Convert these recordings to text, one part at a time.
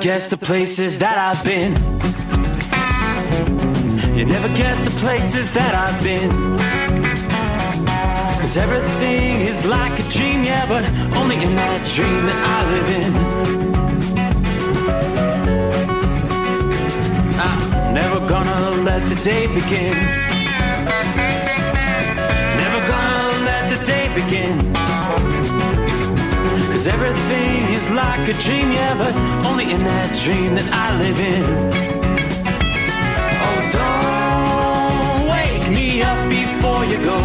guess the places that I've been. You never guess the places that I've been. 'Cause everything is like a dream, yeah, but only in that dream that I live in. I'm never gonna let the day begin. Never gonna let the day begin. 'Cause everything is like a dream, yeah, but only in that dream that I live in. Oh, don't wake me up before you go,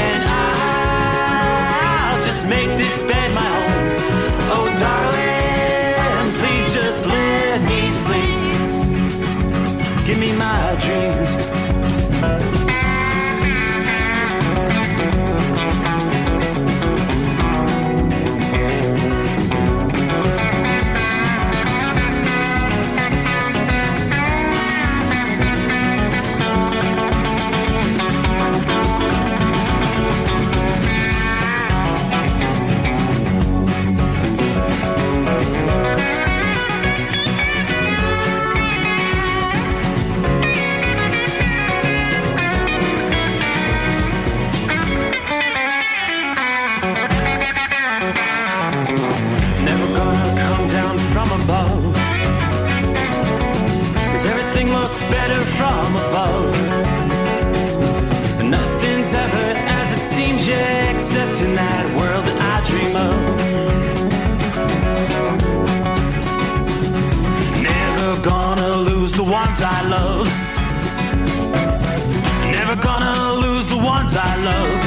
and I'll just make this bed my home. Oh, darling, please just let me sleep. Give me my dreams. Better from above. Nothing's ever as it seems, yeah, except in that world that I dream of. Never gonna lose the ones I love. Never gonna lose the ones I love.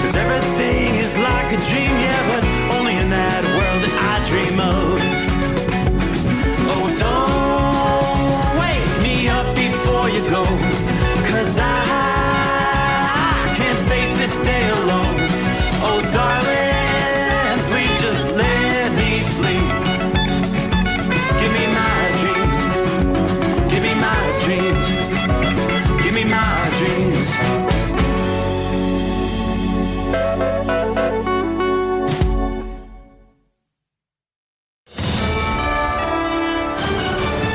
'Cause everything is like a dream, yeah, but only in that world that I dream of. Oh, don't before you go, 'cause I can't face this day alone. Oh, darling, please just let me sleep. Give me my dreams. Give me my dreams. Give me my dreams.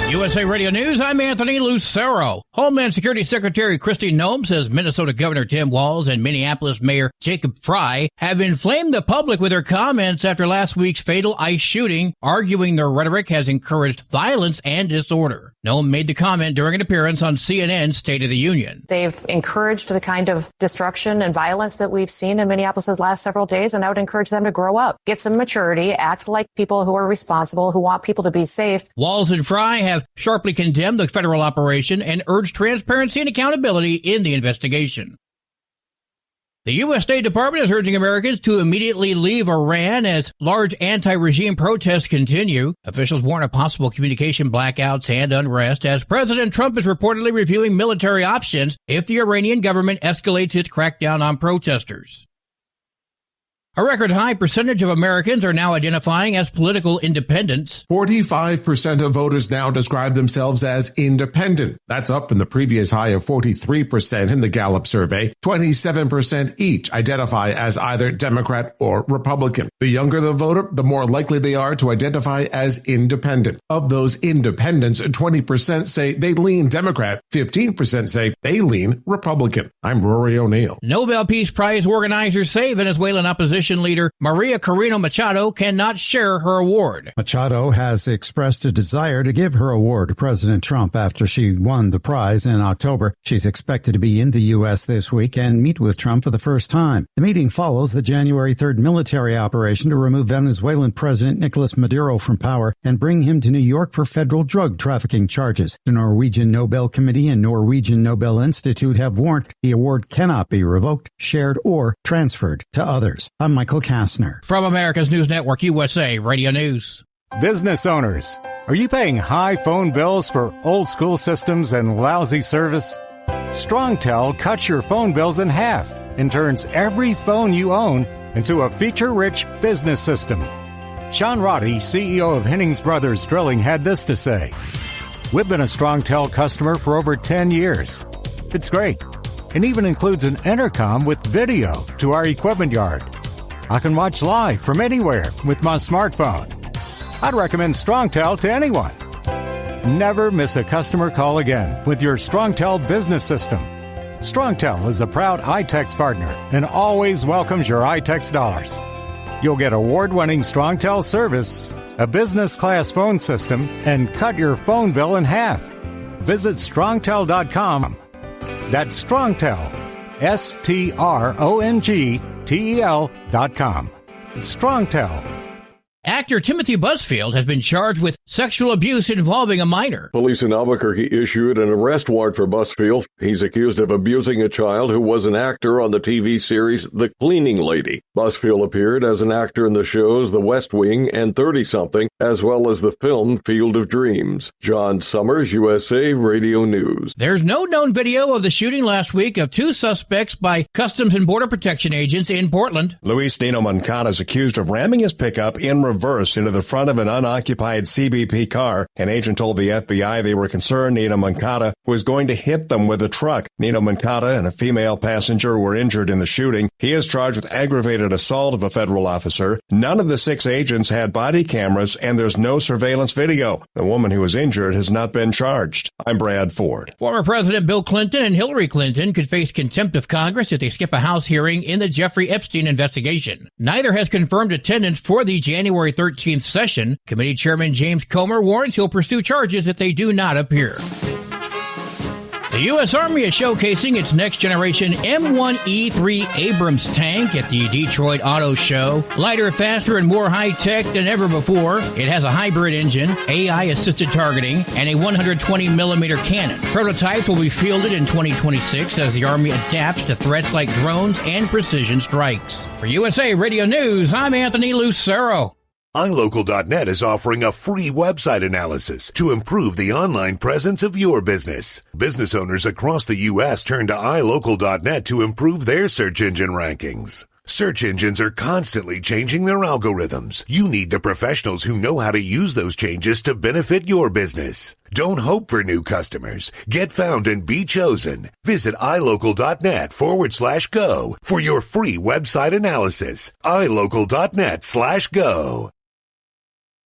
USA Radio News, I'm Anthony Lucero. Homeland Security Secretary Kristi Noem says Minnesota Governor Tim Walz and Minneapolis Mayor Jacob Frey have inflamed the public with their comments after last week's fatal ICE shooting, arguing their rhetoric has encouraged violence and disorder. Noem made the comment during an appearance on CNN's State of the Union. They've encouraged the kind of destruction and violence that we've seen in Minneapolis the last several days, and I would encourage them to grow up, get some maturity, act like people who are responsible, who want people to be safe. Walz and Frey have sharply condemned the federal operation and urged transparency and accountability in the investigation. The U.S. State Department is urging Americans to immediately leave Iran as large anti-regime protests continue. Officials warn of possible communication blackouts and unrest as President Trump is reportedly reviewing military options if the Iranian government escalates its crackdown on protesters. A record high percentage of Americans are now identifying as political independents. 45% of voters now describe themselves as independent. That's up from the previous high of 43% in the Gallup survey. 27% each identify as either Democrat or Republican. The younger the voter, the more likely they are to identify as independent. Of those independents, 20% say they lean Democrat, 15% say they lean Republican. I'm Rory O'Neill. Nobel Peace Prize organizers say Venezuelan opposition leader Maria Corina Machado cannot share her award. Machado has expressed a desire to give her award to President Trump after she won the prize in October. She's expected to be in the U.S. this week and meet with Trump for the first time. The meeting follows the January 3rd military operation to remove Venezuelan President Nicolas Maduro from power and bring him to New York for federal drug trafficking charges. The Norwegian Nobel Committee and Norwegian Nobel Institute have warned the award cannot be revoked, shared, or transferred to others. I'm Michael Kastner. From America's News Network, USA Radio News. Business owners, are you paying high phone bills for old school systems and lousy service? StrongTel cuts your phone bills in half and turns every phone you own into a feature-rich business system. Sean Roddy, CEO of Hennings Brothers Drilling, had this to say: "We've been a StrongTel customer for over 10 years. It's great. It even includes an intercom with video to our equipment yard. I can watch live from anywhere with my smartphone. I'd recommend StrongTel to anyone. Never miss a customer call again with your StrongTel business system. StrongTel is a proud iTex partner and always welcomes your iTex dollars. You'll get award-winning StrongTel service, a business-class phone system, and cut your phone bill in half. Visit StrongTel.com. That's StrongTel, StrongTel.com. StrongTel. Actor Timothy Busfield has been charged with sexual abuse involving a minor. Police in Albuquerque issued an arrest warrant for Busfield. He's accused of abusing a child who was an actor on the TV series The Cleaning Lady. Busfield appeared as an actor in the shows The West Wing and 30-something, as well as the film Field of Dreams. John Summers, USA Radio News. There's no known video of the shooting last week of two suspects by Customs and Border Protection agents in Portland. Luis Nino Moncada is accused of ramming his pickup in reverse into the front of an unoccupied CBP car. An agent told the FBI they were concerned Nino Moncada was going to hit them with a truck. Nino Moncada and a female passenger were injured in the shooting. He is charged with aggravated assault of a federal officer. None of the 6 agents had body cameras, and there's no surveillance video. The woman who was injured has not been charged. I'm Brad Ford. Former President Bill Clinton and Hillary Clinton could face contempt of Congress if they skip a House hearing in the Jeffrey Epstein investigation. Neither has confirmed attendance for the January 13th session. Committee Chairman James Comer warns he'll pursue charges if they do not appear. The U.S. Army is showcasing its next-generation M1E3 Abrams tank at the Detroit Auto Show. Lighter, faster, and more high-tech than ever before, it has a hybrid engine, AI-assisted targeting, and a 120mm cannon. Prototypes will be fielded in 2026 as the Army adapts to threats like drones and precision strikes. For USA Radio News, I'm Anthony Lucero. iLocal.net is offering a free website analysis to improve the online presence of your business. Business owners across the U.S. turn to iLocal.net to improve their search engine rankings. Search engines are constantly changing their algorithms. You need the professionals who know how to use those changes to benefit your business. Don't hope for new customers. Get found and be chosen. Visit iLocal.net/go for your free website analysis. iLocal.net/go.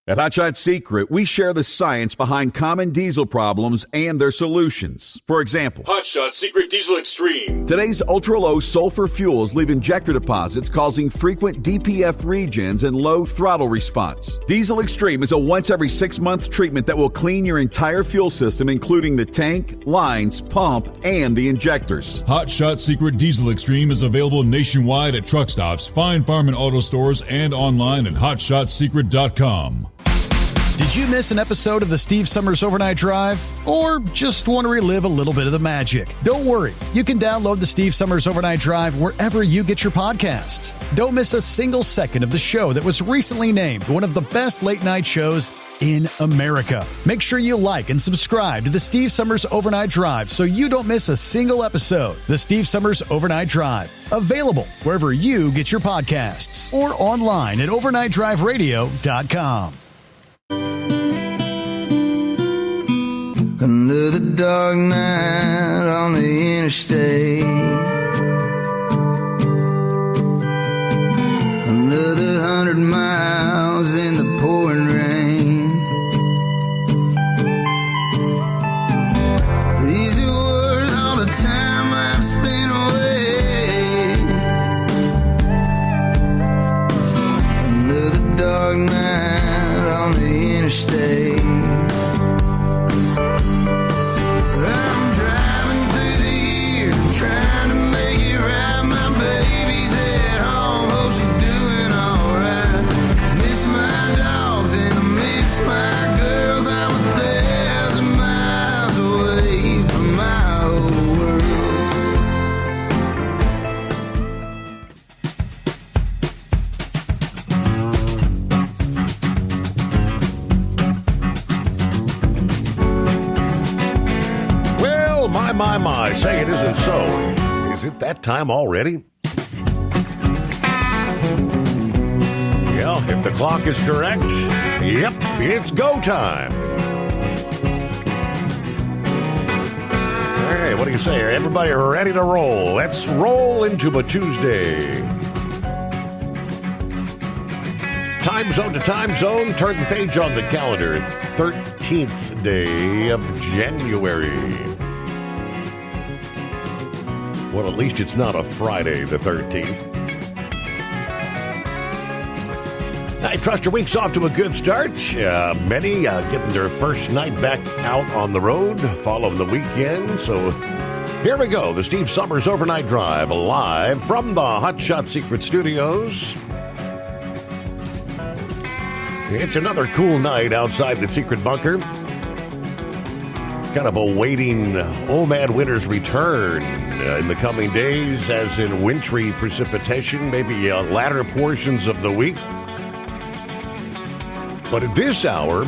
At Hot Shot Secret, we share the science behind common diesel problems and their solutions. For example, Hot Shot Secret Diesel Extreme. Today's ultra-low sulfur fuels leave injector deposits causing frequent DPF regens and low throttle response. Diesel Extreme is a once every 6-month treatment that will clean your entire fuel system, including the tank, lines, pump, and the injectors. Hot Shot Secret Diesel Extreme is available nationwide at truck stops, fine farm and auto stores, and online at hotshotsecret.com. Did you miss an episode of the Steve Summers Overnight Drive? Or just want to relive a little bit of the magic? Don't worry. You can download the Steve Summers Overnight Drive wherever you get your podcasts. Don't miss a single second of the show that was recently named one of the best late-night shows in America. Make sure you like and subscribe to the Steve Summers Overnight Drive so you don't miss a single episode. The Steve Summers Overnight Drive. Available wherever you get your podcasts or online at overnightdriveradio.com. Another dark night on the interstate. Another 100 miles in the pouring rain. These are worth all the time I've spent away. Another dark night on the interstate. Trying to make it right, my baby's at home, hope she's doing alright. Miss my dogs and I miss my girls, I'm 1,000 miles away from my whole Well, my, say it isn't so. Is it that time already? Yeah, if the clock is correct, yep, it's go time. Hey, what do you say? Are everybody ready to roll? Let's roll into a Tuesday. Time zone to time zone. Turn the page on the calendar. 13th day of January. Well, at least it's not a Friday, the 13th. I trust your week's off to a good start. Many getting their first night back out on the road following the weekend. So here we go. The Steve Summers Overnight Drive, live from the Hot Shot Secret Studios. It's another cool night outside the secret bunker. Kind of awaiting Old Man Winter's return in the coming days, as in wintry precipitation, maybe latter portions of the week. But at this hour,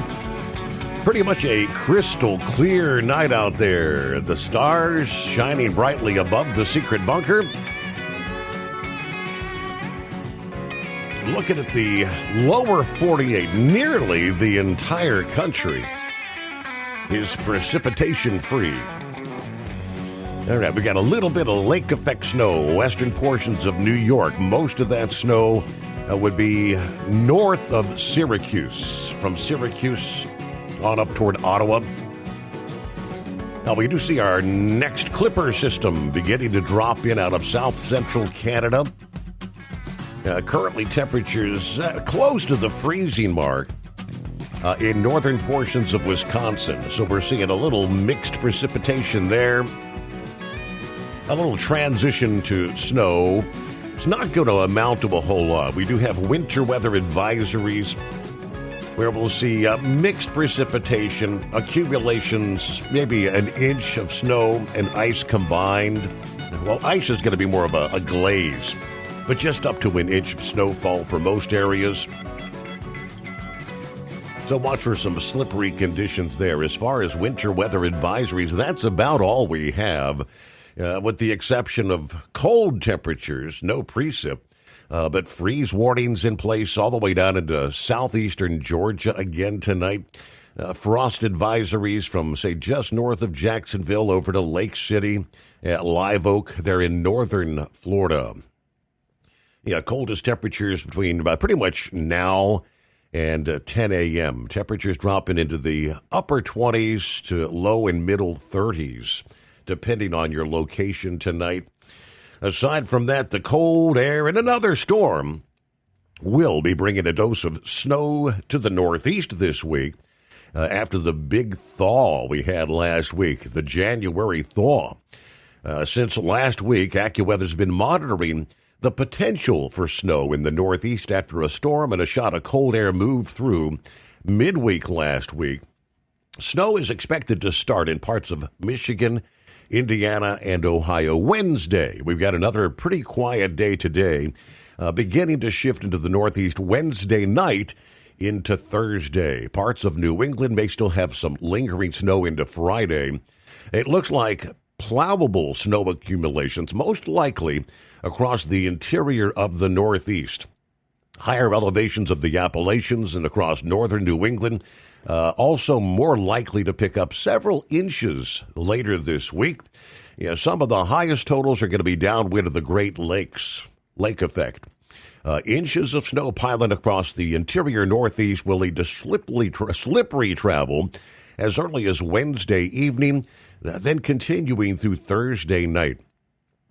pretty much a crystal clear night out there. The stars shining brightly above the secret bunker. Looking at the lower 48, nearly the entire country is precipitation free. All right, we got a little bit of lake effect snow, western portions of New York. Most of that snow would be north of Syracuse, from Syracuse on up toward Ottawa. Now, we do see our next Clipper system beginning to drop in out of south central Canada. Currently, temperatures close to the freezing mark in northern portions of Wisconsin. So we're seeing a little mixed precipitation there. A little transition to snow. It's not going to amount to a whole lot. We do have winter weather advisories where we'll see mixed precipitation, accumulations, maybe an inch of snow and ice combined. Well, ice is going to be more of a glaze, but just up to an inch of snowfall for most areas. So watch for some slippery conditions there. As far as winter weather advisories, that's about all we have. With the exception of cold temperatures, no precip, but freeze warnings in place all the way down into southeastern Georgia again tonight. Frost advisories from, say, just north of Jacksonville over to Lake City, Live Oak, there in northern Florida. Yeah, coldest temperatures between pretty much now and 10 a.m. Temperatures dropping into the upper 20s to low and middle 30s. Depending on your location tonight. Aside from that, the cold air and another storm will be bringing a dose of snow to the Northeast this week after the big thaw we had last week, the January thaw. Since last week, AccuWeather's been monitoring the potential for snow in the Northeast after a storm and a shot of cold air moved through midweek last week. Snow is expected to start in parts of Michigan, Indiana, and Ohio Wednesday. We've got another pretty quiet day today, beginning to shift into the Northeast Wednesday night into Thursday. Parts of New England may still have some lingering snow into Friday. It looks like plowable snow accumulations, most likely across the interior of the Northeast. Higher elevations of the Appalachians and across northern New England also more likely to pick up several inches later this week. Some of the highest totals are going to be downwind of the Great Lakes, lake effect. Inches of snow piling across the interior Northeast will lead to slippery travel as early as Wednesday evening, then continuing through Thursday night.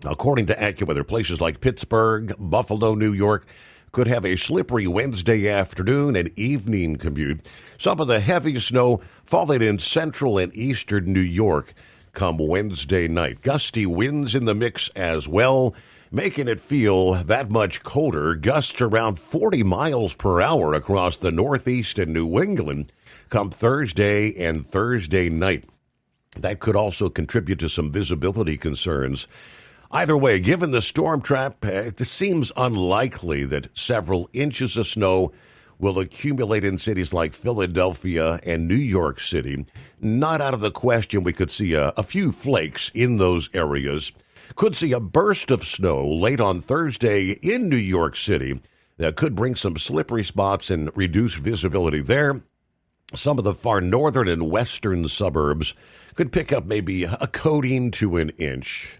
According to AccuWeather, places like Pittsburgh, Buffalo, New York, could have a slippery Wednesday afternoon and evening commute. Some of the heavy snow falling in central and eastern New York come Wednesday night. Gusty winds in the mix as well, making it feel that much colder. Gusts around 40 miles per hour across the Northeast and New England come Thursday and Thursday night. That could also contribute to some visibility concerns. Either way, given the storm trap, it seems unlikely that several inches of snow will accumulate in cities like Philadelphia and New York City. Not out of the question we could see a few flakes in those areas. Could see a burst of snow late on Thursday in New York City that could bring some slippery spots and reduce visibility there. Some of the far northern and western suburbs could pick up maybe a coating to an inch.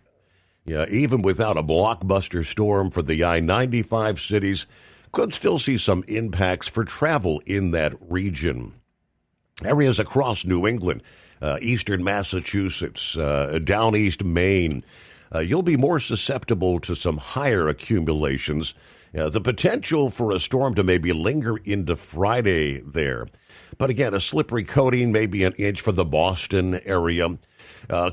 Yeah, even without a blockbuster storm for the I-95 cities, could still see some impacts for travel in that region. Areas across New England, eastern Massachusetts, down east Maine, you'll be more susceptible to some higher accumulations. The potential for a storm to maybe linger into Friday there. But again, a slippery coating, maybe an inch for the Boston area.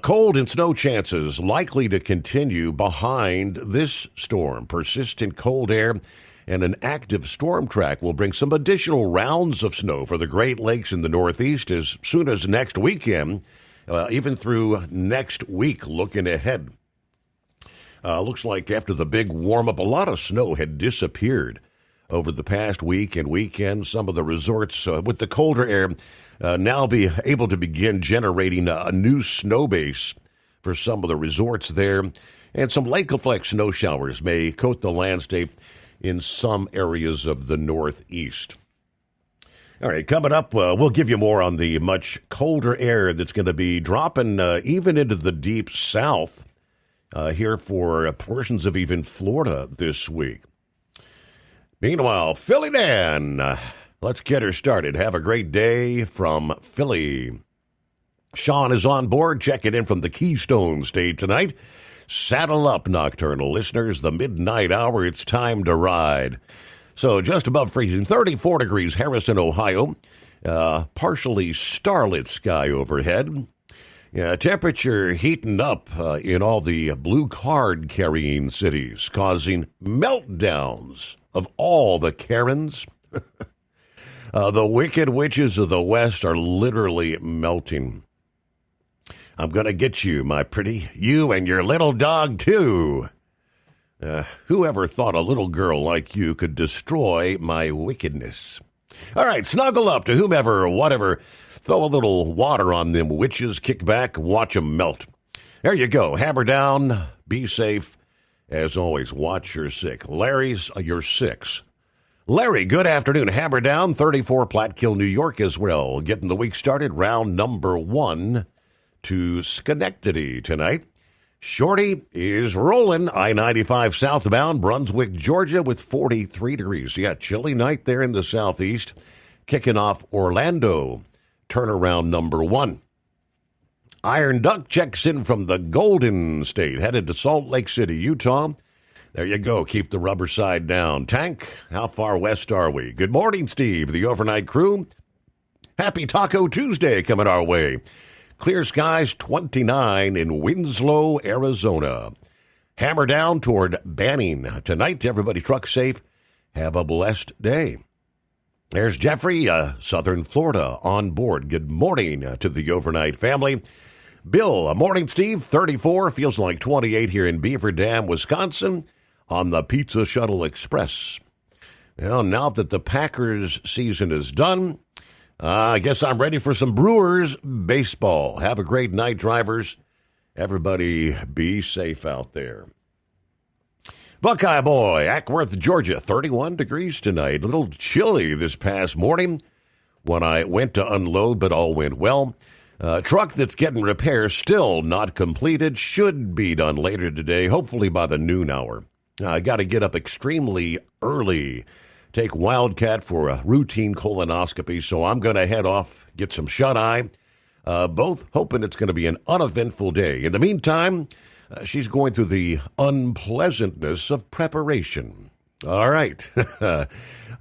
Cold and snow chances likely to continue behind this storm. Persistent cold air and an active storm track will bring some additional rounds of snow for the Great Lakes in the Northeast as soon as next weekend, even through next week looking ahead. Looks like after the big warm-up, a lot of snow had disappeared over the past week and weekend. Some of the resorts with the colder air now be able to begin generating a new snow base for some of the resorts there. And some lake-effect snow showers may coat the landscape in some areas of the Northeast. All right, coming up, we'll give you more on the much colder air that's going to be dropping even into the deep south here for portions of even Florida this week. Meanwhile, Philly Dan, let's get her started. Have a great day from Philly. Sean is on board, checking in from the Keystone State tonight. Saddle up, nocturnal listeners. The midnight hour, it's time to ride. So just above freezing, 34 degrees, Harrison, Ohio. Partially starlit sky overhead. Temperature heating up in all the blue card carrying cities, causing meltdowns of all the Karens. The wicked witches of the West are literally melting. I'm going to get you, my pretty. You and your little dog, too. Whoever thought a little girl like you could destroy my wickedness? All right, snuggle up to whomever or whatever. Throw a little water on them witches, kick back, watch them melt. There you go. Hammer down. Be safe. As always, watch your sick. Larry's your six. Larry, good afternoon. Hammer down. 34 Platkill, New York as well. Getting the week started. Round number 1 to Schenectady tonight. Shorty is rolling. I-95 southbound, Brunswick, Georgia, with 43 degrees. Yeah, chilly night there in the southeast. Kicking off Orlando. Turnaround number 1. Iron Duck checks in from the Golden State, headed to Salt Lake City, Utah. There you go. Keep the rubber side down. Tank, how far west are we? Good morning, Steve, the overnight crew. Happy Taco Tuesday coming our way. Clear skies, 29 in Winslow, Arizona. Hammer down toward Banning. Tonight, everybody truck safe. Have a blessed day. There's Jeffrey, Southern Florida, on board. Good morning to the overnight family. Bill, morning, Steve. 34, feels like 28 here in Beaver Dam, Wisconsin, on the Pizza Shuttle Express. Well, now that the Packers season is done, I guess I'm ready for some Brewers baseball. Have a great night, drivers. Everybody be safe out there. Buckeye Boy, Ackworth, Georgia, 31 degrees tonight. A little chilly this past morning when I went to unload, but all went well. Truck that's getting repairs still not completed. Should be done later today, hopefully by the noon hour. I got to get up extremely early. Take Wildcat for a routine colonoscopy, so I'm going to head off, get some shut-eye. Both hoping it's going to be an uneventful day. In the meantime, she's going through the unpleasantness of preparation. All right.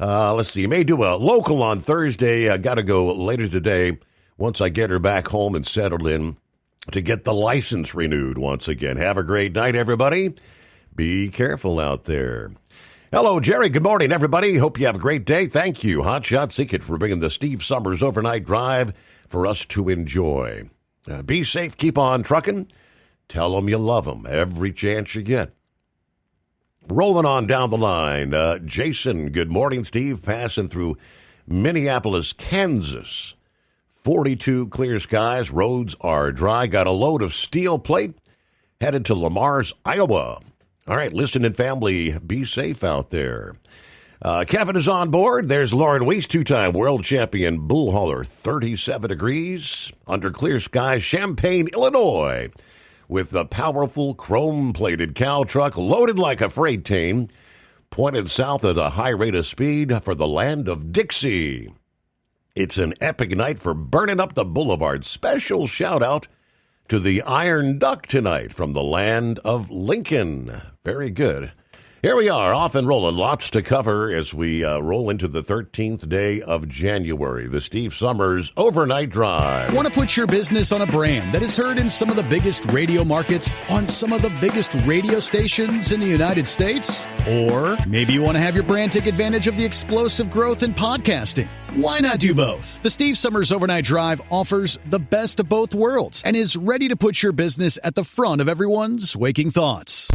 Let's see. May do a local on Thursday. I got to go later today once I get her back home and settled in to get the license renewed once again. Have a great night, everybody. Be careful out there. Hello, Jerry. Good morning, everybody. Hope you have a great day. Thank you, Hot Shot Secret, for bringing the Steve Summers Overnight Drive for us to enjoy. Be safe. Keep on trucking. Tell them you love them every chance you get. Rolling on down the line, Jason, good morning, Steve, passing through Minneapolis, Kansas. 42 clear skies, roads are dry, got a load of steel plate, headed to Lamar's, Iowa. All right, listening family, be safe out there. Kevin is on board. There's Lauren Weiss, two-time world champion bull hauler, 37 degrees, under clear skies, Champaign, Illinois, with the powerful chrome-plated cow truck loaded like a freight train, pointed south at a high rate of speed for the land of Dixie. It's an epic night for burning up the boulevard. Special shout out to the Iron Duck tonight from the land of Lincoln. Very good. Here we are, off and rolling. Lots to cover as we roll into the 13th day of January, the Steve Summers Overnight Drive. Want to put your business on a brand that is heard in some of the biggest radio markets, on some of the biggest radio stations in the United States? Or maybe you want to have your brand take advantage of the explosive growth in podcasting. Why not do both? The Steve Summers Overnight Drive offers the best of both worlds and is ready to put your business at the front of everyone's waking thoughts.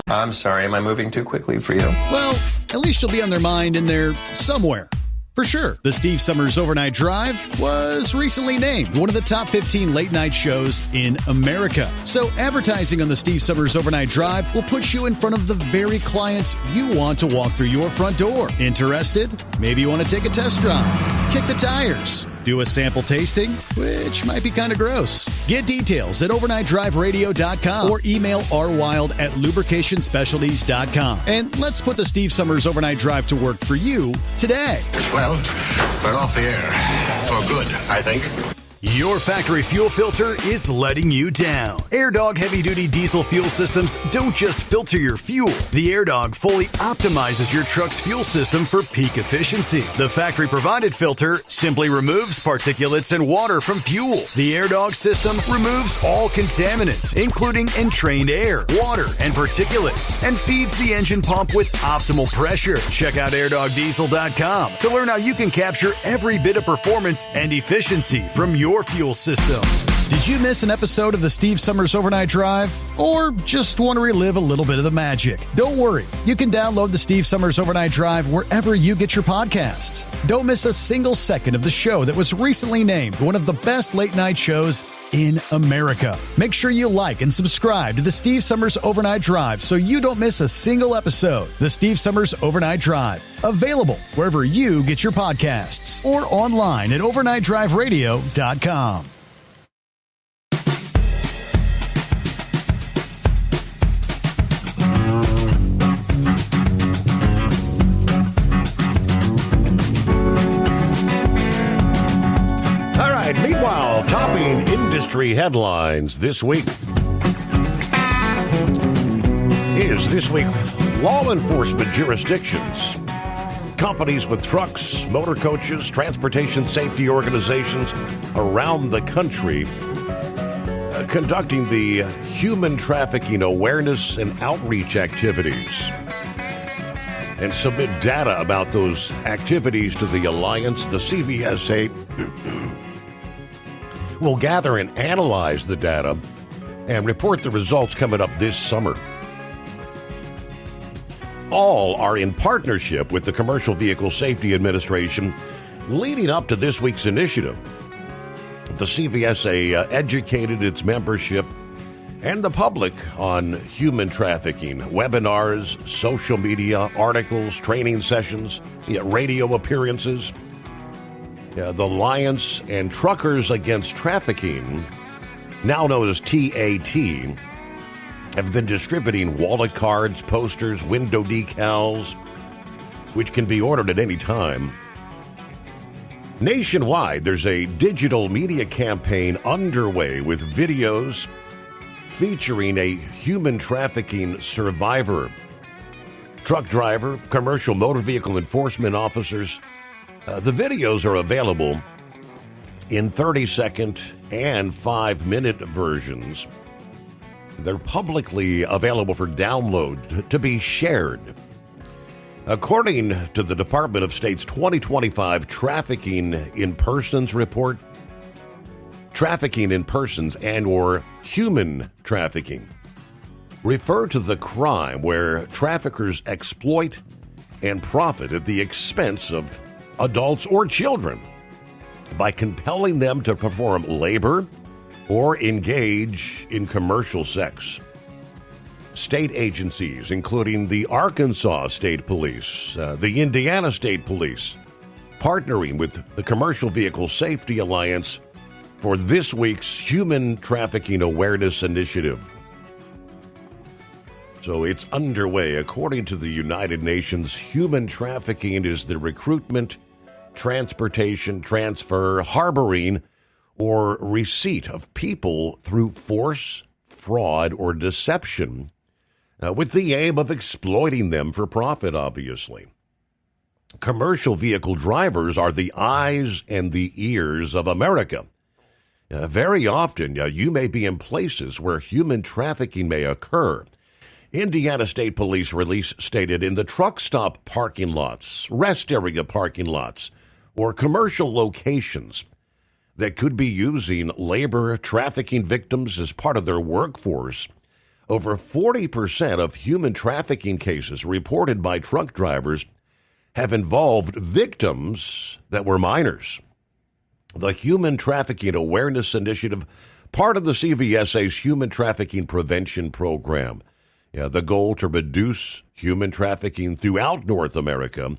I'm sorry, am I moving too quickly for you? Well, at least you'll be on their mind in there somewhere. For sure, the Steve Summers Overnight Drive was recently named one of the top 15 late-night shows in America. So advertising on the Steve Summers Overnight Drive will put you in front of the very clients you want to walk through your front door. Interested? Maybe you want to take a test drive, kick the tires, do a sample tasting, which might be kind of gross. Get details at overnightdriveradio.com or email rwild@lubricationspecialties.com. And let's put the Steve Summers Overnight Drive to work for you today. Well, we're off the air. For good, I think. Your factory fuel filter is letting you down. AirDog heavy-duty diesel fuel systems don't just filter your fuel. The AirDog fully optimizes your truck's fuel system for peak efficiency. The factory-provided filter simply removes particulates and water from fuel. The AirDog system removes all contaminants, including entrained air, water, and particulates, and feeds the engine pump with optimal pressure. Check out airdogdiesel.com to learn how you can capture every bit of performance and efficiency from your fuel system. Did you miss an episode of the Steve Summers Overnight Drive? Or just want to relive a little bit of the magic? Don't worry. You can download the Steve Summers Overnight Drive wherever you get your podcasts. Don't miss a single second of the show that was recently named one of the best late-night shows in America. Make sure you like and subscribe to the Steve Summers Overnight Drive so you don't miss a single episode. The Steve Summers Overnight Drive. Available wherever you get your podcasts or online at overnightdriveradio.com. Meanwhile, topping industry headlines this week law enforcement jurisdictions, companies with trucks, motor coaches, transportation safety organizations around the country conducting the human trafficking awareness and outreach activities and submit data about those activities to the Alliance. The CVSA will gather and analyze the data and report the results coming up this summer. All are in partnership with the Commercial Vehicle Safety Administration leading up to this week's initiative. The CVSA educated its membership and the public on human trafficking, webinars, social media, articles, training sessions, radio appearances. The Alliance and Truckers Against Trafficking, now known as TAT, have been distributing wallet cards, posters, window decals, which can be ordered at any time. Nationwide, there's a digital media campaign underway with videos featuring a human trafficking survivor, truck driver, commercial motor vehicle enforcement officers. The videos are available in 30-second and 5-minute versions. They're publicly available for download to be shared. According to the Department of State's 2025 Trafficking in Persons report, trafficking in persons and or human trafficking refer to the crime where traffickers exploit and profit at the expense of adults or children by compelling them to perform labor or engage in commercial sex. State agencies, including the Arkansas State Police, the Indiana State Police, partnering with the Commercial Vehicle Safety Alliance for this week's Human Trafficking Awareness Initiative. So it's underway. According to the United Nations, human trafficking is the recruitment, transportation, transfer, harboring, or receipt of people through force, fraud, or deception, with the aim of exploiting them for profit, obviously. Commercial vehicle drivers are the eyes and the ears of America. Very often, you may be in places where human trafficking may occur. Indiana State Police release stated in the truck stop parking lots, rest area parking lots, or commercial locations that could be using labor trafficking victims as part of their workforce. Over 40% of human trafficking cases reported by truck drivers have involved victims that were minors. The Human Trafficking Awareness Initiative, part of the CVSA's Human Trafficking Prevention Program. The goal to reduce human trafficking throughout North America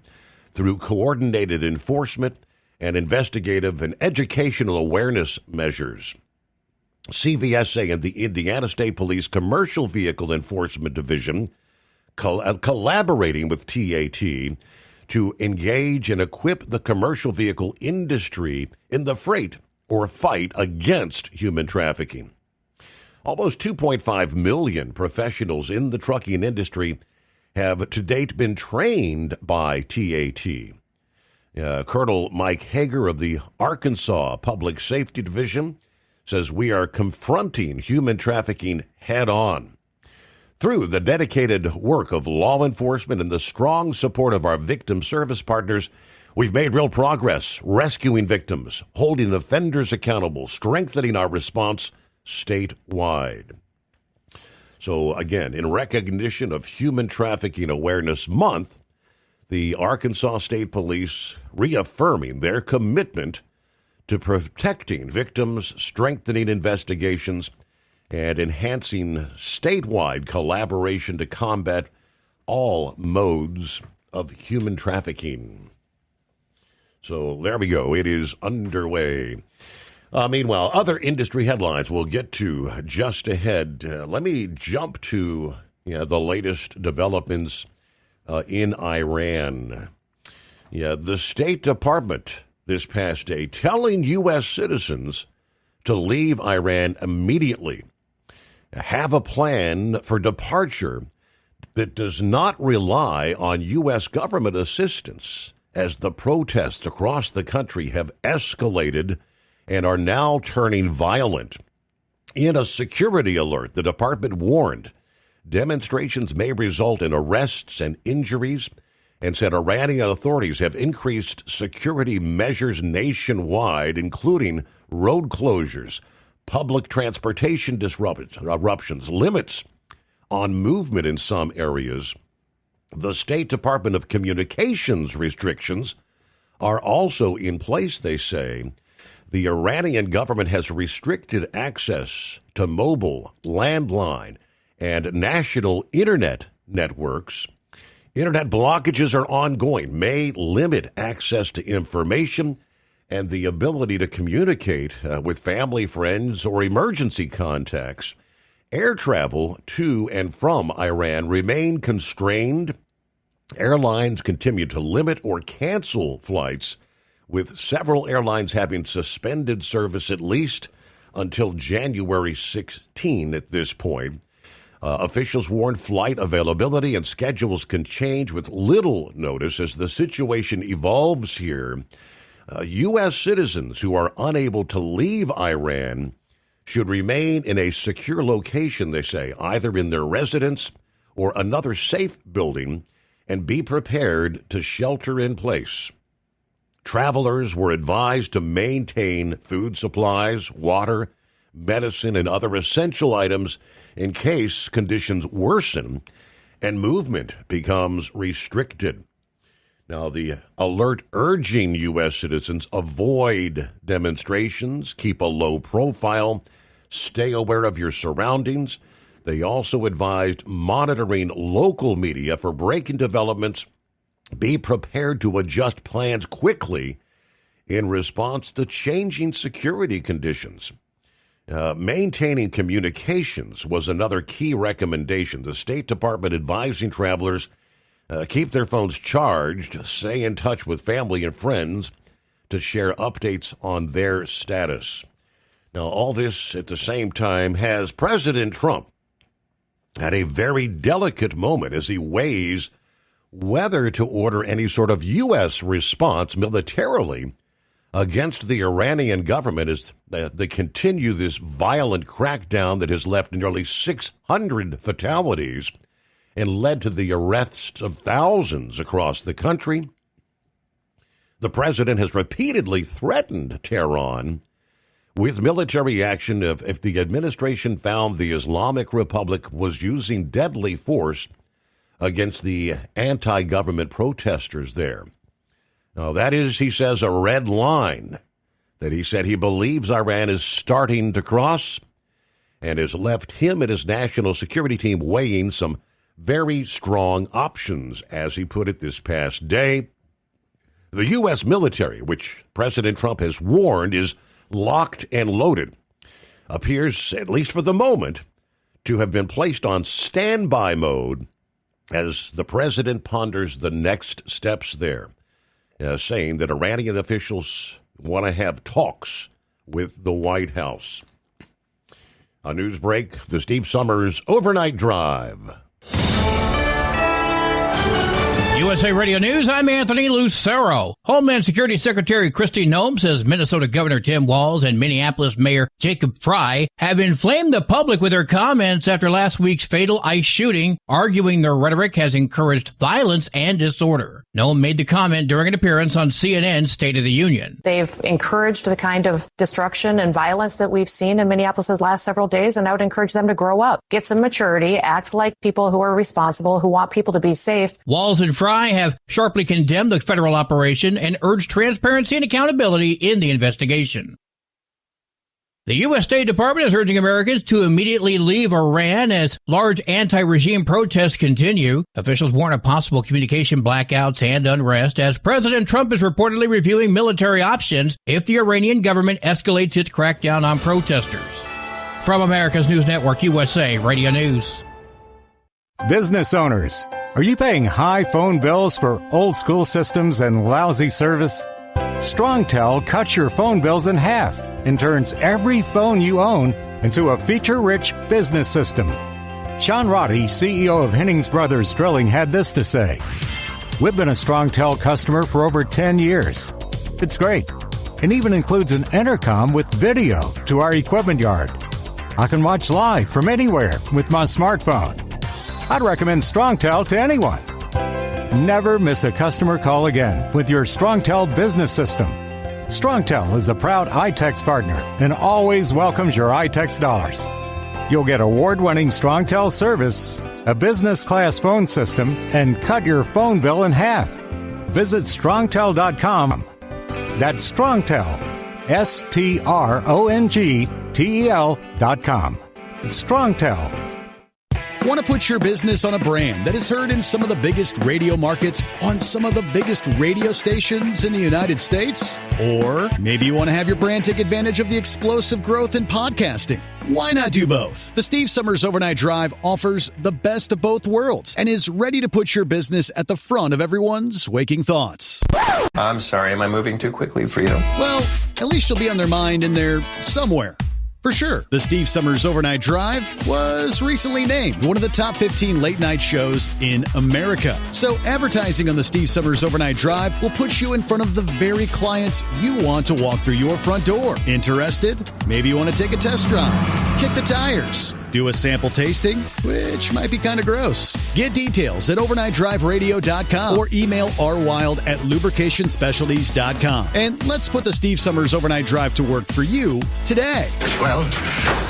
through coordinated enforcement and investigative and educational awareness measures. CVSA and the Indiana State Police Commercial Vehicle Enforcement Division collaborating with TAT to engage and equip the commercial vehicle industry in the freight or fight against human trafficking. Almost 2.5 million professionals in the trucking industry have to date been trained by TAT. Colonel Mike Hager of the Arkansas Public Safety Division says we are confronting human trafficking head on. Through the dedicated work of law enforcement and the strong support of our victim service partners, we've made real progress rescuing victims, holding offenders accountable, strengthening our response statewide. So again, in recognition of Human Trafficking Awareness Month, the Arkansas State Police reaffirming their commitment to protecting victims, strengthening investigations, and enhancing statewide collaboration to combat all modes of human trafficking. So there we go. It is underway. Meanwhile, other industry headlines we'll get to just ahead. Let me jump to the latest developments in Iran. The State Department this past day telling U.S. citizens to leave Iran immediately, have a plan for departure that does not rely on U.S. government assistance, as the protests across the country have escalated and are now turning violent. In a security alert, the department warned demonstrations may result in arrests and injuries, and said Iranian authorities have increased security measures nationwide, including road closures, public transportation disruptions, limits on movement in some areas. The State Department of Communications restrictions are also in place, they say. The Iranian government has restricted access to mobile, landline, and national internet networks. Internet blockages are ongoing, may limit access to information and the ability to communicate with family, friends, or emergency contacts. Air travel to and from Iran remain constrained. Airlines continue to limit or cancel flights, with several airlines having suspended service at least until January 16 at this point. Officials warn flight availability and schedules can change with little notice as the situation evolves here. U.S. citizens who are unable to leave Iran should remain in a secure location, they say, either in their residence or another safe building, and be prepared to shelter in place. Travelers were advised to maintain food supplies, water, medicine, and other essential items in case conditions worsen and movement becomes restricted. Now, the alert urging U.S. citizens avoid demonstrations, keep a low profile, stay aware of your surroundings. They also advised monitoring local media for breaking developments. Be prepared to adjust plans quickly in response to changing security conditions. Maintaining communications was another key recommendation. The State Department advising travelers keep their phones charged, stay in touch with family and friends to share updates on their status. Now, all this at the same time has President Trump at a very delicate moment as he weighs whether to order any sort of U.S. response militarily against the Iranian government as they continue this violent crackdown that has left nearly 600 fatalities and led to the arrests of thousands across the country. The president has repeatedly threatened Tehran with military action if the administration found the Islamic Republic was using deadly force against the anti-government protesters there. Now, that is, he says, a red line that he said he believes Iran is starting to cross and has left him and his national security team weighing some very strong options, as he put it this past day. The U.S. military, which President Trump has warned is locked and loaded, appears, at least for the moment, to have been placed on standby mode as the president ponders the next steps there, saying that Iranian officials want to have talks with the White House. A news break, the Steve Summers Overnight Drive. USA Radio News, I'm Anthony Lucero. Homeland Security Secretary Kristi Noem says Minnesota Governor Tim Walz and Minneapolis Mayor Jacob Frey have inflamed the public with their comments after last week's fatal ICE shooting, arguing their rhetoric has encouraged violence and disorder. Noem made the comment during an appearance on CNN's State of the Union. They've encouraged the kind of destruction and violence that we've seen in Minneapolis the last several days, and I would encourage them to grow up, get some maturity, act like people who are responsible, who want people to be safe. Walz and Frey have sharply condemned the federal operation and urged transparency and accountability in the investigation. The U.S. State Department is urging Americans to immediately leave Iran as large anti-regime protests continue. Officials warn of possible communication blackouts and unrest as President Trump is reportedly reviewing military options if the Iranian government escalates its crackdown on protesters. From America's News Network, USA Radio News. Business owners, are you paying high phone bills for old school systems and lousy service? StrongTel cuts your phone bills in half and turns every phone you own into a feature-rich business system. Sean Roddy, CEO of Hennings Brothers Drilling, had this to say. We've been a StrongTel customer for over 10 years. It's great, and even includes an intercom with video to our equipment yard. I can watch live from anywhere with my smartphone. I'd recommend StrongTel to anyone. Never miss a customer call again with your StrongTel business system. StrongTel is a proud iTex partner and always welcomes your iTex dollars. You'll get award-winning StrongTel service, a business-class phone system, and cut your phone bill in half. Visit StrongTel.com. That's StrongTel, StrongTel.com. It's StrongTel. Want to put your business on a brand that is heard in some of the biggest radio markets on some of the biggest radio stations in the United States? Or maybe you want to have your brand take advantage of the explosive growth in podcasting. Why not do both? The Steve Summers Overnight Drive offers the best of both worlds and is ready to put your business at the front of everyone's waking thoughts. I'm sorry, am I moving too quickly for you? Well, at least you'll be on their mind in there somewhere. For sure, the Steve Summers Overnight Drive was recently named one of the top 15 late-night shows in America. So advertising on the Steve Summers Overnight Drive will put you in front of the very clients you want to walk through your front door. Interested? Maybe you want to take a test drive, kick the tires, do a sample tasting, which might be kind of gross. Get details at overnightdriveradio.com or email rwild@lubricationspecialties.com. And let's put the Steve Summers Overnight Drive to work for you today. Well,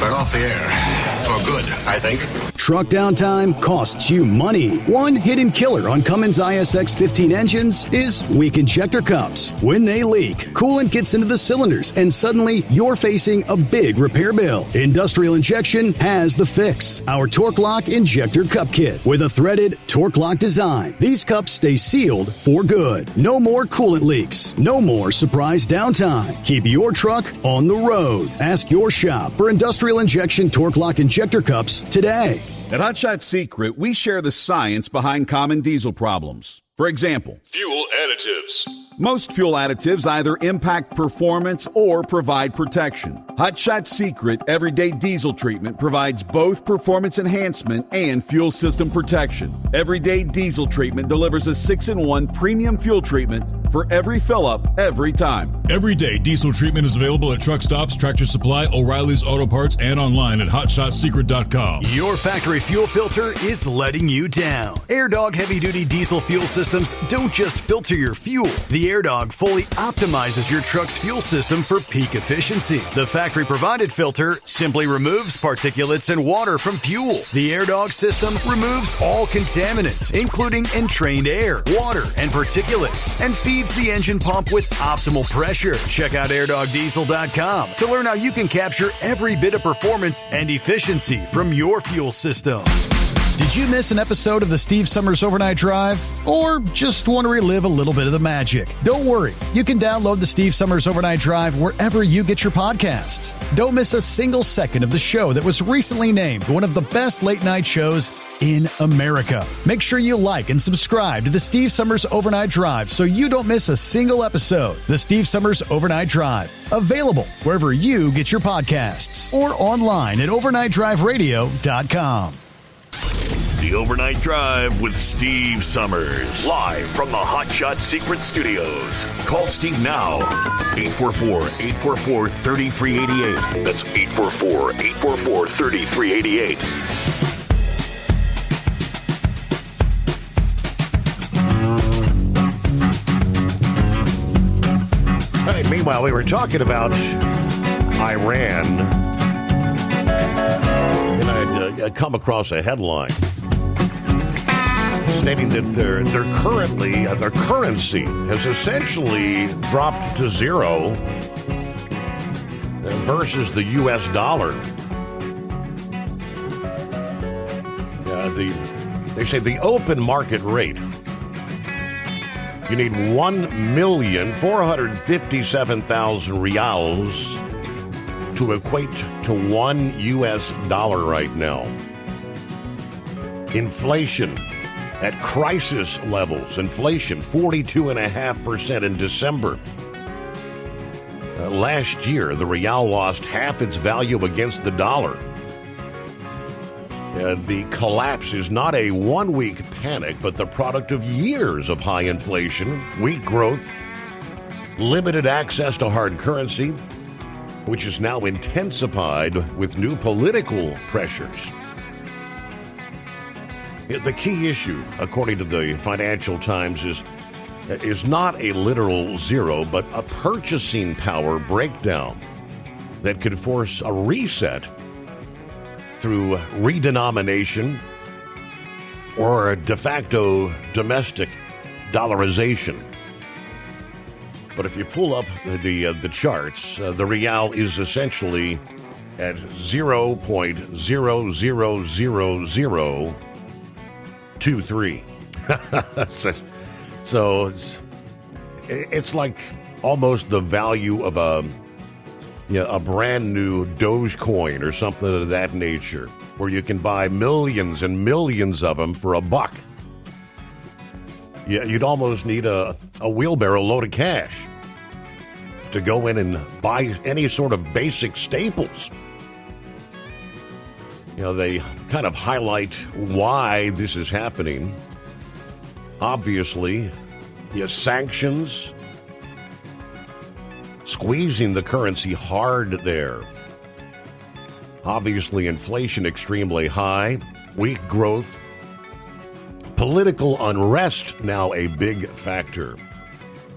we're off the air. For good, I think. Truck downtime costs you money. One hidden killer on Cummins ISX 15 engines is weak injector cups. When they leak, coolant gets into the cylinders, and suddenly you're facing a big repair bill. Industrial Injection has Here's the fix. Our Torque Lock Injector Cup Kit with a threaded Torque Lock design. These cups stay sealed for good. No more coolant leaks. No more surprise downtime. Keep your truck on the road. Ask your shop for industrial injection Torque Lock Injector cups today. At Hot Shot Secret, we share the science behind common diesel problems. For example, fuel additives. Most fuel additives either impact performance or provide protection. Hot Shot Secret Everyday Diesel Treatment provides both performance enhancement and fuel system protection. Everyday Diesel Treatment delivers a 6-in-1 premium fuel treatment for every fill-up, every time. Everyday Diesel Treatment is available at truck stops, Tractor Supply, O'Reilly's Auto Parts, and online at HotShotSecret.com. Your factory fuel filter is letting you down. AirDog heavy-duty diesel fuel systems don't just filter your fuel. The AirDog fully optimizes your truck's fuel system for peak efficiency. The factory-provided filter simply removes particulates and water from fuel. The AirDog system removes all contaminants, including entrained air, water, and particulates, and feeds the engine pump with optimal pressure. Check out airdogdiesel.com to learn how you can capture every bit of performance and efficiency from your fuel system. Did you miss an episode of the Steve Summers Overnight Drive? Or just want to relive a little bit of the magic? Don't worry. You can download the Steve Summers Overnight Drive wherever you get your podcasts. Don't miss a single second of the show that was recently named one of the best late night shows in America. Make sure you like and subscribe to the Steve Summers Overnight Drive so you don't miss a single episode. The Steve Summers Overnight Drive. Available wherever you get your podcasts or online at overnightdriveradio.com. The Overnight Drive with Steve Summers. Live from the Hot Shot Secret Studios. Call Steve now. 844-844-3388. That's 844-844-3388. Hey, meanwhile, we were talking about Iran, and I come across a headline stating that their currency has essentially dropped to zero versus the U.S. dollar. They say the open market rate. You need 1,457,000 reals to equate to $1 U.S. right now. Inflation at crisis levels. Inflation 42.5% in December. Last year, the real lost half its value against the dollar. The collapse is not a one-week panic, but the product of years of high inflation, weak growth, limited access to hard currency, which is now intensified with new political pressures. The key issue, according to the Financial Times, is not a literal zero, but a purchasing power breakdown that could force a reset through redenomination or a de facto domestic dollarization. But if you pull up the charts, the real is essentially at 0.0000023. So it's like almost the value of a brand new Dogecoin or something of that nature, where you can buy millions and millions of them for $1. You'd almost need a wheelbarrow load of cash to go in and buy any sort of basic staples. They kind of highlight why this is happening. Obviously, sanctions, squeezing the currency hard there. Obviously, inflation extremely high, weak growth, political unrest now a big factor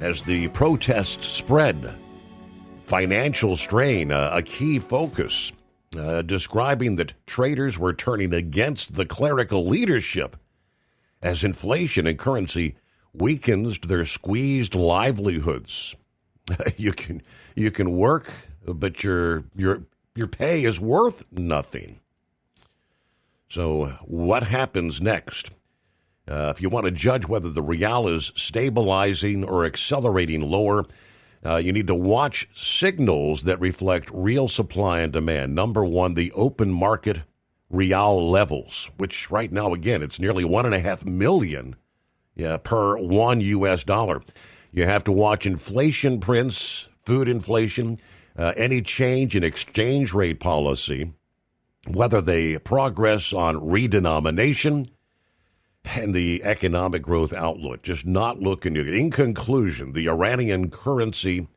as the protests spread. Financial strain, a key focus, describing that traders were turning against the clerical leadership as inflation and currency weakens their squeezed livelihoods. You can work, but your pay is worth nothing. So what happens next? If you want to judge whether the real is stabilizing or accelerating lower, you need to watch signals that reflect real supply and demand. Number one, the open market real levels, which right now, again, it's nearly 1.5 million per $1 US. You have to watch inflation prints, food inflation, any change in exchange rate policy, whether they progress on redenomination, and the economic growth outlook. Just not looking good. In conclusion, the Iranian currency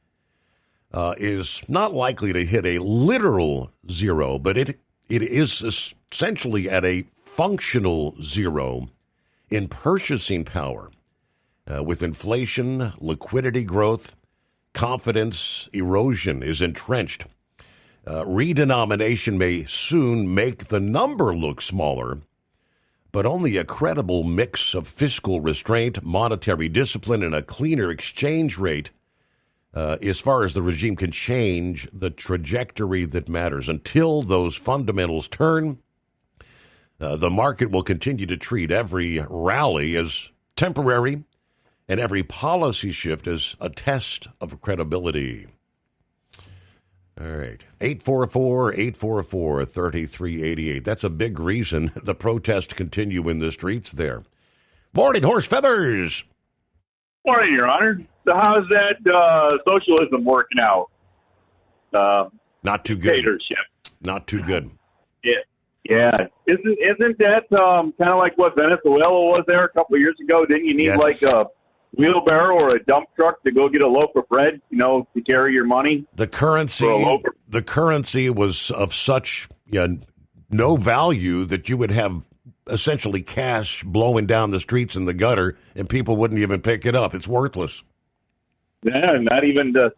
is not likely to hit a literal zero, but it is essentially at a functional zero in purchasing power. With inflation, liquidity growth, confidence erosion is entrenched. Redenomination may soon make the number look smaller, but only a credible mix of fiscal restraint, monetary discipline, and a cleaner exchange rate as far as the regime can change the trajectory that matters. Until those fundamentals turn, the market will continue to treat every rally as temporary and every policy shift as a test of credibility. All right. 844-844-3388. That's a big reason the protests continue in the streets there. Morning, Horse Feathers. Morning, Your Honor. So how's that socialism working out? Not too good. Dictatorship. Not too good. Yeah. Isn't that kind of like what Venezuela was there a couple of years ago? Didn't you need like a wheelbarrow or a dump truck to go get a loaf of bread, to carry your money? The currency was of such no value that you would have essentially cash blowing down the streets in the gutter, and people wouldn't even pick it up. It's worthless. Yeah, not even to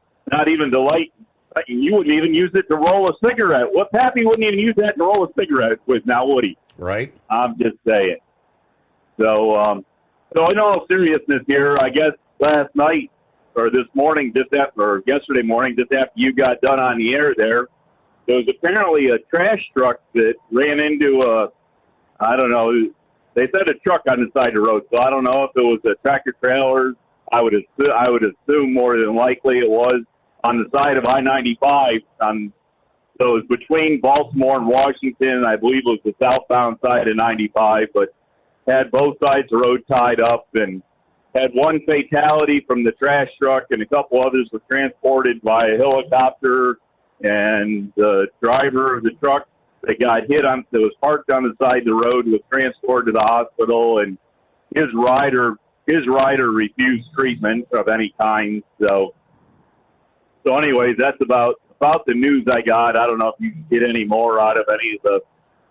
light. You wouldn't even use it to roll a cigarette. What Pappy wouldn't even use that to roll a cigarette with now, would he? Right. I'm just saying. So in all seriousness here, I guess last night or this morning, or yesterday morning, just after you got done on the air there was apparently a trash truck that ran into I don't know, they said a truck on the side of the road, so I don't know if it was a tractor trailer. I would assume more than likely it was on the side of I-95. So it was between Baltimore and Washington. I believe it was the southbound side of 95, but had both sides of the road tied up and had one fatality from the trash truck, and a couple others were transported by a helicopter, and the driver of the truck that got hit that was parked on the side of the road was transported to the hospital, and his rider refused treatment of any kind. So anyways, that's about the news I got. I don't know if you can get any more out of any of the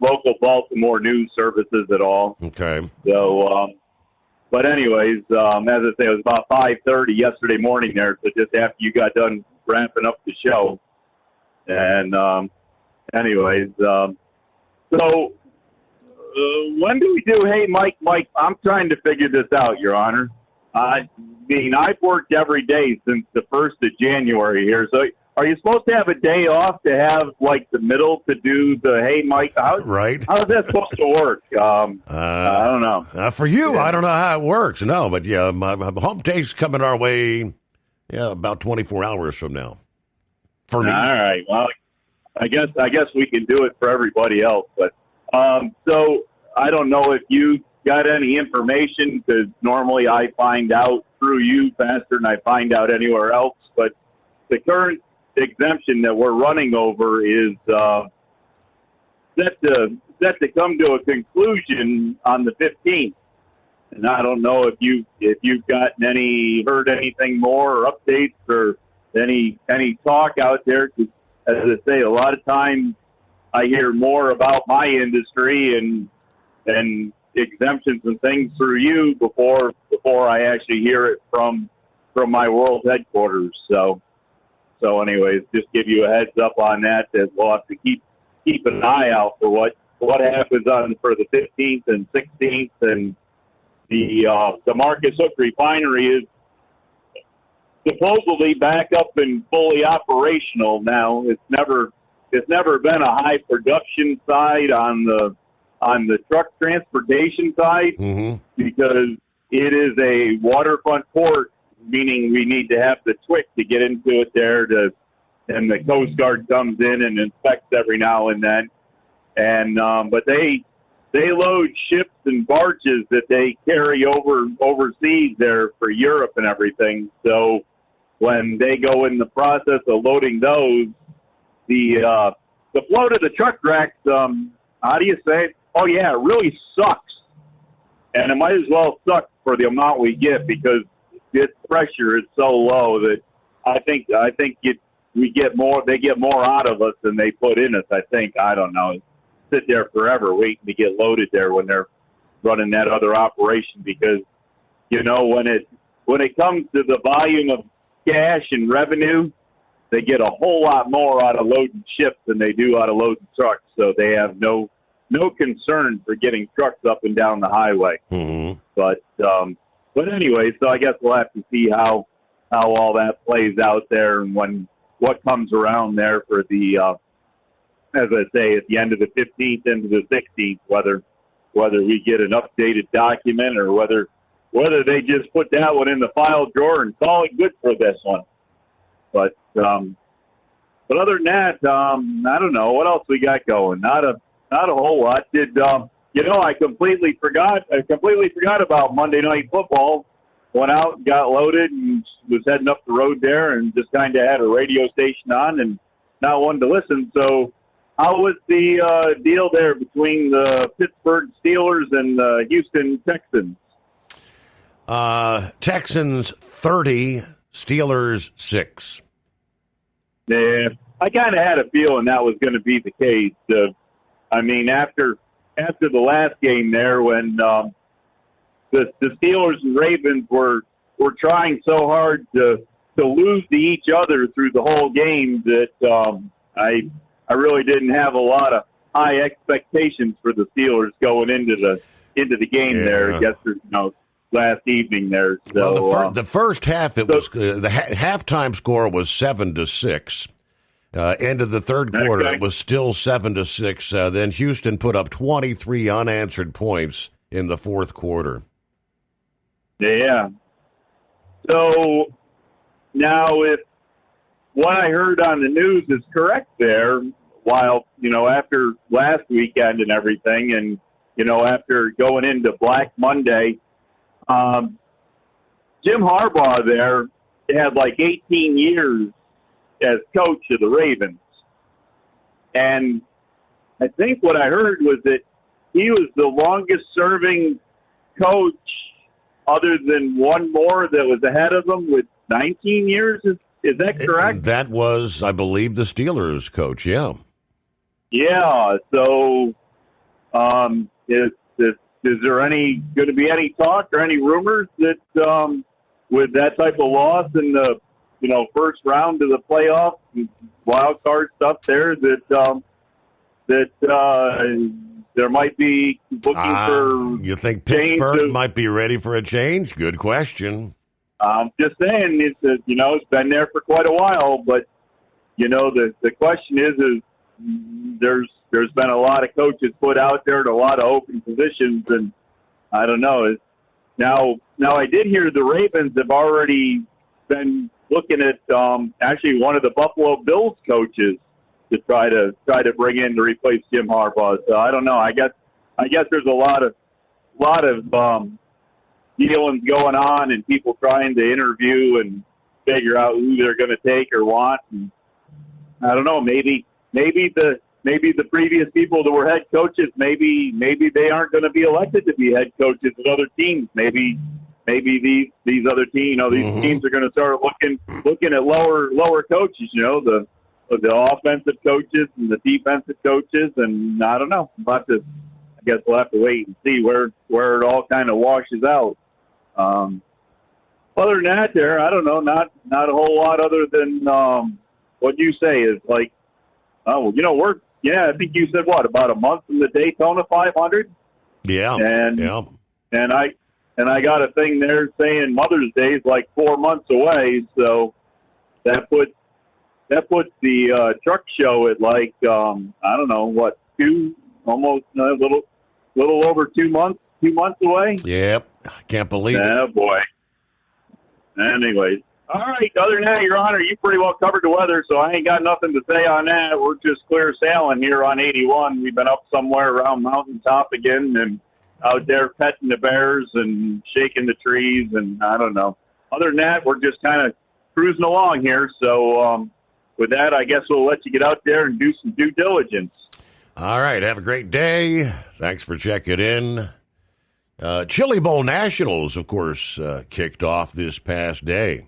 local Baltimore news services at all. Okay. So, but anyways, as I say, it was about 5:30 yesterday morning there, so just after you got done wrapping up the show. And anyways, so when do we do Hey Mike? I'm trying to figure this out, Your Honor. I mean, I've worked every day since the 1st of January here, so are you supposed to have a day off to have, like, the middle to do the Hey Mike? Right. How's that supposed to work? I don't know. For you, I don't know how it works. No, but yeah, my hump day's coming our way about 24 hours from now. For me. All right. Well, I guess we can do it for everybody else. But so I don't know if you got any information, because normally I find out through you faster than I find out anywhere else. But the current exemption that we're running over is set to come to a conclusion on the 15th. And I don't know if you've heard anything more or updates or any talk out there. 'Cause as I say, a lot of times I hear more about my industry and exemptions and things through you before I actually hear it from my world headquarters. So anyways, just give you a heads up on that we'll have to keep an eye out for what happens for the 15th and 16th. And the Marcus Hook refinery is supposedly back up and fully operational now. It's never been a high production side on the the truck transportation side because it is a waterfront port, meaning we need to have the TWIC to get into it there and the Coast Guard comes in and inspects every now and then. And but they load ships and barges that they carry overseas there for Europe and everything. So when they go in the process of loading those, the flow to the truck racks, how do you say it? Oh yeah, it really sucks. And it might as well suck for the amount we get because its pressure is so low that I think we get more. They get more out of us than they put in us. I think. I don't know. Sit there forever waiting to get loaded there when they're running that other operation because when it comes to the volume of cash and revenue, they get a whole lot more out of loading ships than they do out of loading trucks. So they have no concern for getting trucks up and down the highway. But anyway, so I guess we'll have to see how all that plays out there and what comes around there for the as I say, at the end of the 15th, into the 16th, whether we get an updated document or whether they just put that one in the file drawer and call it good for this one. But other than that, I don't know what else we got going. Not a whole lot. I completely forgot about Monday Night Football. Went out and got loaded and was heading up the road there and just kind of had a radio station on and not wanted to listen. So how was the deal there between the Pittsburgh Steelers and the Houston Texans? Texans 30, Steelers 6. Yeah, I kind of had a feeling that was going to be the case. After the last game there when the Steelers and Ravens were trying so hard to lose to each other through the whole game that I really didn't have a lot of high expectations for the Steelers going into the game there yesterday, last evening there. So, well, the first half was the halftime score was 7-6. End of the third quarter, it was still 7-6. Then Houston put up 23 unanswered points in the fourth quarter. Yeah. So now, if what I heard on the news is correct, there, while after last weekend and everything, and after going into Black Monday, Jim Harbaugh there had like 18 years as coach of the Ravens. And I think what I heard was that he was the longest serving coach other than one more that was ahead of him with 19 years. Is that correct? That was, I believe, the Steelers coach, yeah. Yeah, so is there going to be any talk or any rumors that with that type of loss in the first round of the playoff wild card stuff there that there might be looking for. You think Pittsburgh might be ready for a change? Good question. I'm just saying it's been there for quite a while, but the question is there's been a lot of coaches put out there and a lot of open positions, and I don't know. Now I did hear the Ravens have already been looking at actually one of the Buffalo Bills coaches to try to bring in to replace Jim Harbaugh. So I don't know. I guess there's a lot of dealings going on and people trying to interview and figure out who they're going to take or want. And I don't know. Maybe the previous people that were head coaches, maybe they aren't going to be elected to be head coaches at other teams. Maybe these other teams, these teams are going to start looking at lower coaches, the offensive coaches and the defensive coaches, and I don't know. I guess we'll have to wait and see where it all kind of washes out. Other than that, I don't know. Not a whole lot other than what you say is like. I think you said about a month from the Daytona 500. Yeah, and I got a thing there saying Mother's Day is like 4 months away, so that puts the truck show at like I don't know what, almost a little over 2 months away. Yep. Can't believe it. Oh, boy. Anyways. All right. Other than that, Your Honor, you pretty well covered the weather, so I ain't got nothing to say on that. We're just clear sailing here on 81. We've been up somewhere around Mountaintop again and out there petting the bears and shaking the trees, and I don't know. Other than that, we're just kind of cruising along here. So with that, I guess we'll let you get out there and do some due diligence. All right. Have a great day. Thanks for checking in. Chili Bowl Nationals, of course, kicked off this past day.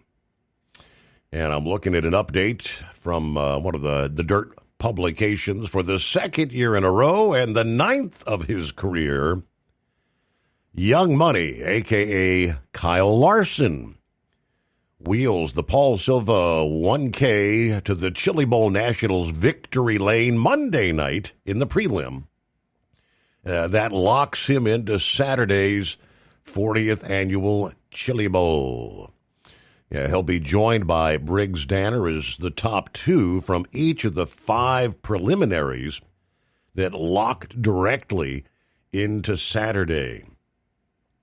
And I'm looking at an update from one of the Dirt publications for the second year in a row and the 9th of his career. Young Money, a.k.a. Kyle Larson, wheels the Paul Silva 1K to the Chili Bowl Nationals victory lane Monday night in the prelim. That locks him into Saturday's 40th annual Chili Bowl. Yeah, he'll be joined by Briggs Danner as the top two from each of the 5 preliminaries that locked directly into Saturday.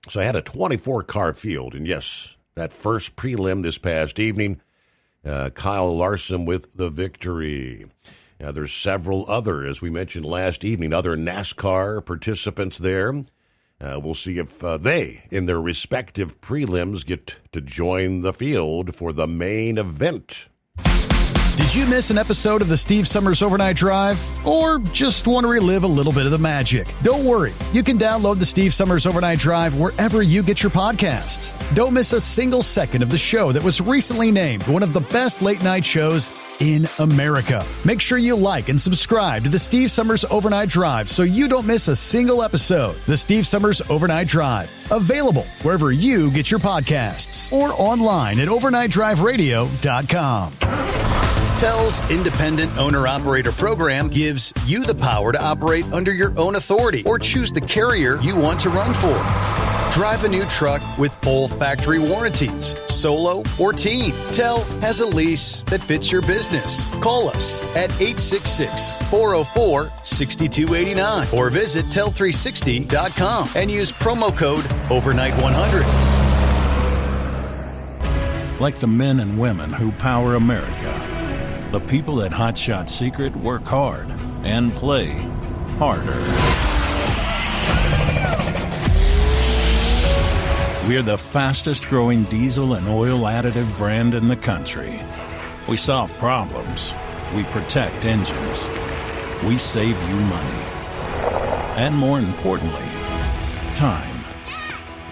So I had a 24-car field, and yes, that first prelim this past evening, Kyle Larson with the victory. Now, there's several other, as we mentioned last evening, other NASCAR participants there. We'll see if they, in their respective prelims, get to join the field for the main event. Did you miss an episode of the Steve Summers Overnight Drive? Or just want to relive a little bit of the magic? Don't worry. You can download the Steve Summers Overnight Drive wherever you get your podcasts. Don't miss a single second of the show that was recently named one of the best late-night shows in America. Make sure you like and subscribe to the Steve Summers Overnight Drive so you don't miss a single episode. The Steve Summers Overnight Drive. Available wherever you get your podcasts or online at overnightdriveradio.com. TEL's Independent Owner-Operator Program gives you the power to operate under your own authority or choose the carrier you want to run for. Drive a new truck with full factory warranties, solo or team. TEL has a lease that fits your business. Call us at 866-404-6289 or visit tel360.com and use promo code OVERNIGHT100. Like the men and women who power America, the people at Hot Shot Secret work hard and play harder. We're the fastest growing diesel and oil additive brand in the country. We solve problems. We protect engines. We save you money. And more importantly, time.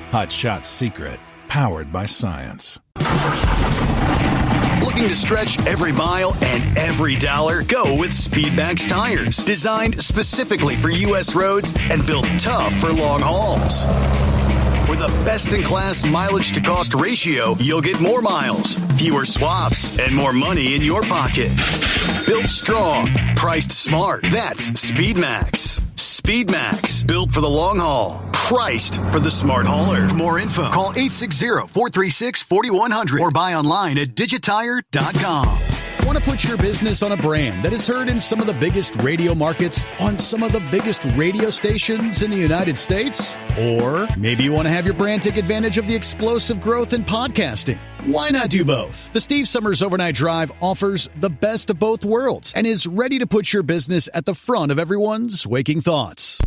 Hot Shot Secret, powered by science. Looking to stretch every mile and every dollar? Go with Speedmax tires, designed specifically for U.S. roads and built tough for long hauls. With a best-in-class mileage-to-cost ratio, you'll get more miles, fewer swaps, and more money in your pocket. Built strong, priced smart. That's Speedmax. Speedmax, built for the long haul, priced for the smart hauler. For more info, call 860-436-4100 or buy online at digitire.com. Want to put your business on a brand that is heard in some of the biggest radio markets on some of the biggest radio stations in the United States? Or maybe you want to have your brand take advantage of the explosive growth in podcasting. Why not do both? The Steve Summers Overnight Drive offers the best of both worlds and is ready to put your business at the front of everyone's waking thoughts.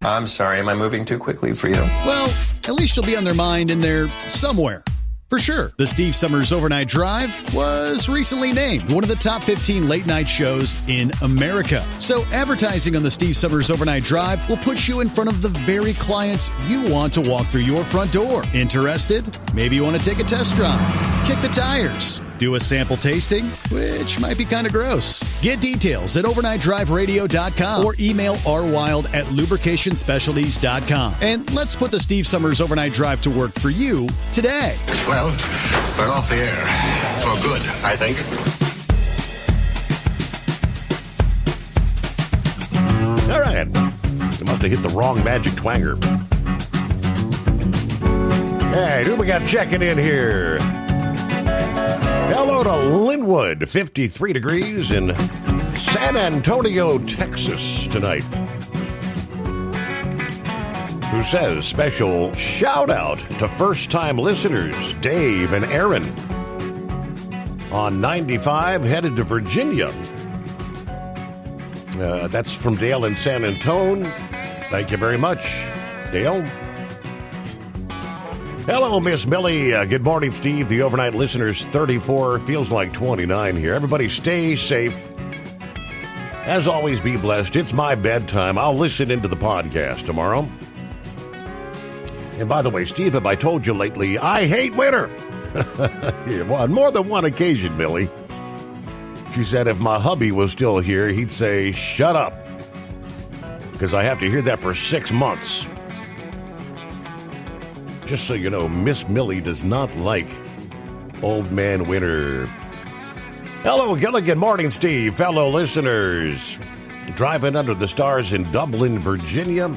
I'm sorry, am I moving too quickly for you? Well, at least you'll be on their mind in there somewhere. For sure, the Steve Summers Overnight Drive was recently named one of the top 15 late-night shows in America. So advertising on the Steve Summers Overnight Drive will put you in front of the very clients you want to walk through your front door. Interested? Maybe you want to take a test drive, kick the tires, do a sample tasting, which might be kind of gross. Get details at overnightdriveradio.com or email rwild@lubricationspecialties.com. And let's put the Steve Summers Overnight Drive to work for you today. Well, we're off the air. For good, I think. All right. You must have hit the wrong magic twanger. Hey, who we got checking in here? Hello to Linwood, 53 degrees in San Antonio, Texas tonight. who says special shout out to first-time listeners Dave and Aaron on 95 headed to Virginia. That's from Dale in San Antonio. Thank you very much, Dale. Hello, Miss Millie. Good morning, Steve. The overnight listeners, 34. Feels like 29 here. Everybody stay safe. As always, be blessed. It's my bedtime. I'll listen into the podcast tomorrow. And by the way, Steve, have I told you lately, I hate winter? Yeah, well, on more than one occasion, Millie. She said if my hubby was still here, he'd say, shut up. Because I have to hear that for 6 months. Just so you know, Miss Millie does not like old man winter. Hello, Gilligan. Morning, Steve. Fellow listeners. Driving under the stars in Dublin, Virginia.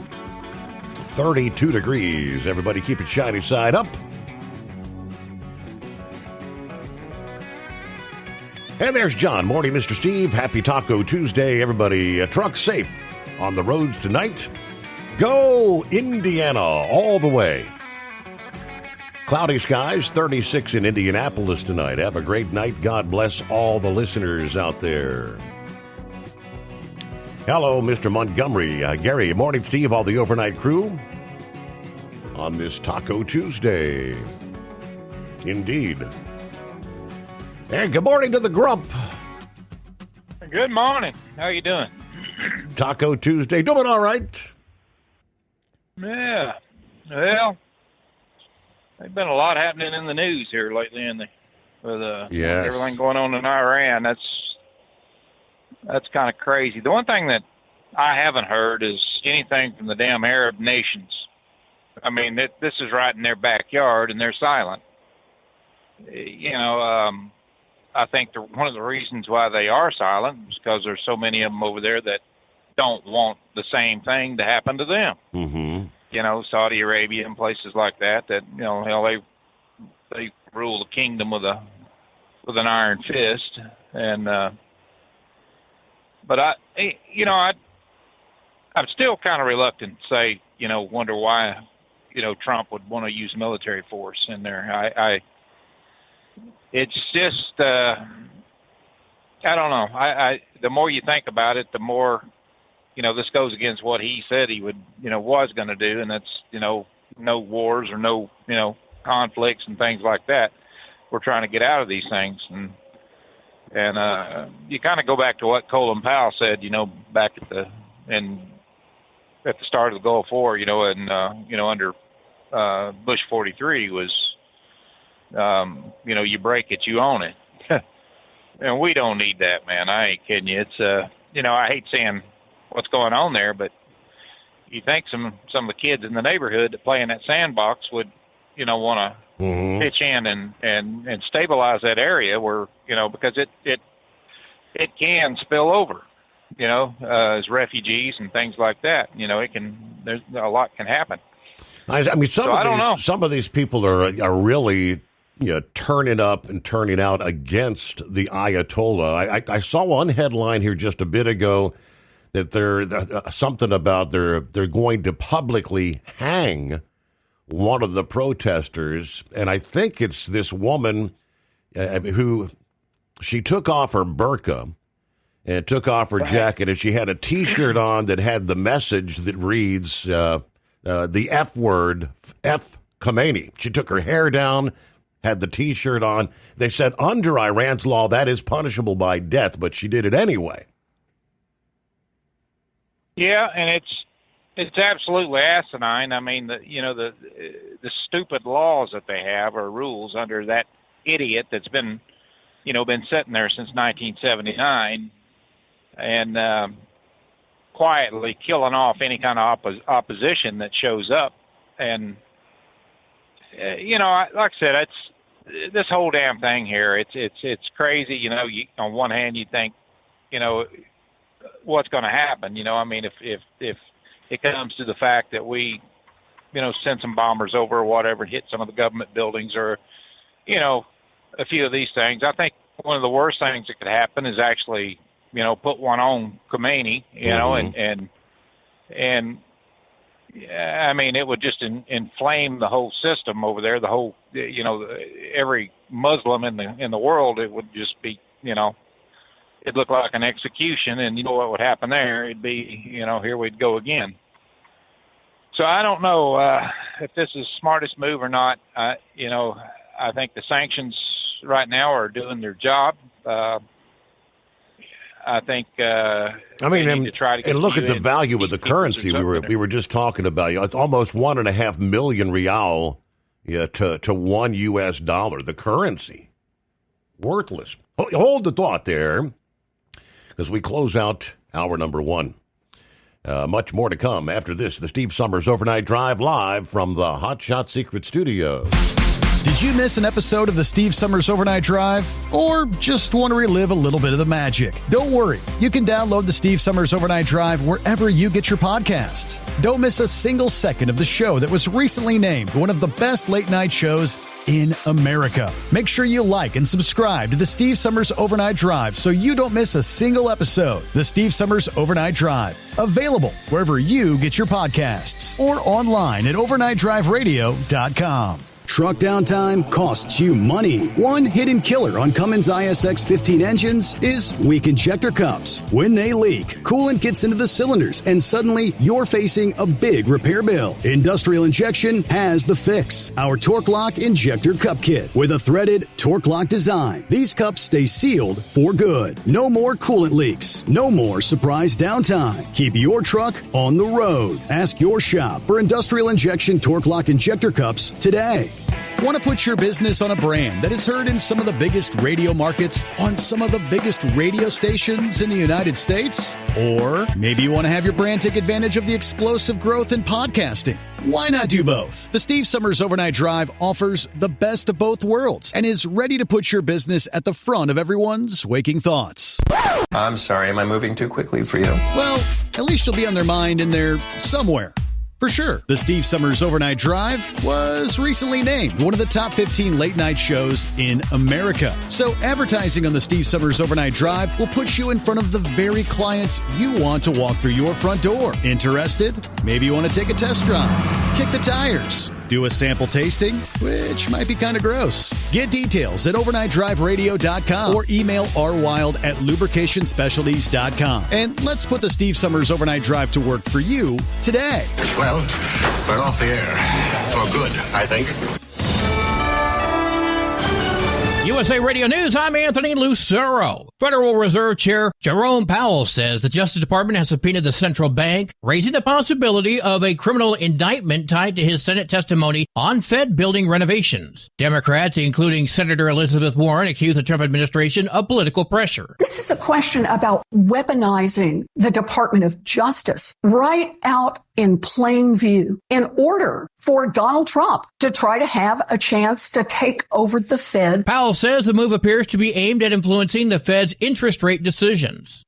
32 degrees. Everybody keep it shiny side up. And there's John. Morning, Mr. Steve. Happy Taco Tuesday. Everybody, truck safe on the roads tonight. Go Indiana all the way. Cloudy skies, 36 in Indianapolis tonight. Have a great night. God bless all the listeners out there. Hello, Mr. Montgomery. Gary, morning, Steve, all the overnight crew on this Taco Tuesday. Indeed. And good morning to the Grump. Good morning. How you doing? Taco Tuesday. Doing all right? Yeah. Well, there's been a lot happening in the news here lately, with Yes. everything going on in Iran. That's kind of crazy. The one thing that I haven't heard is anything from the damn Arab nations. I mean, this is right in their backyard, and they're silent. I think one of the reasons why they are silent is because there's so many of them over there that don't want the same thing to happen to them. Mm-hmm. Saudi Arabia and places like that they rule the kingdom with an iron fist. And but I'm still kind of reluctant to say, wonder why, Trump would want to use military force in there. It's just, I don't know. The more you think about it, the more, this goes against what he said he would, was going to do. And that's, no wars or no, conflicts and things like that. We're trying to get out of these things. And you kind of go back to what Colin Powell said, back at the start of the Gulf War, under Bush 43 was, you break it, you own it. And we don't need that, man. I ain't kidding you. It's, I hate saying what's going on there, but you think some of the kids in the neighborhood that play in that sandbox would, want to pitch in and stabilize that area where, because it can spill over, as refugees and things like that. There's a lot can happen. I mean, some of these people are really, turning up and turning out against the Ayatollah. I saw one headline here just a bit ago that they're something about they're going to publicly hang one of the protesters, and I think it's this woman who she took off her burqa and took off her jacket, and she had a T-shirt on that had the message that reads the F word, F Khomeini. She took her hair down, had the T-shirt on. They said under Iran's law that is punishable by death, but she did it anyway. Yeah, and it's absolutely asinine. I mean, the stupid laws that they have or rules under that idiot that's been sitting there since 1979 and quietly killing off any kind of opposition that shows up. And like I said, it's this whole damn thing here. It's crazy. On one hand, you think, what's going to happen? I mean, if it comes to the fact that we, send some bombers over or whatever, hit some of the government buildings or, a few of these things. I think one of the worst things that could happen is actually, put one on Khomeini, and I mean, it would just inflame the whole system over there. The whole, every Muslim in the world, it would just be, it'd look like an execution, and you know what would happen there? It'd be, here we'd go again. So I don't know if this is the smartest move or not. I think the sanctions right now are doing their job. I think. To try to and look at the value of the currency. We were just talking about. It's almost 1.5 million real, to $1 US. The currency, worthless. Hold the thought there, as we close out hour number one. Much more to come after this. The Steve Summers Overnight Drive, live from the Hot Shot Secret Studio. Did you miss an episode of the Steve Summers Overnight Drive? Or just want to relive a little bit of the magic? Don't worry. You can download the Steve Summers Overnight Drive wherever you get your podcasts. Don't miss a single second of the show that was recently named one of the best late night shows in America. Make sure you like and subscribe to the Steve Summers Overnight Drive so you don't miss a single episode. The Steve Summers Overnight Drive. Available wherever you get your podcasts or online at overnightdriveradio.com. Truck downtime costs you money. One hidden killer on Cummins ISX 15 engines is weak injector cups. When they leak, coolant gets into the cylinders, and suddenly you're facing a big repair bill. Industrial Injection has the fix. Our Torque Lock Injector Cup Kit with a threaded Torque Lock design. These cups stay sealed for good. No more coolant leaks. No more surprise downtime. Keep your truck on the road. Ask your shop for Industrial Injection Torque Lock Injector Cups today. Want to put your business on a brand that is heard in some of the biggest radio markets, on some of the biggest radio stations in the United States? Or maybe you want to have your brand take advantage of the explosive growth in podcasting. Why not do both? The Steve Summers Overnight Drive offers the best of both worlds and is ready to put your business at the front of everyone's waking thoughts. I'm sorry, am I moving too quickly for you? Well, at least you'll be on their mind in there somewhere. For sure, the Steve Summers Overnight Drive was recently named one of the top 15 late-night shows in America. So advertising on the Steve Summers Overnight Drive will put you in front of the very clients you want to walk through your front door. Interested? Maybe you want to take a test drive, kick the tires, do a sample tasting, which might be kind of gross. Get details at overnightdriveradio.com or email rwild@lubricationspecialties.com. And let's put the Steve Summers Overnight Drive to work for you today. Well, we're off the air. For good, I think. USA Radio News, I'm Anthony Lucero. Federal Reserve Chair Jerome Powell says the Justice Department has subpoenaed the central bank, raising the possibility of a criminal indictment tied to his Senate testimony on Fed building renovations. Democrats, including Senator Elizabeth Warren, accuse the Trump administration of political pressure. This is a question about weaponizing the Department of Justice right out in plain view in order for Donald Trump to try to have a chance to take over the Fed. Powell says the move appears to be aimed at influencing the Fed's interest rate decisions.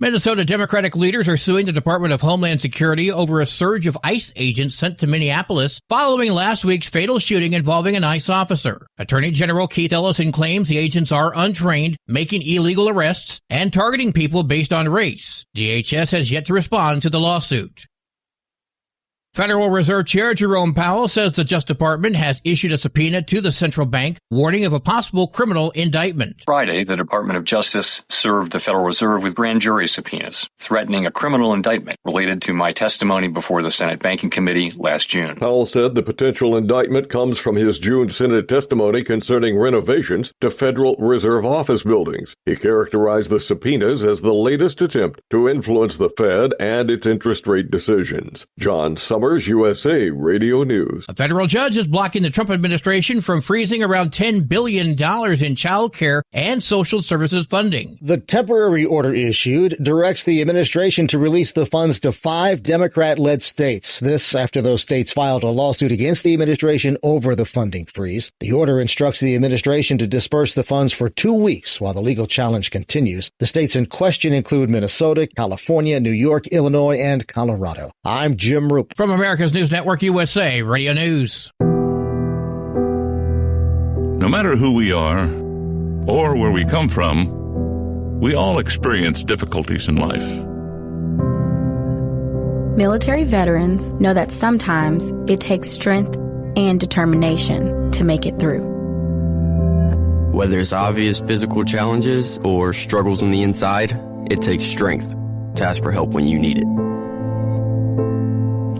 Minnesota Democratic leaders are suing the Department of Homeland Security over a surge of ICE agents sent to Minneapolis following last week's fatal shooting involving an ICE officer. Attorney General Keith Ellison claims the agents are untrained, making illegal arrests, and targeting people based on race. DHS has yet to respond to the lawsuit. Federal Reserve Chair Jerome Powell says the Justice Department has issued a subpoena to the central bank, warning of a possible criminal indictment. Friday, the Department of Justice served the Federal Reserve with grand jury subpoenas, threatening a criminal indictment related to my testimony before the Senate Banking Committee last June. Powell said the potential indictment comes from his June Senate testimony concerning renovations to Federal Reserve office buildings. He characterized the subpoenas as the latest attempt to influence the Fed and its interest rate decisions. John Summers, USA Radio News. A federal judge is blocking the Trump administration from freezing around $10 billion in child care and social services funding. The temporary order issued directs the administration to release the funds to 5 Democrat-led states. This after those states filed a lawsuit against the administration over the funding freeze. The order instructs the administration to disperse the funds for 2 weeks while the legal challenge continues. The states in question include Minnesota, California, New York, Illinois, and Colorado. I'm Jim Roop. From America's News Network, USA Radio News. No matter who we are or where we come from, we all experience difficulties in life. Military veterans know that sometimes it takes strength and determination to make it through. Whether it's obvious physical challenges or struggles on the inside, it takes strength to ask for help when you need it.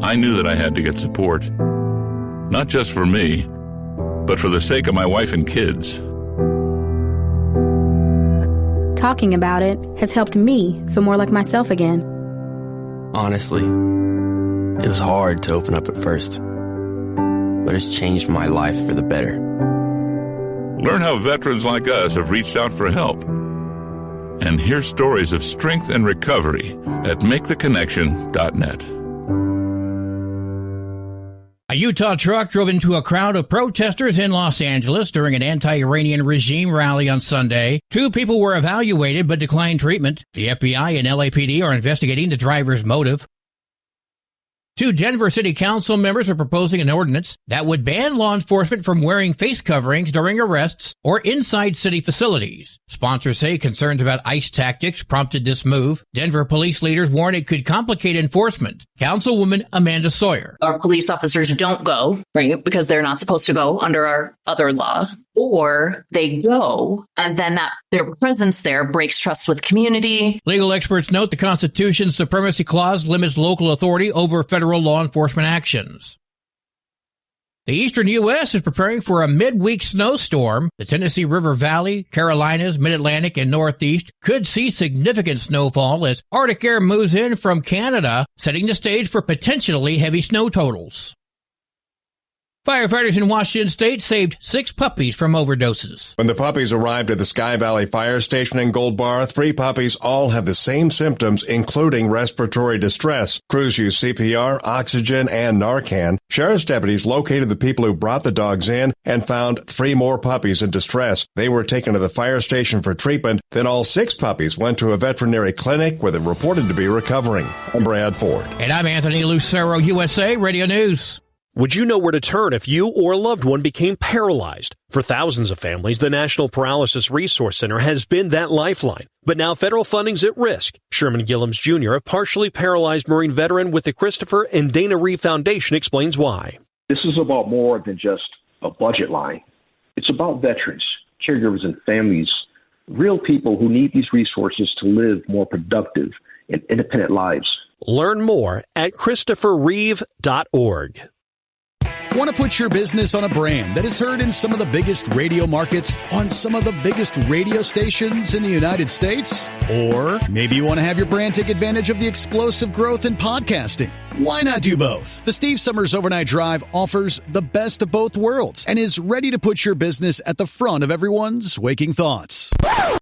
I knew that I had to get support, not just for me, but for the sake of my wife and kids. Talking about it has helped me feel more like myself again. Honestly, it was hard to open up at first, but it's changed my life for the better. Learn how veterans like us have reached out for help. And hear stories of strength and recovery at MakeTheConnection.net. A Utah truck drove into a crowd of protesters in Los Angeles during an anti-Iranian regime rally on Sunday. 2 people were evaluated but declined treatment. The FBI and LAPD are investigating the driver's motive. 2 Denver City Council members are proposing an ordinance that would ban law enforcement from wearing face coverings during arrests or inside city facilities. Sponsors say concerns about ICE tactics prompted this move. Denver police leaders warn it could complicate enforcement. Councilwoman Amanda Sawyer. Our police officers don't go, right, because they're not supposed to go under our other law. Or they go, and then that their presence there breaks trust with community. Legal experts note the Constitution's Supremacy Clause limits local authority over federal law enforcement actions. The eastern U.S. is preparing for a midweek snowstorm. The Tennessee River Valley, Carolinas, Mid-Atlantic, and Northeast could see significant snowfall as Arctic air moves in from Canada, setting the stage for potentially heavy snow totals. Firefighters in Washington State saved 6 puppies from overdoses. When the puppies arrived at the Sky Valley Fire Station in Gold Bar, 3 puppies all had the same symptoms, including respiratory distress. Crews used CPR, oxygen, and Narcan. Sheriff's deputies located the people who brought the dogs in and found 3 more puppies in distress. They were taken to the fire station for treatment. Then all 6 puppies went to a veterinary clinic where they reported to be recovering. I'm Brad Ford. And I'm Anthony Lucero, USA Radio News. Would you know where to turn if you or a loved one became paralyzed? For thousands of families, the National Paralysis Resource Center has been that lifeline. But now federal funding's at risk. Sherman Gillums Jr., a partially paralyzed Marine veteran with the Christopher and Dana Reeve Foundation, explains why. This is about more than just a budget line. It's about veterans, caregivers, and families, real people who need these resources to live more productive and independent lives. Learn more at ChristopherReeve.org. Want to put your business on a brand that is heard in some of the biggest radio markets on some of the biggest radio stations in the United States? Or maybe you want to have your brand take advantage of the explosive growth in podcasting. Why not do both? The Steve Summers Overnight Drive offers the best of both worlds and is ready to put your business at the front of everyone's waking thoughts.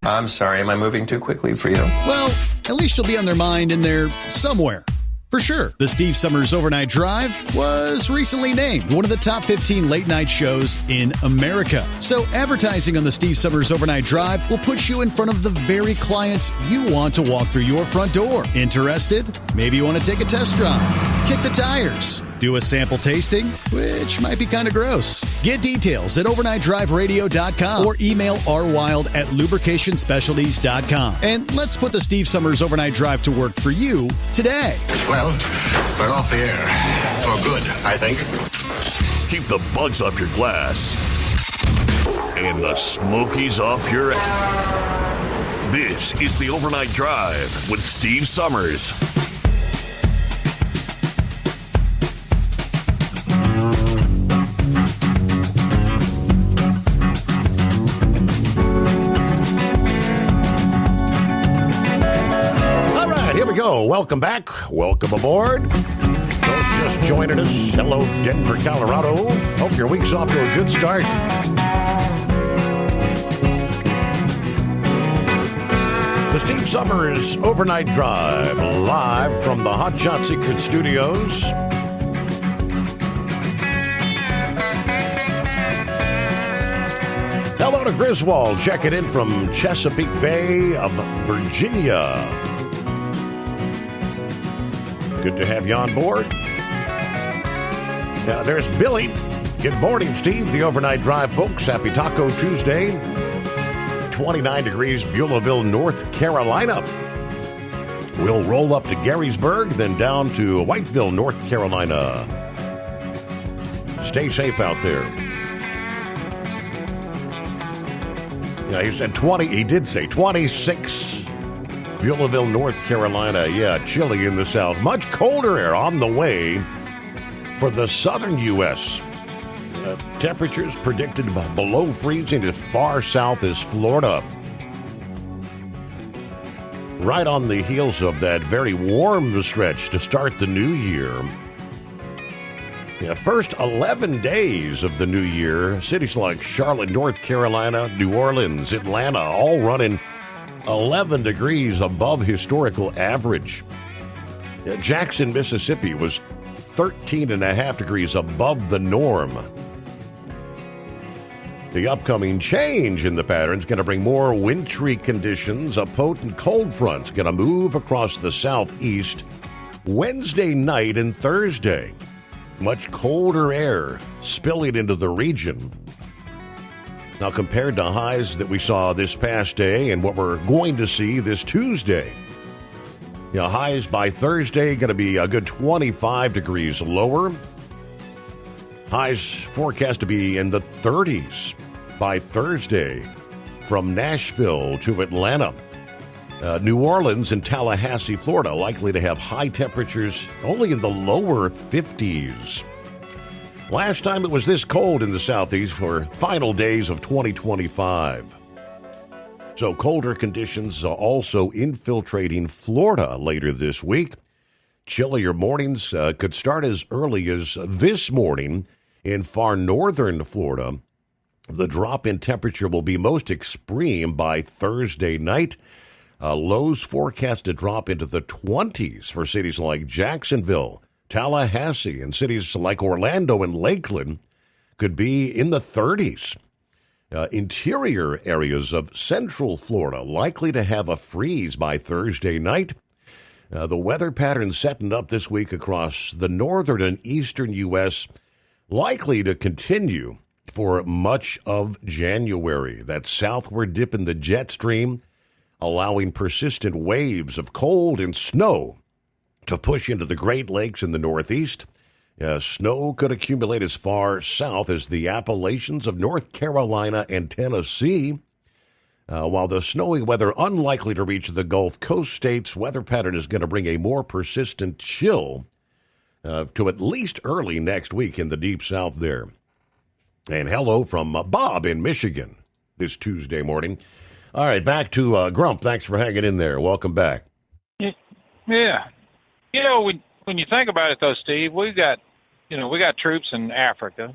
I'm sorry, am I moving too quickly for you? Well, at least you'll be on their mind in there somewhere. For sure, the Steve Summers Overnight Drive was recently named one of the top 15 late-night shows in America. So advertising on the Steve Summers Overnight Drive will put you in front of the very clients you want to walk through your front door. Interested? Maybe you want to take a test drive, kick the tires, do a sample tasting, which might be kind of gross. Get details at overnightdriveradio.com or email rwild@lubricationspecialties.com. And let's put the Steve Summers Overnight Drive to work for you today. Well, we're off the air. For good, I think. Keep the bugs off your glass and the smokies off your ass. This is the Overnight Drive with Steve Summers. Welcome back. Welcome aboard. Those just joining us, hello, Denver, Colorado. Hope your week's off to a good start. The Steve Summers Overnight Drive, live from the Hot Shot Secret Studios. Hello to Griswold, checking in from Chesapeake Bay of Virginia. Good to have you on board. Now, there's Billy. Good morning, Steve. The Overnight Drive, folks. Happy Taco Tuesday. 29 degrees, Beulahville, North Carolina. We'll roll up to Garysburg, then down to Whiteville, North Carolina. Stay safe out there. Yeah, he said 20. He did say 26. Beulaville, North Carolina. Yeah, chilly in the south. Much colder air on the way for the southern U.S. Temperatures predicted below freezing as far south as Florida. Right on the heels of that very warm stretch to start the new year. Yeah, first 11 days of the new year, cities like Charlotte, North Carolina, New Orleans, Atlanta, all running 11 degrees above historical average. Jackson, Mississippi was 13.5 degrees above the norm. The upcoming change in the pattern is going to bring more wintry conditions. A potent cold front's going to move across the southeast Wednesday night and Thursday. Much colder air spilling into the region. Now, compared to highs that we saw this past day and what we're going to see this Tuesday, highs by Thursday going to be a good 25 degrees lower. Highs forecast to be in the 30s by Thursday from Nashville to Atlanta. New Orleans and Tallahassee, Florida, likely to have high temperatures only in the lower 50s. Last time it was this cold in the southeast for final days of 2025. So colder conditions are also infiltrating Florida later this week. Chillier mornings could start as early as this morning in far northern Florida. The drop in temperature will be most extreme by Thursday night. Lows forecast to drop into the 20s for cities like Jacksonville, Tallahassee, and cities like Orlando and Lakeland could be in the 30s. Interior areas of central Florida likely to have a freeze by Thursday night. The weather pattern setting up this week across the northern and eastern U.S. likely to continue for much of January. That southward dip in the jet stream allowing persistent waves of cold and snow to push into the Great Lakes in the Northeast. Snow could accumulate as far south as the Appalachians of North Carolina and Tennessee. While the snowy weather unlikely to reach the Gulf Coast states, weather pattern is going to bring a more persistent chill to at least early next week in the deep south there. And hello from Bob in Michigan this Tuesday morning. All right, back to Grump. Thanks for hanging in there. Welcome back. Yeah. When you think about it, though, Steve, we got troops in Africa,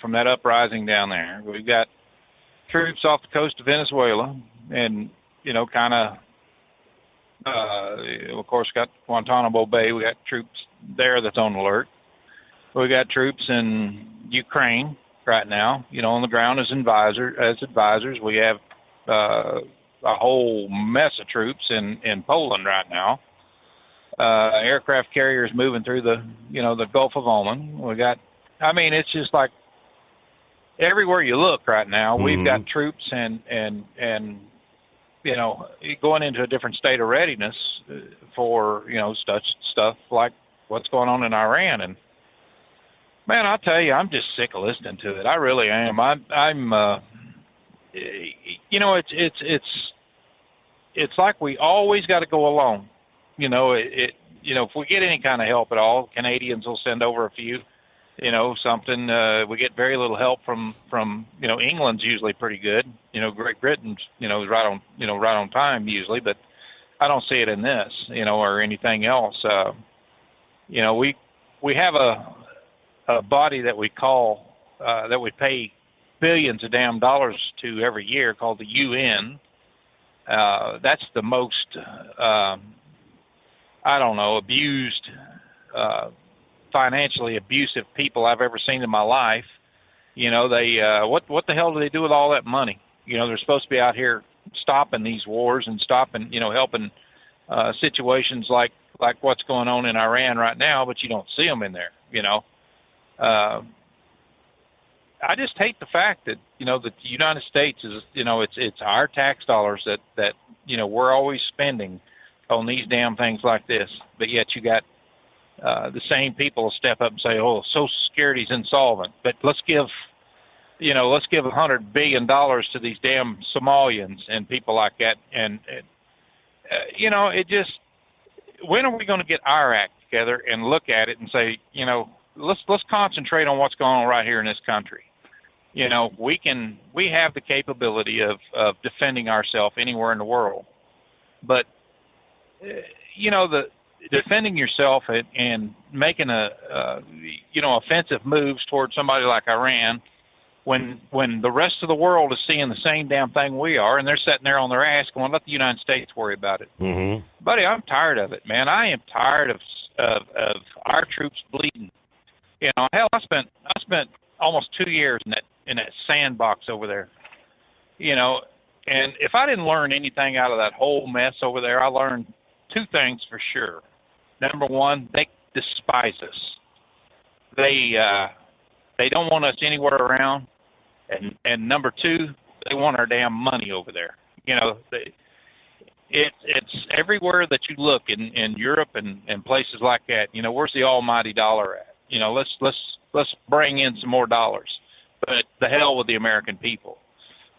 from that uprising down there. We've got troops off the coast of Venezuela and, of course, got Guantanamo Bay. We got troops there that's on alert. We got troops in Ukraine right now, on the ground as advisors. We have a whole mess of troops in Poland right now. Aircraft carriers moving through the Gulf of Oman. It's just like everywhere you look right now, we've got troops and going into a different state of readiness for, stuff like what's going on in Iran. And man, I'll tell you, I'm just sick of listening to it. I really am. It's like we always got to go alone. If we get any kind of help at all, Canadians will send over a few, something. We get very little help from England's usually pretty good. Great Britain's, right on time usually, but I don't see it in this, or anything else. We have a body that we call, that we pay billions of damn dollars to every year called the UN. That's the most, abused, financially abusive people I've ever seen in my life. What the hell do they do with all that money? They're supposed to be out here stopping these wars and stopping, helping situations like what's going on in Iran right now, but you don't see them in there, I just hate the fact that, that the United States is, it's our tax dollars that we're always spending on these damn things like this. But yet you got the same people step up and say, "Oh, Social Security's insolvent." But let's give $100 billion to these damn Somalians and people like that. And it just, when are we going to get our act together and look at it and say, let's concentrate on what's going on right here in this country. We have the capability of defending ourselves anywhere in the world, but the defending yourself and making offensive moves towards somebody like Iran, when the rest of the world is seeing the same damn thing we are, and they're sitting there on their ass going, "Let the United States worry about it." Mm-hmm. Buddy, I'm tired of it, man. I am tired of our troops bleeding. Hell, I spent almost 2 years in that sandbox over there. And if I didn't learn anything out of that whole mess over there, I learned two things for sure. Number one, they despise us. They don't want us anywhere around. And number two, they want our damn money over there. It's everywhere that you look in Europe and places like that. Where's the almighty dollar at? Let's bring in some more dollars. But the hell with the American people.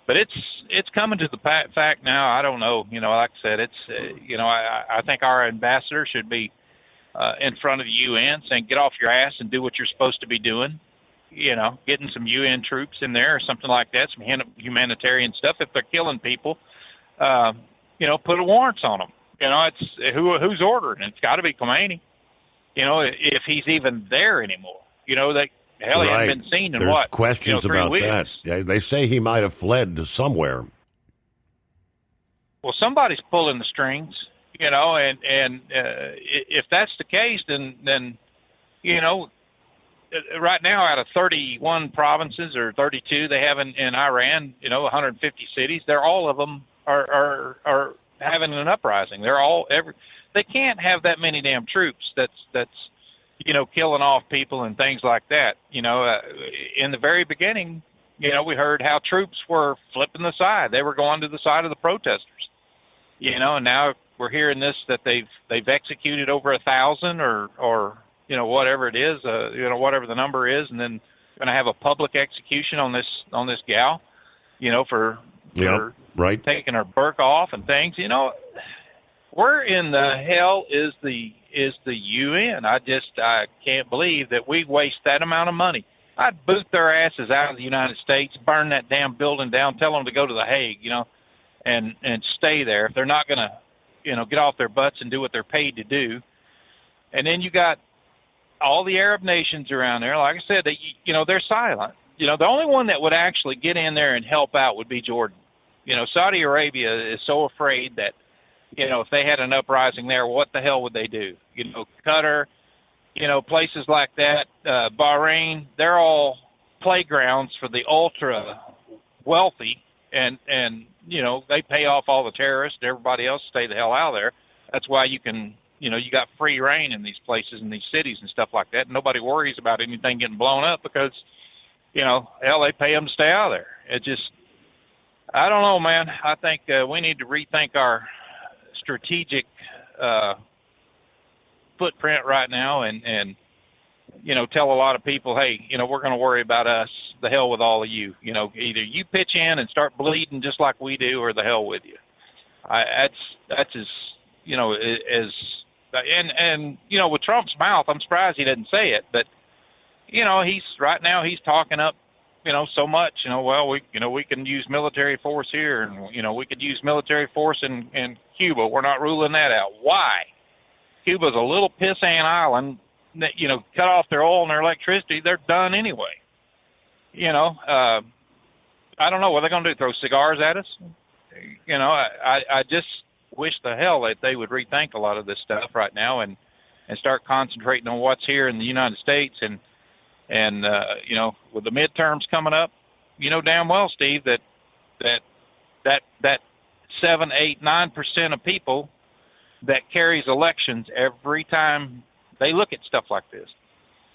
But it's coming to the fact now. I don't know. Like I said, it's I think our ambassador should be in front of the UN saying, "Get off your ass and do what you're supposed to be doing." Getting some UN troops in there or something like that, some humanitarian stuff. If they're killing people, put a warrants on them. It's who's ordering. It's got to be Khomeini. If he's even there anymore. He hasn't been seen in There's questions 3 about weeks. that. Yeah, they say he might have fled to somewhere. Well, somebody's pulling the strings, and if that's the case, then right now out of 31 provinces or 32 they have in Iran, 150 cities, all of them are having an uprising. They can't have that many damn troops that's killing off people and things like that. In the very beginning, we heard how troops were flipping the side. They were going to the side of the protesters. And now we're hearing this, that they've executed over 1,000 or whatever it is, whatever the number is, and then going to have a public execution on this gal, for right, taking her burqa off and things. Where in the hell is the UN? I can't believe that we waste that amount of money. I'd boot their asses out of the United States, burn that damn building down, tell them to go to The Hague, and stay there if they're not going to, get off their butts and do what they're paid to do. And then you got all the Arab nations around there. Like I said, they're silent. The only one that would actually get in there and help out would be Jordan. Saudi Arabia is so afraid that, if they had an uprising there, what the hell would they do? Qatar, places like that, Bahrain, they're all playgrounds for the ultra wealthy, and they pay off all the terrorists. Everybody else stay the hell out of there. That's why you can, you got free reign in these places, in these cities and stuff like that. Nobody worries about anything getting blown up because, hell, they pay them to stay out of there. It just, I don't know, man. I think we need to rethink our strategic footprint right now and tell a lot of people, hey, we're going to worry about us. The hell with all of you. Either you pitch in and start bleeding just like we do, or the hell with you. That's as with Trump's mouth, I'm surprised he didn't say it, but he's talking up so much, we can use military force here, and we could use military force in Cuba. We're not ruling that out. Why? Cuba's a little pissant island that cut off their oil and their electricity. They're done anyway. I don't know what they're going to do. Throw cigars at us? I just wish the hell that they would rethink a lot of this stuff right now and start concentrating on what's here in the United States and with the midterms coming up, damn well, Steve, that 7, 8, 9% of people that carries elections every time they look at stuff like this.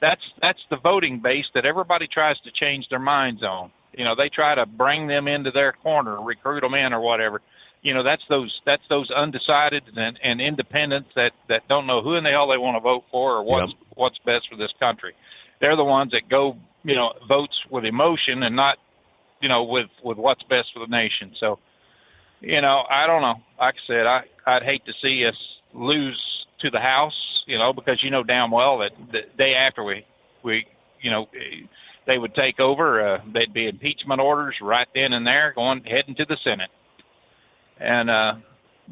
That's the voting base that everybody tries to change their minds on. They try to bring them into their corner, recruit them in or whatever. that's those undecided and independents that don't know who in the hell they want to vote for or what's best for this country. They're the ones that go, votes with emotion and not, with what's best for the nation. So, I don't know. Like I said, I'd hate to see us lose to the House, because damn well that the day after we they would take over, they'd be impeachment orders right then and there heading to the Senate. And,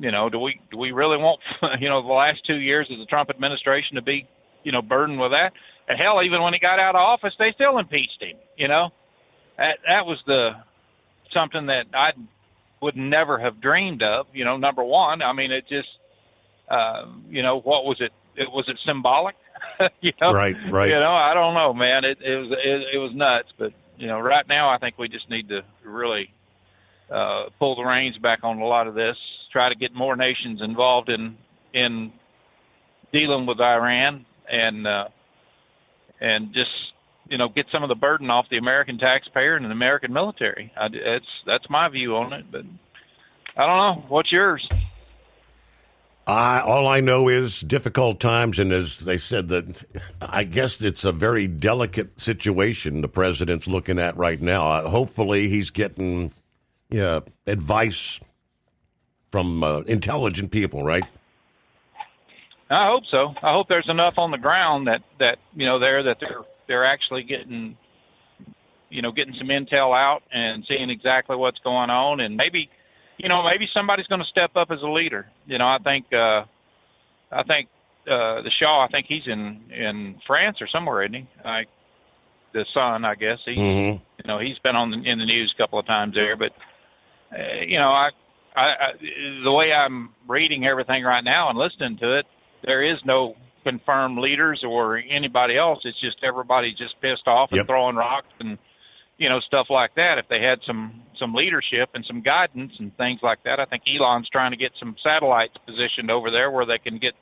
do we really want, the last 2 years of the Trump administration to be, burdened with that? And hell, even when he got out of office, they still impeached him, That was something that I would never have dreamed of, number one. I mean, it just, what was it? Was it symbolic? Right. I don't know, man. It was nuts. But, right now I think we just need to really pull the reins back on a lot of this, try to get more nations involved in dealing with Iran and just, get some of the burden off the American taxpayer and the American military. That's my view on it, but I don't know. What's yours? All I know is difficult times, and as they said, that I guess it's a very delicate situation the president's looking at right now. Hopefully he's getting advice from intelligent people, right? I hope so. I hope there's enough on the ground that they're actually getting some intel out and seeing exactly what's going on, and maybe somebody's going to step up as a leader. I think the Shah, I think he's in France or somewhere, isn't he? The son, I guess. He's been in the news a couple of times there, but I the way I'm reading everything right now and listening to it, there is no confirmed leaders or anybody else. It's just everybody just pissed off and throwing rocks and stuff like that. If they had some leadership and some guidance and things like that, I think Elon's trying to get some satellites positioned over there where they can get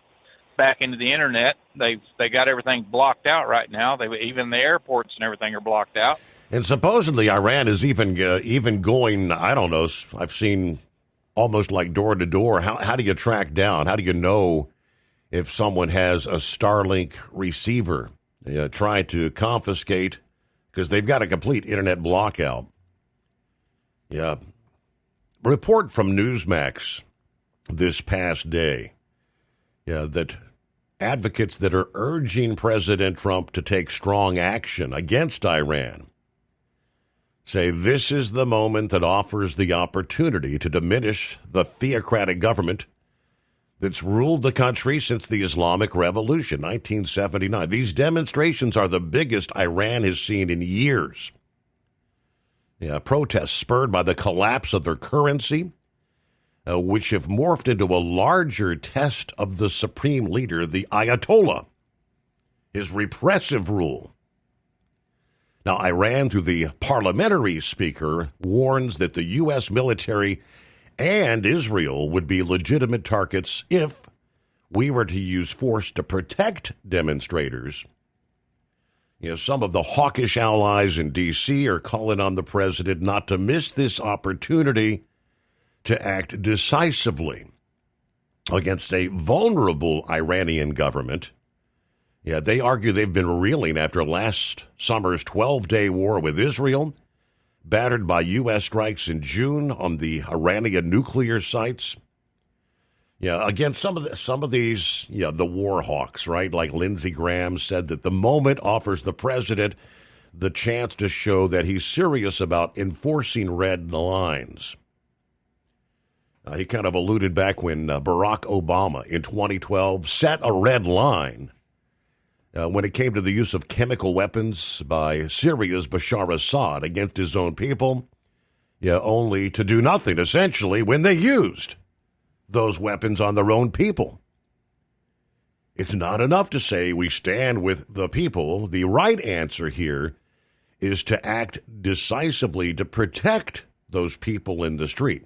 back into the internet. They got everything blocked out right now. Even the airports and everything are blocked out. And supposedly Iran is even going, I don't know, I've seen almost like door to door. How do you track down? How do you know if someone has a Starlink receiver? Try to confiscate, because they've got a complete internet blockout. Yeah. Report from Newsmax this past day that advocates that are urging President Trump to take strong action against Iran say this is the moment that offers the opportunity to diminish the theocratic government that's ruled the country since the Islamic Revolution, 1979. These demonstrations are the biggest Iran has seen in years. Protests spurred by the collapse of their currency, which have morphed into a larger test of the supreme leader, the Ayatollah, his repressive rule. Now, Iran, through the parliamentary speaker, warns that the U.S. military and Israel would be legitimate targets if we were to use force to protect demonstrators. Some of the hawkish allies in D.C. are calling on the president not to miss this opportunity to act decisively against a vulnerable Iranian government. They argue they've been reeling after last summer's 12-day war with Israel, battered by U.S. strikes in June on the Iranian nuclear sites. Again, some of these, the war hawks, right? Like Lindsey Graham said that the moment offers the president the chance to show that he's serious about enforcing red lines. He kind of alluded back when Barack Obama in 2012 set a red line when it came to the use of chemical weapons by Syria's Bashar Assad against his own people, only to do nothing, essentially, when they used those weapons on their own people. It's not enough to say we stand with the people. The right answer here is to act decisively to protect those people in the street.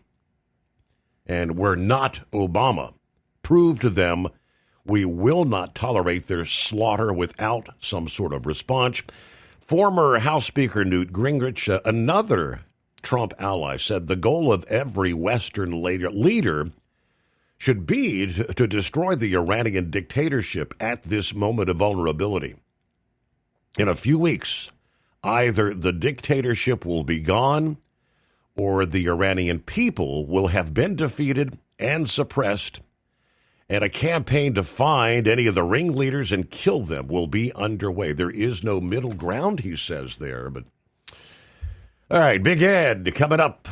And we're not Obama. Prove to them we will not tolerate their slaughter without some sort of response. Former House Speaker Newt Gingrich, another Trump ally, said the goal of every Western leader should be to destroy the Iranian dictatorship at this moment of vulnerability. In a few weeks, either the dictatorship will be gone or the Iranian people will have been defeated and suppressed, and a campaign to find any of the ringleaders and kill them will be underway. There is no middle ground, he says there. But all right, Big Ed coming up.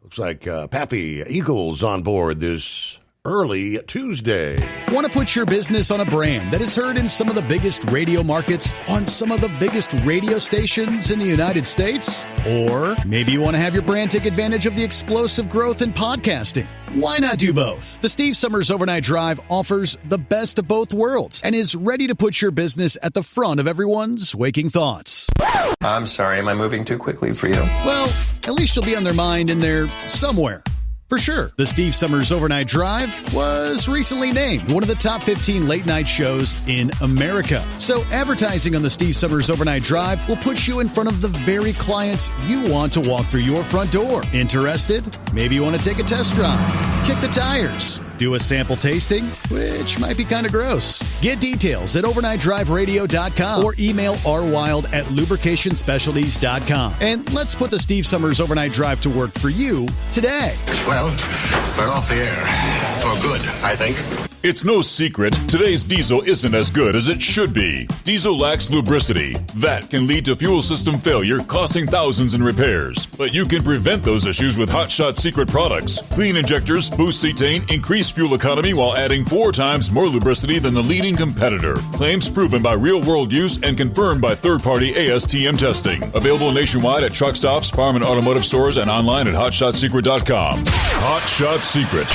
Looks like Pappy Eagles on board this early Tuesday. Want to put your business on a brand that is heard in some of the biggest radio markets on some of the biggest radio stations in the United States? Or maybe you want to have your brand take advantage of the explosive growth in podcasting. Why not do both? The Steve Summers Overnight Drive offers the best of both worlds and is ready to put your business at the front of everyone's waking thoughts. I'm sorry, am I moving too quickly for you? Well, at least you'll be on their mind in there somewhere. For sure, the Steve Summers Overnight Drive was recently named one of the top 15 late-night shows in America. So advertising on the Steve Summers Overnight Drive will put you in front of the very clients you want to walk through your front door. Interested? Maybe you want to take a test drive, kick the tires, do a sample tasting, which might be kind of gross. Get details at overnightdriveradio.com or email rwild@lubricationspecialties.com. And let's put the Steve Summers Overnight Drive to work for you today. Well, we're off the air. For good, I think. It's no secret, today's diesel isn't as good as it should be. Diesel lacks lubricity. That can lead to fuel system failure, costing thousands in repairs. But you can prevent those issues with Hot Shot Secret products. Clean injectors, boost cetane, increase fuel economy while adding 4 times more lubricity than the leading competitor. Claims proven by real-world use and confirmed by third-party ASTM testing. Available nationwide at truck stops, farm and automotive stores, and online at hotshotsecret.com. Hot Shot Secret.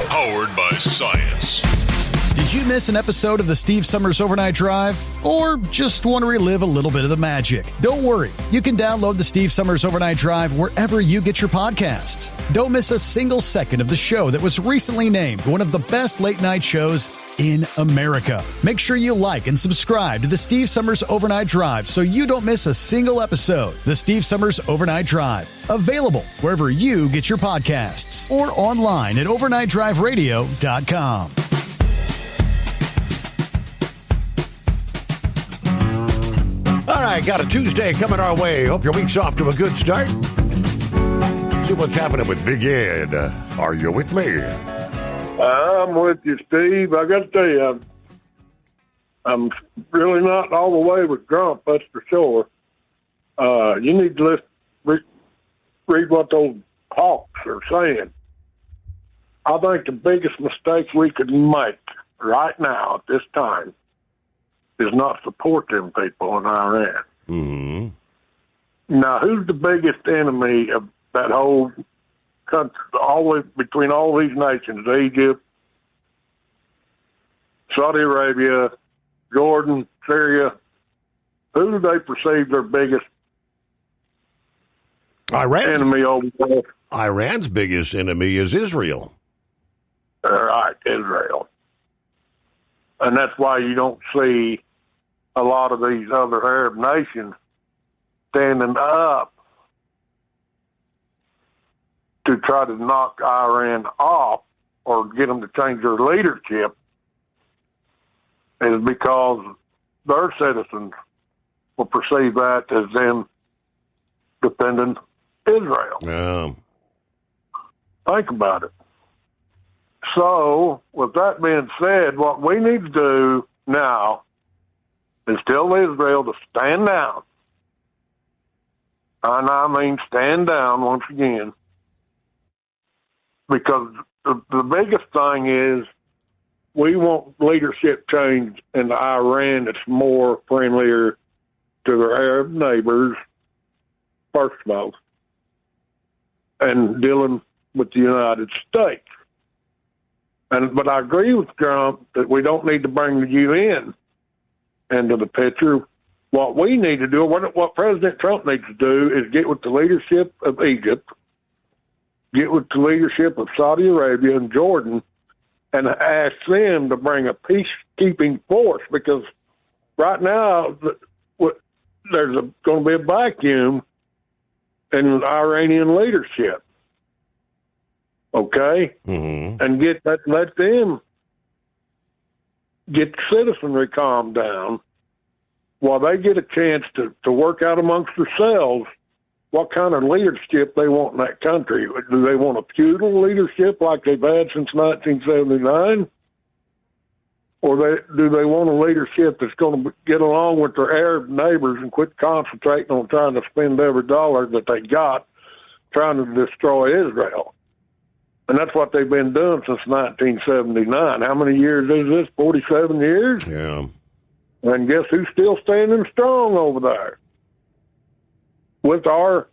Powered by science. Did you miss an episode of the Steve Summers Overnight Drive? Or just want to relive a little bit of the magic? Don't worry. You can download the Steve Summers Overnight Drive wherever you get your podcasts. Don't miss a single second of the show that was recently named one of the best late-night shows in America. Make sure you like and subscribe to the Steve Summers Overnight Drive so you don't miss a single episode. The Steve Summers Overnight Drive. Available wherever you get your podcasts or online at overnightdriveradio.com. All right, got a Tuesday coming our way. Hope your week's off to a good start. See what's happening with Big Ed. Are you with me? I'm with you, Steve. I got to tell you, I'm really not all the way with Trump, that's for sure. You need to read what those hawks are saying. I think the biggest mistake we could make right now at this time is not support them people in Iran. Mm-hmm. Now, who's the biggest enemy of that whole country, between all these nations, Egypt, Saudi Arabia, Jordan, Syria? Who do they perceive their biggest enemy over there? Iran's biggest enemy is Israel. Right, Israel. And that's why you don't see a lot of these other Arab nations standing up to try to knock Iran off or get them to change their leadership, is because their citizens will perceive that as them defending Israel. Yeah. Think about it. So, with that being said, what we need to do now is tell Israel to stand down. And I mean stand down once again. Because the biggest thing is we want leadership change in Iran that's more friendlier to their Arab neighbors, first of all, and dealing with the United States. But I agree with Trump that we don't need to bring the UN into the picture. What we need to do, what President Trump needs to do, is get with the leadership of Egypt, get with the leadership of Saudi Arabia and Jordan, and ask them to bring a peacekeeping force, because right now there's going to be a vacuum and Iranian leadership. Okay? Mm-hmm. And let them get citizenry calmed down while they get a chance to work out amongst themselves what kind of leadership they want in that country. Do they want a feudal leadership like they've had since 1979? Or do they want a leadership that's going to get along with their Arab neighbors and quit concentrating on trying to spend every dollar that they got trying to destroy Israel? And that's what they've been doing since 1979. How many years is this? 47 years? Yeah. And guess who's still standing strong over there? With our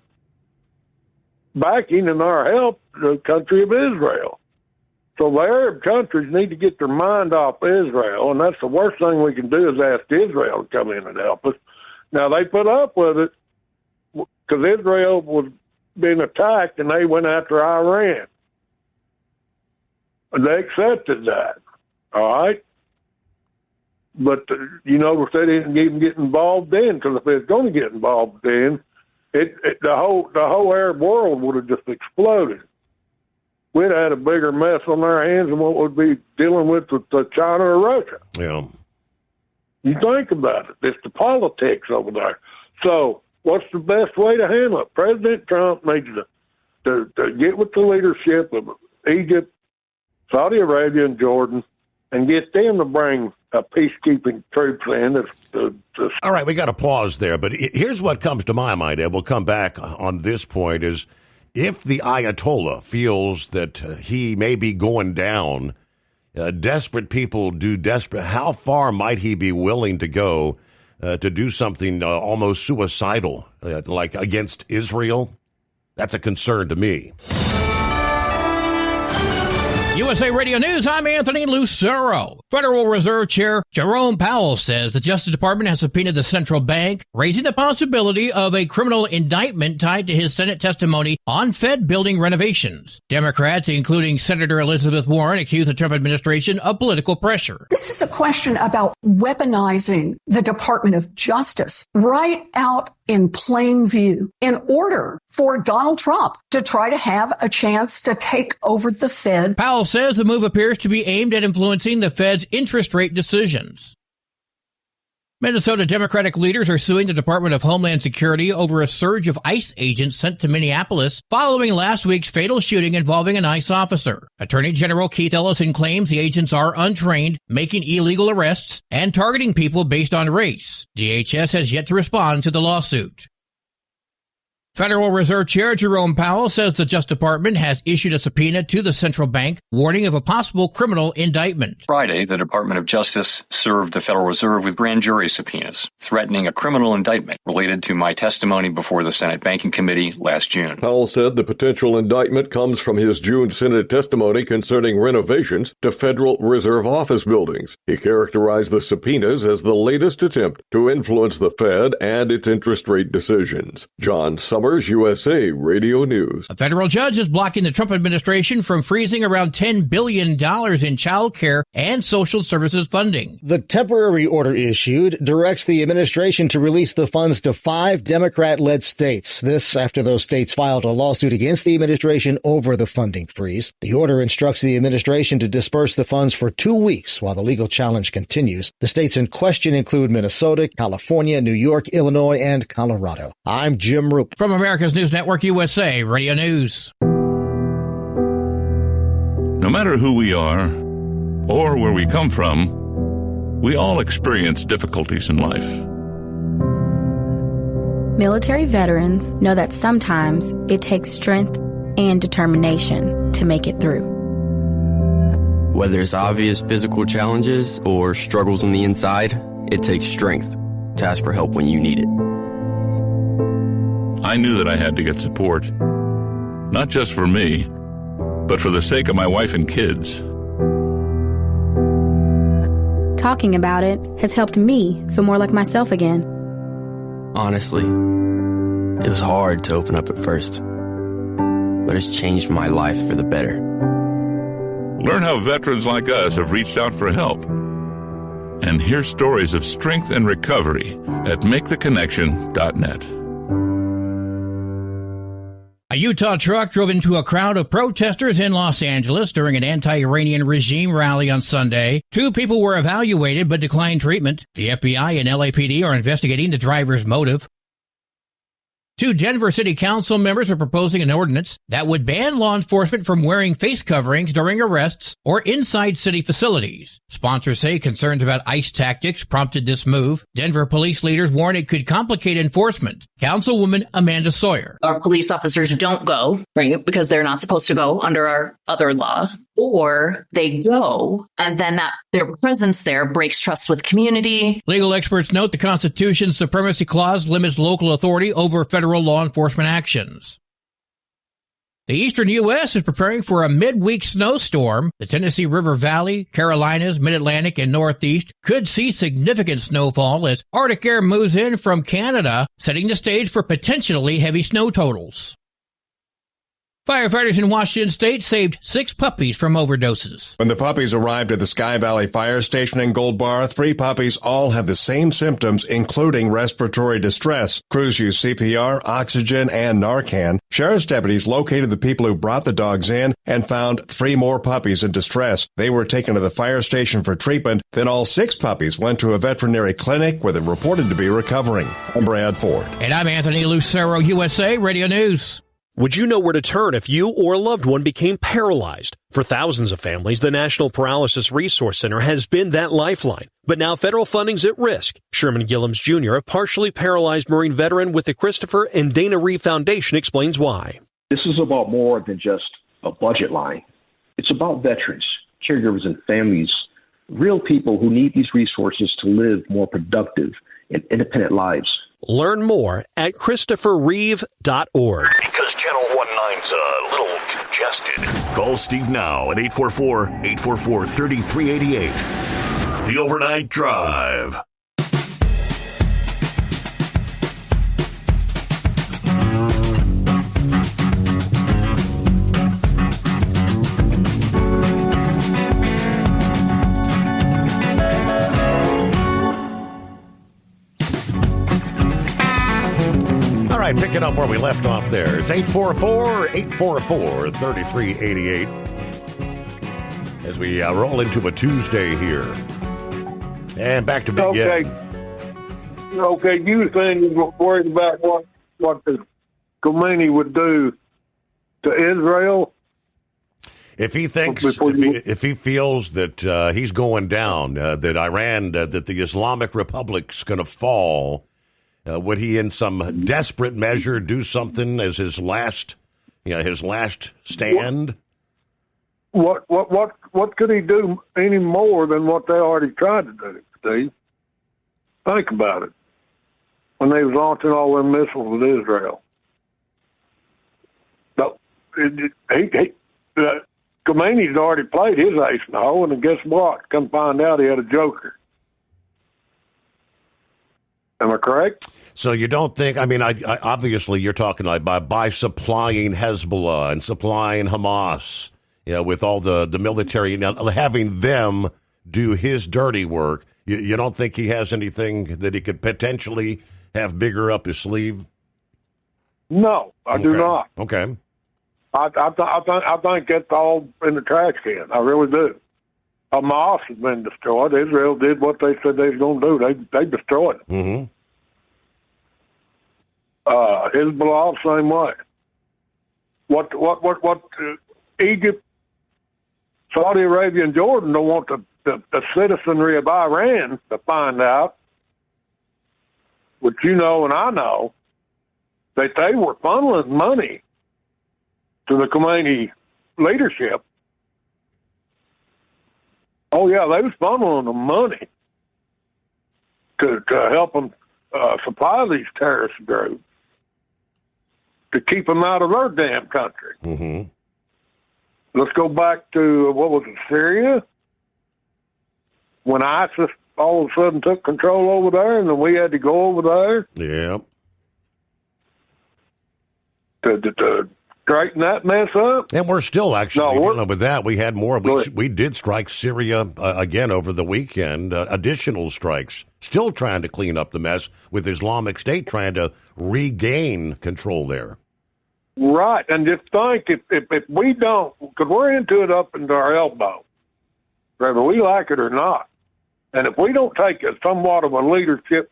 backing and our help, the country of Israel. So the Arab countries need to get their mind off Israel, and that's the worst thing we can do is ask Israel to come in and help us. Now, they put up with it because Israel was being attacked, and they went after Iran. And they accepted that, all right? But, you know, they didn't even get involved then, because if they was going to get involved then, the whole Arab world would have just exploded. We'd had a bigger mess on our hands than what we'd be dealing with China or Russia. Yeah. You think about it. It's the politics over there. So what's the best way to handle it? President Trump needs to get with the leadership of Egypt, Saudi Arabia, and Jordan and get them to bring peacekeeping troops in. All right, we got to pause there, but here's what comes to my mind, and we'll come back on this point, is if the Ayatollah feels that he may be going down, desperate people do desperate, how far might he be willing to go to do something almost suicidal, like against Israel? That's a concern to me. USA Radio News, I'm Anthony Lucero. Federal Reserve Chair Jerome Powell says the Justice Department has subpoenaed the central bank, raising the possibility of a criminal indictment tied to his Senate testimony on Fed building renovations. Democrats, including Senator Elizabeth Warren, accuse the Trump administration of political pressure. This is a question about weaponizing the Department of Justice right out in plain view in order for Donald Trump to try to have a chance to take over the Fed. Powell says the move appears to be aimed at influencing the Fed's interest rate decisions. Minnesota Democratic leaders are suing the Department of Homeland Security over a surge of ICE agents sent to Minneapolis following last week's fatal shooting involving an ICE officer. Attorney General Keith Ellison claims the agents are untrained, making illegal arrests, and targeting people based on race. DHS has yet to respond to the lawsuit. Federal Reserve Chair Jerome Powell says the Justice Department has issued a subpoena to the central bank, warning of a possible criminal indictment. Friday, the Department of Justice served the Federal Reserve with grand jury subpoenas, threatening a criminal indictment related to my testimony before the Senate Banking Committee last June. Powell said the potential indictment comes from his June Senate testimony concerning renovations to Federal Reserve office buildings. He characterized the subpoenas as the latest attempt to influence the Fed and its interest rate decisions. John Summers, USA Radio News. A federal judge is blocking the Trump administration from freezing around $10 billion in child care and social services funding. The temporary order issued directs the administration to release the funds to 5 Democrat-led states. This after those states filed a lawsuit against the administration over the funding freeze. The order instructs the administration to disperse the funds for 2 weeks while the legal challenge continues. The states in question include Minnesota, California, New York, Illinois, and Colorado. I'm Jim Roop. From America's News Network, USA Radio News. No matter who we are or where we come from, we all experience difficulties in life. Military veterans know that sometimes it takes strength and determination to make it through. Whether it's obvious physical challenges or struggles on the inside, it takes strength to ask for help when you need it. I knew that I had to get support, not just for me, but for the sake of my wife and kids. Talking about it has helped me feel more like myself again. Honestly, it was hard to open up at first, but it's changed my life for the better. Learn how veterans like us have reached out for help. And hear stories of strength and recovery at MakeTheConnection.net. A Utah truck drove into a crowd of protesters in Los Angeles during an anti-Iranian regime rally on Sunday. 2 people were evaluated but declined treatment. The FBI and LAPD are investigating the driver's motive. 2 Denver City Council members are proposing an ordinance that would ban law enforcement from wearing face coverings during arrests or inside city facilities. Sponsors say concerns about ICE tactics prompted this move. Denver police leaders warn it could complicate enforcement. Councilwoman Amanda Sawyer. Our police officers don't go, right, because they're not supposed to go under our other law, or they go and then that their presence there breaks trust with community. Legal experts note the Constitution's Supremacy Clause limits local authority over federal law enforcement actions. The eastern U.S. is preparing for a midweek snowstorm. The Tennessee River Valley, Carolinas, Mid-Atlantic, and Northeast could see significant snowfall as Arctic air moves in from Canada, setting the stage for potentially heavy snow totals. Firefighters in Washington state saved 6 puppies from overdoses. When the puppies arrived at the Sky Valley Fire Station in Gold Bar, 3 puppies all had the same symptoms, including respiratory distress. Crews used CPR, oxygen, and Narcan. Sheriff's deputies located the people who brought the dogs in and found 3 more puppies in distress. They were taken to the fire station for treatment. Then all 6 puppies went to a veterinary clinic where they're reported to be recovering. I'm Brad Ford. And I'm Anthony Lucero, USA Radio News. Would you know where to turn if you or a loved one became paralyzed? For thousands of families, the National Paralysis Resource Center has been that lifeline. But now federal funding's at risk. Sherman Gillums Jr., a partially paralyzed Marine veteran with the Christopher and Dana Reeve Foundation, explains why. This is about more than just a budget line. It's about veterans, caregivers, and families, real people who need these resources to live more productive and independent lives. Learn more at ChristopherReeve.org. Because Channel 19's a little congested. Call Steve now at 844-844-3388. The Overnight Drive. Picking up where we left off there. It's 844-844-3388 as we roll into a Tuesday here. And back to Big Okay. Okay, you were saying you were worried about what the Khomeini would do to Israel? If he thinks, if he feels that he's going down, that Iran, that the Islamic Republic's going to fall, would he, in some desperate measure, do something as his last stand? What could he do any more than what they already tried to do, Steve? Think about it. When they was launching all them missiles at Israel. No, Khomeini's already played his ace in the hole, and guess what? Come find out he had a joker. Am I correct? So you don't think, I obviously you're talking like by supplying Hezbollah and supplying Hamas, with all the military, having them do his dirty work, you don't think he has anything that he could potentially have bigger up his sleeve? No, I do not. Okay. I think that's all in the trash can. I really do. Hamas has been destroyed. Israel did what they said they was going to do. They destroyed it. Mm-hmm. Hezbollah, same way. What? Egypt, Saudi Arabia, and Jordan don't want the citizenry of Iran to find out, which you know and I know, that they were funneling money to the Khomeini leadership. Oh, yeah, they was funneling them money to help them supply these terrorist groups to keep them out of their damn country. Mm-hmm. Let's go back to, what was it, Syria? When ISIS all of a sudden took control over there, and then we had to go over there. Yeah. To straighten that mess up. And we're still actually dealing with that. We had more. We did strike Syria again over the weekend, additional strikes, still trying to clean up the mess with Islamic State trying to regain control there. Right, and just think if we don't, because we're into it up into our elbow, whether we like it or not, and if we don't take somewhat of a leadership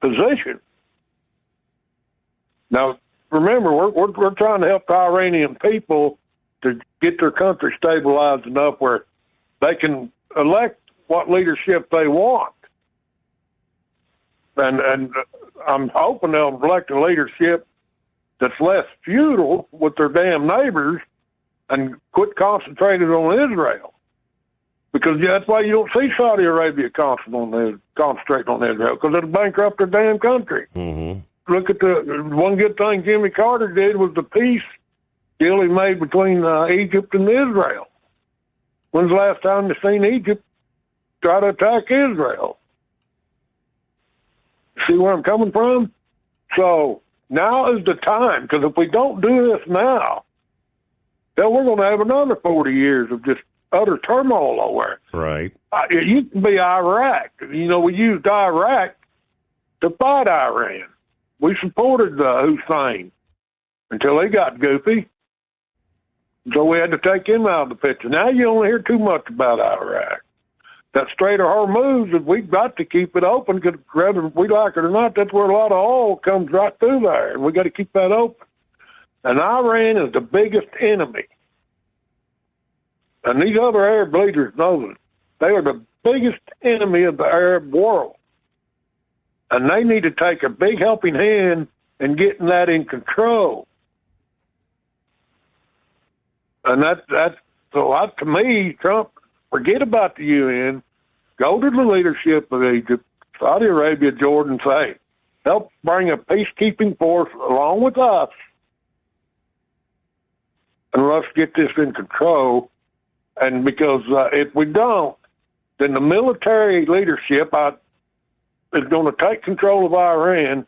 position, now remember we're trying to help the Iranian people to get their country stabilized enough where they can elect what leadership they want, and I'm hoping they'll elect a leadership that's less feudal with their damn neighbors and quit concentrating on Israel. Because that's why you don't see Saudi Arabia concentrating on Israel, because it'll bankrupt their damn country. Mm-hmm. Look at the one good thing Jimmy Carter did was the peace deal he made between Egypt and Israel. When's the last time you've seen Egypt try to attack Israel? See where I'm coming from? So now is the time, because if we don't do this now, then we're going to have another 40 years of just utter turmoil over it. Right. It used to be Iraq. You know, we used Iraq to fight Iran. We supported Hussein until he got goofy. So we had to take him out of the picture. Now you don't hear too much about Iraq. That Strait of Hormuz, we've got to keep it open, because whether we like it or not, that's where a lot of oil comes right through there, and we got to keep that open. And Iran is the biggest enemy. And these other Arab leaders know that they are the biggest enemy of the Arab world. And they need to take a big helping hand in getting that in control. And to me, Trump, forget about the UN, go to the leadership of Egypt, Saudi Arabia, Jordan, say, help bring a peacekeeping force along with us, and let's get this in control. And because if we don't, then the military leadership is going to take control of Iran,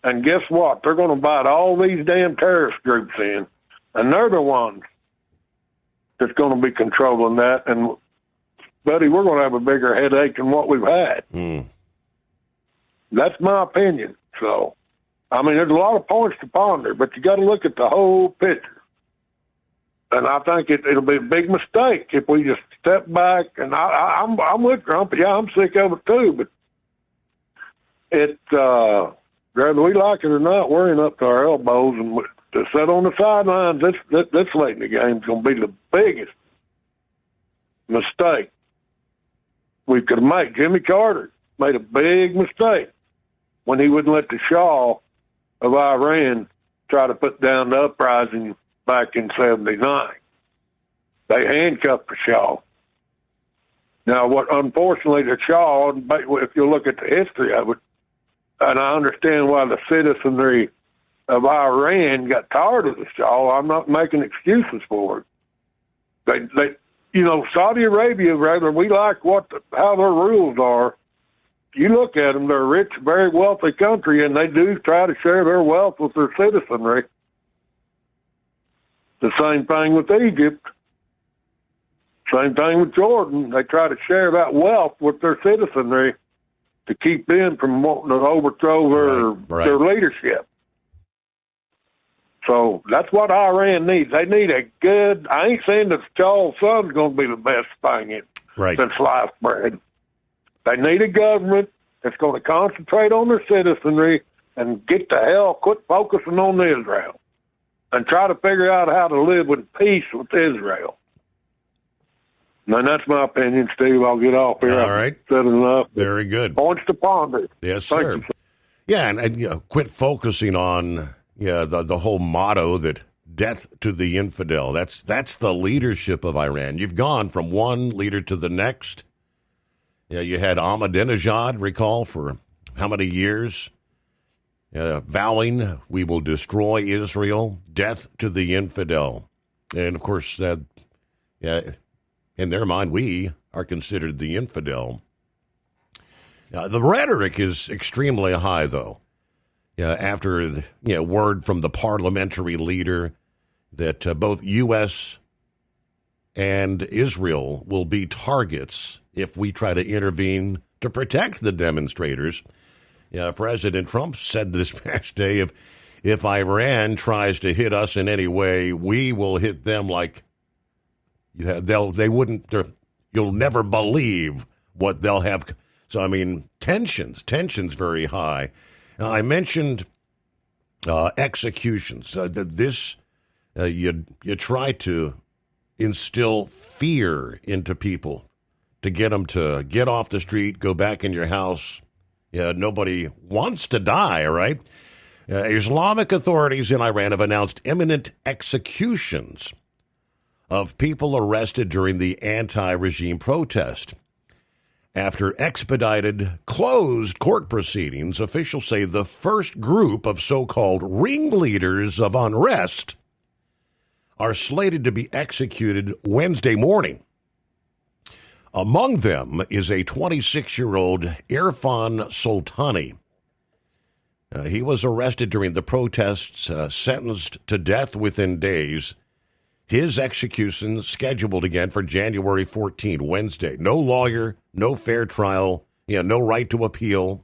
and guess what? They're going to invite all these damn terrorist groups in, and they're the ones that's going to be controlling that. And, buddy, we're going to have a bigger headache than what we've had. That's my opinion. So, I mean, there's a lot of points to ponder, but you got to look at the whole picture. And I think it'll be a big mistake if we just step back. And I'm with Trump. Yeah, I'm sick of it too. But whether we like it or not, we're in up to our elbows, and to sit on the sidelines, this late in the game is going to be the biggest mistake we could make. Jimmy Carter made a big mistake when he wouldn't let the Shah of Iran try to put down the uprising back in 79. They handcuffed the Shah. Now, unfortunately, the Shah, if you look at the history of it, and I understand why the citizenry of Iran got tired of the Shah, I'm not making excuses for it. They Saudi Arabia, whether we like how their rules are, you look at them, they're a rich, very wealthy country, and they do try to share their wealth with their citizenry. The same thing with Egypt. Same thing with Jordan. They try to share that wealth with their citizenry to keep them from wanting to overthrow their leadership. So that's what Iran needs. They need a good, I ain't saying that Shah's son's going to be the best thing since sliced bread. They need a government that's going to concentrate on their citizenry and quit focusing on Israel, and try to figure out how to live in peace with Israel. And that's my opinion, Steve. I'll get off here. All right. Said enough. Very good. Points to ponder. Yes, sir. Yeah, and quit focusing on the whole motto that death to the infidel. That's the leadership of Iran. You've gone from one leader to the next. You had Ahmadinejad, recall, for how many years? Vowing we will destroy Israel, death to the infidel. And, of course, in their mind, we are considered the infidel. The rhetoric is extremely high, though. After word from the parliamentary leader that both U.S. and Israel will be targets if we try to intervene to protect the demonstrators. President Trump said this past day, if if Iran tries to hit us in any way, we will hit them like you'll never believe what they'll have. So, I mean, tensions very high. Now, I mentioned executions. You try to instill fear into people to get them to get off the street, go back in your house. Nobody wants to die, right? Islamic authorities in Iran have announced imminent executions of people arrested during the anti-regime protest. After expedited, closed court proceedings, officials say the first group of so-called ringleaders of unrest are slated to be executed Wednesday morning. Among them is a 26-year-old Irfan Soltani. He was arrested during the protests, sentenced to death within days. His execution scheduled again for January 14, Wednesday. No lawyer, no fair trial, no right to appeal.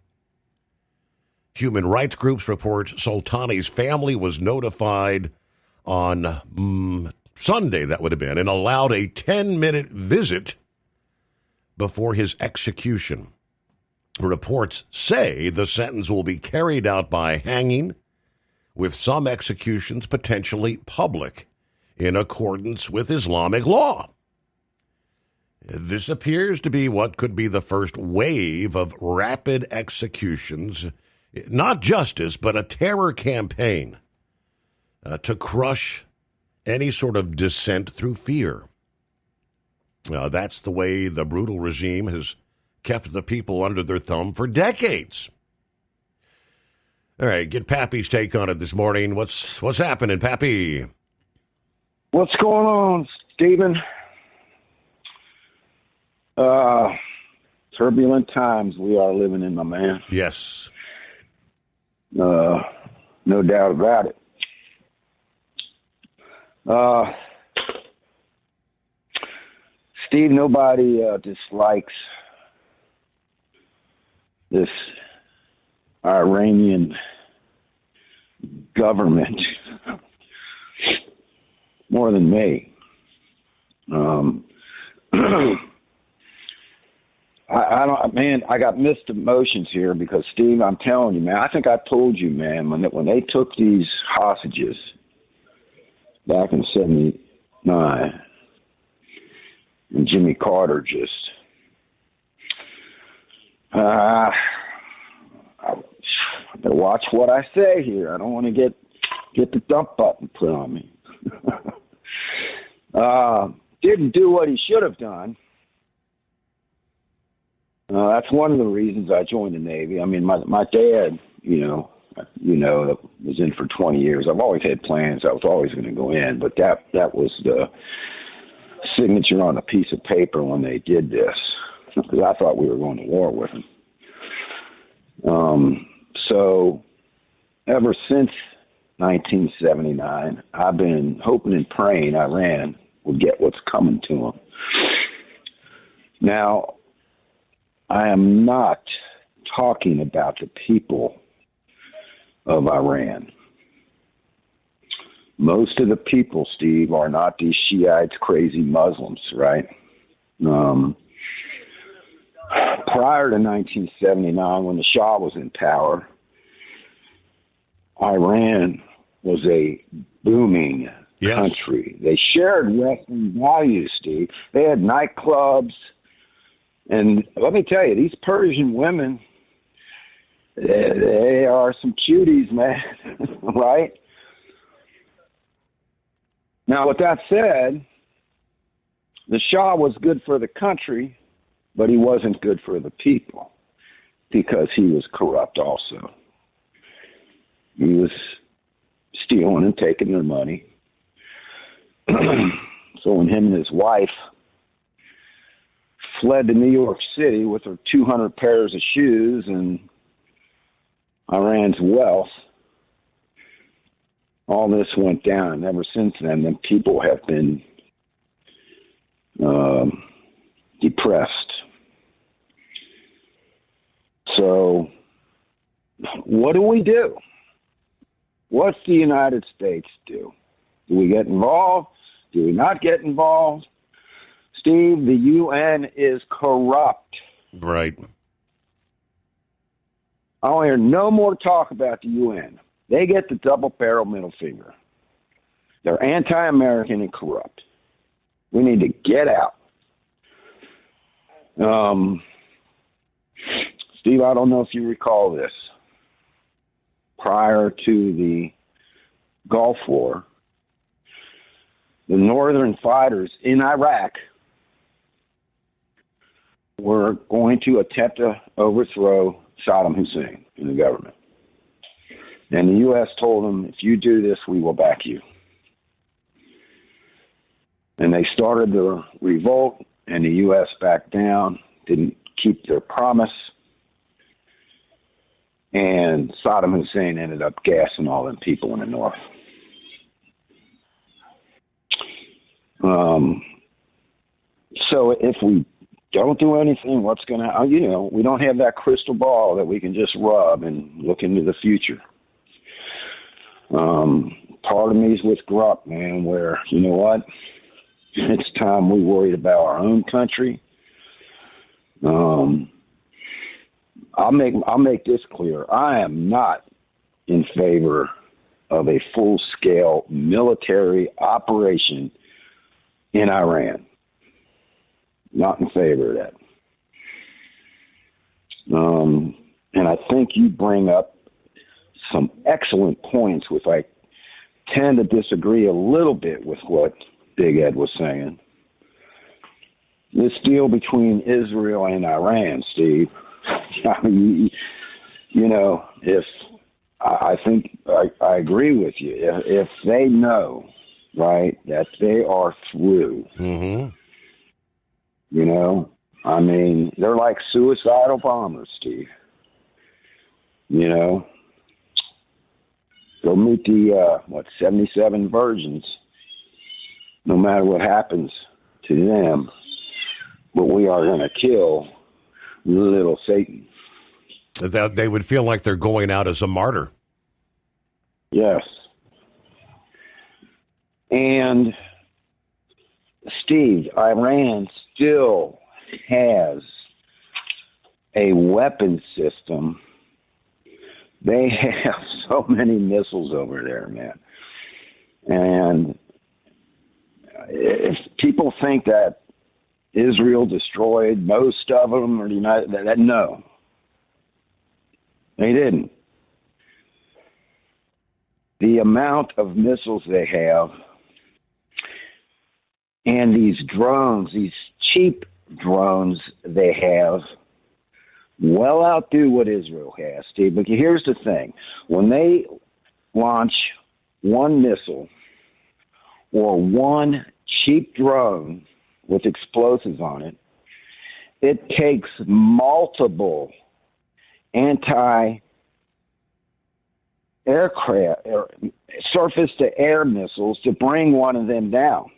Human rights groups report Soltani's family was notified on Sunday, that would have been, and allowed a 10-minute visit before his execution. Reports say the sentence will be carried out by hanging, with some executions potentially public, in accordance with Islamic law. This appears to be what could be the first wave of rapid executions, not justice, but a terror campaign to crush any sort of dissent through fear. That's the way the brutal regime has kept the people under their thumb for decades. All right, get Pappy's take on it this morning. What's happening, Pappy? What's going on, Stephen? Turbulent times we are living in, my man. Yes. No doubt about it. Steve, nobody dislikes this Iranian government more than me. I don't, man. I got mixed emotions here because Steve, I'm telling you, man. I think I told you, man, when they took these hostages back in '79, and Jimmy Carter just, I better watch what I say here. I don't want to get the dump button put on me. Didn't do what he should have done. That's one of the reasons I joined the Navy. I mean, my dad, was in for 20 years. I've always had plans. I was always going to go in, but that was the signature on a piece of paper when they did this, because I thought we were going to war with them. So ever since 1979, I've been hoping and praying Iran would get what's coming to them. Now, I am not talking about the people of Iran. Most of the people, Steve, are not these Shiites, crazy Muslims, right? Prior to 1979, when the Shah was in power, Iran was a booming country. They shared Western values, Steve. They had nightclubs. And let me tell you, these Persian women, they are some cuties, man, right? Now, with that said, the Shah was good for the country, but he wasn't good for the people because he was corrupt also. He was stealing and taking their money. So when him and his wife fled to New York City with her 200 pairs of shoes and Iran's wealth, all this went down. And ever since then, the people have been depressed. So what do? What's the United States do? Do we get involved? Do we not get involved? Steve, the UN is corrupt. Right. I don't hear no more talk about the UN. They get the double-barrel middle finger. They're anti-American and corrupt. We need to get out. Steve, I don't know if you recall this. Prior to the Gulf War, the northern fighters in Iraq were going to attempt to overthrow Saddam Hussein in the government. And the U.S. told them, if you do this, we will back you. And they started the revolt, and the U.S. backed down, didn't keep their promise. And Saddam Hussein ended up gassing all them people in the north. So if we don't do anything, what's going to, we don't have that crystal ball that we can just rub and look into the future. Part of me is with Grupp, man, where, you know what? It's time we worried about our own country. I'll make this clear. I am not in favor of a full-scale military operation in Iran. Not in favor of that. And I think you bring up some excellent points, which I tend to disagree a little bit with what Big Ed was saying. This deal between Israel and Iran, Steve, I mean, if I think I agree with you. If they know, right, that they are through, I mean, they're like suicidal bombers, Steve. Go meet the 77 virgins. No matter what happens to them, but we are going to kill little Satan. That they would feel like they're going out as a martyr. Yes. And Steve, Iran still has a weapon system. They have so many missiles over there, man. And if people think that Israel destroyed most of them, or no, they didn't. The amount of missiles they have, and these drones, these cheap drones they have, well outdo what Israel has, Steve. But here's the thing. When they launch one missile or one cheap drone with explosives on it, it takes multiple anti-aircraft, surface-to-air missiles to bring one of them down.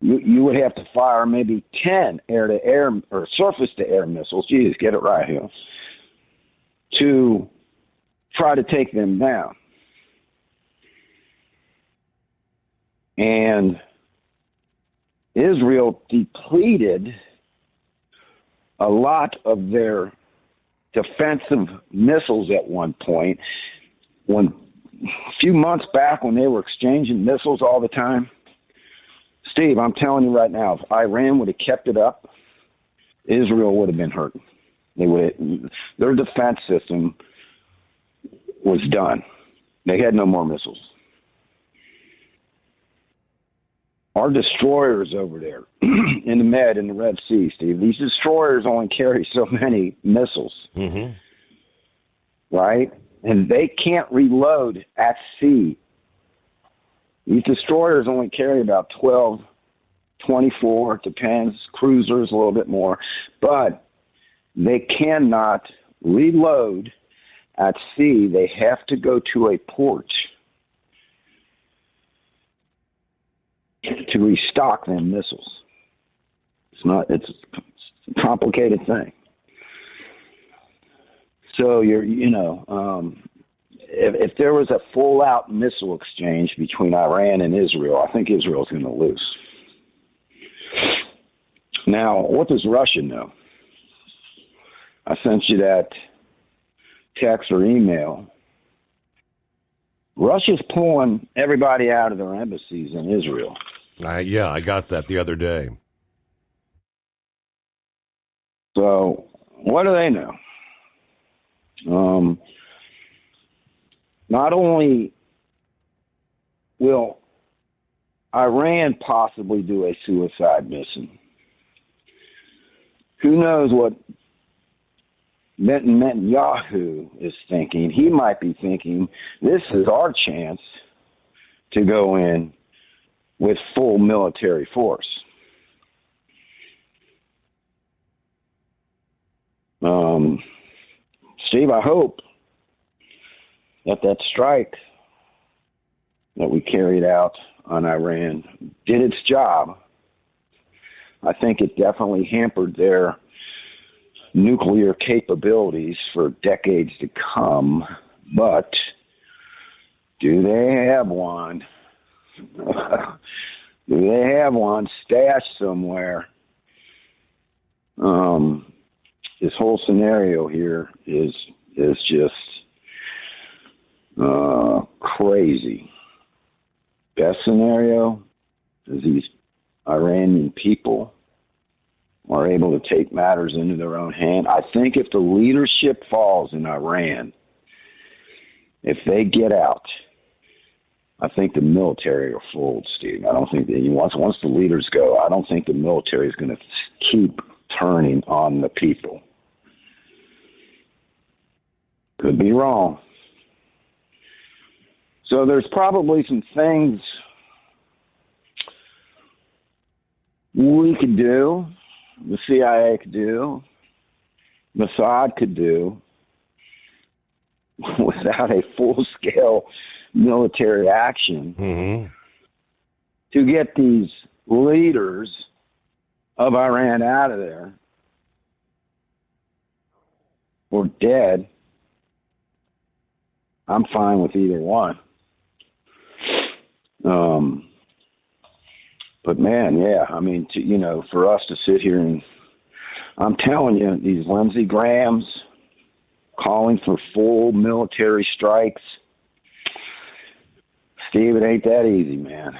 You would have to fire maybe 10 air-to-air or surface-to-air missiles, geez, get it right here, to try to take them down. And Israel depleted a lot of their defensive missiles at one point. A few months back, when they were exchanging missiles all the time, Steve, I'm telling you right now, if Iran would have kept it up, Israel would have been hurt. Their defense system was done. They had no more missiles. Our destroyers over there in the Med and the Red Sea, Steve, these destroyers only carry so many missiles, right? And they can't reload at sea. These destroyers only carry about 12, 24, depends, cruisers a little bit more, but they cannot reload at sea. They have to go to a port to restock them missiles. It's a complicated thing. So if there was a full-out missile exchange between Iran and Israel, I think Israel's going to lose. Now, what does Russia know? I sent you that text or email. Russia's pulling everybody out of their embassies in Israel. Yeah, I got that the other day. So, what do they know? Not only will Iran possibly do a suicide mission, who knows what Netanyahu is thinking. He might be thinking, this is our chance to go in with full military force. Steve, I hope that strike that we carried out on Iran did its job. I think it definitely hampered their nuclear capabilities for decades to come. But do they have one? Do they have one stashed somewhere? This whole scenario here is just crazy. Best scenario is these Iranian people are able to take matters into their own hand. I think if the leadership falls in Iran, if they get out, I think the military will fold, Steve. I don't think that once the leaders go, I don't think the military is going to keep turning on the people. Could be wrong. So there's probably some things we could do, the CIA could do, Mossad could do, without a full-scale military action to get these leaders of Iran out of there or dead. I'm fine with either one. But man, yeah, I mean, for us to sit here and, I'm telling you, these Lindsey Grahams calling for full military strikes, Steve, it ain't that easy, man.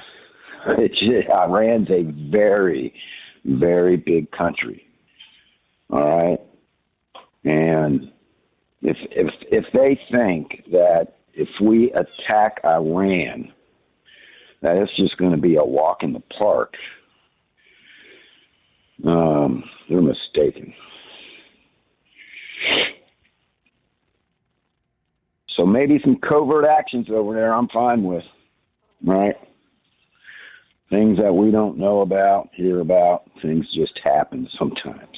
Iran's a very, very big country. All right, and if they think that if we attack Iran, that it's just going to be a walk in the park, they're mistaken. So maybe some covert actions over there I'm fine with, right? Things that we don't know about, hear about, things just happen sometimes.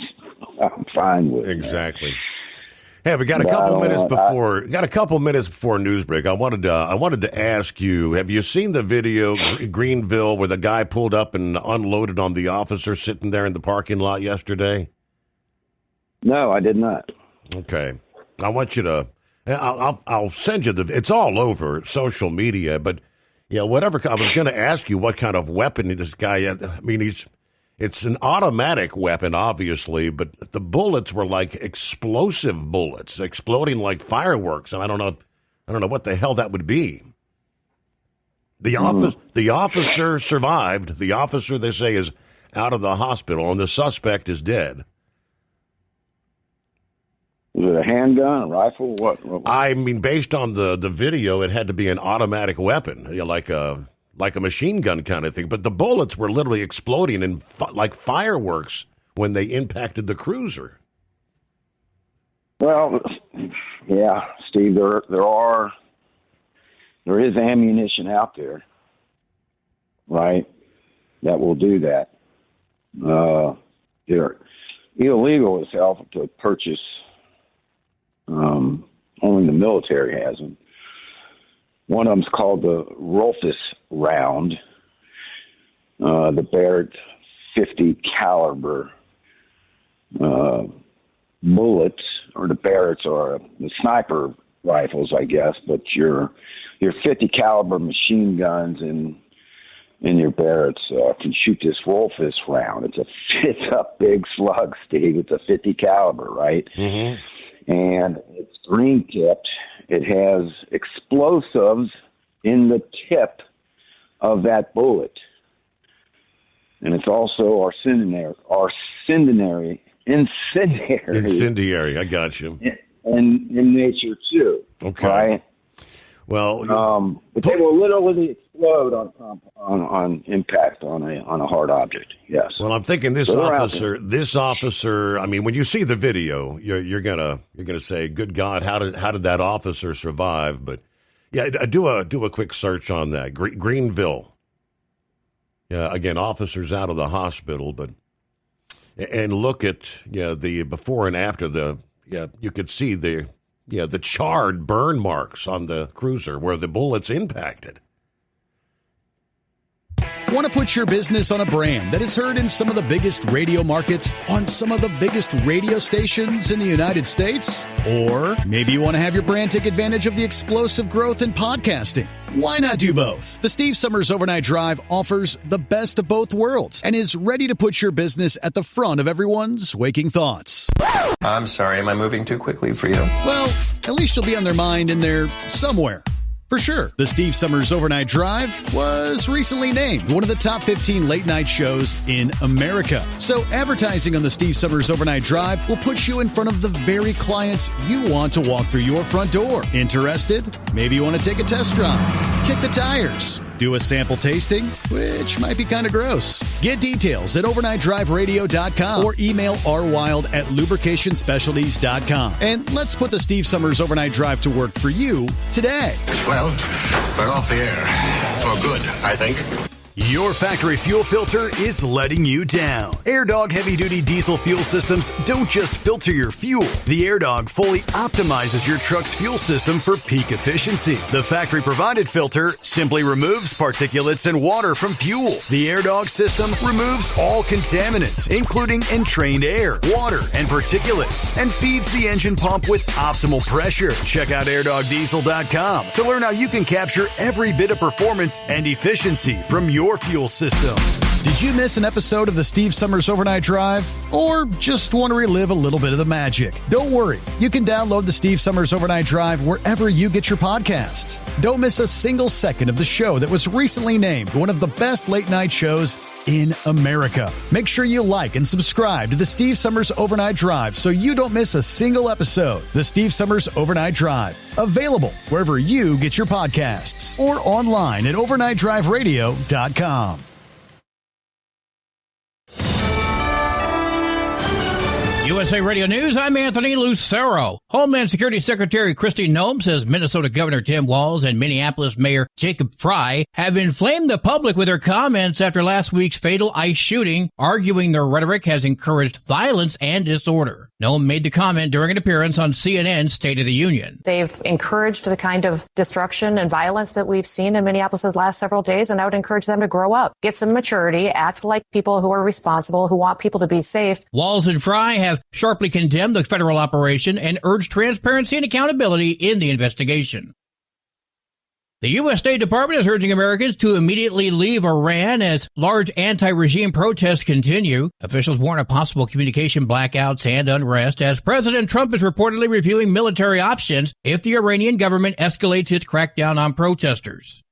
I'm fine with it. Exactly. Hey, we got a couple minutes before news break. I wanted to ask you, have you seen the video, Greenville, where the guy pulled up and unloaded on the officer sitting there in the parking lot yesterday? No, I did not. Okay. I want you to, I'll send you it's all over social media, but whatever. I was going to ask you what kind of weapon this guy had. I mean, it's an automatic weapon, obviously, but the bullets were like explosive bullets, exploding like fireworks, and I don't know what the hell that would be. The officer survived. The officer, they say, is out of the hospital, and the suspect is dead. Is it a handgun, a rifle? What? I mean, based on the video, it had to be an automatic weapon, like a machine gun kind of thing. But the bullets were literally exploding in like fireworks when they impacted the cruiser. Well, yeah, Steve, there is ammunition out there, right, that will do that. They're illegal as hell to purchase. Only the military has them. One of them's called the Rolfes round, the Barrett 50 caliber bullets or the Barretts or the sniper rifles, I guess, but your 50 caliber machine guns and your Barretts can shoot this Wolfis round. It's a big slug, Steve. It's a 50 caliber, right? Mm-hmm. And it's green tipped. It has explosives in the tip of that bullet. And it's also incendiary. I got you. In nature too. Okay. Right. Well, but they will literally explode on impact on a hard object. Yes. Well, I'm thinking this officer. I mean, when you see the video, you're gonna say, "Good God, how did that officer survive?" But yeah, do a quick search on that Greenville. Yeah, again, officers out of the hospital, and look at the before and after you could see the charred burn marks on the cruiser where the bullets impacted. Want to put your business on a brand that is heard in some of the biggest radio markets on some of the biggest radio stations in the United States? Or maybe you want to have your brand take advantage of the explosive growth in podcasting. Why not do both? The Steve Summers Overnight Drive offers the best of both worlds and is ready to put your business at the front of everyone's waking thoughts. I'm sorry, am I moving too quickly for you? Well, at least you'll be on their mind in there somewhere. For sure, the Steve Summers Overnight Drive was recently named one of the top 15 late-night shows in America. So advertising on the Steve Summers Overnight Drive will put you in front of the very clients you want to walk through your front door. Interested? Maybe you want to take a test drive, kick the tires, do a sample tasting, which might be kind of gross. Get details at overnightdriveradio.com or email rwild@lubricationspecialties.com. And let's put the Steve Summers Overnight Drive to work for you today. Well, we're off the air. For good, I think. Your factory fuel filter is letting you down. AirDog heavy-duty diesel fuel systems don't just filter your fuel. The AirDog fully optimizes your truck's fuel system for peak efficiency. The factory-provided filter simply removes particulates and water from fuel. The AirDog system removes all contaminants, including entrained air, water, and particulates, and feeds the engine pump with optimal pressure. Check out airdogdiesel.com to learn how you can capture every bit of performance and efficiency from your fuel system. Did you miss an episode of the Steve Summers Overnight Drive? Or just want to relive a little bit of the magic? Don't worry. You can download the Steve Summers Overnight Drive wherever you get your podcasts. Don't miss a single second of the show that was recently named one of the best late-night shows in America. Make sure you like and subscribe to the Steve Summers Overnight Drive so you don't miss a single episode. The Steve Summers Overnight Drive. Available wherever you get your podcasts or online at overnightdriveradio.com. USA Radio News, I'm Anthony Lucero. Homeland Security Secretary Kristi Noem says Minnesota Governor Tim Walz and Minneapolis Mayor Jacob Frey have inflamed the public with their comments after last week's fatal ICE shooting, arguing their rhetoric has encouraged violence and disorder. Noem made the comment during an appearance on CNN's State of the Union. They've encouraged the kind of destruction and violence that we've seen in Minneapolis the last several days, and I would encourage them to grow up, get some maturity, act like people who are responsible, who want people to be safe. Walz and Frey have sharply condemned the federal operation and urged transparency and accountability in the investigation. The U.S. State Department is urging Americans to immediately leave Iran as large anti-regime protests continue. Officials warn of possible communication blackouts and unrest as President Trump is reportedly reviewing military options if the Iranian government escalates its crackdown on protesters.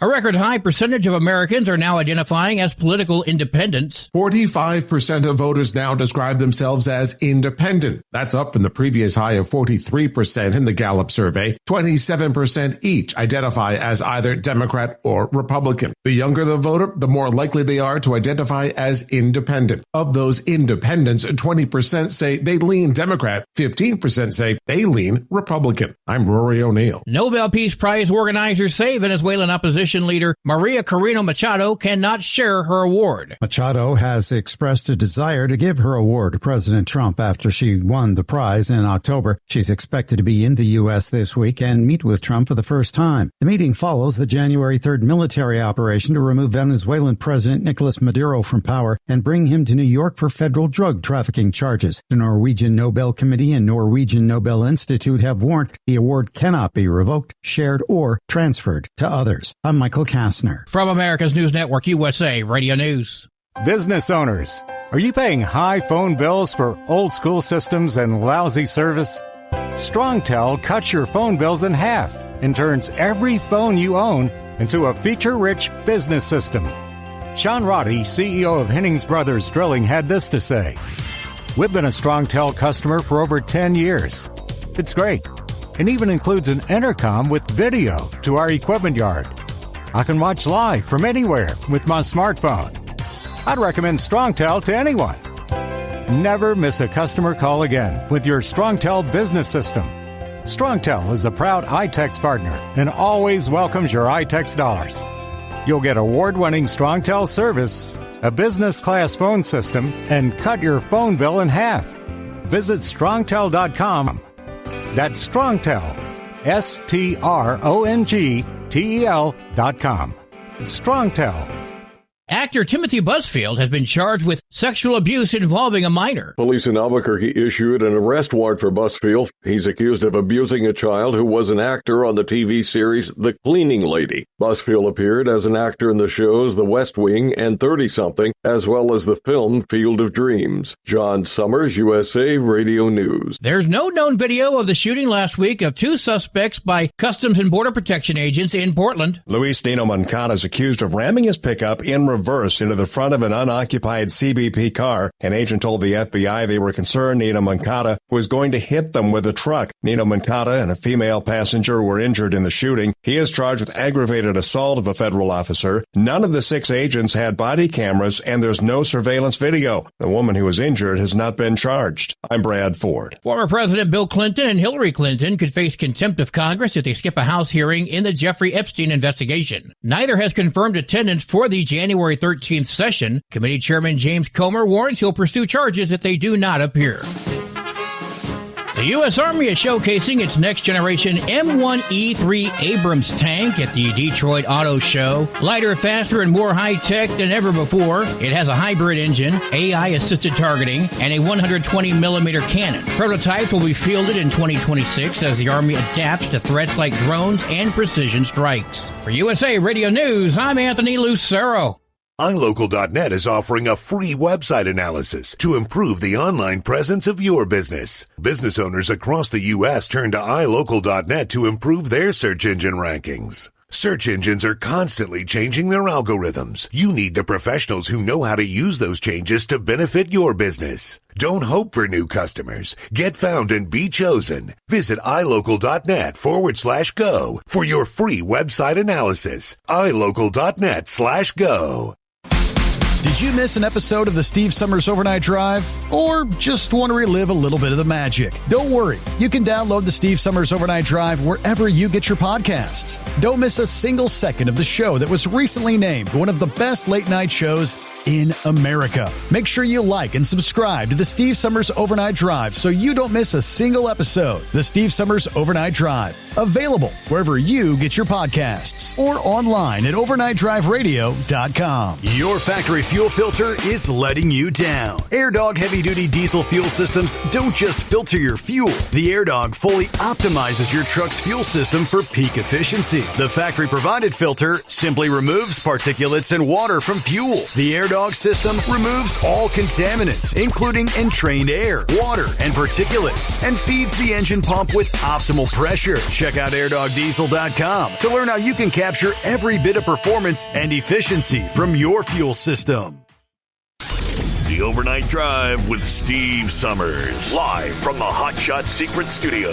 A record high percentage of Americans are now identifying as political independents. 45% of voters now describe themselves as independent. That's up from the previous high of 43% in the Gallup survey. 27% each identify as either Democrat or Republican. The younger the voter, the more likely they are to identify as independent. Of those independents, 20% say they lean Democrat, 15% say they lean Republican. I'm Rory O'Neill. Nobel Peace Prize organizers say Venezuelan opposition opposition leader Maria Corina Machado cannot share her award. Machado has expressed a desire to give her award to President Trump after she won the prize in October. She's expected to be in the U.S. this week and meet with Trump for the first time. The meeting follows the January 3rd military operation to remove Venezuelan President Nicolas Maduro from power and bring him to New York for federal drug trafficking charges. The Norwegian Nobel Committee and Norwegian Nobel Institute have warned the award cannot be revoked, shared, or transferred to others. I'm Michael Kastner. From America's News Network, USA Radio News. Business owners, are you paying high phone bills for old school systems and lousy service? StrongTel cuts your phone bills in half and turns every phone you own into a feature-rich business system. Sean Roddy, CEO of Hennings Brothers Drilling, had this to say: "We've been a StrongTel customer for over 10 years. It's great. It even includes an intercom with video to our equipment yard. I can watch live from anywhere with my smartphone. I'd recommend StrongTel to anyone. Never miss a customer call again with your StrongTel business system. StrongTel is a proud iTex partner and always welcomes your iTex dollars. You'll get award-winning StrongTel service, a business-class phone system, and cut your phone bill in half. Visit StrongTel.com. That's StrongTel, StrongTel.com. It's StrongTel. Actor Timothy Busfield has been charged with sexual abuse involving a minor. Police in Albuquerque issued an arrest warrant for Busfield. He's accused of abusing a child who was an actor on the TV series The Cleaning Lady. Busfield appeared as an actor in the shows The West Wing and 30-something, as well as the film Field of Dreams. John Summers, USA Radio News. There's no known video of the shooting last week of two suspects by Customs and Border Protection agents in Portland. Luis Nino Moncada is accused of ramming his pickup in reverse into the front of an unoccupied CBP car. An agent told the FBI they were concerned Nino Moncada was going to hit them with a truck. Nino Moncada and a female passenger were injured in the shooting. He is charged with aggravated assault of a federal officer. None of the 6 agents had body cameras, and there's no surveillance video. The woman who was injured has not been charged. I'm Brad Ford. Former President Bill Clinton and Hillary Clinton could face contempt of Congress if they skip a House hearing in the Jeffrey Epstein investigation. Neither has confirmed attendance for the January 13th session. Committee Chairman James Comer warns he'll pursue charges if they do not appear. The U.S. Army is showcasing its next-generation M1E3 Abrams tank at the Detroit Auto Show. Lighter, faster, and more high-tech than ever before, it has a hybrid engine, AI-assisted targeting, and a 120mm cannon. Prototypes will be fielded in 2026 as the Army adapts to threats like drones and precision strikes. For USA Radio News, I'm Anthony Lucero. iLocal.net is offering a free website analysis to improve the online presence of your business. Business owners across the U.S. turn to iLocal.net to improve their search engine rankings. Search engines are constantly changing their algorithms. You need the professionals who know how to use those changes to benefit your business. Don't hope for new customers. Get found and be chosen. Visit iLocal.net/go for your free website analysis. iLocal.net/go. Did you miss an episode of the Steve Summers Overnight Drive? Or just want to relive a little bit of the magic? Don't worry. You can download the Steve Summers Overnight Drive wherever you get your podcasts. Don't miss a single second of the show that was recently named one of the best late-night shows in America. Make sure you like and subscribe to the Steve Summers Overnight Drive so you don't miss a single episode. The Steve Summers Overnight Drive. Available wherever you get your podcasts or online at overnightdriveradio.com. Your factory fuel filter is letting you down. AirDog heavy-duty diesel fuel systems don't just filter your fuel. The AirDog fully optimizes your truck's fuel system for peak efficiency. The factory-provided filter simply removes particulates and water from fuel. The AirDog system removes all contaminants, including entrained air, water, and particulates, and feeds the engine pump with optimal pressure. Check out airdogdiesel.com to learn how you can capture every bit of performance and efficiency from your fuel system. The Overnight Drive with Steve Summers, live from the Hot Shot Secret Studio.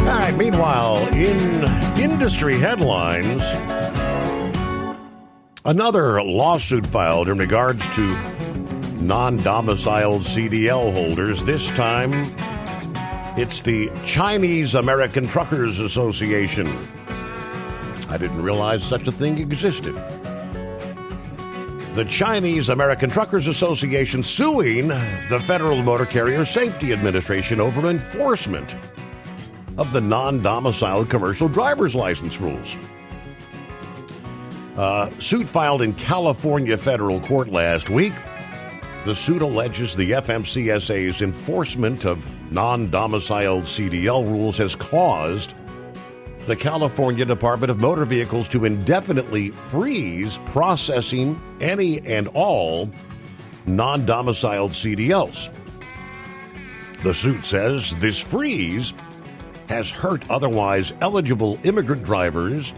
All right, meanwhile, in industry headlines, another lawsuit filed in regards to non-domiciled CDL holders. This time, it's the Chinese American Truckers Association. I didn't realize such a thing existed. The Chinese American Truckers Association suing the Federal Motor Carrier Safety Administration over enforcement of the non-domiciled commercial driver's license rules. Suit filed in California federal court last week. The suit alleges the FMCSA's enforcement of non-domiciled CDL rules has caused the California Department of Motor Vehicles to indefinitely freeze processing any and all non-domiciled CDLs. The suit says this freeze has hurt otherwise eligible immigrant drivers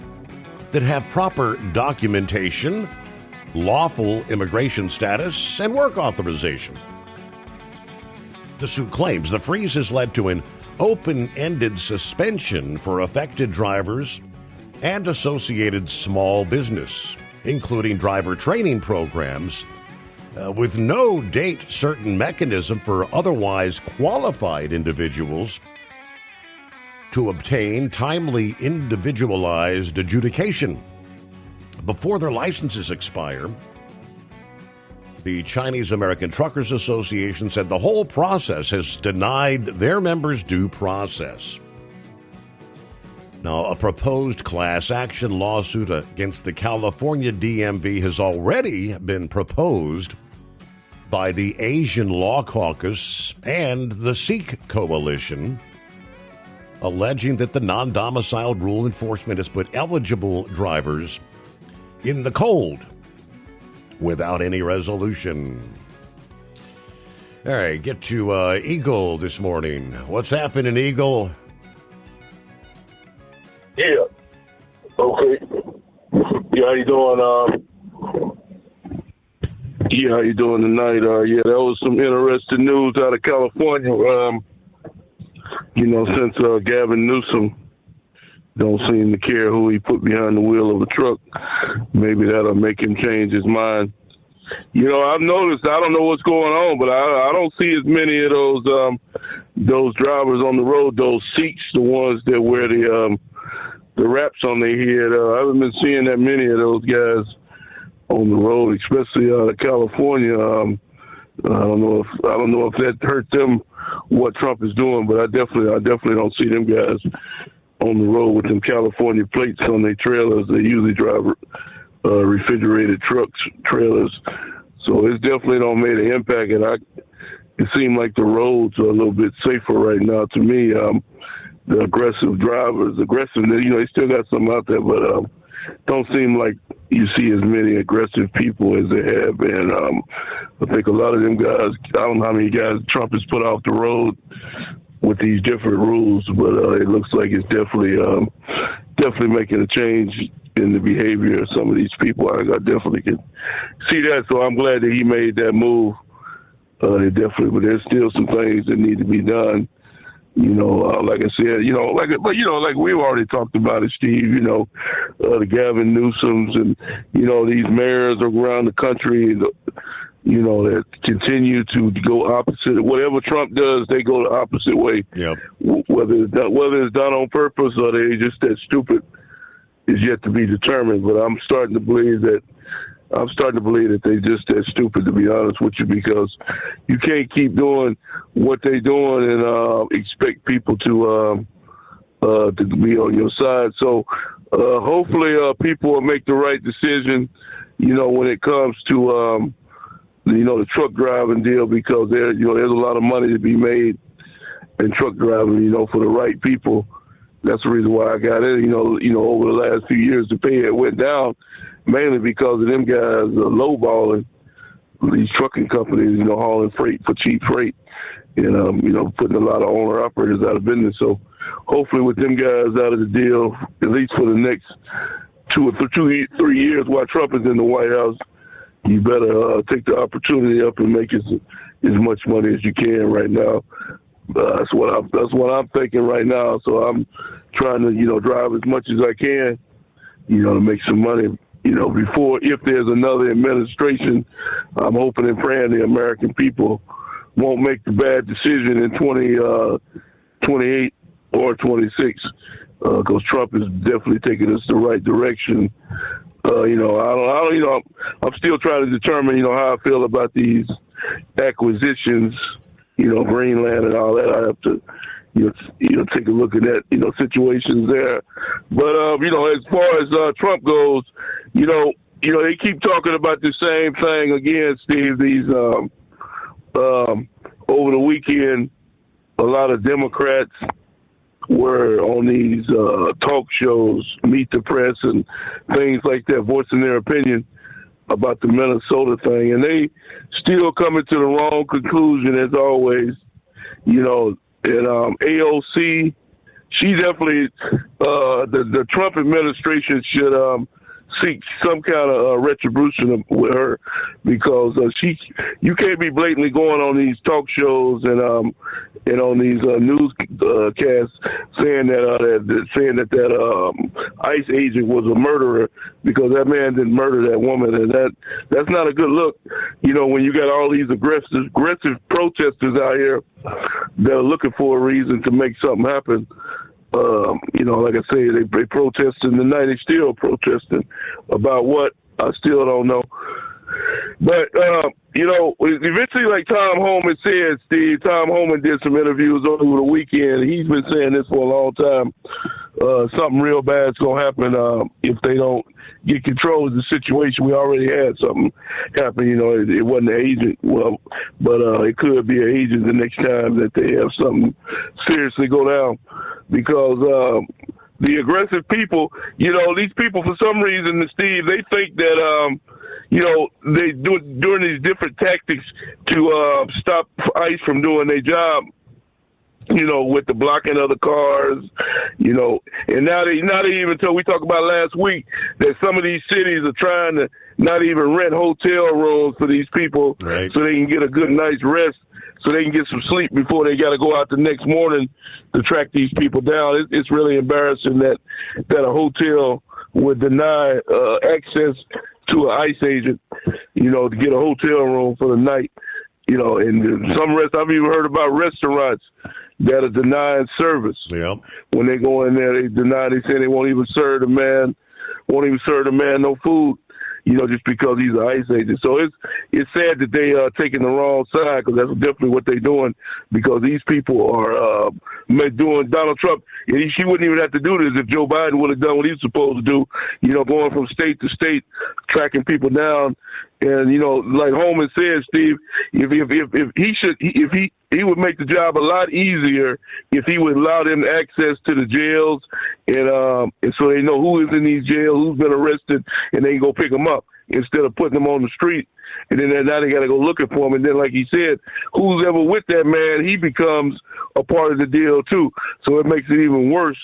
that have proper documentation, lawful immigration status, and work authorization. The suit claims the freeze has led to an open-ended suspension for affected drivers and associated small business, including driver training programs, with no date-certain mechanism for otherwise qualified individuals to obtain timely individualized adjudication before their licenses expire. The Chinese American Truckers Association said the whole process has denied their members due process. Now, a proposed class action lawsuit against the California DMV has already been proposed by the Asian Law Caucus and the Sikh Coalition, alleging that the non-domiciled rule enforcement has put eligible drivers in the cold without any resolution. All right, get to Eagle this morning. What's happening, Eagle? Yeah. Okay. Yeah, how you doing? How you doing tonight? Yeah, that was some interesting news out of California. Since Gavin Newsom don't seem to care who he put behind the wheel of a truck, maybe that'll make him change his mind. I've noticed, I don't know what's going on, but I don't see as many of those drivers on the road, those Sikhs, the ones that wear the wraps on their head. I haven't been seeing that many of those guys on the road, especially out of California. I don't know if that hurt them, what Trump is doing, but I definitely don't see them guys on the road with them California plates on their trailers. They usually drive refrigerated trucks, trailers. So it's definitely don't make an impact. And it seems like the roads are a little bit safer right now to me. The aggressive drivers, they still got some out there, but don't seem like you see as many aggressive people as they have been. I think a lot of them guys, I don't know how many guys Trump has put off the road with these different rules, but it looks like it's definitely making a change in the behavior of some of these people. I definitely can see that, so I'm glad that he made that move. But there's still some things that need to be done. Like I said, like we've already talked about it, Steve, the Gavin Newsoms and, these mayors around the country, that continue to go opposite. Whatever Trump does, they go the opposite way. Yep. Whether it's done on purpose or they just that stupid is yet to be determined. But I'm starting to believe that they just that stupid, to be honest with you, because you can't keep doing what they're doing and expect people to be on your side. So hopefully people will make the right decision, when it comes to the truck driving deal, because there's a lot of money to be made in truck driving, for the right people. That's the reason why I got in. Over the last few years, the pay went down, mainly because of them guys lowballing these trucking companies, hauling freight for cheap freight, and putting a lot of owner operators out of business. So hopefully, with them guys out of the deal, at least for the next 2 or 3 years while Trump is in the White House, you better take the opportunity up and make as much money as you can right now. That's what I'm thinking right now. So I'm trying to drive as much as I can, to make some money. before, if there's another administration, I'm hoping and praying the American people won't make the bad decision in 2028 or 26, because Trump is definitely taking us the right direction. I'm still trying to determine, how I feel about these acquisitions, Greenland and all that. I have to, take a look at that, situations there. But, as far as Trump goes, they keep talking about the same thing again, Steve. These, over the weekend, a lot of Democrats were on these talk shows, Meet the Press and things like that, voicing their opinion about the Minnesota thing. And they still coming to the wrong conclusion, as always. And AOC, she definitely, the Trump administration should seek some kind of retribution with her, because you can't be blatantly going on these talk shows and on these newscasts saying that ICE agent was a murderer, because that man didn't murder that woman, and that's not a good look. When you got all these aggressive protesters out here that are looking for a reason to make something happen. Like I say, they protested tonight. They still protesting about what, I still don't know. But, eventually, like Tom Homan said, Steve, Tom Homan did some interviews over the weekend. He's been saying this for a long time. Something real bad's going to happen if they don't get control of the situation. We already had something happen. It wasn't an agent, but it could be an agent the next time that they have something seriously go down. Because the aggressive people, these people, for some reason, Steve, they think that, they doing these different tactics to stop ICE from doing their job, with the blocking of the cars, and now they even told, we talked about last week, that some of these cities are trying to not even rent hotel rooms for these people, right, so they can get a good night's rest, so they can get some sleep before they got to go out the next morning to track these people down. It's really embarrassing that a hotel would deny access to an ICE agent, to get a hotel room for the night. And I've even heard about restaurants that are denying service. Yep. When they go in there, they say they won't even serve the man no food, just because he's an ICE agent. So it's sad that they are taking the wrong side, because that's definitely what they're doing, because these people are doing Donald Trump. She wouldn't even have to do this if Joe Biden would have done what he's supposed to do, going from state to state, tracking people down. And, like Holman said, Steve, if he would make the job a lot easier if he would allow them access to the jails, and so they know who is in these jails, who's been arrested, and they can go pick them up instead of putting them on the street. And then now they got to go looking for him. And then, like he said, who's ever with that man, he becomes a part of the deal too. So it makes it even worse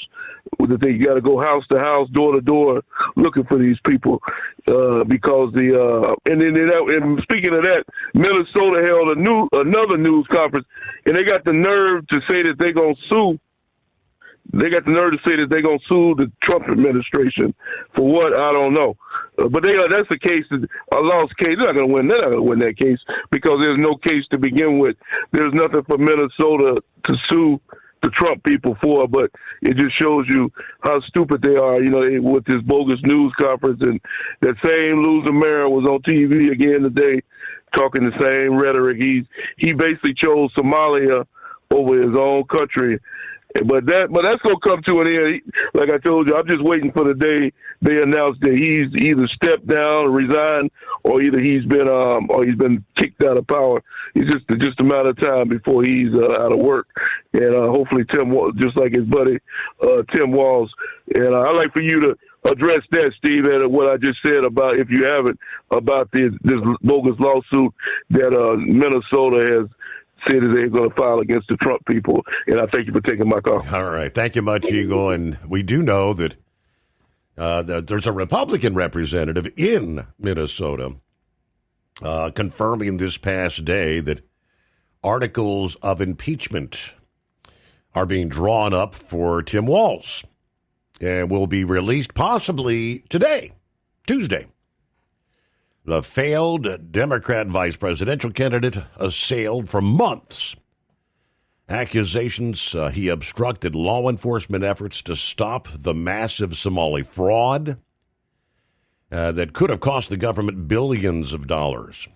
that they got to go house to house, door to door, looking for these people, because and speaking of that, Minnesota held another news conference, and they got the nerve to say that they're gonna sue. They got the nerve to say that they're gonna sue the Trump administration for what, I don't know. But that's a case, a lost case. They're not gonna win. They're not gonna win that case, because there's no case to begin with. There's nothing for Minnesota to sue the Trump people for, but it just shows you how stupid they are, with this bogus news conference. And that same loser mayor was on TV again today talking the same rhetoric. He basically chose Somalia over his own country. But that's going to come to an end. Like I told you, I'm just waiting for the day they announce that he's either stepped down or resigned, or either he's been kicked out of power. It's just a matter of time before he's out of work. And hopefully Tim, just like his buddy Tim Walz. And I'd like for you to address that, Steve, and what I just said about, if you haven't, about this bogus lawsuit that Minnesota has said that they're going to file against the Trump people. And I thank you for taking my call. All right. Thank you much, Eagle. And we do know that there's a Republican representative in Minnesota confirming this past day that articles of impeachment are being drawn up for Tim Walz and will be released possibly today. Tuesday. The failed Democrat vice presidential candidate assailed for months accusations he obstructed law enforcement efforts to stop the massive Somali fraud that could have cost the government billions of dollars.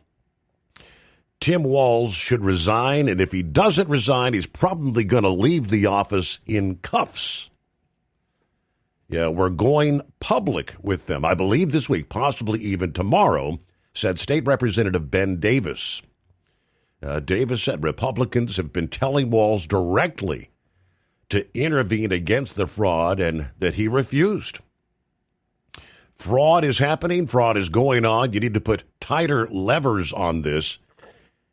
Tim Walz should resign, and if he doesn't resign, he's probably going to leave the office in cuffs. Yeah, we're going public with them, I believe this week, possibly even tomorrow, said State Representative Ben Davis. Davis said Republicans have been telling Walz directly to intervene against the fraud and that he refused. Fraud is happening. Fraud is going on. You need to put tighter levers on this.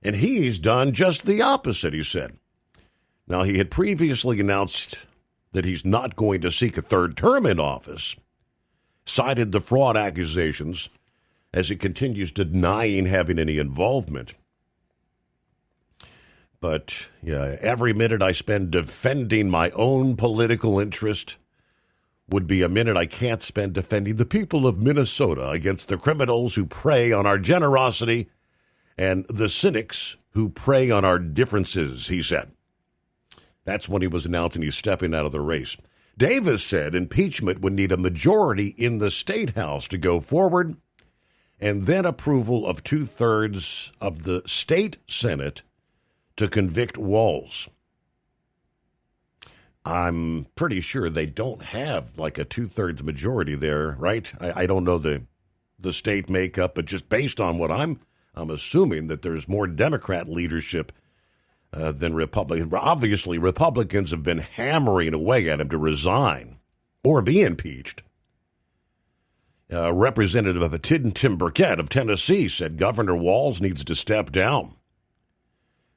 And he's done just the opposite, he said. Now, he had previously announced that he's not going to seek a third term in office, cited the fraud accusations as he continues denying having any involvement. But yeah, every minute I spend defending my own political interest would be a minute I can't spend defending the people of Minnesota against the criminals who prey on our generosity and the cynics who prey on our differences, he said. That's when he was announcing he's stepping out of the race. Davis said impeachment would need a majority in the State House to go forward, and then approval of 2/3 of the state Senate to convict Walz. I'm pretty sure they don't have like a 2/3 majority there, right? I don't know the state makeup, but just based on what I'm assuming that there's more Democrat leadership than Republican. Obviously, Republicans have been hammering away at him to resign or be impeached. Representative Tim Burkett of Tennessee said Governor Walz needs to step down.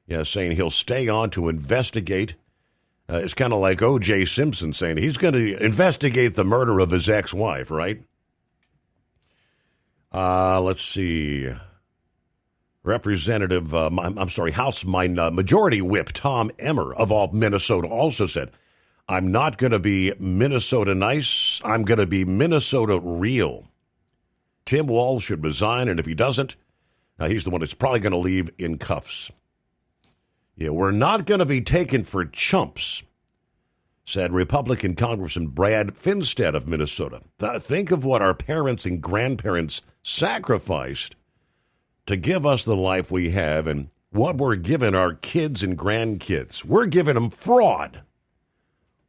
Yeah, saying he'll stay on to investigate. It's kind of like O.J. Simpson saying he's going to investigate the murder of his ex-wife, right? Let's see. House Majority Whip Tom Emmer of Minnesota also said, I'm not going to be Minnesota nice. I'm going to be Minnesota real. Tim Walz should resign, and if he doesn't, he's the one that's probably going to leave in cuffs. Yeah, we're not going to be taken for chumps, said Republican Congressman Brad Finstead of Minnesota. Think of what our parents and grandparents sacrificed to give us the life we have and what we're giving our kids and grandkids. We're giving them fraud.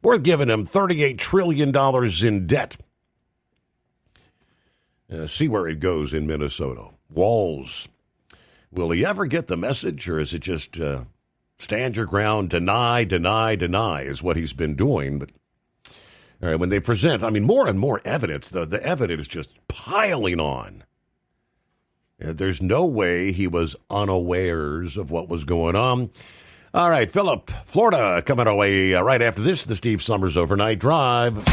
We're giving them $38 trillion in debt. See where it goes in Minnesota. Walz. Will he ever get the message, or is it just stand your ground, deny is what he's been doing? But all right, when they present, more and more evidence, the evidence is just piling on. There's no way he was unawares of what was going on. All right, Philip, Florida, coming our way right after this, the Steve Summers Overnight Drive.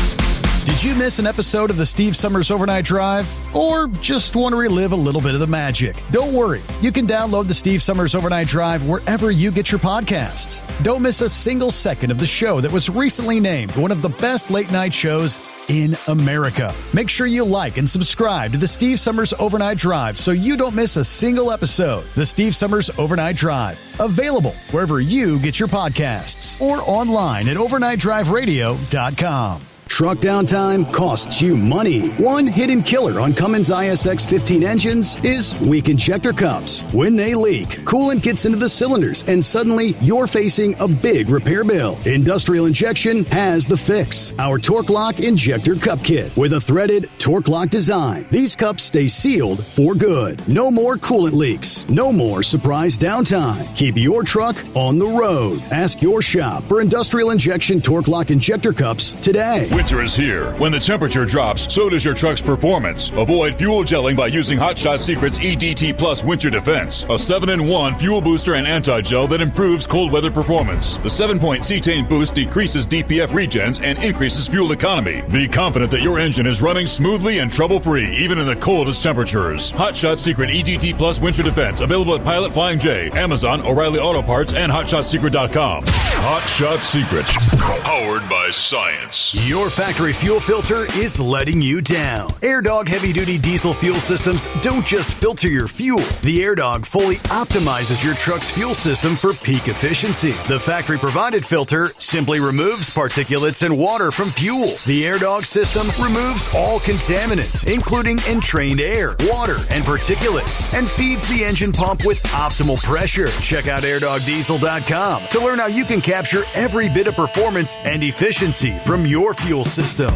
Did you miss an episode of the Steve Summers Overnight Drive? Or just want to relive a little bit of the magic? Don't worry. You can download the Steve Summers Overnight Drive wherever you get your podcasts. Don't miss a single second of the show that was recently named one of the best late-night shows in America. Make sure you like and subscribe to the Steve Summers Overnight Drive so you don't miss a single episode. The Steve Summers Overnight Drive. Available wherever you get your podcasts or online at overnightdriveradio.com. Truck downtime costs you money. One hidden killer on Cummins ISX 15 engines is weak injector cups. When they leak, coolant gets into the cylinders, and suddenly you're facing a big repair bill. Industrial Injection has the fix. Our Torque Lock Injector Cup Kit with a threaded Torque Lock design. These cups stay sealed for good. No more coolant leaks. No more surprise downtime. Keep your truck on the road. Ask your shop for Industrial Injection Torque Lock Injector Cups today. Winter is here. When the temperature drops, so does your truck's performance. Avoid fuel gelling by using Hot Shot Secret's EDT Plus Winter Defense, a 7-in-1 fuel booster and anti-gel that improves cold weather performance. The 7-point cetane boost decreases DPF regens and increases fuel economy. Be confident that your engine is running smoothly and trouble-free, even in the coldest temperatures. Hot Shot Secret EDT Plus Winter Defense, available at Pilot Flying J, Amazon, O'Reilly Auto Parts, and HotShotSecret.com. Hot Shot Secret, powered by science. Your Your factory fuel filter is letting you down. AirDog heavy-duty diesel fuel systems don't just filter your fuel. The AirDog fully optimizes your truck's fuel system for peak efficiency. The factory-provided filter simply removes particulates and water from fuel. The AirDog system removes all contaminants, including entrained air, water, and particulates, and feeds the engine pump with optimal pressure. Check out airdogdiesel.com to learn how you can capture every bit of performance and efficiency from your fuel system.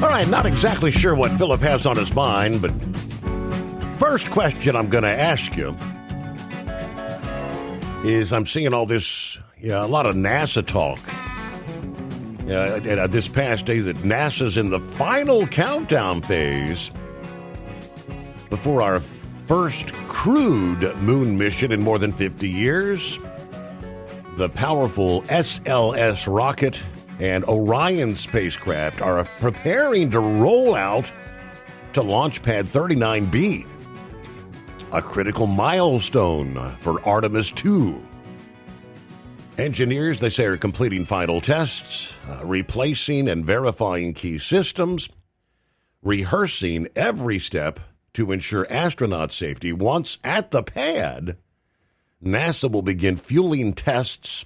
All right, not exactly sure what Philip has on his mind, but first question I'm going to ask you is I'm seeing all this, a lot of NASA talk. This past day that NASA's in the final countdown phase before our first crewed moon mission in more than 50 years. The powerful SLS rocket and Orion spacecraft are preparing to roll out to Launch Pad 39B, a critical milestone for Artemis 2. Engineers, they say, are completing final tests, replacing and verifying key systems, rehearsing every step to ensure astronaut safety. Once at the pad, NASA will begin fueling tests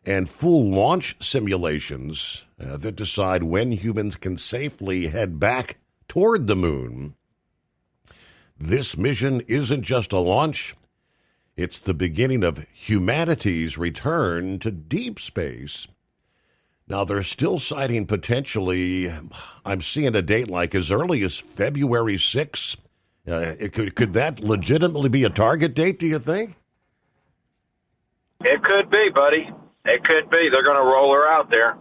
and full launch simulations that decide when humans can safely head back toward the moon. This mission isn't just a launch. It's the beginning of humanity's return to deep space. Now, they're still citing potentially, I'm seeing a date like as early as February 6th. Could that legitimately be a target date, do you think? It could be, buddy. It could be. They're going to roll her out there.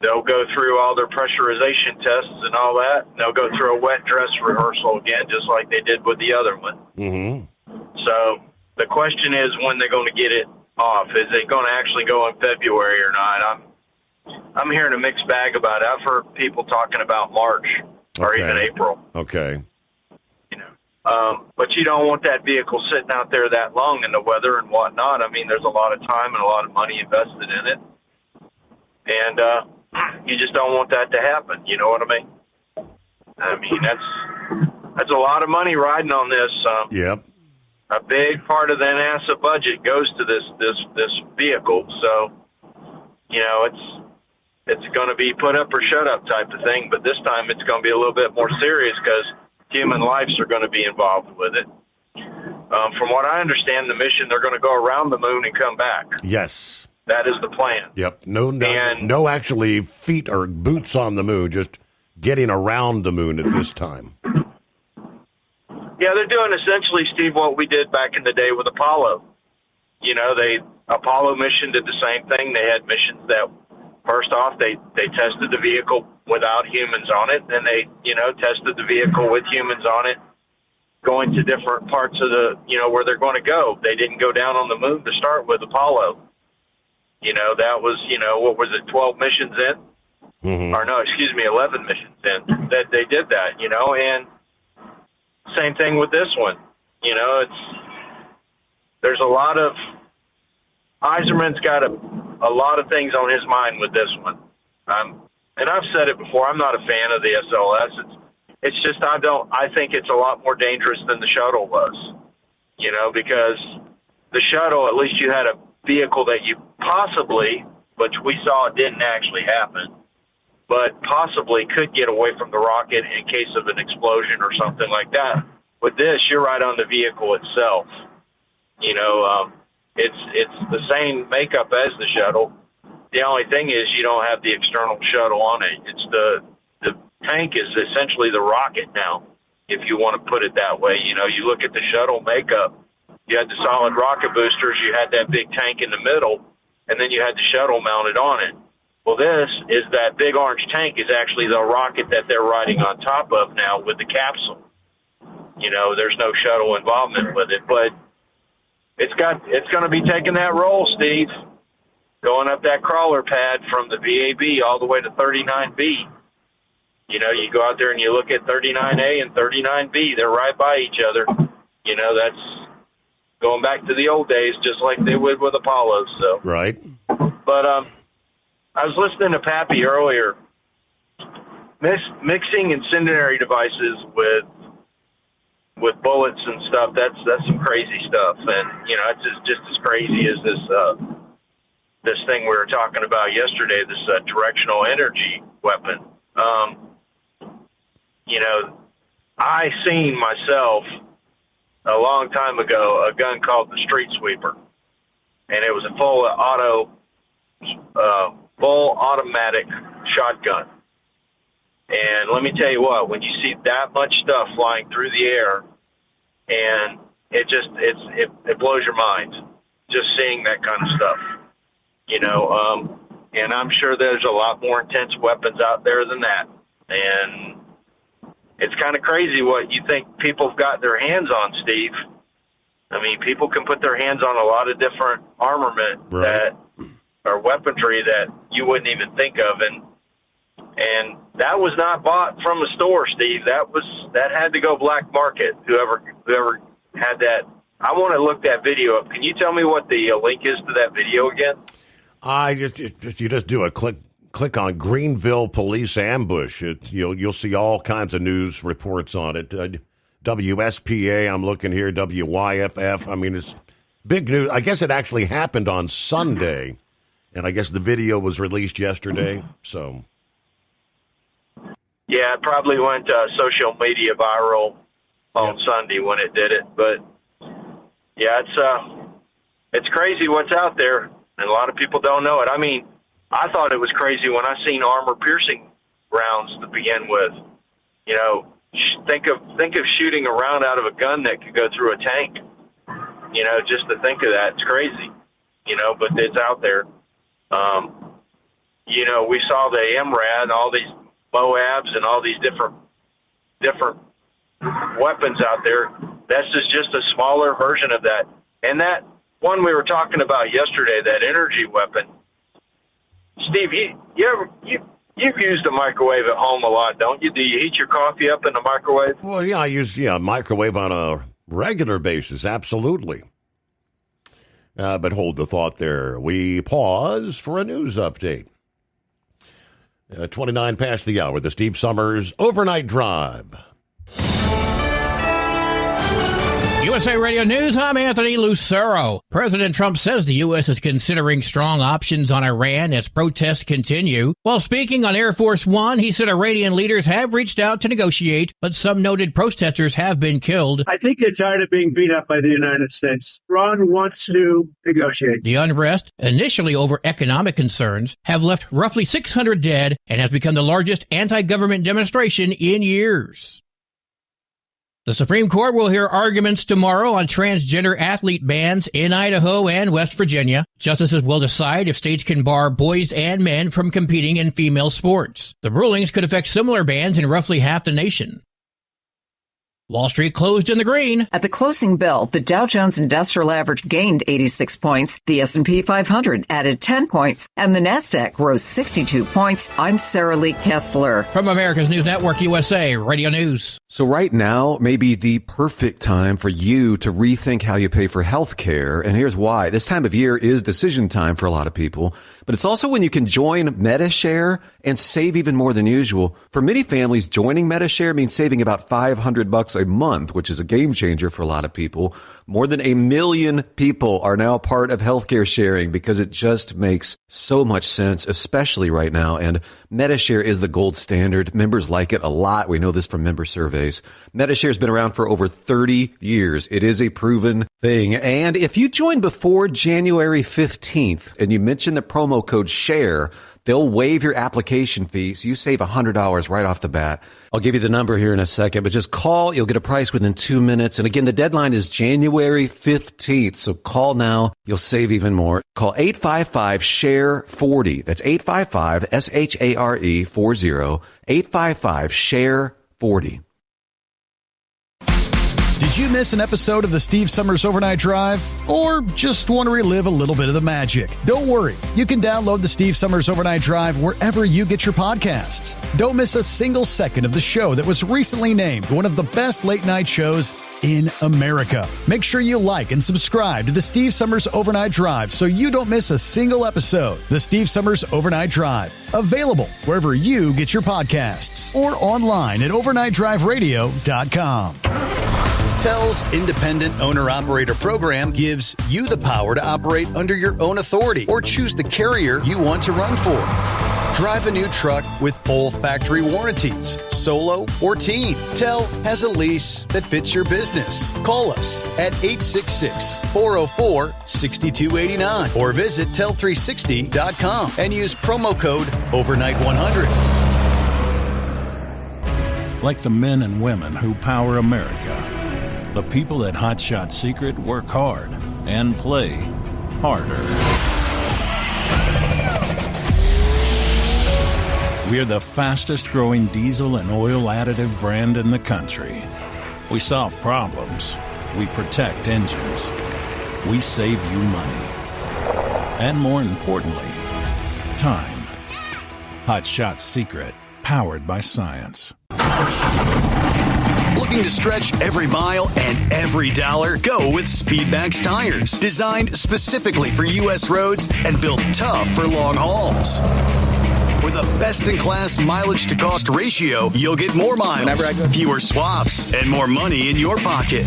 They'll go through all their pressurization tests and all that. They'll go through a wet dress rehearsal again, just like they did with the other one. Mm-hmm. So the question is when they're going to get it off. Is it going to actually go in February or not? I'm hearing a mixed bag about it. I've heard people talking about March or even April. Okay. But you don't want that vehicle sitting out there that long in the weather and whatnot. I mean, there's a lot of time and a lot of money invested in it. And you just don't want that to happen. You know what I mean? I mean, that's a lot of money riding on this. Yep. A big part of the NASA budget goes to this vehicle. So, it's going to be put up or shut up type of thing. But this time it's going to be a little bit more serious because human lives are going to be involved with it. From what I understand, the mission, they're going to go around the moon and come back. Yes. That is the plan. Yep. No actually feet or boots on the moon, just getting around the moon at this time. Yeah, they're doing essentially, Steve, what we did back in the day with Apollo. Apollo mission did the same thing. They had missions that, first off, they tested the vehicle without humans on it. Then they, tested the vehicle with humans on it, going to different parts of the, where they're going to go. They didn't go down on the moon to start with Apollo. That was, what was it, 12 missions in? Mm-hmm. Or no, 11 missions in that they did that, and same thing with this one. There's a lot of, Eiserman's got a lot of things on his mind with this one. And I've said it before, I'm not a fan of the SLS. It's just, I think it's a lot more dangerous than the shuttle was, because the shuttle, at least you had a vehicle that you possibly, which we saw it didn't actually happen, but possibly could get away from the rocket in case of an explosion or something like that. With this, you're right on the vehicle itself. It's the same makeup as the shuttle. The only thing is you don't have the external shuttle on it. It's the tank is essentially the rocket now, if you want to put it that way. You look at the shuttle makeup. You had the solid rocket boosters. You had that big tank in the middle, and then you had the shuttle mounted on it. Well, this is that big orange tank is actually the rocket that they're riding on top of now with the capsule. There's no shuttle involvement with it, but it's going to be taking that role, Steve, going up that crawler pad from the VAB all the way to 39B. You go out there and you look at 39A and 39B. They're right by each other. going back to the old days, just like they would with Apollos. So right. But I was listening to Pappy earlier. Mixing incendiary devices with bullets and stuff, that's some crazy stuff. And, you know, it's just as crazy as this thing we were talking about yesterday, this directional energy weapon. You know, I seen myself a long time ago a gun called the Street Sweeper, and it was a full automatic shotgun. And let me tell you what, when you see that much stuff flying through the air, and it blows your mind just seeing that kind of stuff, you know. And I'm sure there's a lot more intense weapons out there than that. And it's kind of crazy what you think people have got their hands on, Steve. I mean, people can put their hands on a lot of different armament that or weaponry that you wouldn't even think of, and that was not bought from a store, Steve. That had to go black market. Whoever had that. I want to look that video up. Can you tell me what the link is to that video again? You just do a click on Greenville police ambush. You'll see all kinds of news reports on it. WSPA, I'm looking here. WYFF. I mean, it's big news. I guess it actually happened on Sunday, and I guess the video was released yesterday. So. Yeah, it probably went social media viral on Sunday when it did it. But, yeah, it's crazy what's out there, and a lot of people don't know it. I mean, I thought it was crazy when I seen armor-piercing rounds to begin with. You know, think of shooting a round out of a gun that could go through a tank. You know, just to think of that, it's crazy. You know, but it's out there. You know, we saw the MRAD and all these Moabs and all these different weapons out there. This is just a smaller version of that. And that one we were talking about yesterday, that energy weapon. Steve, you've used a microwave at home a lot, don't you? Do you heat your coffee up in the microwave? Well, yeah, I use microwave on a regular basis, absolutely. But hold the thought there. We pause for a news update. 29 past the hour, the Steve Summers Overnight Drive. USA Radio News, I'm Anthony Lucero. President Trump says the U.S. is considering strong options on Iran as protests continue. While speaking on Air Force One, he said Iranian leaders have reached out to negotiate, but some noted protesters have been killed. I think they're tired of being beat up by the United States. Iran wants to negotiate. The unrest, initially over economic concerns, have left roughly 600 dead and has become the largest anti-government demonstration in years. The Supreme Court will hear arguments tomorrow on transgender athlete bans in Idaho and West Virginia. Justices will decide if states can bar boys and men from competing in female sports. The rulings could affect similar bans in roughly half the nation. Wall Street closed in the green. At the closing bell, the Dow Jones Industrial Average gained 86 points, the S&P 500 added 10 points, and the Nasdaq rose 62 points. I'm Sarah Lee Kessler. From America's News Network, USA Radio News. So right now may be the perfect time for you to rethink how you pay for health care. And here's why. This time of year is decision time for a lot of people. But it's also when you can join Medi-Share and save even more than usual. For many families, joining Medi-Share means saving about $500 a month, which is a game changer for a lot of people. More than 1 million people are now part of healthcare sharing because it just makes so much sense, especially right now. And Medi-Share is the gold standard. Members like it a lot. We know this from member surveys. Medi-Share has been around for over 30 years. It is a proven thing. And if you join before January 15th and you mention the promo code SHARE, they'll waive your application fee, so you save $100 right off the bat. I'll give you the number here in a second, but just call. You'll get a price within 2 minutes. And again, the deadline is January 15th, so call now. You'll save even more. Call 855-SHARE-40. That's 855-SHARE-40. 855-SHARE-40. Did Did you miss an episode of the Steve Summers Overnight Drive? Or just want to relive a little bit of the magic? Don't worry. You can download the Steve Summers Overnight Drive wherever you get your podcasts. Don't miss a single second of the show that was recently named one of the best late-night shows in America. Make sure you like and subscribe to the Steve Summers Overnight Drive so you don't miss a single episode. The Steve Summers Overnight Drive. Available wherever you get your podcasts or online at overnightdriveradio.com. TEL's Independent Owner-Operator Program gives you the power to operate under your own authority or choose the carrier you want to run for. Drive a new truck with full factory warranties, solo or team. TEL has a lease that fits your business. Call us at 866-404-6289 or visit tel360.com and use promo code OVERNIGHT100. Like the men and women who power America, the people at Hot Shot Secret work hard and play harder. We're the fastest growing diesel and oil additive brand in the country. We solve problems. We protect engines. We save you money. And more importantly, time. Hot Shot Secret, powered by science. Looking to stretch every mile and every dollar? Go with Speedmax tires. Designed specifically for U.S. roads and built tough for long hauls. With a best-in-class mileage-to-cost ratio, you'll get more miles, fewer swaps, and more money in your pocket.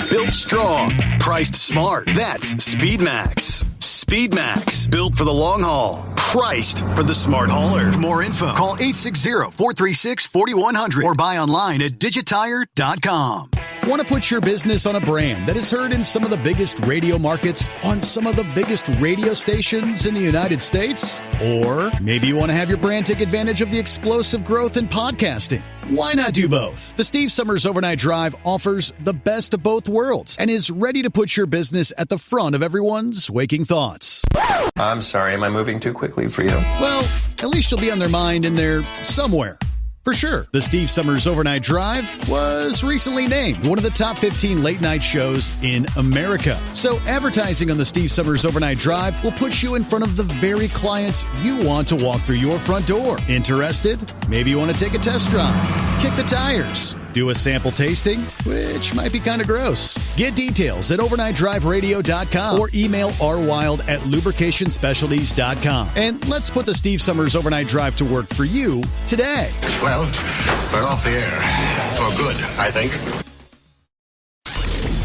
Built strong, priced smart. That's Speedmax. Speedmax, built for the long haul, priced for the smart hauler. For more info, call 860-436-4100 or buy online at digitire.com. Want to put your business on a brand that is heard in some of the biggest radio markets on some of the biggest radio stations in the United States? Or maybe you want to have your brand take advantage of the explosive growth in podcasting. Why not do both? The Steve Summers Overnight Drive offers the best of both worlds and is ready to put your business at the front of everyone's waking thoughts. I'm sorry, am I moving too quickly for you? Well, at least you'll be on their mind in there somewhere. For sure, the Steve Summers Overnight Drive was recently named one of the top 15 late-night shows in America. So advertising on the Steve Summers Overnight Drive will put you in front of the very clients you want to walk through your front door. Interested? Maybe you want to take a test drive, kick the tires, do a sample tasting, which might be kind of gross. Get details at overnightdriveradio.com or email rwild@lubricationspecialties.com. And let's put the Steve Summers Overnight Drive to work for you today. Well, we're off the air. For good, I think.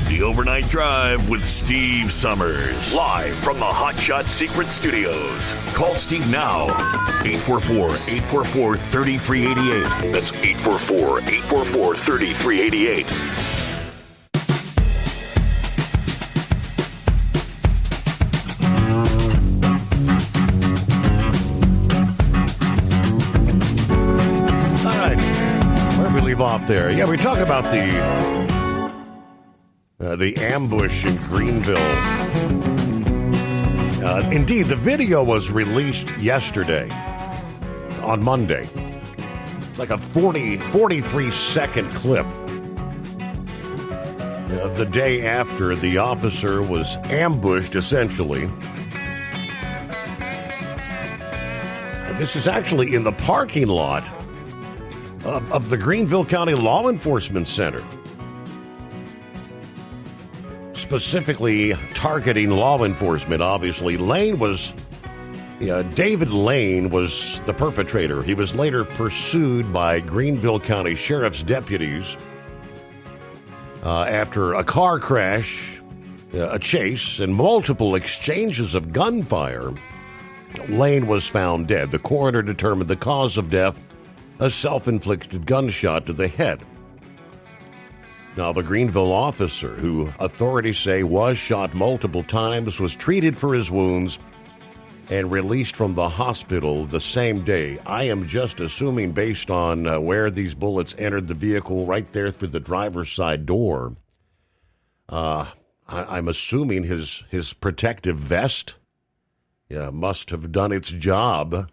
The Overnight Drive with Steve Summers. Live from the Hot Shot Secret Studios. Call Steve now. 844-844-3388. That's 844-844-3388. Off there. Yeah, we talk about the ambush in Greenville. Indeed, the video was released yesterday on Monday. It's like a 43-second clip. The day after the officer was ambushed, essentially. And this is actually in the parking lot of the Greenville County Law Enforcement Center, specifically targeting law enforcement. Obviously, David Lane was the perpetrator. He was later pursued by Greenville County Sheriff's deputies after a car crash, a chase, and multiple exchanges of gunfire. Lane was found dead. The coroner determined the cause of death a self-inflicted gunshot to the head. Now, the Greenville officer, who authorities say was shot multiple times, was treated for his wounds and released from the hospital the same day. I am just assuming, based on where these bullets entered the vehicle, right there through the driver's side door, I'm assuming his protective vest must have done its job.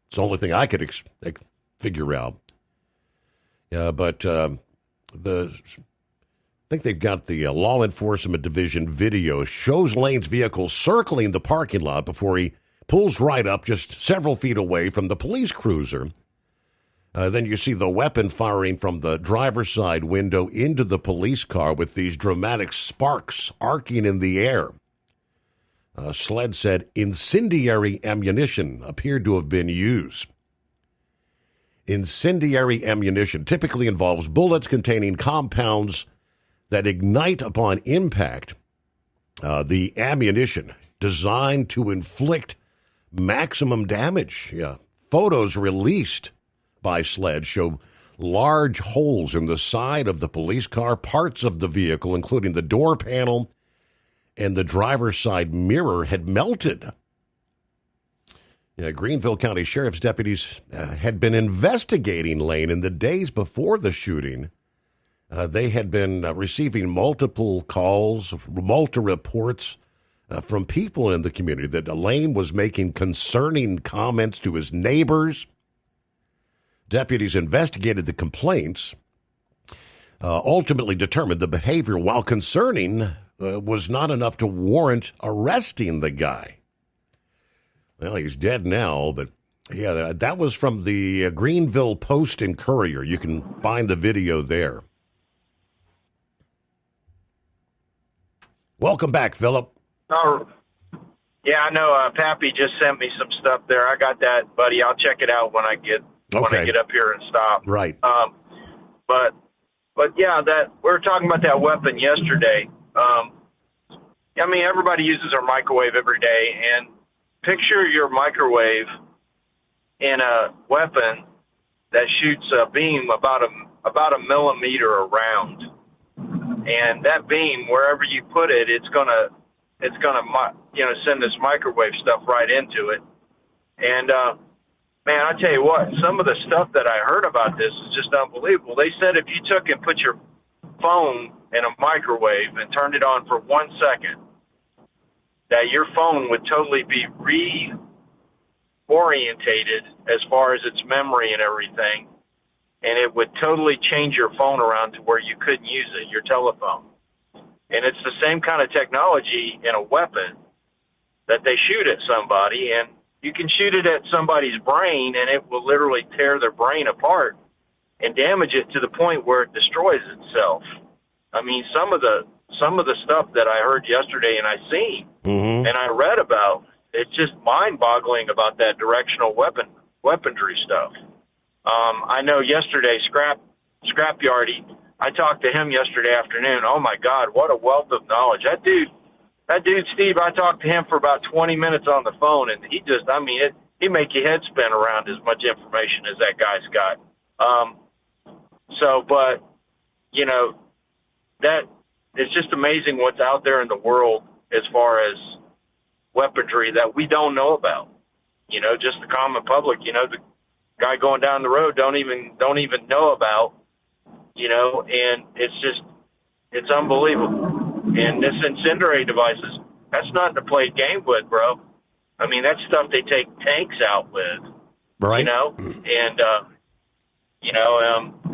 It's the only thing I could figure out. But the think they've got the Law Enforcement Division video, shows Lane's vehicle circling the parking lot before he pulls right up just several feet away from the police cruiser. Then you see the weapon firing from the driver's side window into the police car with these dramatic sparks arcing in the air. SLED said incendiary ammunition appeared to have been used. Incendiary ammunition typically involves bullets containing compounds that ignite upon impact. The ammunition designed to inflict maximum damage. Yeah. Photos released by SLED show large holes in the side of the police car, parts of the vehicle, including the door panel and the driver's side mirror, had melted. Greenville County Sheriff's deputies had been investigating Lane in the days before the shooting. They had been receiving multiple calls, multiple reports from people in the community that Lane was making concerning comments to his neighbors. Deputies investigated the complaints, ultimately determined the behavior, while concerning, was not enough to warrant arresting the guy. Well, he's dead now, but yeah, that was from the Greenville Post and Courier. You can find the video there. Welcome back, Philip. Oh, yeah, I know. Pappy just sent me some stuff there. I got that, buddy. I'll check it out when I get up here and stop. Right. But yeah, that we were talking about that weapon yesterday. I mean, everybody uses their microwave every day, and picture your microwave in a weapon that shoots a beam about a millimeter around, and that beam, wherever you put it, it's gonna send this microwave stuff right into it. And man, I tell you what, some of the stuff that I heard about this is just unbelievable. They said if you took and put your phone in a microwave and turned it on for 1 second, that your phone would totally be reorientated as far as its memory and everything, and it would totally change your phone around to where you couldn't use it, your telephone. And it's the same kind of technology in a weapon that they shoot at somebody, and you can shoot it at somebody's brain, and it will literally tear their brain apart and damage it to the point where it destroys itself. I mean, some of the stuff that I heard yesterday and I seen and I read about, it's just mind-boggling about that directional weaponry stuff. I know yesterday, Scrapyard, I talked to him yesterday afternoon. Oh my God, what a wealth of knowledge. That dude, Steve, I talked to him for about 20 minutes on the phone, and he make your head spin around as much information as that guy's got. But, you know, that it's just amazing what's out there in the world as far as weaponry that we don't know about. You know, just the common public, you know, the guy going down the road don't even know about, you know, and it's unbelievable. And this incendiary devices, that's nothing to play a game with, bro. I mean, that's stuff they take tanks out with, right? You know, and,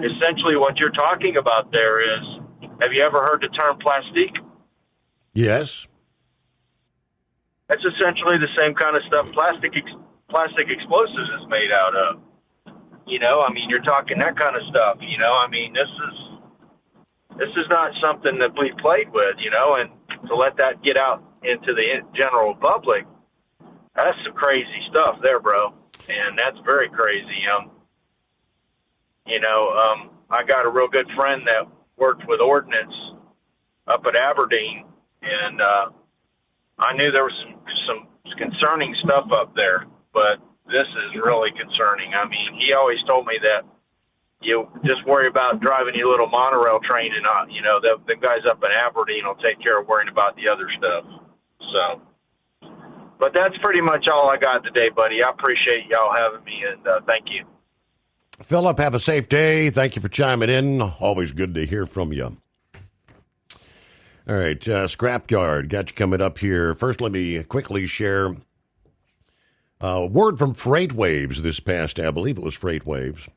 essentially what you're talking about there is, have you ever heard the term plastique? Yes. That's essentially the same kind of stuff plastic explosives is made out of. You know, I mean, you're talking that kind of stuff, you know. I mean, this is not something that we played with, you know, and to let that get out into the general public, that's some crazy stuff there, bro. And that's very crazy. I got a real good friend that worked with ordnance up at Aberdeen, and I knew there was some concerning stuff up there, but this is really concerning. I mean, he always told me that you just worry about driving your little monorail train, and the guys up in Aberdeen will take care of worrying about the other stuff. So, but that's pretty much all I got today, buddy. I appreciate y'all having me, and thank you. Philip, have a safe day. Thank you for chiming in. Always good to hear from you. All right, Scrapyard, got you coming up here. First, let me quickly share word from FreightWaves this past day. I believe it was FreightWaves.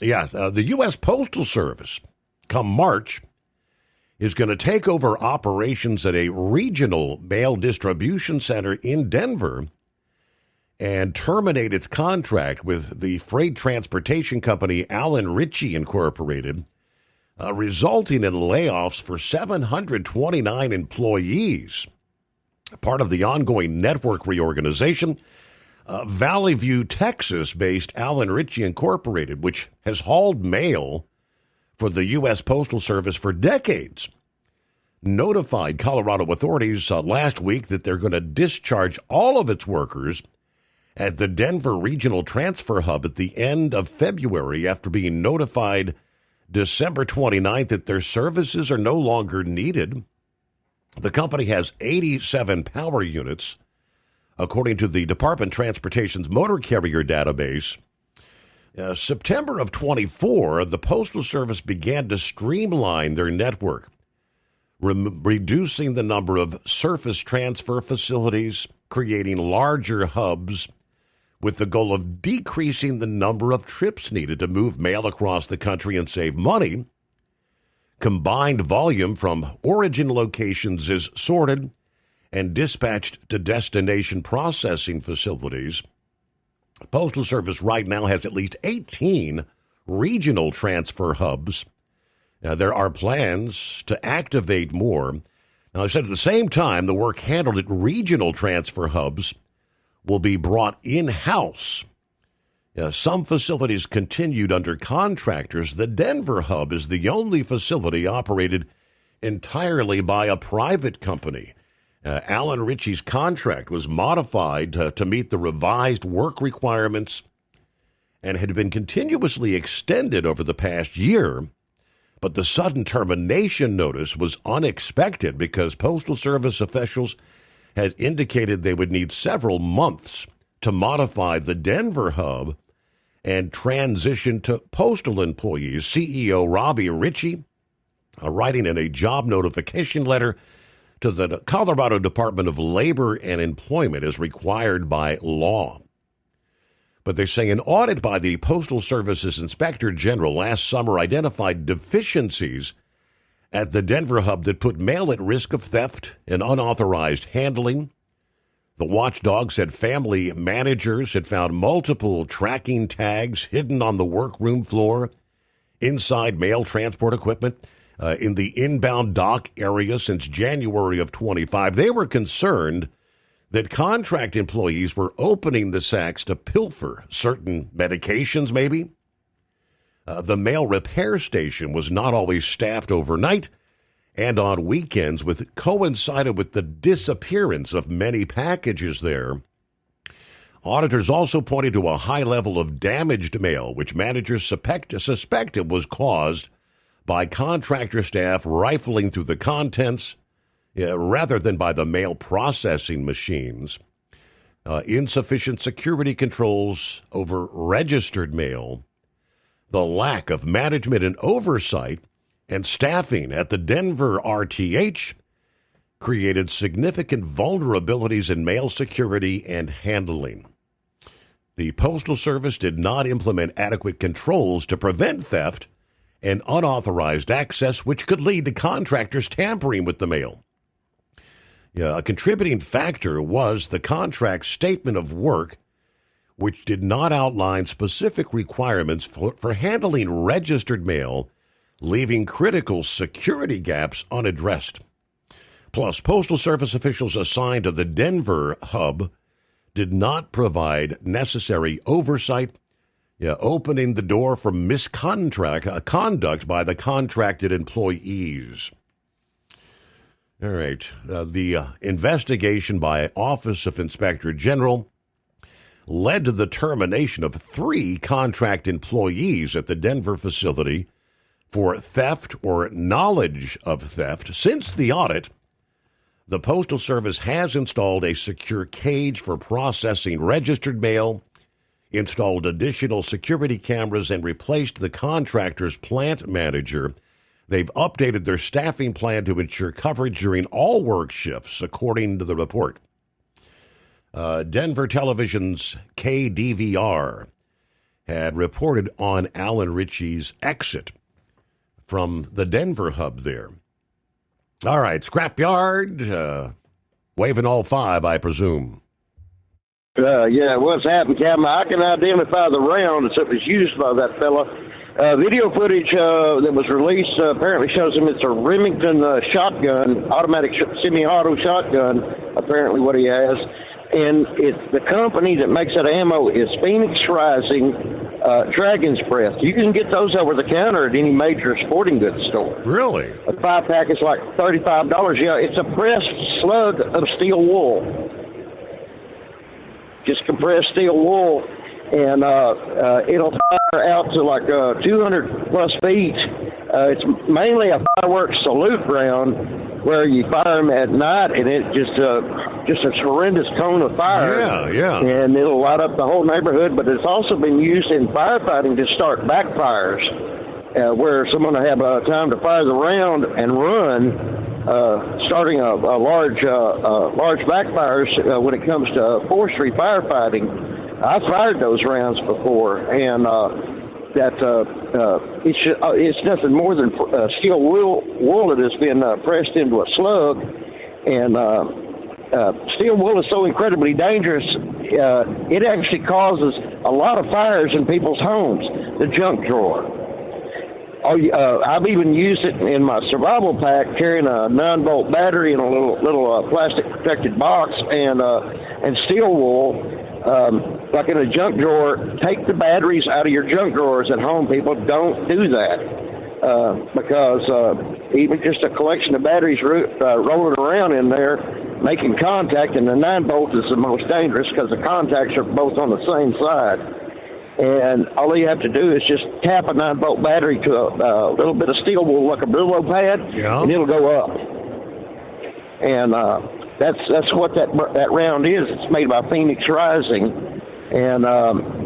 Yeah, the U.S. Postal Service, come March, is going to take over operations at a regional mail distribution center in Denver and terminate its contract with the freight transportation company Allen Ritchie Incorporated, resulting in layoffs for 729 employees. Part of the ongoing network reorganization, Valley View, Texas-based Allen Ritchie Incorporated, which has hauled mail for the U.S. Postal Service for decades, notified Colorado authorities last week that they're going to discharge all of its workers at the Denver Regional Transfer Hub at the end of February after being notified December 29th that their services are no longer needed. The company has 87 power units, according to the Department of Transportation's motor carrier database. September of 24, the Postal Service began to streamline their network, reducing the number of surface transfer facilities, creating larger hubs, with the goal of decreasing the number of trips needed to move mail across the country and save money. Combined volume from origin locations is sorted and dispatched to destination processing facilities. The Postal Service right now has at least 18 regional transfer hubs. There are plans to activate more. Now, I said at the same time, the work handled at regional transfer hubs will be brought in-house. Some facilities continued under contractors. The Denver hub is the only facility operated entirely by a private company. Allen Ritchie's contract was modified to meet the revised work requirements and had been continuously extended over the past year. But the sudden termination notice was unexpected because Postal Service officials had indicated they would need several months to modify the Denver hub and transition to postal employees. CEO Robbie Ritchie, writing in a job notification letter to the Colorado Department of Labor and Employment as required by law. But they say an audit by the Postal Service's Inspector General last summer identified deficiencies at the Denver hub that put mail at risk of theft and unauthorized handling. The watchdog said family managers had found multiple tracking tags hidden on the workroom floor, inside mail transport equipment, in the inbound dock area since January of 25. They were concerned that contract employees were opening the sacks to pilfer certain medications, maybe. The mail repair station was not always staffed overnight and on weekends, which coincided with the disappearance of many packages there. Auditors also pointed to a high level of damaged mail, which managers suspected was caused by contractor staff rifling through the contents rather than by the mail processing machines. Insufficient security controls over registered mail, the lack of management and oversight and staffing at the Denver RTH created significant vulnerabilities in mail security and handling. The Postal Service did not implement adequate controls to prevent theft and unauthorized access, which could lead to contractors tampering with the mail. A contributing factor was the contract statement of work, which did not outline specific requirements for handling registered mail, leaving critical security gaps unaddressed. Plus, Postal Service officials assigned to the Denver hub did not provide necessary oversight, opening the door for conduct by the contracted employees. All right. The investigation by Office of Inspector General led to the termination of 3 contract employees at the Denver facility for theft or knowledge of theft. Since the audit, the Postal Service has installed a secure cage for processing registered mail, installed additional security cameras, and replaced the contractor's plant manager. They've updated their staffing plan to ensure coverage during all work shifts, according to the report. Denver Television's KDVR had reported on Allen Ritchie's exit from the Denver hub there. All right, scrapyard, waving all five, I presume. Yeah, what's happened, Captain? I can identify the round that was used by that fella. Video footage that was released apparently shows him it's a Remington shotgun, automatic semi-auto shotgun, apparently what he has. And the company that makes that ammo is Phoenix Rising Dragon's Breath. You can get those over the counter at any major sporting goods store. Really? A 5-pack is like $35. Yeah, it's a pressed slug of steel wool. Just compressed steel wool, and it'll fire out to like 200 plus feet. It's mainly a fireworks salute round where you fire them at night, and it just a horrendous cone of fire. Yeah. And it'll light up the whole neighborhood. But it's also been used in firefighting to start backfires, where someone will have time to fire the round and run, starting a large backfires when it comes to forestry firefighting. I've fired those rounds before, and it's nothing more than steel wool that has been pressed into a slug, and steel wool is so incredibly dangerous. It actually causes a lot of fires in people's homes. The junk drawer. I've even used it in my survival pack, carrying a 9-volt battery in a little plastic protected box, and steel wool. Like in a junk drawer, take the batteries out of your junk drawers at home. People don't do that because even just a collection of batteries rolling around in there, making contact, and the 9-volt is the most dangerous because the contacts are both on the same side. And all you have to do is just tap a 9-volt battery to a little bit of steel wool, like a Brillo pad, and it'll go up. And that's what that round is. It's made by Phoenix Rising. And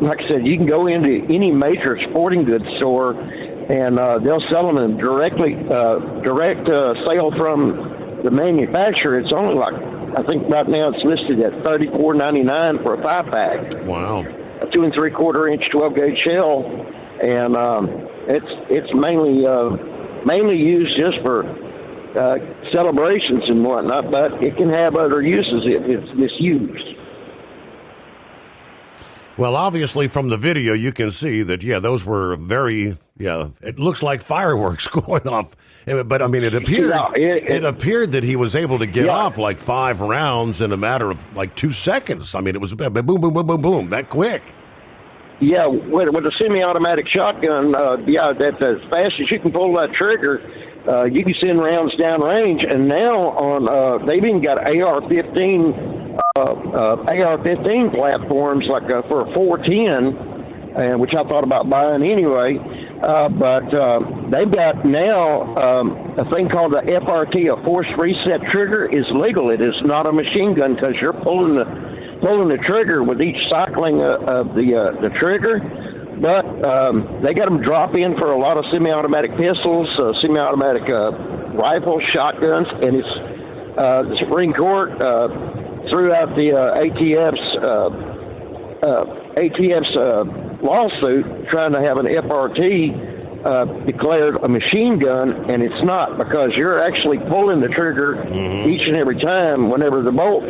like I said, you can go into any major sporting goods store, and they'll sell them in direct sale from the manufacturer. It's only like, I think right now it's listed at $34.99 for a 5-pack. Wow. A 2 3/4 inch 12-gauge shell, and it's mainly used just for celebrations and whatnot, but it can have other uses if it's misused. Well, obviously from the video you can see that, those were it looks like fireworks going off. But I mean, it appeared that he was able to get off like 5 rounds in a matter of like 2 seconds. I mean, it was boom, boom, boom, boom, boom, boom, that quick. Yeah, with a semi-automatic shotgun, that's as fast as you can pull that trigger. You can send rounds downrange, and now they've even got AR-15 platforms like for a 410, which I thought about buying anyway. But they've got now a thing called the FRT, a force reset trigger, is legal. It is not a machine gun because you're pulling the trigger with each cycling of the trigger. But they got them drop in for a lot of semi-automatic pistols, semi-automatic rifles, shotguns, and it's the Supreme Court throughout the ATF's lawsuit trying to have an FRT declared a machine gun, and it's not, because you're actually pulling the trigger each and every time. Whenever the bolt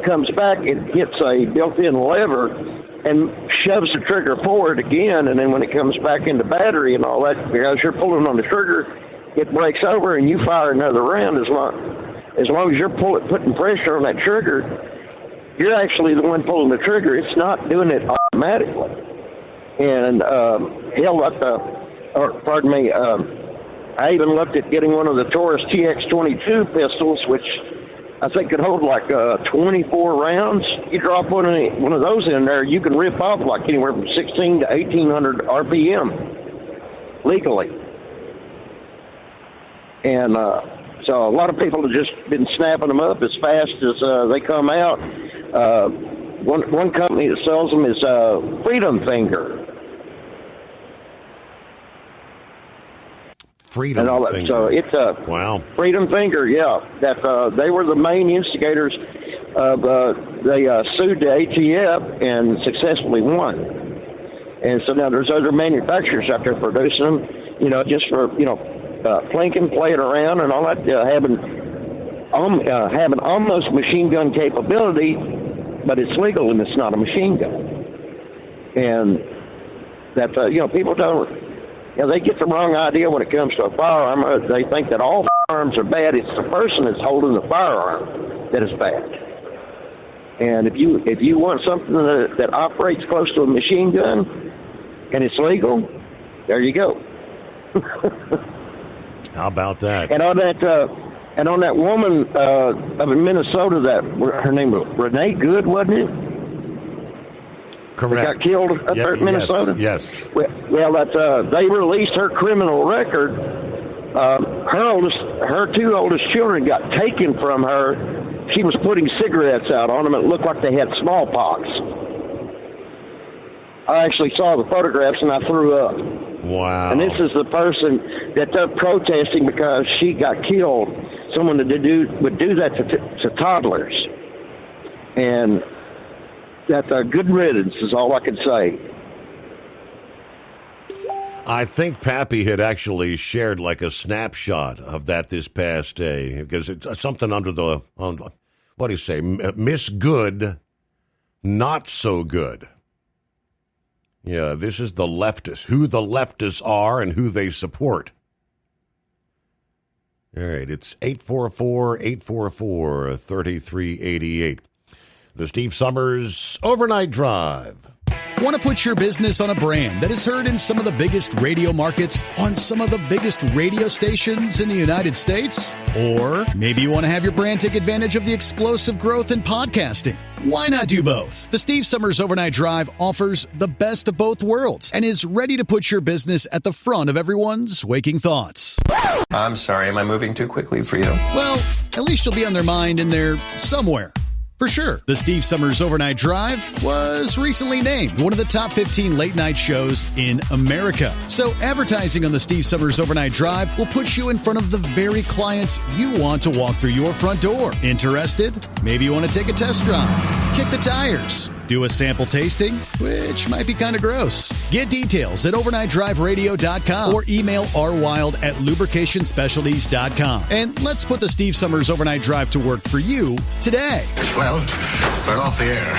comes back, it hits a built-in lever and shoves the trigger forward again, and then when it comes back into battery and all that, because you're pulling on the trigger, it breaks over and you fire another round. As long as you're putting pressure on that trigger, you're actually the one pulling the trigger. It's not doing it automatically. And I even looked at getting one of the Taurus TX22 pistols, which I think could hold like 24 rounds. You drop one of those in there, you can rip off like anywhere from 16 to 1800 RPM legally. And so a lot of people have just been snapping them up as fast as they come out. One company that sells them is Freedom Finger. Freedom and all that. Finger. So it's wow. Freedom Finger, that they were the main instigators of they sued the ATF and successfully won. And so now there's other manufacturers out there producing them, just for plinking, playing around, and all that, having almost machine gun capability, but it's legal and it's not a machine gun. And that people don't, they get the wrong idea when it comes to a firearm. They think that all firearms are bad. It's the person that's holding the firearm that is bad. And if you want something that operates close to a machine gun and it's legal, there you go. How about that? And on that woman up in Minnesota, her name was Renee Good, wasn't it? Correct. That got killed up there in Minnesota. Yes. Well, they released her criminal record. Her two oldest children got taken from her. She was putting cigarettes out on them. It looked like they had smallpox. I actually saw the photographs and I threw up. Wow. And this is the person that they're protesting because she got killed. Someone that would do that to toddlers. And that's a good riddance is all I can say. I think Pappy had actually shared like a snapshot of that this past day because it's something under the, what do you say, Miss Good, not so good. Yeah, this is the leftists, who the leftists are and who they support. All right, it's 844-844-3388. The Steve Summers Overnight Drive. Want to put your business on a brand that is heard in some of the biggest radio markets on some of the biggest radio stations in the United States? Or maybe you want to have your brand take advantage of the explosive growth in podcasting. Why not do both? The Steve Summers Overnight Drive offers the best of both worlds and is ready to put your business at the front of everyone's waking thoughts. I'm sorry, am I moving too quickly for you? Well, at least you'll be on their mind in there somewhere. For sure, the Steve Summers Overnight Drive was recently named one of the top 15 late-night shows in America. So advertising on the Steve Summers Overnight Drive will put you in front of the very clients you want to walk through your front door. Interested? Maybe you want to take a test drive, kick the tires, do a sample tasting, which might be kind of gross. Get details at overnightdriveradio.com or email rwild@lubricationspecialties.com. And let's put the Steve Summers Overnight Drive to work for you today. Well, we're off the air.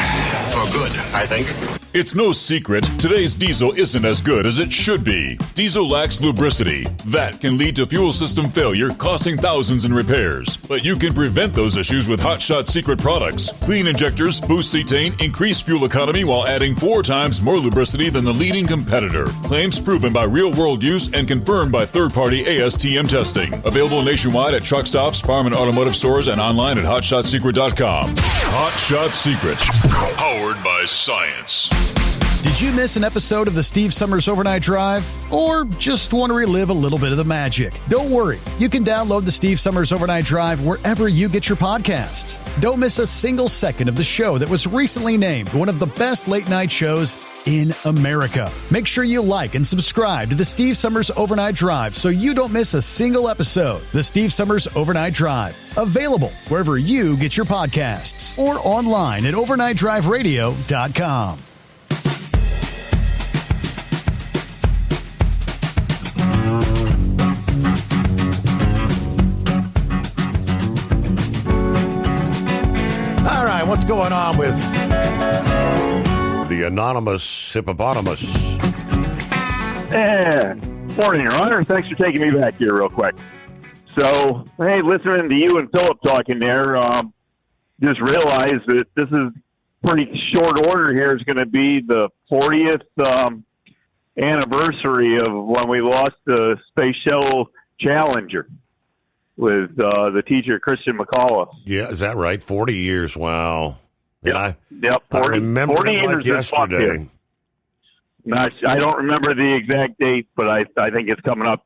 For good, I think. It's no secret, today's diesel isn't as good as it should be. Diesel lacks lubricity. That can lead to fuel system failure, costing thousands in repairs. But you can prevent those issues with Hot Shot Secret products. Clean injectors, boost cetane, increase fuel economy while adding 4 times more lubricity than the leading competitor. Claims proven by real-world use and confirmed by third-party ASTM testing. Available nationwide at truck stops, farm and automotive stores, and online at hotshotsecret.com. Hot Shot Secret. Powered by science. Did you miss an episode of the Steve Summers Overnight Drive? Or just want to relive a little bit of the magic? Don't worry. You can download the Steve Summers Overnight Drive wherever you get your podcasts. Don't miss a single second of the show that was recently named one of the best late-night shows in America. Make sure you like and subscribe to the Steve Summers Overnight Drive so you don't miss a single episode. The Steve Summers Overnight Drive. Available wherever you get your podcasts or online at overnightdriveradio.com. All right, what's going on with the anonymous hippopotamus? Morning, Your Honor. Thanks for taking me back here real quick. So, hey, listening to you and Philip talking there, just realized that this is pretty short order here. It's going to be the 40th anniversary of when we lost the Space Shuttle Challenger with the teacher, Christian McAuliffe. Yeah, is that right? 40 years, wow. Yep, 40, I remember 40 it like years yesterday. I don't remember the exact date, but I think it's coming up.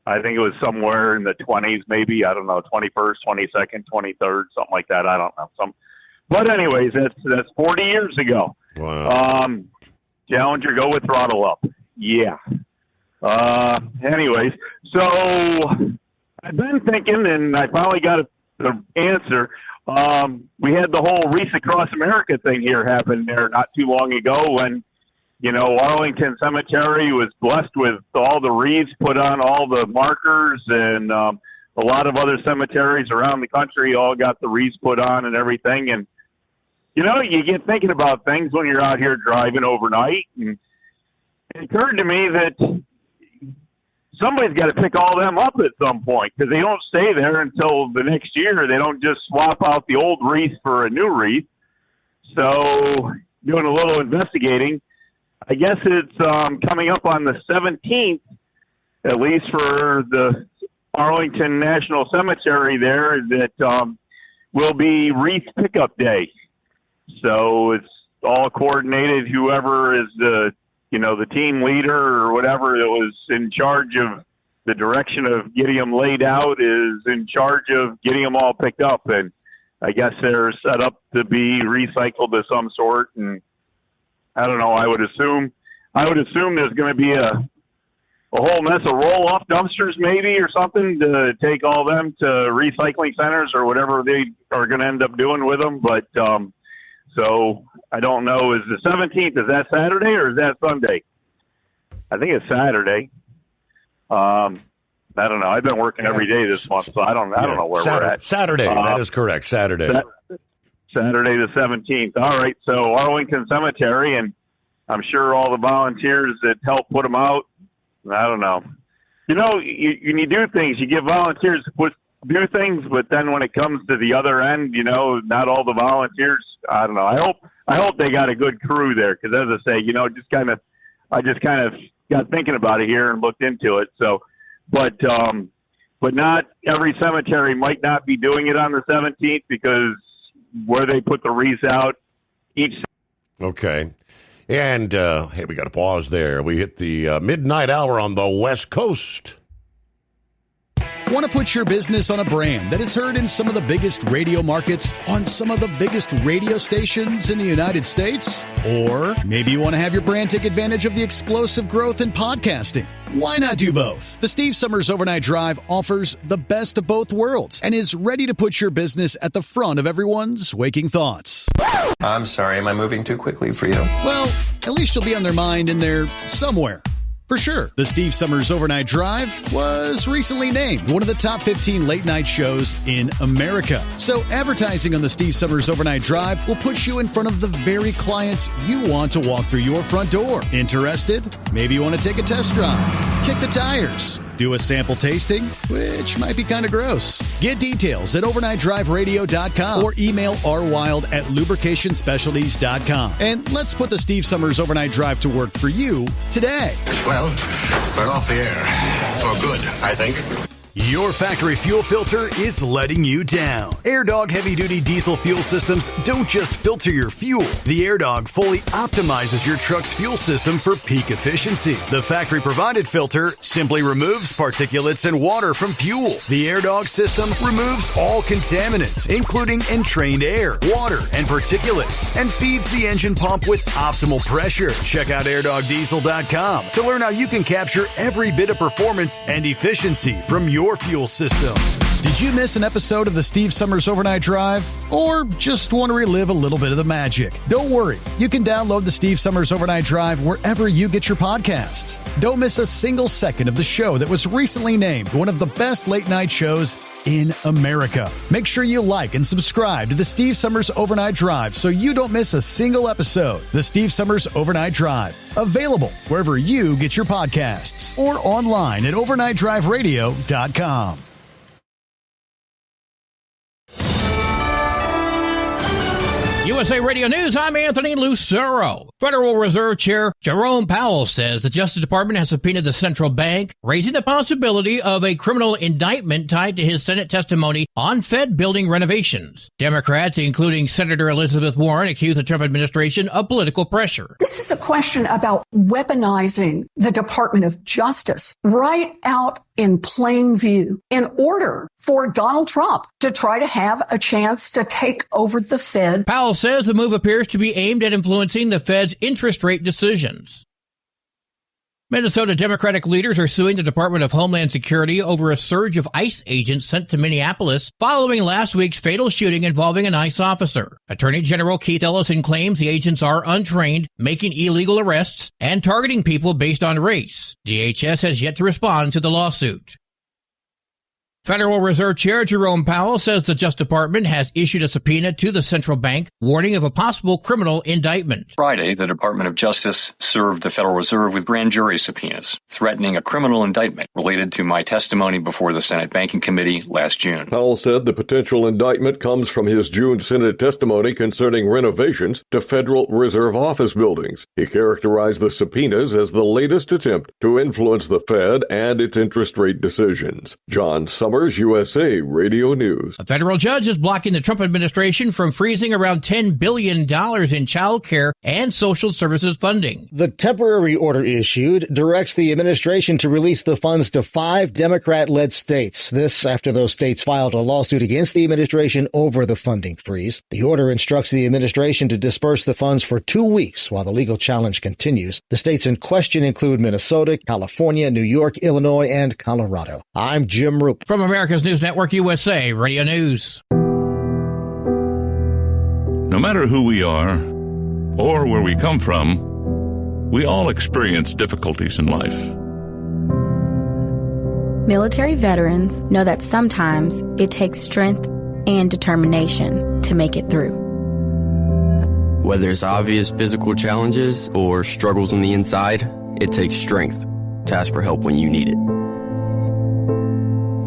I think it was somewhere in the 20s, maybe. I don't know, 21st, 22nd, 23rd, something like that. I don't know. But anyways, that's 40 years ago. Wow. Challenger, go with throttle up. Yeah. Anyways, so I've been thinking, and I finally got the answer. We had the whole Race Across America thing here happen there not too long ago when Arlington Cemetery was blessed with all the wreaths put on all the markers, and a lot of other cemeteries around the country all got the wreaths put on and everything. And, you get thinking about things when you're out here driving overnight. And it occurred to me that somebody's got to pick all them up at some point, because they don't stay there until the next year. They don't just swap out the old wreath for a new wreath. So doing a little investigating, I guess it's coming up on the 17th, at least for the Arlington National Cemetery there, that will be wreath pickup day. So it's all coordinated. Whoever is the team leader or whatever that was in charge of the direction of getting them laid out is in charge of getting them all picked up. And I guess they're set up to be recycled of some sort. And I don't know, I would assume there's going to be a whole mess of roll-off dumpsters maybe or something to take all them to recycling centers or whatever they are going to end up doing with them. But so I don't know, is the 17th, is that Saturday or is that Sunday? I think it's Saturday. I don't know. I've been working every day this month, so I don't know where we're at. Saturday, that is correct, Saturday. Saturday the 17th. All right, so Arlington Cemetery, and I'm sure all the volunteers that help put them out, I don't know. You do things, you give volunteers to do things, but then when it comes to the other end, not all the volunteers, I don't know. I hope they got a good crew there, because as I say, I just kind of got thinking about it here and looked into it. So, but not every cemetery might not be doing it on the 17th, because where they put the wreaths out each. Okay. And, hey, we got to pause there. We hit the midnight hour on the West Coast. Want to put your business on a brand that is heard in some of the biggest radio markets on some of the biggest radio stations in the United States? Or maybe you want to have your brand take advantage of the explosive growth in podcasting. Why not do both? The Steve Summers Overnight Drive offers the best of both worlds and is ready to put your business at the front of everyone's waking thoughts. I'm sorry, am I moving too quickly for you? Well, at least you'll be on their mind in there somewhere. For sure, the Steve Summers Overnight Drive was recently named one of the top 15 late-night shows in America. So advertising on the Steve Summers Overnight Drive will put you in front of the very clients you want to walk through your front door. Interested? Maybe you want to take a test drive, kick the tires, do a sample tasting, which might be kind of gross. Get details at overnightdriveradio.com or email rwild@lubricationspecialties.com. And let's put the Steve Summers Overnight Drive to work for you today. Well, we're off the air. For good, I think. Your factory fuel filter is letting you down. AirDog heavy-duty diesel fuel systems don't just filter your fuel. The AirDog fully optimizes your truck's fuel system for peak efficiency. The factory-provided filter simply removes particulates and water from fuel. The AirDog system removes all contaminants, including entrained air, water, and particulates, and feeds the engine pump with optimal pressure. Check out airdogdiesel.com to learn how you can capture every bit of performance and efficiency from your fuel system. Did you miss an episode of the Steve Summers Overnight Drive? Or just want to relive a little bit of the magic? Don't worry. You can download the Steve Summers Overnight Drive wherever you get your podcasts. Don't miss a single second of the show that was recently named one of the best late-night shows in America. Make sure you like and subscribe to the Steve Summers Overnight Drive so you don't miss a single episode. The Steve Summers Overnight Drive. Available wherever you get your podcasts or online at overnightdriveradio.com. USA Radio News, I'm Anthony Lucero. Federal Reserve Chair Jerome Powell says the Justice Department has subpoenaed the central bank, raising the possibility of a criminal indictment tied to his Senate testimony on Fed building renovations. Democrats, including Senator Elizabeth Warren, accuse the Trump administration of political pressure. This is a question about weaponizing the Department of Justice right out in plain view in order for Donald Trump to try to have a chance to take over the Fed. Powell says the move appears to be aimed at influencing the Fed's interest rate decisions. Minnesota Democratic leaders are suing the Department of Homeland Security over a surge of ICE agents sent to Minneapolis following last week's fatal shooting involving an ICE officer. Attorney General Keith Ellison claims the agents are untrained, making illegal arrests, and targeting people based on race. DHS has yet to respond to the lawsuit. Federal Reserve Chair Jerome Powell says the Justice Department has issued a subpoena to the central bank, warning of a possible criminal indictment. Friday, the Department of Justice served the Federal Reserve with grand jury subpoenas, threatening a criminal indictment related to my testimony before the Senate Banking Committee last June. Powell said the potential indictment comes from his June Senate testimony concerning renovations to Federal Reserve office buildings. He characterized the subpoenas as the latest attempt to influence the Fed and its interest rate decisions. John Summers, USA Radio News. A federal judge is blocking the Trump administration from freezing around $10 billion in child care and social services funding. The temporary order issued directs the administration to release the funds to 5 Democrat-led states. This after those states filed a lawsuit against the administration over the funding freeze. The order instructs the administration to disperse the funds for 2 weeks while the legal challenge continues. The states in question include Minnesota, California, New York, Illinois, and Colorado. I'm Jim Roop. From America's News Network USA Radio News. No matter who we are or where we come from, we all experience difficulties in life. Military veterans know that sometimes it takes strength and determination to make it through. Whether it's obvious physical challenges or struggles on the inside, it takes strength to ask for help when you need it.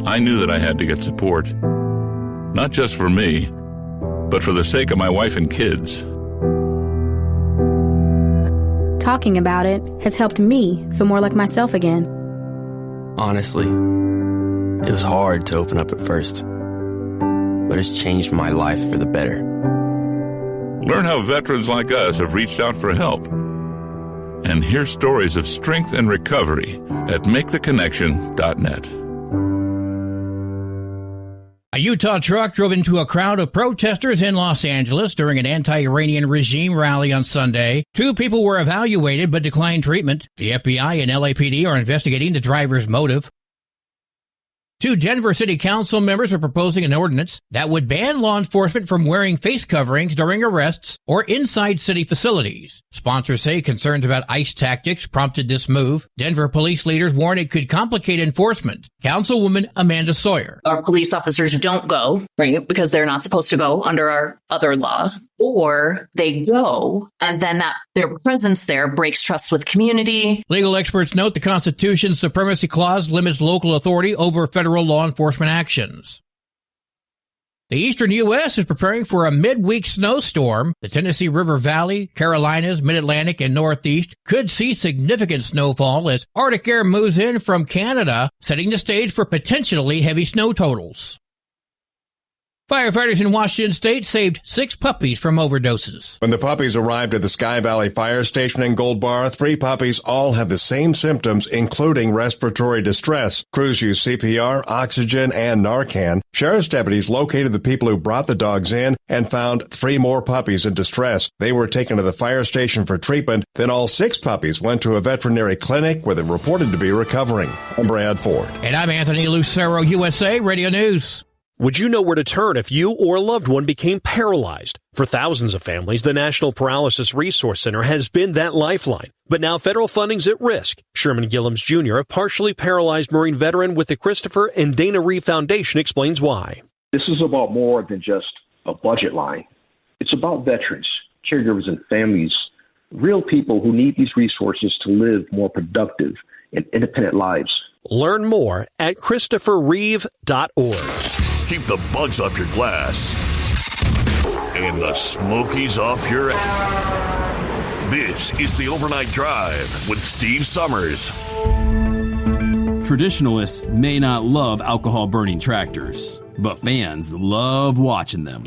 I knew that I had to get support, not just for me, but for the sake of my wife and kids. Talking about it has helped me feel more like myself again. Honestly, it was hard to open up at first, but it's changed my life for the better. Learn how veterans like us have reached out for help, and hear stories of strength and recovery at MakeTheConnection.net. A Utah truck drove into a crowd of protesters in Los Angeles during an anti-Iranian regime rally on Sunday. 2 people were evaluated but declined treatment. The FBI and LAPD are investigating the driver's motive. 2 Denver City Council members are proposing an ordinance that would ban law enforcement from wearing face coverings during arrests or inside city facilities. Sponsors say concerns about ICE tactics prompted this move. Denver police leaders warn it could complicate enforcement. Councilwoman Amanda Sawyer. Our police officers don't go, right, because they're not supposed to go under our other law, or they go, and then that their presence there breaks trust with community. Legal experts note the Constitution's Supremacy Clause limits local authority over federal law enforcement actions. The eastern U.S. is preparing for a midweek snowstorm. The Tennessee River Valley, Carolinas, Mid-Atlantic, and Northeast could see significant snowfall as Arctic air moves in from Canada, setting the stage for potentially heavy snow totals. Firefighters in Washington State saved 6 puppies from overdoses. When the puppies arrived at the Sky Valley Fire Station in Gold Bar, 3 puppies all have the same symptoms, including respiratory distress. Crews used CPR, oxygen, and Narcan. Sheriff's deputies located the people who brought the dogs in and found 3 more puppies in distress. They were taken to the fire station for treatment. Then all 6 puppies went to a veterinary clinic where they're reported to be recovering. I'm Brad Ford. And I'm Anthony Lucero, USA Radio News. Would you know where to turn if you or a loved one became paralyzed? For thousands of families, the National Paralysis Resource Center has been that lifeline. But now federal funding's at risk. Sherman Gillums Jr., a partially paralyzed Marine veteran with the Christopher and Dana Reeve Foundation, explains why. This is about more than just a budget line. It's about veterans, caregivers, and families, real people who need these resources to live more productive and independent lives. Learn more at ChristopherReeve.org. Keep the bugs off your glass and the smokies off your ass. This is the Overnight Drive with Steve Summers. Traditionalists may not love alcohol-burning tractors, but fans love watching them.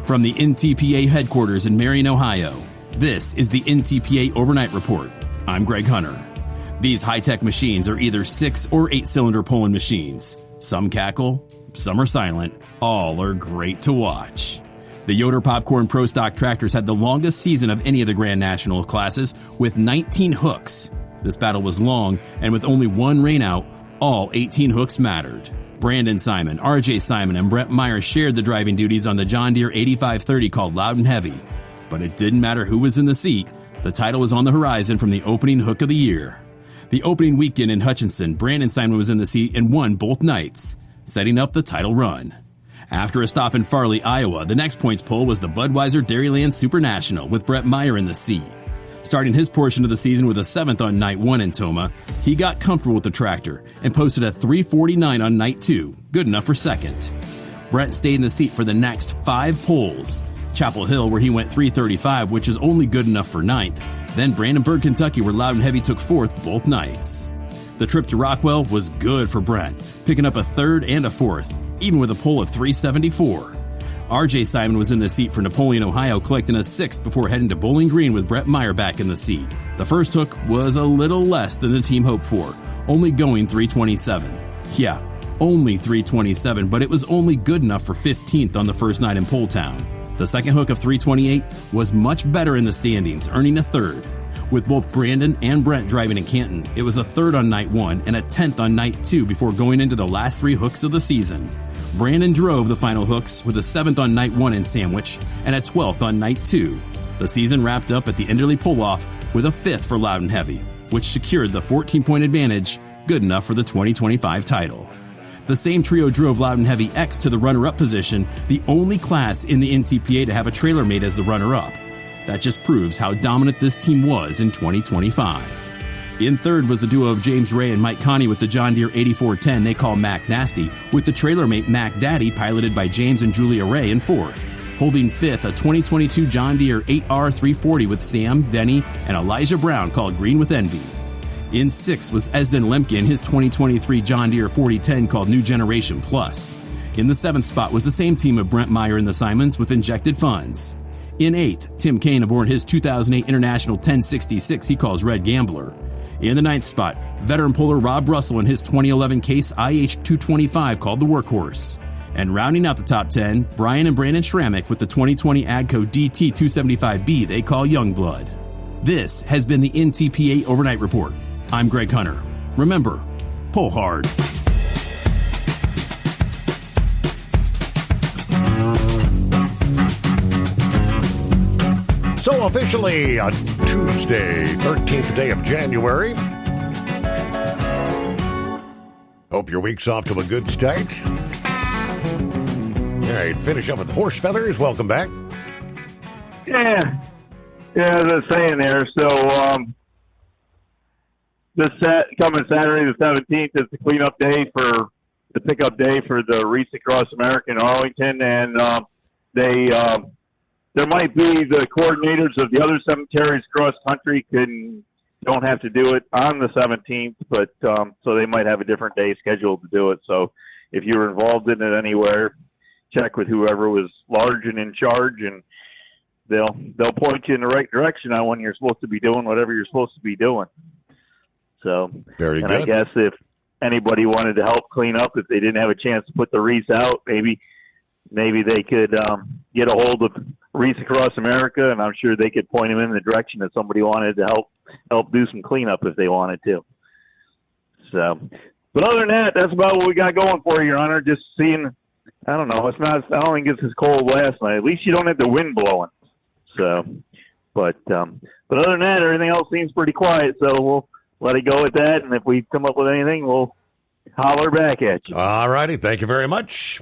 From the NTPA headquarters in Marion, Ohio, this is the NTPA Overnight Report. I'm Greg Hunter. These high-tech machines are either 6 or 8-cylinder pulling machines. Some cackle, some are silent, all are great to watch. The Yoder Popcorn Pro Stock tractors had the longest season of any of the Grand National classes with 19 hooks. This battle was long, and with only one rain out, all 18 hooks mattered. Brandon Simon, RJ Simon, and Brett Meyer shared the driving duties on the John Deere 8530 called Loud and Heavy. But it didn't matter who was in the seat. The title was on the horizon from the opening hook of the year. The opening weekend in Hutchinson, Brandon Simon was in the seat and won both nights, setting up the title run. After a stop in Farley, Iowa, the next points pull was the Budweiser Dairyland Super National with Brett Meyer in the seat. Starting his portion of the season with a 7th on night 1 in Toma, he got comfortable with the tractor and posted a 3:49 on night 2, good enough for second. Brett stayed in the seat for the next 5 pulls. Chapel Hill, where he went 3:35, which is only good enough for 9th. Then Brandenburg, Kentucky, where Loud and Heavy took 4th both nights. The trip to Rockwell was good for Brent, picking up a 3rd and a 4th, even with a pull of 374. RJ Simon was in the seat for Napoleon, Ohio, collecting a 6th before heading to Bowling Green with Brett Meyer back in the seat. The first hook was a little less than the team hoped for, only going 327. Yeah, only 327, but it was only good enough for 15th on the first night in Pole Town. The second hook of 328 was much better in the standings, earning a 3rd. With both Brandon and Brent driving in Canton, it was a 3rd on night 1 and a 10th on night 2 before going into the last 3 hooks of the season. Brandon drove the final hooks with a 7th on night 1 in Sandwich and a 12th on night 2. The season wrapped up at the Enderley pull-off with a 5th for Loud and Heavy, which secured the 14-point advantage, good enough for the 2025 title. The same trio drove Loud and Heavy X to the runner-up position, the only class in the NTPA to have a trailer mate as the runner-up. That just proves how dominant this team was in 2025. In 3rd was the duo of James Ray and Mike Connie with the John Deere 8410 they call Mac Nasty, with the trailer mate Mac Daddy piloted by James and Julia Ray in 4th. Holding 5th, a 2022 John Deere 8R340 with Sam, Denny, and Elijah Brown called Green with Envy. In 6th was Esden Lemke in his 2023 John Deere 4010 called New Generation Plus. In the 7th spot was the same team of Brent Meyer and the Simons with Injected Funds. In 8th, Tim Kane aboard his 2008 International 1066 he calls Red Gambler. In the 9th spot, veteran puller Rob Russell in his 2011 Case IH225 called the Workhorse. And rounding out the top 10, Brian and Brandon Schrammick with the 2020 AGCO DT275B they call Youngblood. This has been the NTPA Overnight Report. I'm Greg Hunter. Remember, pull hard. So officially on Tuesday, 13th day of January. Hope your week's off to a good start. All right, finish up with Horse Feathers. Welcome back. Yeah, as I was saying there, so coming Saturday the 17th is the cleanup day the pickup day for the Reese Across America in Arlington, and there might be the coordinators of the other cemeteries cross country don't have to do it on the 17th, but so they might have a different day scheduled to do it. So if you're involved in it anywhere, check with whoever was large and in charge, and they'll point you in the right direction on when you're supposed to be doing whatever you're supposed to be doing. So very good. I guess if anybody wanted to help clean up, if they didn't have a chance to put the wreath out, maybe they could get a hold of Reese Across America, and I'm sure they could point them in the direction that somebody wanted to help do some cleanup if they wanted to. So, but other than that, that's about what we got going for you, Your Honor. Just seeing, I don't know, I don't think it's as cold last night. At least you don't have the wind blowing. So, but other than that, everything else seems pretty quiet. So we'll let it go at that, and if we come up with anything, we'll holler back at you. All righty, thank you very much.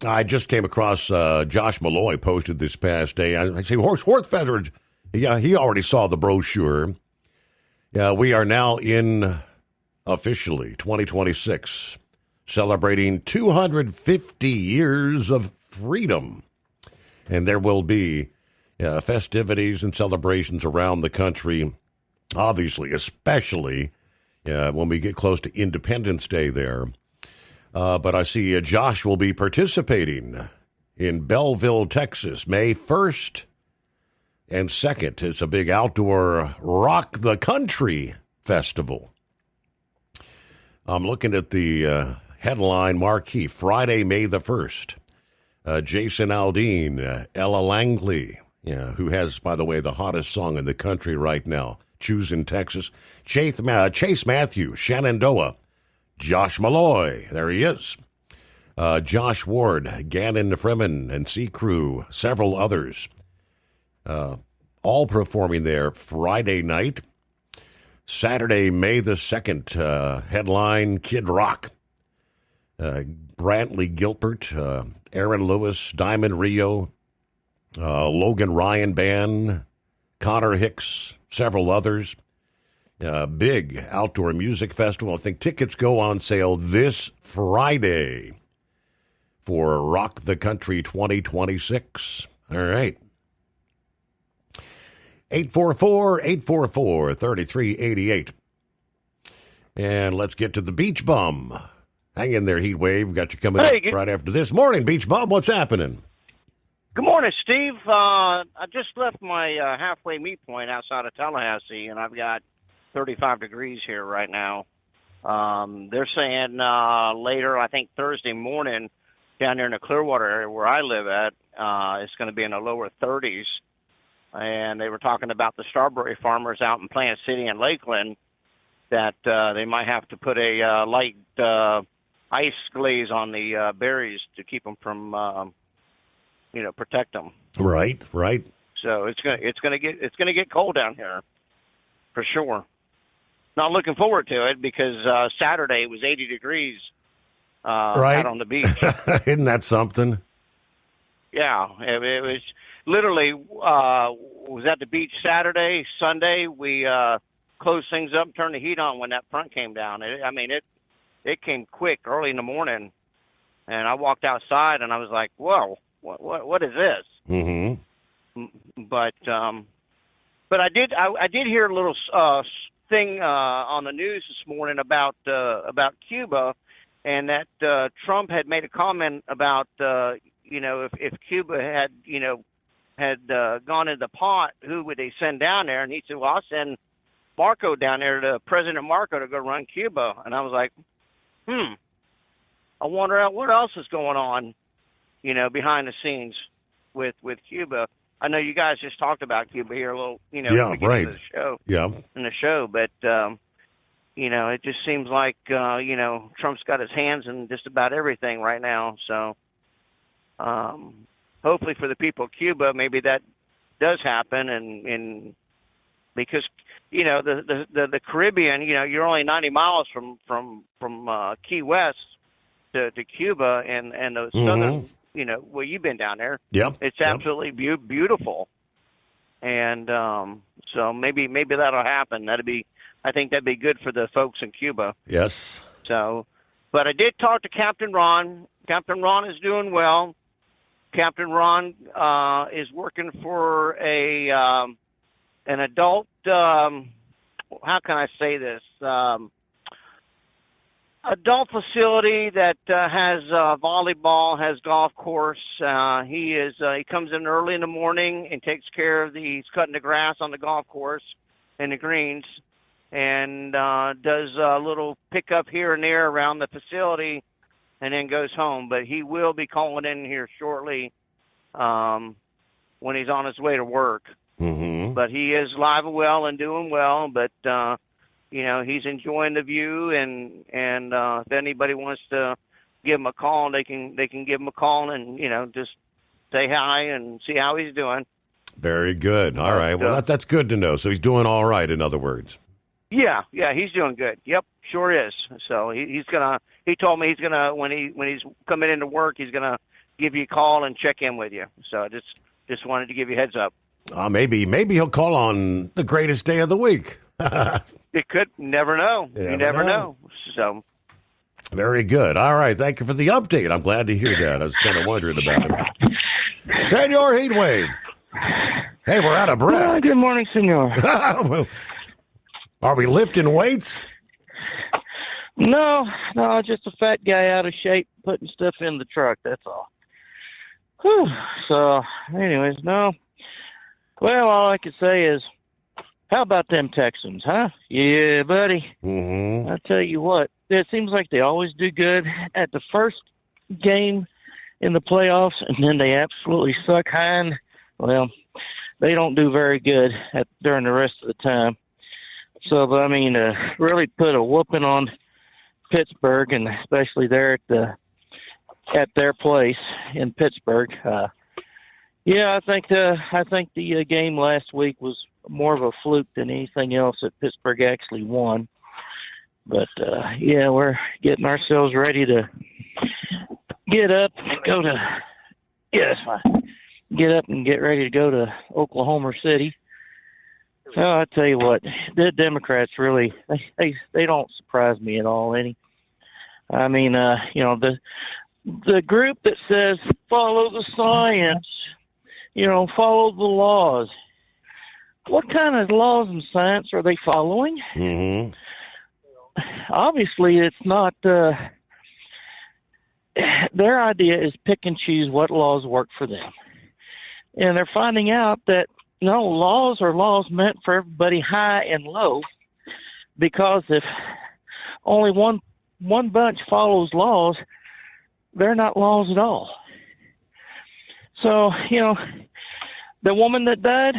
I just came across Josh Malloy posted this past day. I see Horse Feathers. Yeah, he already saw the brochure. Yeah, we are now in officially 2026, celebrating 250 years of freedom, and there will be festivities and celebrations around the country. Obviously, especially when we get close to Independence Day there. But I see Josh will be participating in Belleville, Texas, May 1st and 2nd. It's a big outdoor Rock the Country festival. I'm looking at the headline marquee, Friday, May the 1st. Jason Aldean, Ella Langley, who has, by the way, the hottest song in the country right now, Choosing Texas. Chase Matthews, Shenandoah. Josh Malloy, there he is. Josh Ward, Gannon Freeman, and Sea Crew, several others. All performing there Friday night. Saturday, May the 2nd, headline Kid Rock. Brantley Gilbert, Aaron Lewis, Diamond Rio, Logan Ryan Band, Connor Hicks, several others. Big outdoor music festival. I think tickets go on sale this Friday for Rock the Country 2026. All right. 844-844-3388. And let's get to the Beach Bum. Hang in there, Heat Wave. Got you coming up right after this. Morning, Beach Bum. What's happening? Good morning, Steve. I just left my halfway meet point outside of Tallahassee, and I've got 35 degrees here right now. They're saying later, I think Thursday morning, down there in the Clearwater area where I live at, it's going to be in the lower 30s. And they were talking about the strawberry farmers out in Plant City and Lakeland that they might have to put a light ice glaze on the berries to keep them from, protect them. Right. So it's gonna get cold down here, for sure. Not looking forward to it because Saturday was 80 degrees out on the beach. Isn't that something? Yeah, it was literally was at the beach Saturday. Sunday we closed things up and turned the heat on when that front came down. It came quick early in the morning, and I walked outside and I was like, "Whoa, what is this?" Mm-hmm. But I did hear a little thing on the news this morning about Cuba, and that Trump had made a comment about if Cuba had gone in the pot, who would they send down there? And he said, "Well, I'll send Marco down there, to President Marco, to go run Cuba." And I was like, I wonder what else is going on, behind the scenes with Cuba. I know you guys just talked about Cuba here a little, yeah, at the beginning right. of the show. Yeah. In the show, but it just seems like Trump's got his hands in just about everything right now. So hopefully for the people of Cuba, maybe that does happen, and because the Caribbean, you're only 90 miles from Key West to Cuba and the southern. Well, you've been down there. Yep. It's absolutely beautiful. And so maybe that'll happen. I think that'd be good for the folks in Cuba. Yes. So, but I did talk to Captain Ron. Captain Ron is doing well. Captain Ron is working for an adult, how can I say this? Adult facility that has volleyball, has golf course. He comes in early in the morning and takes care of he's cutting the grass on the golf course and the greens, and does a little pickup here and there around the facility, and then goes home. But he will be calling in here shortly when he's on his way to work. Mm-hmm. But he is live and well and doing well. But he's enjoying the view, and if anybody wants to give him a call, they can give him a call and just say hi and see how he's doing. Very good. All right. Well, that's good to know. So he's doing all right, in other words. Yeah, he's doing good. Yep, sure is. So he told me he's gonna when he's coming into work, he's gonna give you a call and check in with you. So I just wanted to give you a heads up. Maybe he'll call on the greatest day of the week. It could. Never know. You never know. So. Very good. All right. Thank you for the update. I'm glad to hear that. I was kind of wondering about it. Senor Heatwave. Hey, we're out of breath. Good morning, Senor. Are we lifting weights? No, just a fat guy out of shape putting stuff in the truck. That's all. Whew. So, anyways, no. Well, all I can say is, how about them Texans, huh? Yeah, buddy. Mm-hmm. I tell you what, it seems like they always do good at the first game in the playoffs, and then they absolutely suck high. Well, they don't do very good during the rest of the time. So, I mean, really put a whooping on Pittsburgh, and especially there at their place in Pittsburgh. Yeah, I think the game last week was more of a fluke than anything else that Pittsburgh actually won. But yeah, we're getting ourselves ready to get up and go to. Yeah, that's fine. Get up and get ready to go to Oklahoma City. Oh, I tell you what, the Democrats really they don't surprise me at all any. I mean, you know, the group that says follow the science, you know, follow the laws. What kind of laws and science are they following? Mm-hmm. Obviously, it's not. Their idea is pick and choose what laws work for them, and they're finding out that no, laws are laws meant for everybody high and low, because if only one bunch follows laws, they're not laws at all. So, you know, the woman that died,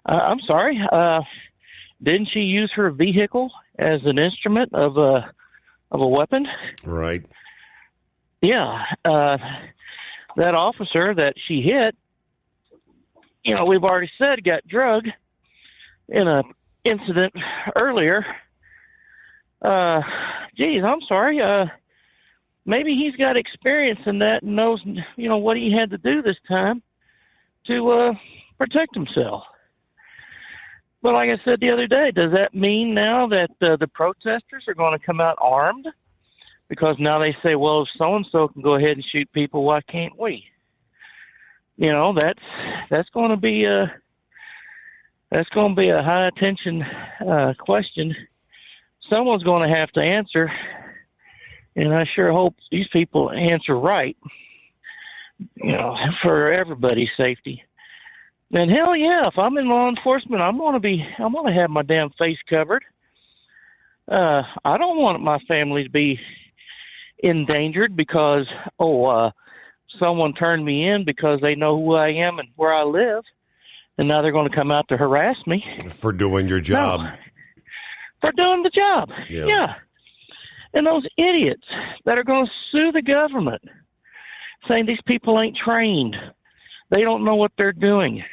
I'm sorry, didn't she use her vehicle as an instrument of a weapon? Right. Yeah. That officer that she hit, you know, we've already said got drugged in a incident earlier. Geez, I'm sorry. Maybe he's got experience in that and knows, you know, what he had to do this time to protect himself. But like I said the other day, does that mean now that the protesters are going to come out armed? Because now they say, well, if so-and-so can go ahead and shoot people, why can't we? You know, that's going to be a high attention question. Someone's going to have to answer, and I sure hope these people answer right. You know, for everybody's safety. And hell yeah, if I'm in law enforcement, I'm going to have my damn face covered. I don't want my family to be endangered because someone turned me in because they know who I am and where I live, and now they're going to come out to harass me for doing your job. No, for doing the job. Yeah. And those idiots that are going to sue the government, saying these people ain't trained, they don't know what they're doing.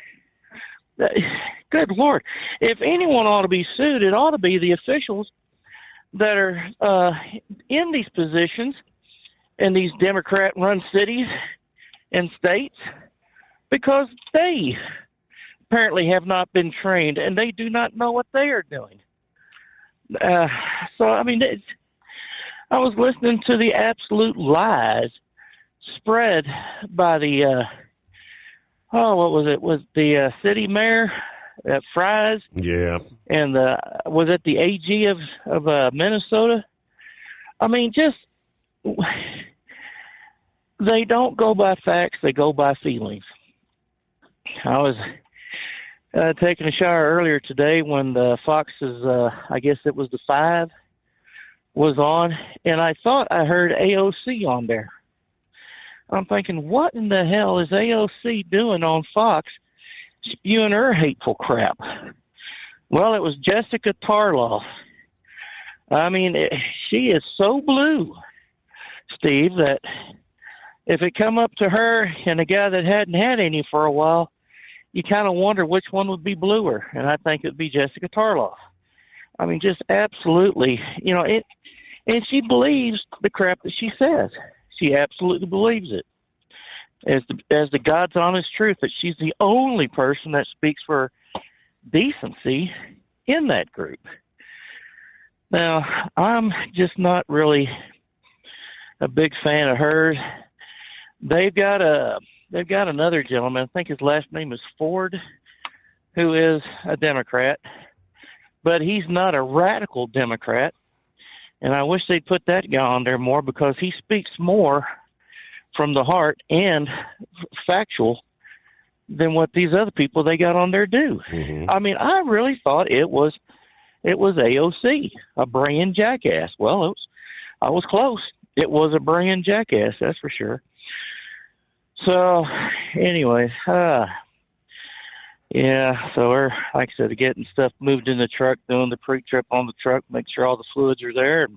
Good Lord! If anyone ought to be sued, it ought to be the officials that are in these positions in these Democrat-run cities and states, because they apparently have not been trained and they do not know what they are doing. So, I mean, I was listening to the absolute lies spread by the, what was it? Was the city mayor at Fries? Yeah. And was it the AG of Minnesota? I mean, just they don't go by facts; they go by feelings. I was taking a shower earlier today when the Fox's, I guess it was the 5, was on, and I thought I heard AOC on there. I'm thinking, what in the hell is AOC doing on Fox spewing her hateful crap? Well, it was Jessica Tarloff. I mean, she is so blue, Steve, that if it come up to her and a guy that hadn't had any for a while, you kind of wonder which one would be bluer, and I think it would be Jessica Tarloff. I mean, just absolutely, you know, and she believes the crap that she says. She absolutely believes it. As the God's honest truth, that she's the only person that speaks for decency in that group. Now, I'm just not really a big fan of hers. They've got another gentleman, I think his last name is Ford, who is a Democrat, but he's not a radical Democrat. And I wish they'd put that guy on there more, because he speaks more from the heart and factual than what these other people they got on there do. Mm-hmm. I mean, I really thought it was AOC, a braying jackass. Well, I was close. It was a braying jackass, that's for sure. So, anyways, Yeah, so we're, like I said, getting stuff moved in the truck, doing the pre-trip on the truck, make sure all the fluids are there.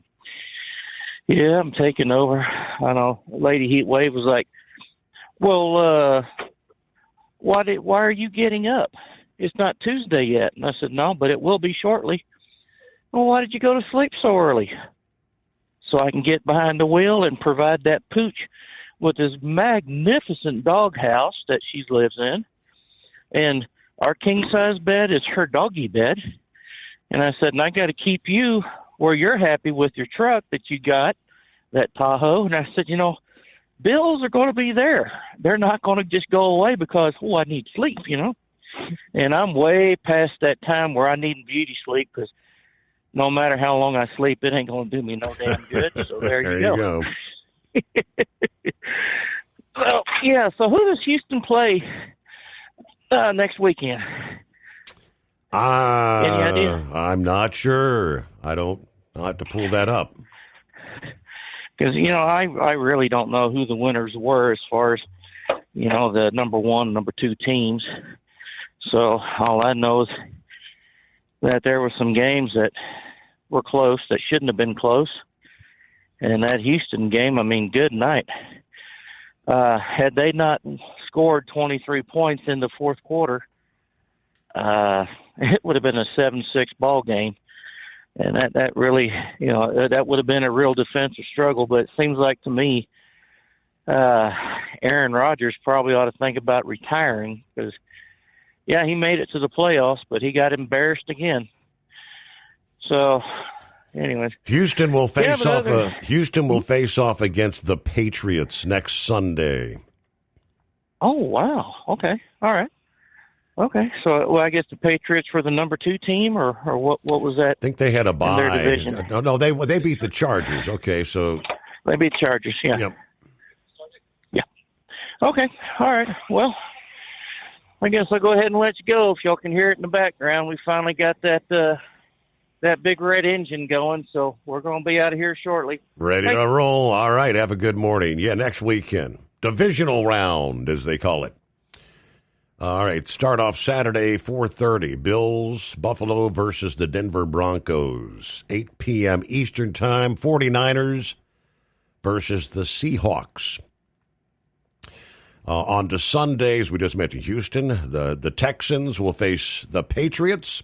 Yeah, I'm taking over. I know Lady Heat Wave was like, well, why are you getting up? It's not Tuesday yet. And I said, no, but it will be shortly. Well, why did you go to sleep so early? So I can get behind the wheel and provide that pooch with this magnificent doghouse that she lives in. And our king-size bed is her doggy bed. And I said, and I got to keep you where you're happy with your truck that you got, that Tahoe. And I said, bills are going to be there. They're not going to just go away because, I need sleep, And I'm way past that time where I need beauty sleep because no matter how long I sleep, it ain't going to do me no damn good. So there you go. Well, yeah, so who does Houston play next weekend? Any idea? I'm not sure. I'll have to pull that up. Because, I really don't know who the winners were as far as, the number 1, number 2 teams. So all I know is that there were some games that were close that shouldn't have been close. And that Houston game, good night. Had they not scored 23 points in the fourth quarter, it would have been a 7-6 ball game. And that really, that would have been a real defensive struggle. But it seems like to me, Aaron Rodgers probably ought to think about retiring because, yeah, he made it to the playoffs, but he got embarrassed again. So, anyways, Houston will face off against the Patriots next Sunday. Oh, wow. Okay. All right. Okay. So, I guess the Patriots were the number 2 team, or what was that? I think they had a bye. In their division. No, they beat the Chargers. Okay, so they beat Chargers. Yeah. Yep. Yeah. Okay. All right. Well, I guess I'll go ahead and let you go. If y'all can hear it in the background, we finally got that big red engine going, so we're going to be out of here shortly. Ready to roll. All right, have a good morning. Yeah, next weekend. Divisional round, as they call it. All right, start off Saturday, 4:30. Bills, Buffalo versus the Denver Broncos. 8 p.m. Eastern Time, 49ers versus the Seahawks. On to Sundays, we just mentioned Houston. The Texans will face the Patriots.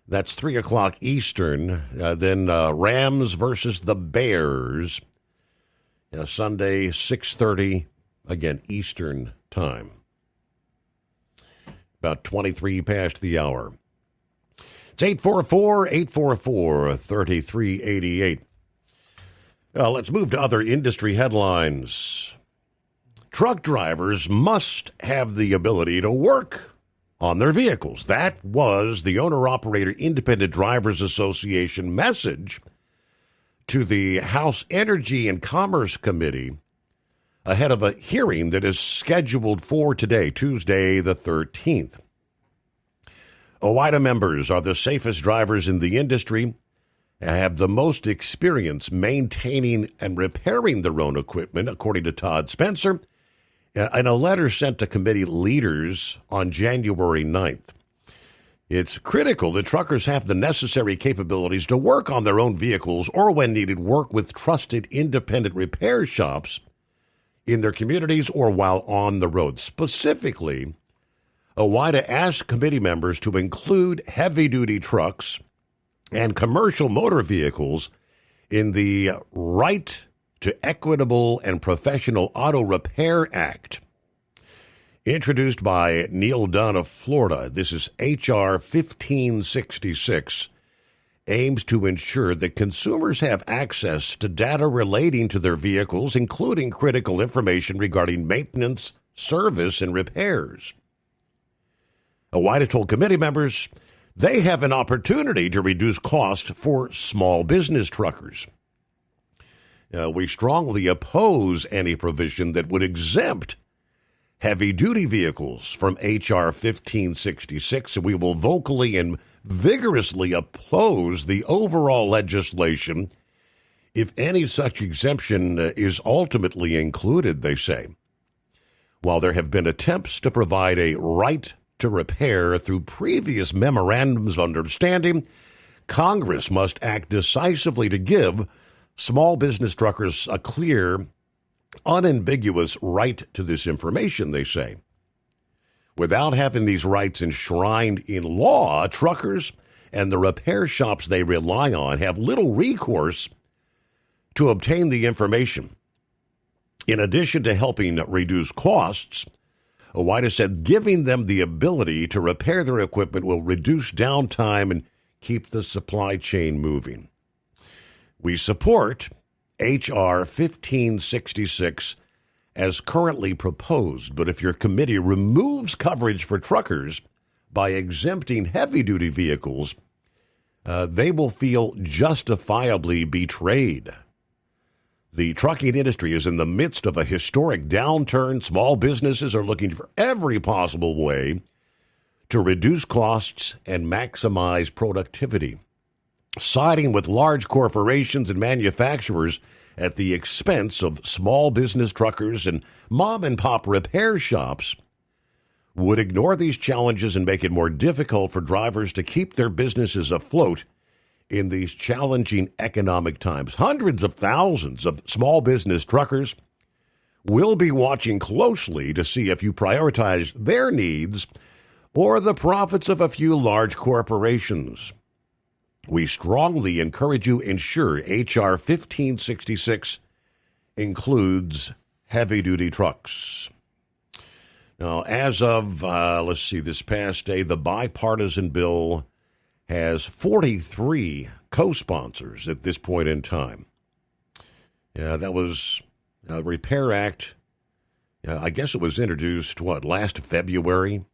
That's 3 o'clock Eastern. Then Rams versus the Bears. Sunday, 6:30, again, Eastern Time. About 23 past the hour. It's 844-3388. Let's move to other industry headlines. Truck drivers must have the ability to work on their vehicles. That was the Owner-Operator Independent Drivers Association message to the House Energy and Commerce Committee ahead of a hearing that is scheduled for today, Tuesday the 13th. OOIDA members are the safest drivers in the industry and have the most experience maintaining and repairing their own equipment, according to Todd Spencer, in a letter sent to committee leaders on January 9th. It's critical that truckers have the necessary capabilities to work on their own vehicles or, when needed, work with trusted independent repair shops in their communities or while on the road. Specifically, OOIDA asked committee members to include heavy-duty trucks and commercial motor vehicles in the Right to Equitable and Professional Auto Repair Act, introduced by Neil Dunn of Florida. This is H.R. 1566, aims to ensure that consumers have access to data relating to their vehicles, including critical information regarding maintenance, service, and repairs. OOIDA told committee members they have an opportunity to reduce costs for small business truckers. We strongly oppose any provision that would exempt heavy-duty vehicles from H.R. 1566, and we will vocally and vigorously oppose the overall legislation if any such exemption is ultimately included, they say. While there have been attempts to provide a right to repair through previous memorandums of understanding, Congress must act decisively to give small business truckers a clear, unambiguous right to this information, they say. Without having these rights enshrined in law, truckers and the repair shops they rely on have little recourse to obtain the information. In addition to helping reduce costs, White has said giving them the ability to repair their equipment will reduce downtime and keep the supply chain moving. We support H.R. 1566 as currently proposed, but if your committee removes coverage for truckers by exempting heavy-duty vehicles, they will feel justifiably betrayed. The trucking industry is in the midst of a historic downturn. Small businesses are looking for every possible way to reduce costs and maximize productivity. Siding with large corporations and manufacturers at the expense of small business truckers and mom-and-pop repair shops would ignore these challenges and make it more difficult for drivers to keep their businesses afloat in these challenging economic times. Hundreds of thousands of small business truckers will be watching closely to see if you prioritize their needs or the profits of a few large corporations. We strongly encourage you to ensure H.R. 1566 includes heavy-duty trucks. Now, as of, this past day, the bipartisan bill has 43 co-sponsors at this point in time. Yeah, that was the Repair Act. I guess it was introduced, last February?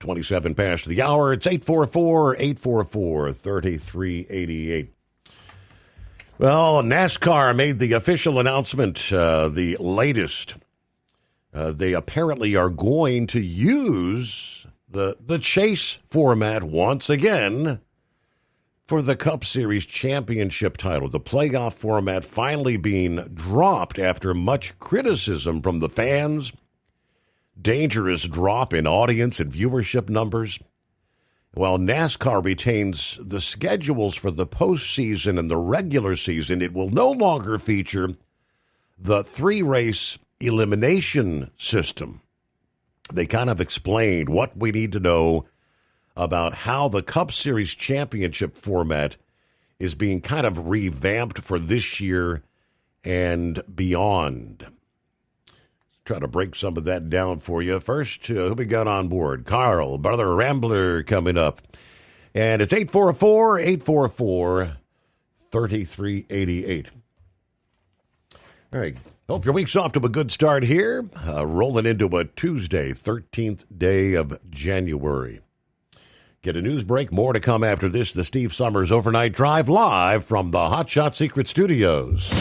27 past the hour. It's 844-844-3388. Well, NASCAR made the official announcement, the latest. They apparently are going to use the chase format once again for the Cup Series championship title. The playoff format finally being dropped after much criticism from the fans. Dangerous drop in audience and viewership numbers. While NASCAR retains the schedules for the postseason and the regular season, it will no longer feature the 3-race elimination system. They kind of explained what we need to know about how the Cup Series championship format is being kind of revamped for this year and beyond. Try to break some of that down for you. First, who we got on board? Carl, Brother Rambler, coming up. And it's 844-844-3388. All right. Hope your week's off to a good start here. Rolling into a Tuesday, 13th day of January. Get a news break. More to come after this. The Steve Summers Overnight Drive live from the Hot Shot Secret Studios.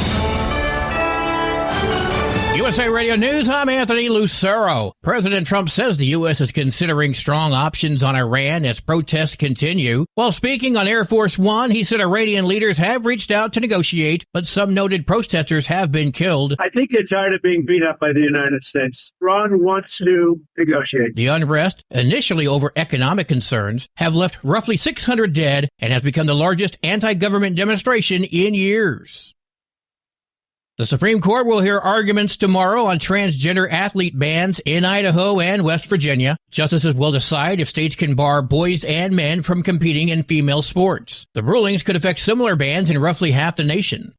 USA Radio News, I'm Anthony Lucero. President Trump says the U.S. is considering strong options on Iran as protests continue. While speaking on Air Force One, he said Iranian leaders have reached out to negotiate, but some noted protesters have been killed. I think they're tired of being beat up by the United States. Iran wants to negotiate. The unrest, initially over economic concerns, have left roughly 600 dead and has become the largest anti-government demonstration in years. The Supreme Court will hear arguments tomorrow on transgender athlete bans in Idaho and West Virginia. Justices will decide if states can bar boys and men from competing in female sports. The rulings could affect similar bans in roughly half the nation.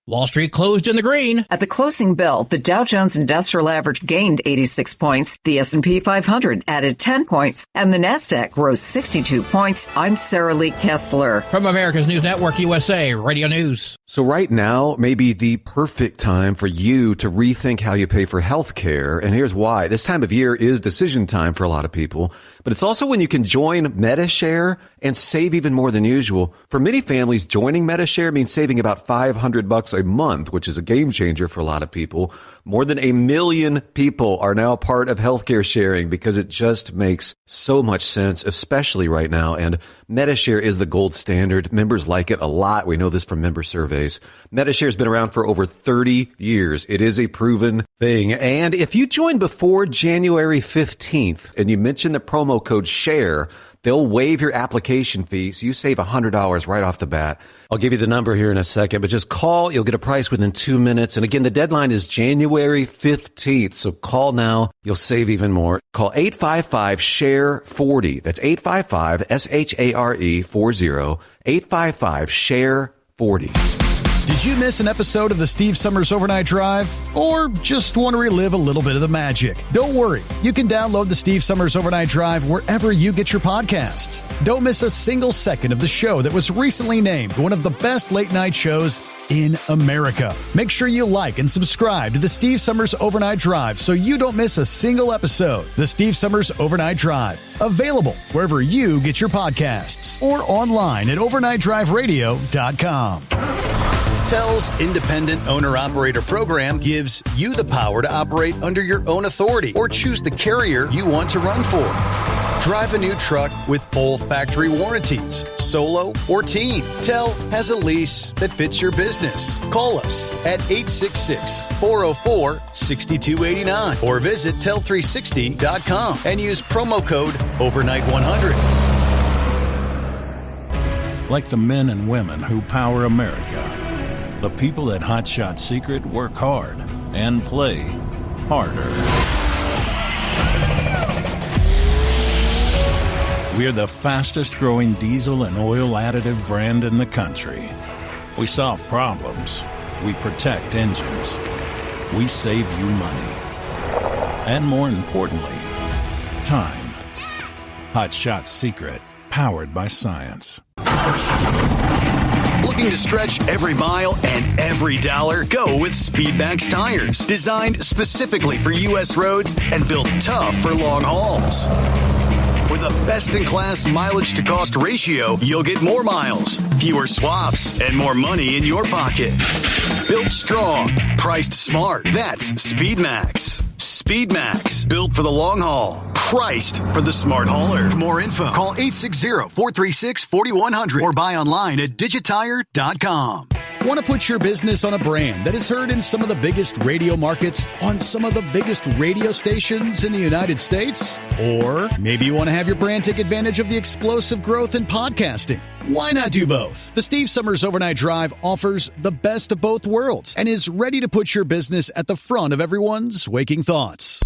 Wall Street closed in the green. At the closing bell, the Dow Jones Industrial Average gained 86 points, the S&P 500 added 10 points, and the NASDAQ rose 62 points. I'm Sarah Lee Kessler. From America's News Network, USA Radio News. So right now may be the perfect time for you to rethink how you pay for health care. And here's why. This time of year is decision time for a lot of people. But it's also when you can join MediShare and save even more than usual. For many families, joining MediShare means saving about $500 a month, which is a game changer for a lot of people. More than 1 million people are now part of healthcare sharing because it just makes so much sense, especially right now. And Medi-Share is the gold standard. Members like it a lot. We know this from member surveys. Medi-Share has been around for over 30 years. It is a proven thing. And if you join before January 15th and you mention the promo code SHARE, they'll waive your application fee, so you save $100 right off the bat. I'll give you the number here in a second, but just call. You'll get a price within 2 minutes. And again, the deadline is January 15th, so call now. You'll save even more. Call 855-SHARE-40. That's 855-SHARE-40. 855-SHARE-40. Did you miss an episode of the Steve Summers Overnight Drive? Or just want to relive a little bit of the magic? Don't worry. You can download the Steve Summers Overnight Drive wherever you get your podcasts. Don't miss a single second of the show that was recently named one of the best late night shows in America. Make sure you like and subscribe to the Steve Summers Overnight Drive so you don't miss a single episode. The Steve Summers Overnight Drive. Available wherever you get your podcasts or online at overnightdriveradio.com. TEL's Independent Owner-Operator Program gives you the power to operate under your own authority or choose the carrier you want to run for. Drive a new truck with full factory warranties, solo or team. TEL has a lease that fits your business. Call us at 866-404-6289 or visit tel360.com and use promo code OVERNIGHT100. Like the men and women who power America, the people at Hot Shot Secret work hard and play harder. We're the fastest growing diesel and oil additive brand in the country. We solve problems. We protect engines. We save you money. And more importantly, time. Hot Shot Secret, powered by science. Looking to stretch every mile and every dollar? Go with Speedmax tires, designed specifically for U.S. roads and built tough for long hauls. With a best-in-class mileage-to-cost ratio, you'll get more miles, fewer swaps, and more money in your pocket. Built strong, priced smart. That's Speedmax. Speedmax, built for the long haul, priced for the smart hauler. For more info, call 860-436-4100 or buy online at digitire.com. Want to put your business on a brand that is heard in some of the biggest radio markets on some of the biggest radio stations in the United States? Or maybe you want to have your brand take advantage of the explosive growth in podcasting. Why not do both? The Steve Summers Overnight Drive offers the best of both worlds and is ready to put your business at the front of everyone's waking thoughts.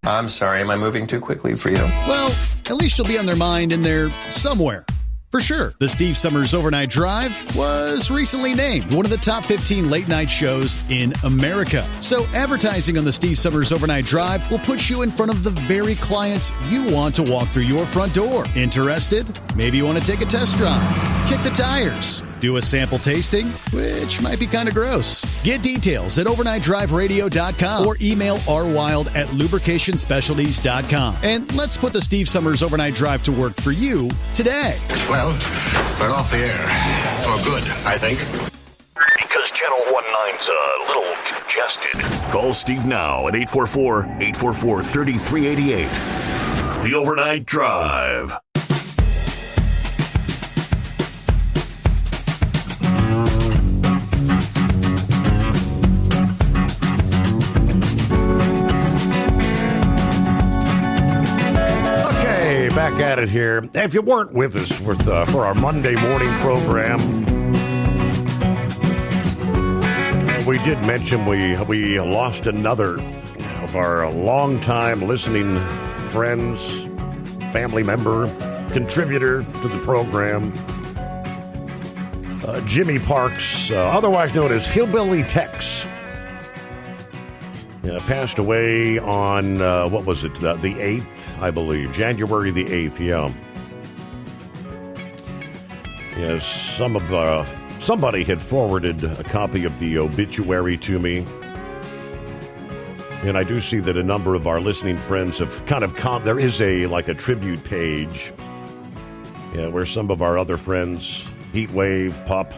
I'm sorry, am I moving too quickly for you? Well, at least you'll be on their mind in there somewhere. For sure, the Steve Summers Overnight Drive was recently named one of the top 15 late-night shows in America. So advertising on the Steve Summers Overnight Drive will put you in front of the very clients you want to walk through your front door. Interested? Maybe you want to take a test drive, kick the tires, do a sample tasting, which might be kind of gross. Get details at overnightdriveradio.com or email rwild@lubricationspecialties.com. And let's put the Steve Summers Overnight Drive to work for you today. Well, we're off the air. For good, I think. Because Channel 19's a little congested. Call Steve now at 844-844-3388. The Overnight Drive. Back at it here. If you weren't with us for our Monday morning program, we did mention we lost another of our longtime listening friends, family member, contributor to the program, Jimmy Parks, otherwise known as Hillbilly Tex. Passed away on, what was it, the 8th, I believe. January the 8th, yeah. Yes, somebody had forwarded a copy of the obituary to me. And I do see that a number of our listening friends have kind of there is a tribute page, where some of our other friends, Heatwave, Pup,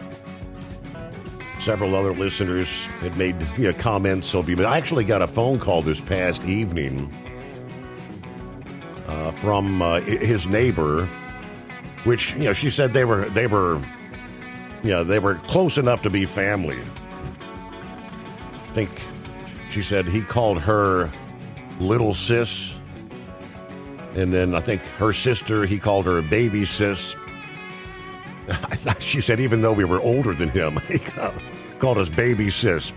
Several other listeners had made comments. But I actually got a phone call this past evening from his neighbor, which she said they were close enough to be family. I think she said he called her little sis, and then I think her sister, he called her a baby sis. She said even though we were older than him, he called us baby sis,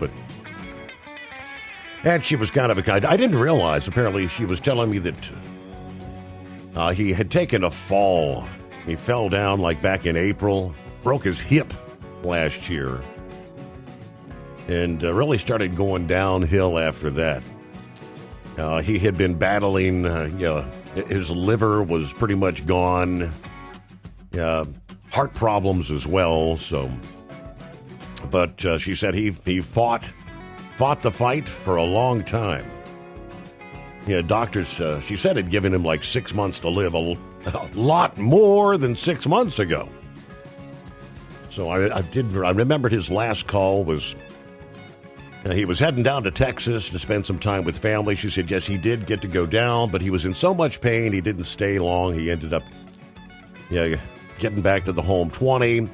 and she was kind of a guy. I didn't realize, apparently she was telling me that he had taken a fall. He fell down like back in April, broke his hip last year, and really started going downhill after that. He had been battling, his liver was pretty much gone, heart problems as well. So, but she said he fought the fight for a long time. Doctors, she said, had given him like 6 months to live, a lot more than 6 months ago. So I remembered his last call was, he was heading down to Texas to spend some time with family. She said, yes, he did get to go down, but he was in so much pain, he didn't stay long. He ended up getting back to the home 20.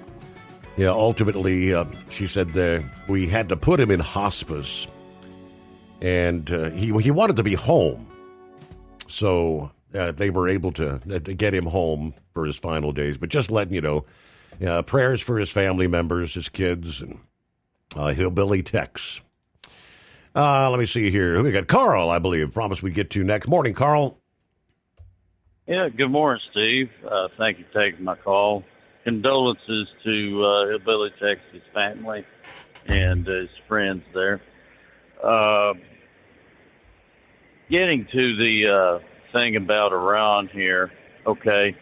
Ultimately, she said we had to put him in hospice, and he wanted to be home. So they were able to get him home for his final days. But just letting you know, prayers for his family members, his kids, and Hillbilly Tex. Let me see here. We got Carl, I believe. Promised we'd get to next. Morning, Carl. Yeah, good morning, Steve. Thank you for taking my call. Condolences to Hillbilly Tex's family and his friends there. Getting to the thing about Iran here, okay,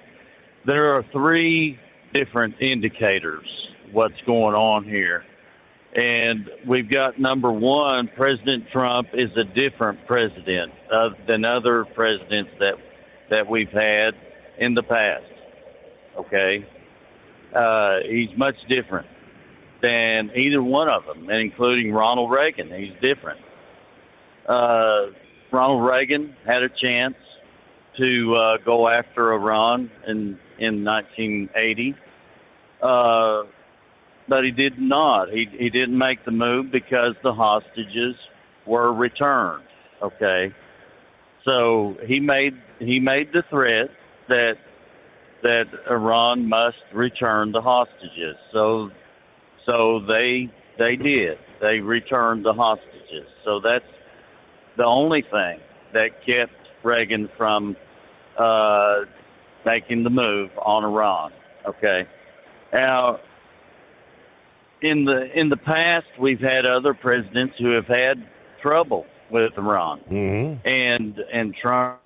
there are 3 different indicators what's going on here. And we've got number 1, President Trump is a different president than other presidents that we've had in the past, okay? He's much different than either one of them, and including Ronald Reagan. He's different. Ronald Reagan had a chance to go after Iran in 1980, but he did not. He didn't make the move because the hostages were returned. Okay, so he made the threat that Iran must return the hostages. So they did. They returned the hostages. So that's the only thing that kept Reagan from making the move on Iran. Okay. Now, in the past, we've had other presidents who have had trouble with Iran, and Trump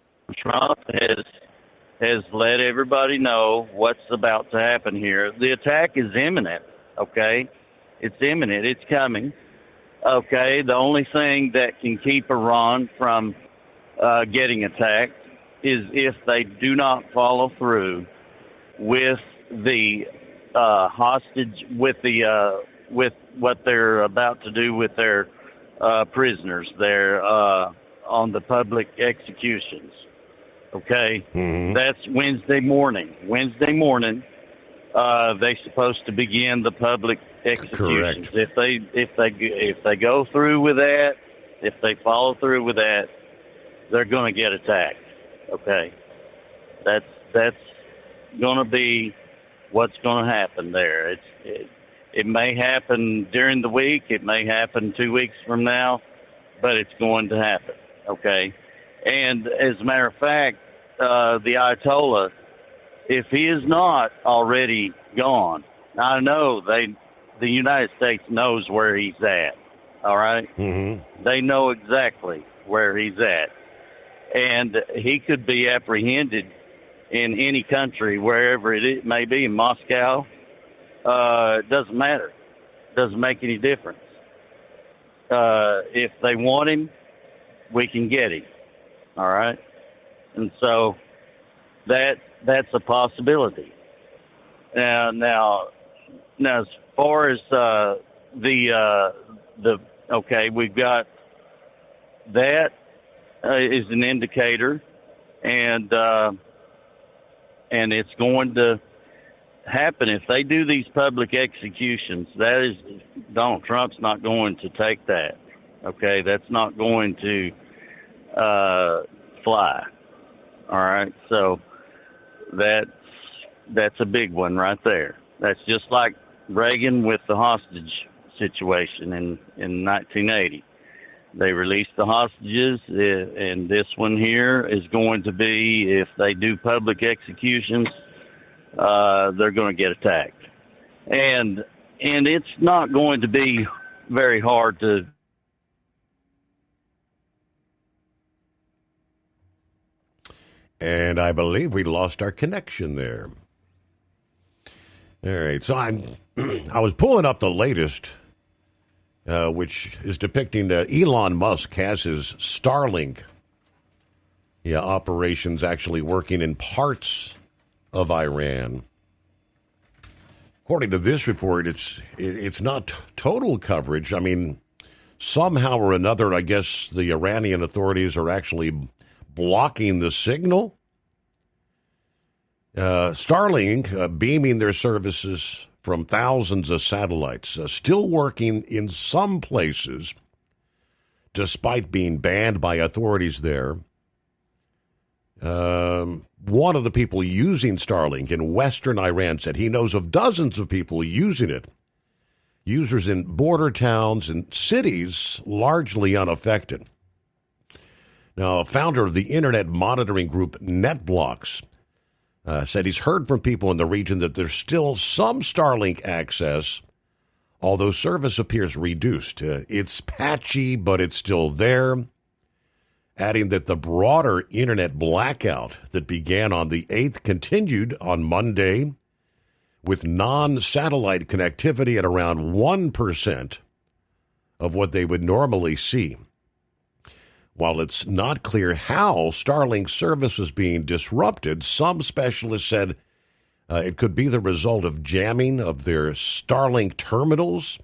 has let everybody know what's about to happen here. The attack is imminent. Okay, it's imminent. It's coming. Okay, the only thing that can keep Iran from getting attacked is if they do not follow through with the hostage, with what they're about to do with their prisoners there on the public executions. Okay, that's Wednesday morning. Wednesday morning, they're supposed to begin the public executions. Correct. If they go through with that, if they follow through with that, they're going to get attacked. Okay, that's going to be what's going to happen there. It may happen during the week. It may happen 2 weeks from now, but it's going to happen. Okay, and as a matter of fact, the Ayatollah, if he is not already gone, I know the United States knows where he's at. All right, they know exactly where he's at, and he could be apprehended in any country, wherever it may be, in Moscow. It doesn't matter. It doesn't make any difference. If they want him, we can get him. All right, and so that's a possibility. Now, as far as we've got that is an indicator, and it's going to happen if they do these public executions. That is, Donald Trump's not going to take that. Okay, that's not going to fly. All right, so that's a big one right there. That's just like Reagan with the hostage situation in 1980. They released the hostages, and this one here is going to be, if they do public executions, they're going to get attacked. And it's not going to be very hard to... And I believe we lost our connection there. All right, so I was pulling up the latest, which is depicting Elon Musk has his Starlink operations actually working in parts of Iran. According to this report, it's not total coverage. I mean, somehow or another, I guess the Iranian authorities are actually blocking the signal. Starlink beaming their services from thousands of satellites, still working in some places, despite being banned by authorities there. One of the people using Starlink in western Iran said he knows of dozens of people using it. Users in border towns and cities largely unaffected. Now, a founder of the internet monitoring group NetBlocks said he's heard from people in the region that there's still some Starlink access, although service appears reduced. It's patchy, but it's still there, adding that the broader internet blackout that began on the 8th continued on Monday, with non-satellite connectivity at around 1% of what they would normally see. While it's not clear how Starlink service is being disrupted, some specialists said it could be the result of jamming of their Starlink terminals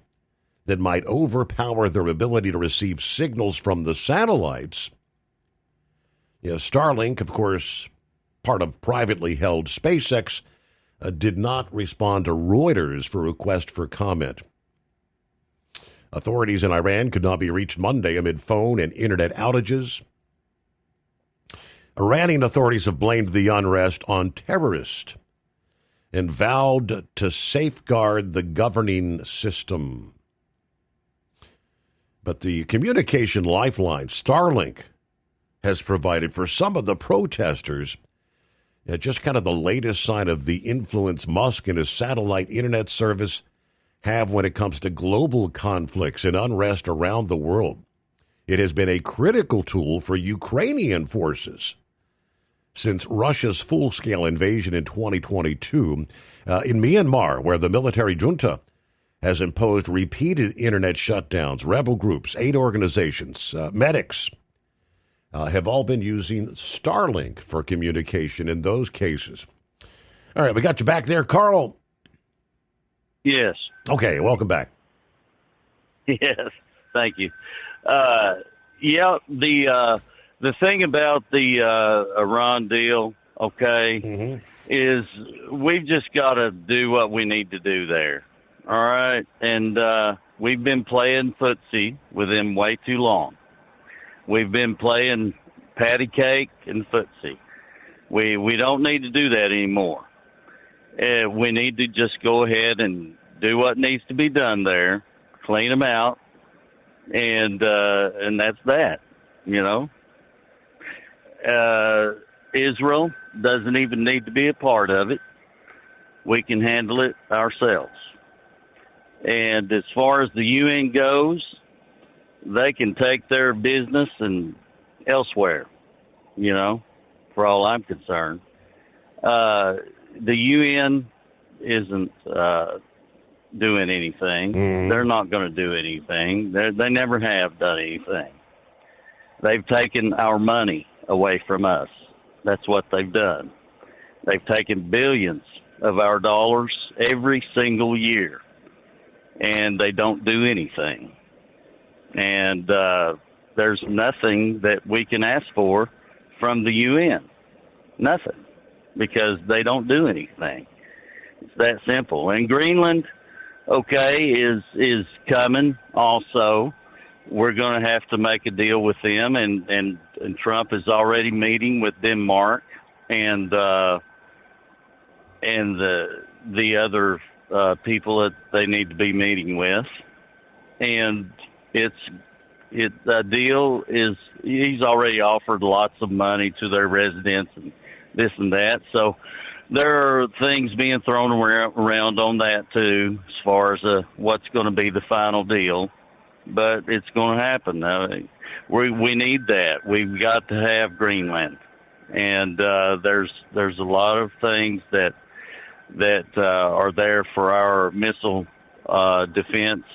that might overpower their ability to receive signals from the satellites. Starlink, of course, part of privately held SpaceX, did not respond to Reuters for request for comment. Authorities in Iran could not be reached Monday amid phone and internet outages. Iranian authorities have blamed the unrest on terrorists and vowed to safeguard the governing system. But the communication lifeline, Starlink, has provided for some of the protesters just kind of the latest sign of the influence Musk and his satellite internet service have when it comes to global conflicts and unrest around the world. It has been a critical tool for Ukrainian forces since Russia's full-scale invasion in 2022 in Myanmar, where the military junta has imposed repeated internet shutdowns. Rebel groups, aid organizations, medics have all been using Starlink for communication in those cases. All right, we got you back there, Carl. Yes. Okay, welcome back. Yes, thank you. The thing about the Iran deal, is we've just got to do what we need to do there. All right, and we've been playing footsie with them way too long. We've been playing patty cake and footsie. We don't need to do that anymore. We need to just go ahead and do what needs to be done there, clean them out, and that's that, Israel doesn't even need to be a part of it. We can handle it ourselves. And as far as the UN goes, they can take their business and elsewhere, for all I'm concerned. The UN isn't doing anything. They're not going to do anything. They never have done anything. They've taken our money away from us. That's what they've done. They've taken billions of our dollars every single year. and they don't do anything. And there's nothing that we can ask for from the UN. Nothing. Because they don't do anything. It's that simple. And Greenland, okay, is coming also. We're going to have to make a deal with them, and Trump is already meeting with Denmark and the other people that they need to be meeting with. And the deal is he's already offered lots of money to their residents and this and that. So there are things being thrown around on that too, as far as what's going to be the final deal. But it's going to happen. We need that. We've got to have Greenland, and there's a lot of things that are there for our missile defense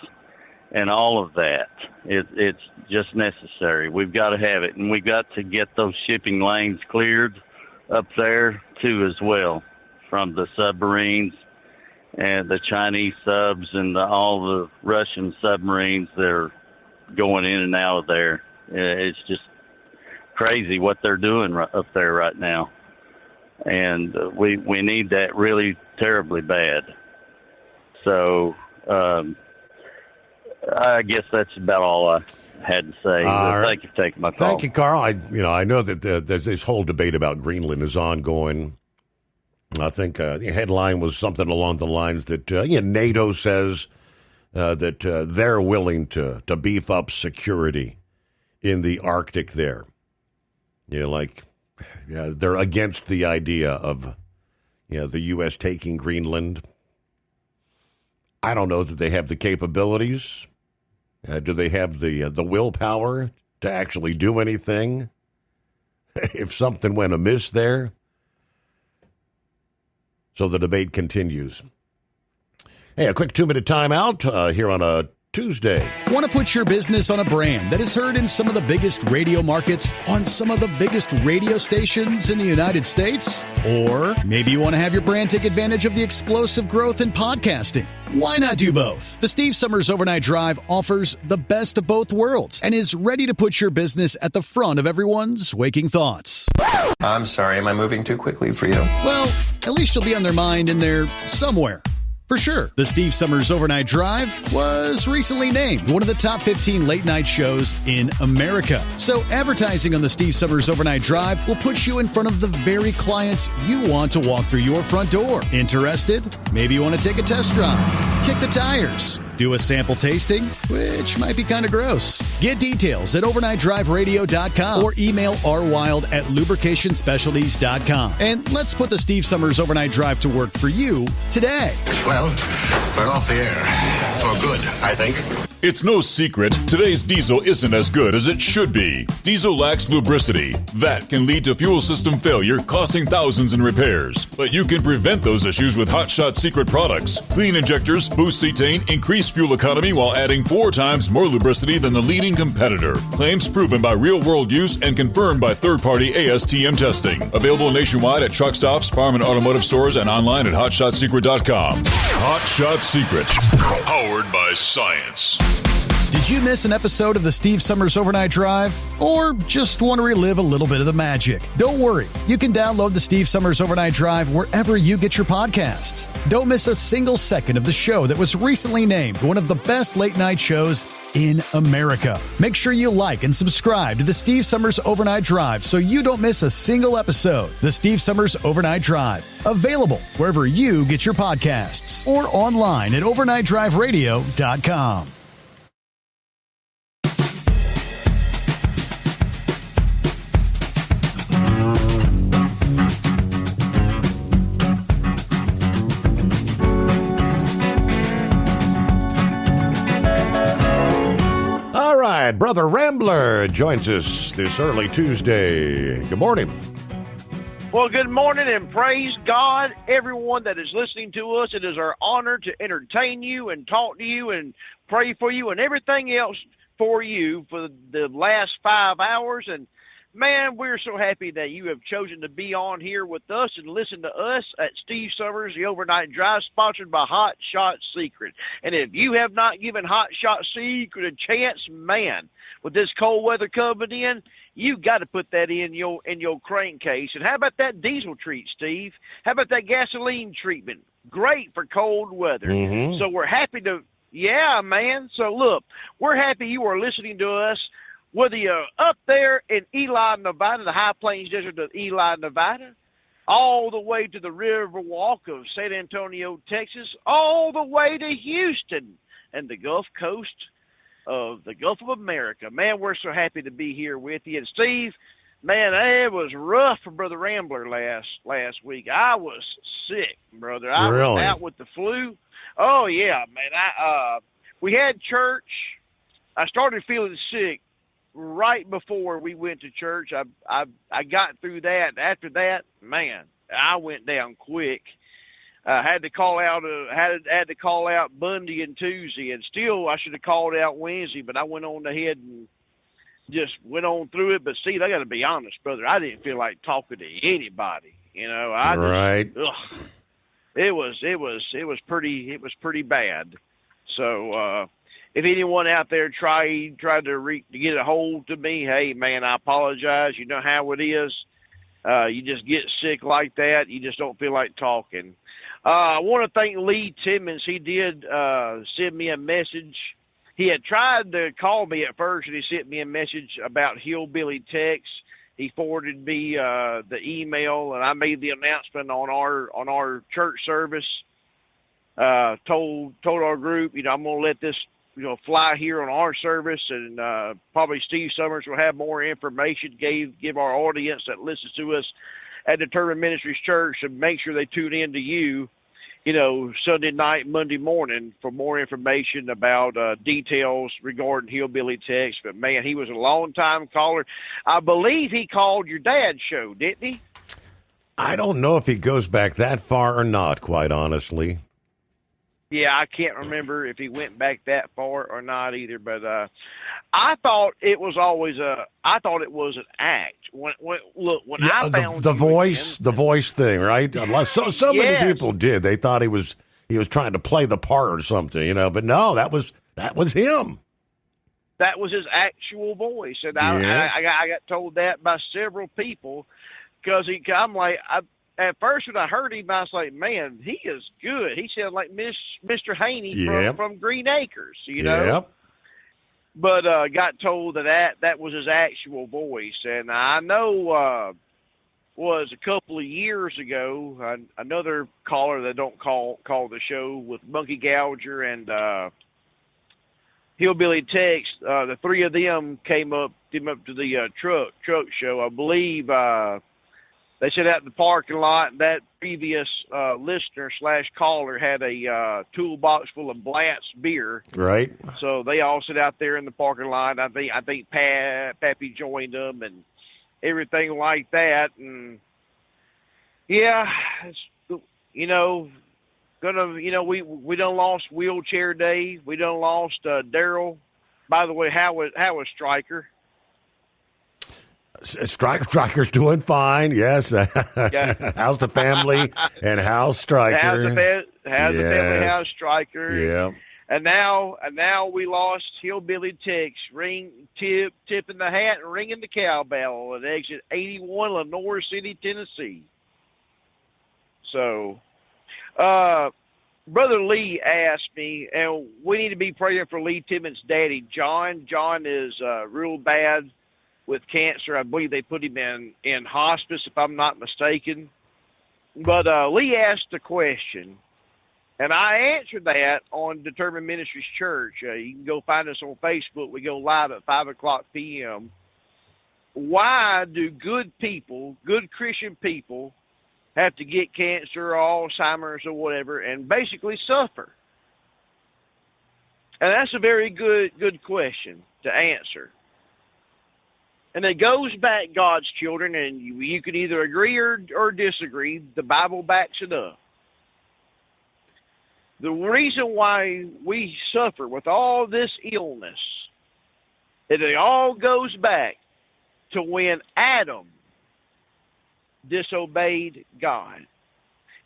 and all of that. It's just necessary. We've got to have it, and we've got to get those shipping lanes cleared up there too as well, from the submarines and the Chinese subs and all the Russian submarines that are going in and out of there. It's just crazy what they're doing up there right now. And we need that really terribly bad. So I guess that's about all I had to say. Thank you for taking my call. Thank you, Carl. I know that this whole debate about Greenland is ongoing. I think the headline was something along the lines that NATO says that they're willing to beef up security in the Arctic there. They're against the idea of the U.S. taking Greenland. I don't know that they have the capabilities. Do they have the willpower to actually do anything if something went amiss there? So the debate continues. Hey, a quick 2-minute timeout here on a Tuesday. Want to put your business on a brand that is heard in some of the biggest radio markets on some of the biggest radio stations in the United States? Or maybe you want to have your brand take advantage of the explosive growth in podcasting. Why not do both? The Steve Summers Overnight Drive offers the best of both worlds and is ready to put your business at the front of everyone's waking thoughts. I'm sorry, am I moving too quickly for you? Well, at least you'll be on their mind in there somewhere. For sure, the Steve Summers Overnight Drive was recently named one of the top 15 late-night shows in America. So advertising on the Steve Summers Overnight Drive will put you in front of the very clients you want to walk through your front door. Interested? Maybe you want to take a test drive, kick the tires, do a sample tasting, which might be kind of gross. Get details at overnightdriveradio.com or email rwild@lubricationspecialties.com. And let's put the Steve Summers Overnight Drive to work for you today. Well, we're off the air. For good, I think. It's no secret, today's diesel isn't as good as it should be. Diesel lacks lubricity. That can lead to fuel system failure, costing thousands in repairs. But you can prevent those issues with Hot Shot Secret products. Clean injectors, boost cetane, increase fuel economy while adding 4 times more lubricity than the leading competitor. Claims proven by real-world use and confirmed by third-party ASTM testing. Available nationwide at truck stops, farm and automotive stores, and online at hotshotsecret.com. Hot Shot Secret. Powered by science. Did you miss an episode of the Steve Summers Overnight Drive? Or just want to relive a little bit of the magic? Don't worry. You can download the Steve Summers Overnight Drive wherever you get your podcasts. Don't miss a single second of the show that was recently named one of the best late-night shows in America. Make sure you like and subscribe to the Steve Summers Overnight Drive so you don't miss a single episode. The Steve Summers Overnight Drive. Available wherever you get your podcasts or online at overnightdriveradio.com. All right, Brother Rambler joins us this early Tuesday. Good morning. Well, good morning and praise God, everyone that is listening to us. It is our honor to entertain you and talk to you and pray for you and everything else for you for the last 5 hours. And Man, we're so happy that you have chosen to be on here with us and listen to us at Steve Summers, the Overnight Drive, sponsored by Hot Shot Secret. And if you have not given Hot Shot Secret a chance, man, with this cold weather coming in, you got to put that in your crankcase. And how about that diesel treat, Steve? How about that gasoline treatment? Great for cold weather. Mm-hmm. So we're happy to, yeah, man. So look, we're happy you are listening to us. Whether you're up there in Ely, Nevada, the High Plains Desert of Ely, Nevada, all the way to the Riverwalk of San Antonio, Texas, all the way to Houston and the Gulf Coast of the Gulf of America. Man, we're so happy to be here with you. And Steve, man, it was rough for Brother Rambler last week. I was sick, brother. I was out with the flu. Oh, yeah, man. We had church. I started feeling sick right before we went to church. I got through that. After that, man, I went down quick. Had to call out had to call out Monday and Tuesday, and still I should have called out Wednesday, but I went on ahead and just went on through it. But Steve, I got to be honest, brother, I didn't feel like talking to anybody. You know, it was pretty bad. So if anyone out there tried to get a hold of me, hey, man, I apologize. You know how it is. You just get sick like that. You just don't feel like talking. I want to thank Lee Timmons. He did send me a message. He had tried to call me at first, and he sent me a message about Hillbilly Tex. He forwarded me the email, and I made the announcement on our church service. Told our group, you know, I'm going to let this, you know, fly here on our service, and probably Steve Summers will have more information. Give our audience that listens to us at Determined Ministries Church to make sure they tune in to you, you know, Sunday night, Monday morning for more information about details regarding Hillbilly Tex. But man, he was a long time caller. I believe he called your dad's show, didn't he? I don't know if he goes back that far or not, quite honestly. Yeah, I can't remember if he went back that far or not either, but I thought it was an act. When I found the voice thing, right? So many people did. They thought he was trying to play the part or something, you know. But no, that was him. That was his actual voice, and I got told that by several people because I'm like at first, when I heard him, I was like, man, he is good. He sounded like Mr. Haney from Green Acres, you know? Yep. But got told that was his actual voice. And I know was a couple of years ago, another caller that don't call the show with Monkey Gouger and Hillbilly Tex, the three of them came up to the truck show. I believe they sat out in the parking lot, and that previous listener / caller had a toolbox full of Blanton's beer. Right. So they all sit out there in the parking lot. I think Pappy joined them and everything like that. And yeah, we done lost Wheelchair Dave. We done lost Daryl. By the way, how was Stryker? Stryker's doing fine. Yes. How's the family and how's Stryker? How's the family? How's Stryker? Yeah. And now we lost Hillbilly Tex, tipping the hat and ringing the cowbell at exit 81, Lenoir City, Tennessee. So, Brother Lee asked me, and we need to be praying for Lee Timmons' daddy, John. John is real bad with cancer. I believe they put him in hospice, if I'm not mistaken. But Lee asked a question, and I answered that on Determined Ministries Church. You can go find us on Facebook. We go live at 5 o'clock p.m. Why do good Christian people, have to get cancer or Alzheimer's or whatever and basically suffer? And that's a very good question to answer. And it goes back, God's children, and you can either agree or disagree. The Bible backs it up. The reason why we suffer with all this illness, it all goes back to when Adam disobeyed God.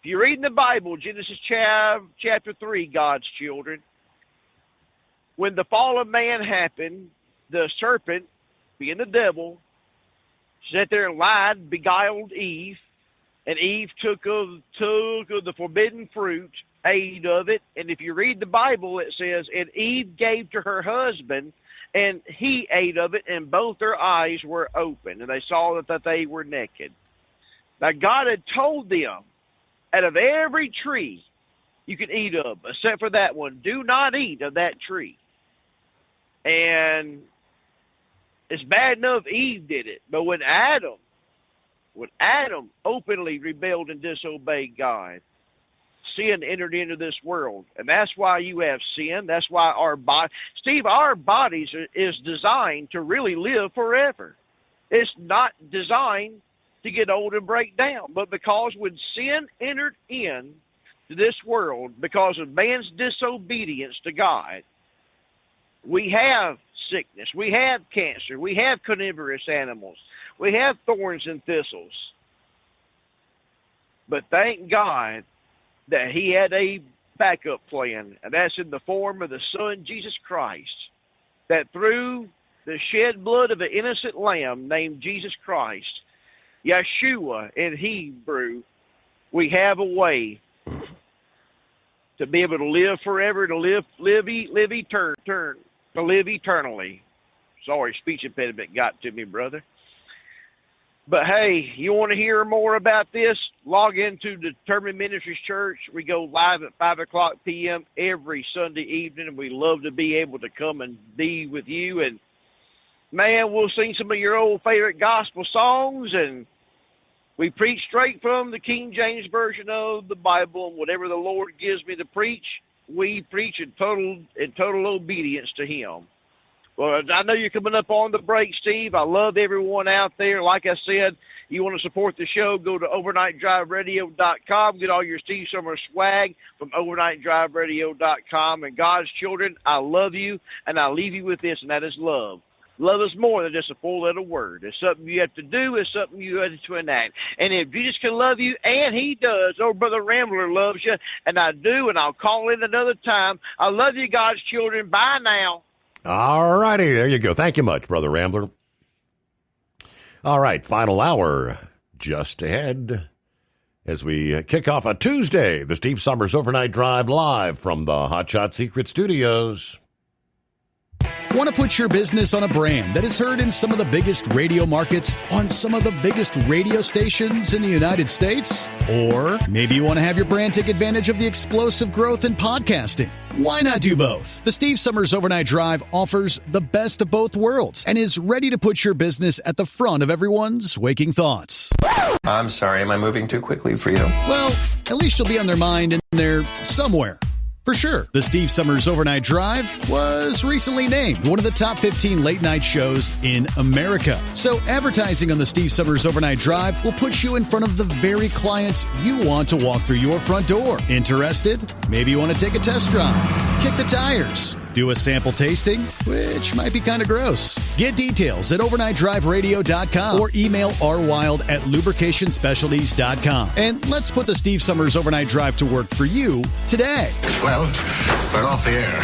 If you read in the Bible, Genesis chapter 3, God's children, when the fall of man happened, the serpent, being the devil, sat there and lied, beguiled Eve, and Eve took of the forbidden fruit, ate of it, and if you read the Bible, it says, and Eve gave to her husband, and he ate of it, and both their eyes were open, and they saw that they were naked. Now, God had told them, out of every tree you can eat of, except for that one, do not eat of that tree. And it's bad enough Eve did it, but when Adam openly rebelled and disobeyed God, sin entered into this world. And that's why you have sin. That's why our bodies is designed to really live forever. It's not designed to get old and break down. But because when sin entered in to this world, because of man's disobedience to God, we have sickness, we have cancer, we have carnivorous animals, we have thorns and thistles. But thank God that he had a backup plan, and that's in the form of the Son, Jesus Christ, that through the shed blood of an innocent lamb named Jesus Christ, Yeshua in Hebrew, we have a way to be able to live forever, to live eternally. Sorry, speech impediment got to me, brother. But hey, you want to hear more about this? Log into the Determined Ministries Church. We go live at 5 o'clock p.m. every Sunday evening, and we love to be able to come and be with you. And man, we'll sing some of your old favorite gospel songs, and we preach straight from the King James Version of the Bible, and whatever the Lord gives me to preach, we preach in total obedience to him. Well, I know you're coming up on the break, Steve. I love everyone out there. Like I said, you want to support the show, go to overnightdriveradio.com. Get all your Steve Summers swag from overnightdriveradio.com. And God's children, I love you, and I leave you with this, and that is love. Love is more than just a four-letter word. It's something you have to do. It's something you have to enact. And if Jesus can love you, and he does, oh, Brother Rambler loves you, and I do, and I'll call in another time. I love you, God's children. Bye now. All righty, there you go. Thank you much, Brother Rambler. All right, final hour just ahead as we kick off a Tuesday, the Steve Summers Overnight Drive live from the Hot Shot Secret Studios. Want to put your business on a brand that is heard in some of the biggest radio markets on some of the biggest radio stations in the United States? Or maybe you want to have your brand take advantage of the explosive growth in podcasting. Why not do both? The Steve Summers Overnight Drive offers the best of both worlds and is ready to put your business at the front of everyone's waking thoughts. I'm sorry, am I moving too quickly for you? Well, at least you'll be on their mind in there somewhere. For sure, the Steve Summers Overnight Drive was recently named one of the top 15 late-night shows in America. So advertising on the Steve Summers Overnight Drive will put you in front of the very clients you want to walk through your front door. Interested? Maybe you want to take a test drive, kick the tires, do a sample tasting, which might be kind of gross. Get details at overnightdriveradio.com or email rwild@lubricationspecialties.com. And let's put the Steve Summers Overnight Drive to work for you today. Well, we're off the air.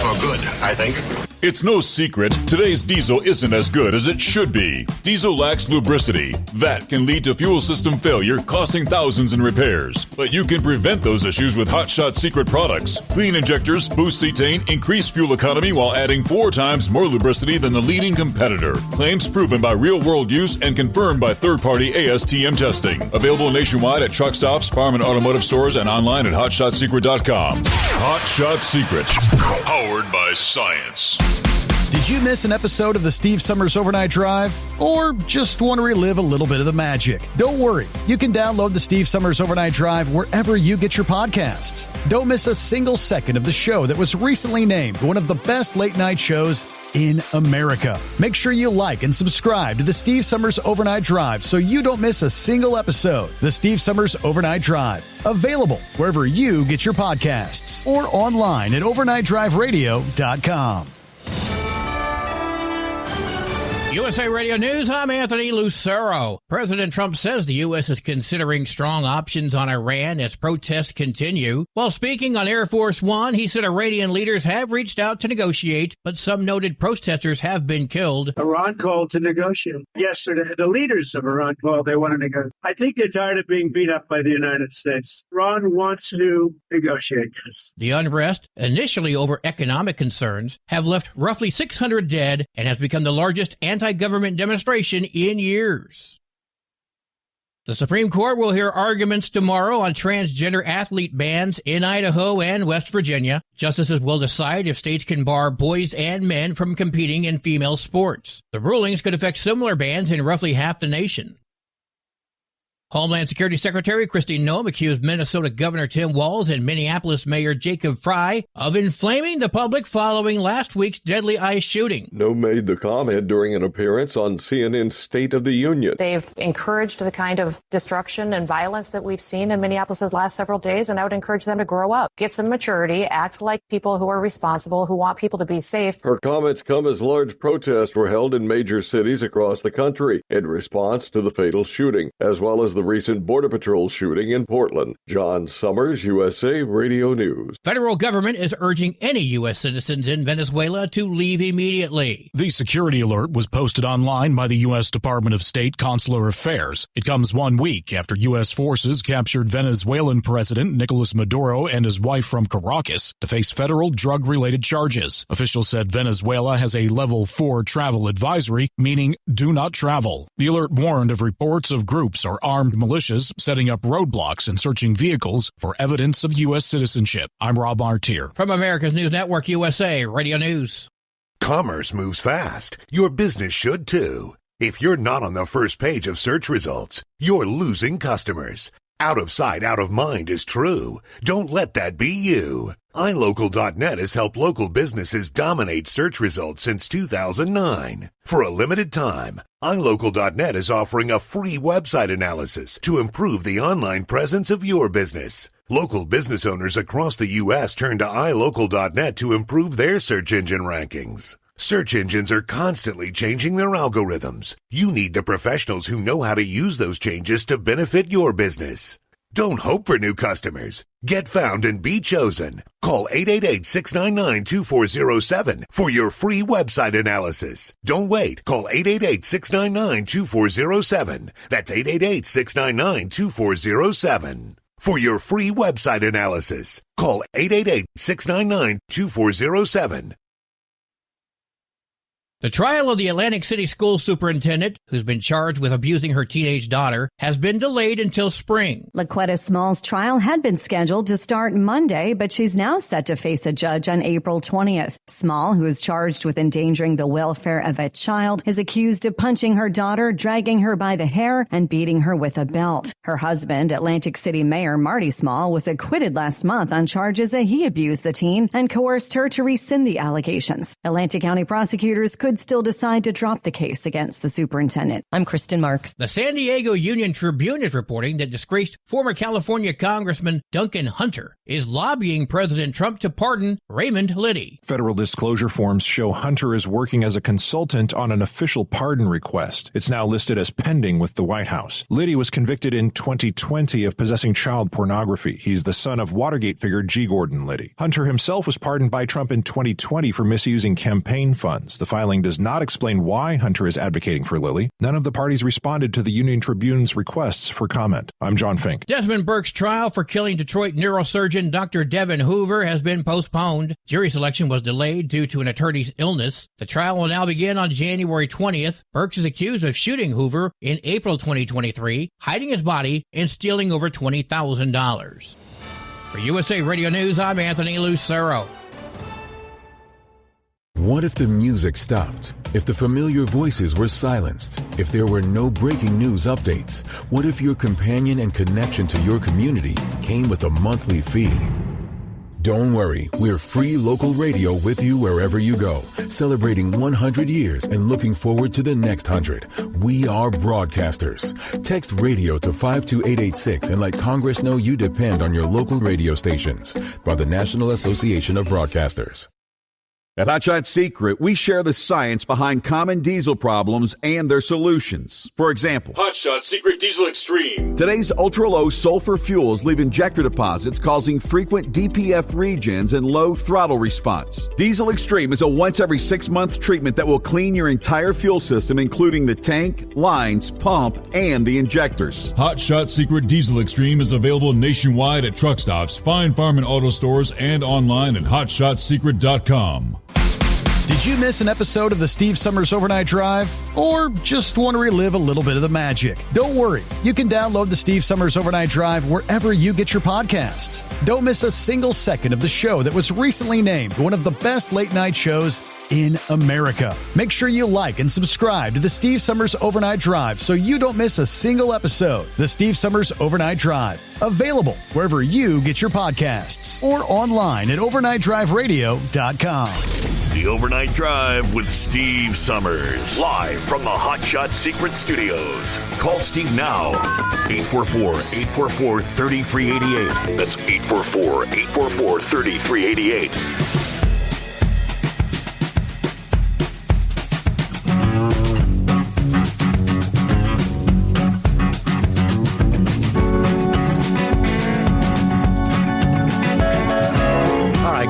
For good, I think. It's no secret, today's diesel isn't as good as it should be. Diesel lacks lubricity. That can lead to fuel system failure, costing thousands in repairs. But you can prevent those issues with Hot Shot Secret products. Clean injectors, boost cetane, increase fuel economy while adding 4 times more lubricity than the leading competitor. Claims proven by real-world use and confirmed by third-party ASTM testing. Available nationwide at truck stops, farm and automotive stores, and online at hotshotsecret.com. Hot Shot Secret. Powered by science. Did you miss an episode of the Steve Summers Overnight Drive? Or just want to relive a little bit of the magic? Don't worry. You can download the Steve Summers Overnight Drive wherever you get your podcasts. Don't miss a single second of the show that was recently named one of the best late-night shows in America. Make sure you like and subscribe to the Steve Summers Overnight Drive so you don't miss a single episode. The Steve Summers Overnight Drive. Available wherever you get your podcasts or online at overnightdriveradio.com. USA Radio News, I'm Anthony Lucero. President Trump says the U.S. is considering strong options on Iran as protests continue. While speaking on Air Force One, he said Iranian leaders have reached out to negotiate, but some noted protesters have been killed. Iran called to negotiate. Yesterday, the leaders of Iran called they want to negotiate. I think they're tired of being beat up by the United States. Iran wants to negotiate this. The unrest, initially over economic concerns, have left roughly 600 dead and has become the largest anti-government demonstration in years. The Supreme Court will hear arguments tomorrow on transgender athlete bans in Idaho and West Virginia. Justices will decide if states can bar boys and men from competing in female sports. The rulings could affect similar bans in roughly half the nation. Homeland Security Secretary Kristi Noem accused Minnesota Governor Tim Walz and Minneapolis Mayor Jacob Frey of inflaming the public following last week's deadly ICE shooting. Noem made the comment during an appearance on CNN's State of the Union. They've encouraged the kind of destruction and violence that we've seen in Minneapolis the last several days, and I would encourage them to grow up, get some maturity, act like people who are responsible, who want people to be safe. Her comments come as large protests were held in major cities across the country in response to the fatal shooting, as well as the recent Border Patrol shooting in Portland. John Summers, USA Radio News. Federal government is urging any U.S. citizens in Venezuela to leave immediately. The security alert was posted online by the U.S. Department of State Consular Affairs. It comes 1 week after U.S. forces captured Venezuelan President Nicolas Maduro and his wife from Caracas to face federal drug-related charges. Officials said Venezuela has a level 4 travel advisory, meaning do not travel. The alert warned of reports of groups or armed militias setting up roadblocks and searching vehicles for evidence of U.S. citizenship. I'm Rob Artier. From America's News Network, USA Radio News. Commerce moves fast. Your business should too. If you're not on the first page of search results, you're losing customers. Out of sight, out of mind is true. Don't let that be you. iLocal.net has helped local businesses dominate search results since 2009. For a limited time, iLocal.net is offering a free website analysis to improve the online presence of your business. Local business owners across the U.S. turn to iLocal.net to improve their search engine rankings. Search engines are constantly changing their algorithms. You need the professionals who know how to use those changes to benefit your business. Don't hope for new customers. Get found and be chosen. Call 888-699-2407 for your free website analysis. Don't wait. Call 888-699-2407. That's 888-699-2407. For your free website analysis, call 888-699-2407. The trial of the Atlantic City school superintendent, who's been charged with abusing her teenage daughter, has been delayed until spring. LaQuetta Small's trial had been scheduled to start Monday, but she's now set to face a judge on April 20th. Small, who is charged with endangering the welfare of a child, is accused of punching her daughter, dragging her by the hair, and beating her with a belt. Her husband, Atlantic City Mayor Marty Small, was acquitted last month on charges that he abused the teen and coerced her to rescind the allegations. Atlantic County prosecutors could still decide to drop the case against the superintendent. I'm Kristen Marks. The San Diego Union Tribune is reporting that disgraced former California Congressman Duncan Hunter is lobbying President Trump to pardon Raymond Liddy. Federal disclosure forms show Hunter is working as a consultant on an official pardon request. It's now listed as pending with the White House. Liddy was convicted in 2020 of possessing child pornography. He's the son of Watergate figure G. Gordon Liddy. Hunter himself was pardoned by Trump in 2020 for misusing campaign funds. The filing does not explain why Hunter is advocating for Lilly. None of the parties responded to the Union Tribune's requests for comment. I'm John Fink. Desmond Burke's trial for killing Detroit neurosurgeon Dr. Devin Hoover has been postponed. Jury selection was delayed due to an attorney's illness. The trial will now begin on January 20th. Burke is accused of shooting Hoover in April 2023, hiding his body, and stealing over $20,000. For USA Radio News, I'm Anthony Lucero. What if the music stopped? If the familiar voices were silenced? If there were no breaking news updates? What if your companion and connection to your community came with a monthly fee? Don't worry, we're free local radio with you wherever you go, celebrating 100 years and looking forward to the next 100. We are broadcasters. Text radio to 52886 and let Congress know you depend on your local radio stations. By the National Association of Broadcasters. At Hotshot Secret, we share the science behind common diesel problems and their solutions. For example, Hotshot Secret Diesel Extreme. Today's ultra-low sulfur fuels leave injector deposits causing frequent DPF regens and low throttle response. Diesel Extreme is a once every 6-month treatment that will clean your entire fuel system, including the tank, lines, pump, and the injectors. Hotshot Secret Diesel Extreme is available nationwide at truck stops, fine farm and auto stores, and online at hotshotsecret.com. Did you miss an episode of the Steve Summers Overnight Drive? Or just want to relive a little bit of the magic? Don't worry. You can download the Steve Summers Overnight Drive wherever you get your podcasts. Don't miss a single second of the show that was recently named one of the best late-night shows in America. Make sure you like and subscribe to the Steve Summers Overnight Drive so you don't miss a single episode. The Steve Summers Overnight Drive. Available wherever you get your podcasts or online at overnightdriveradio.com. The Overnight Drive with Steve Summers. Live from the Hotshot Secret Studios. Call Steve now. 844-844-3388. That's 844-844-3388.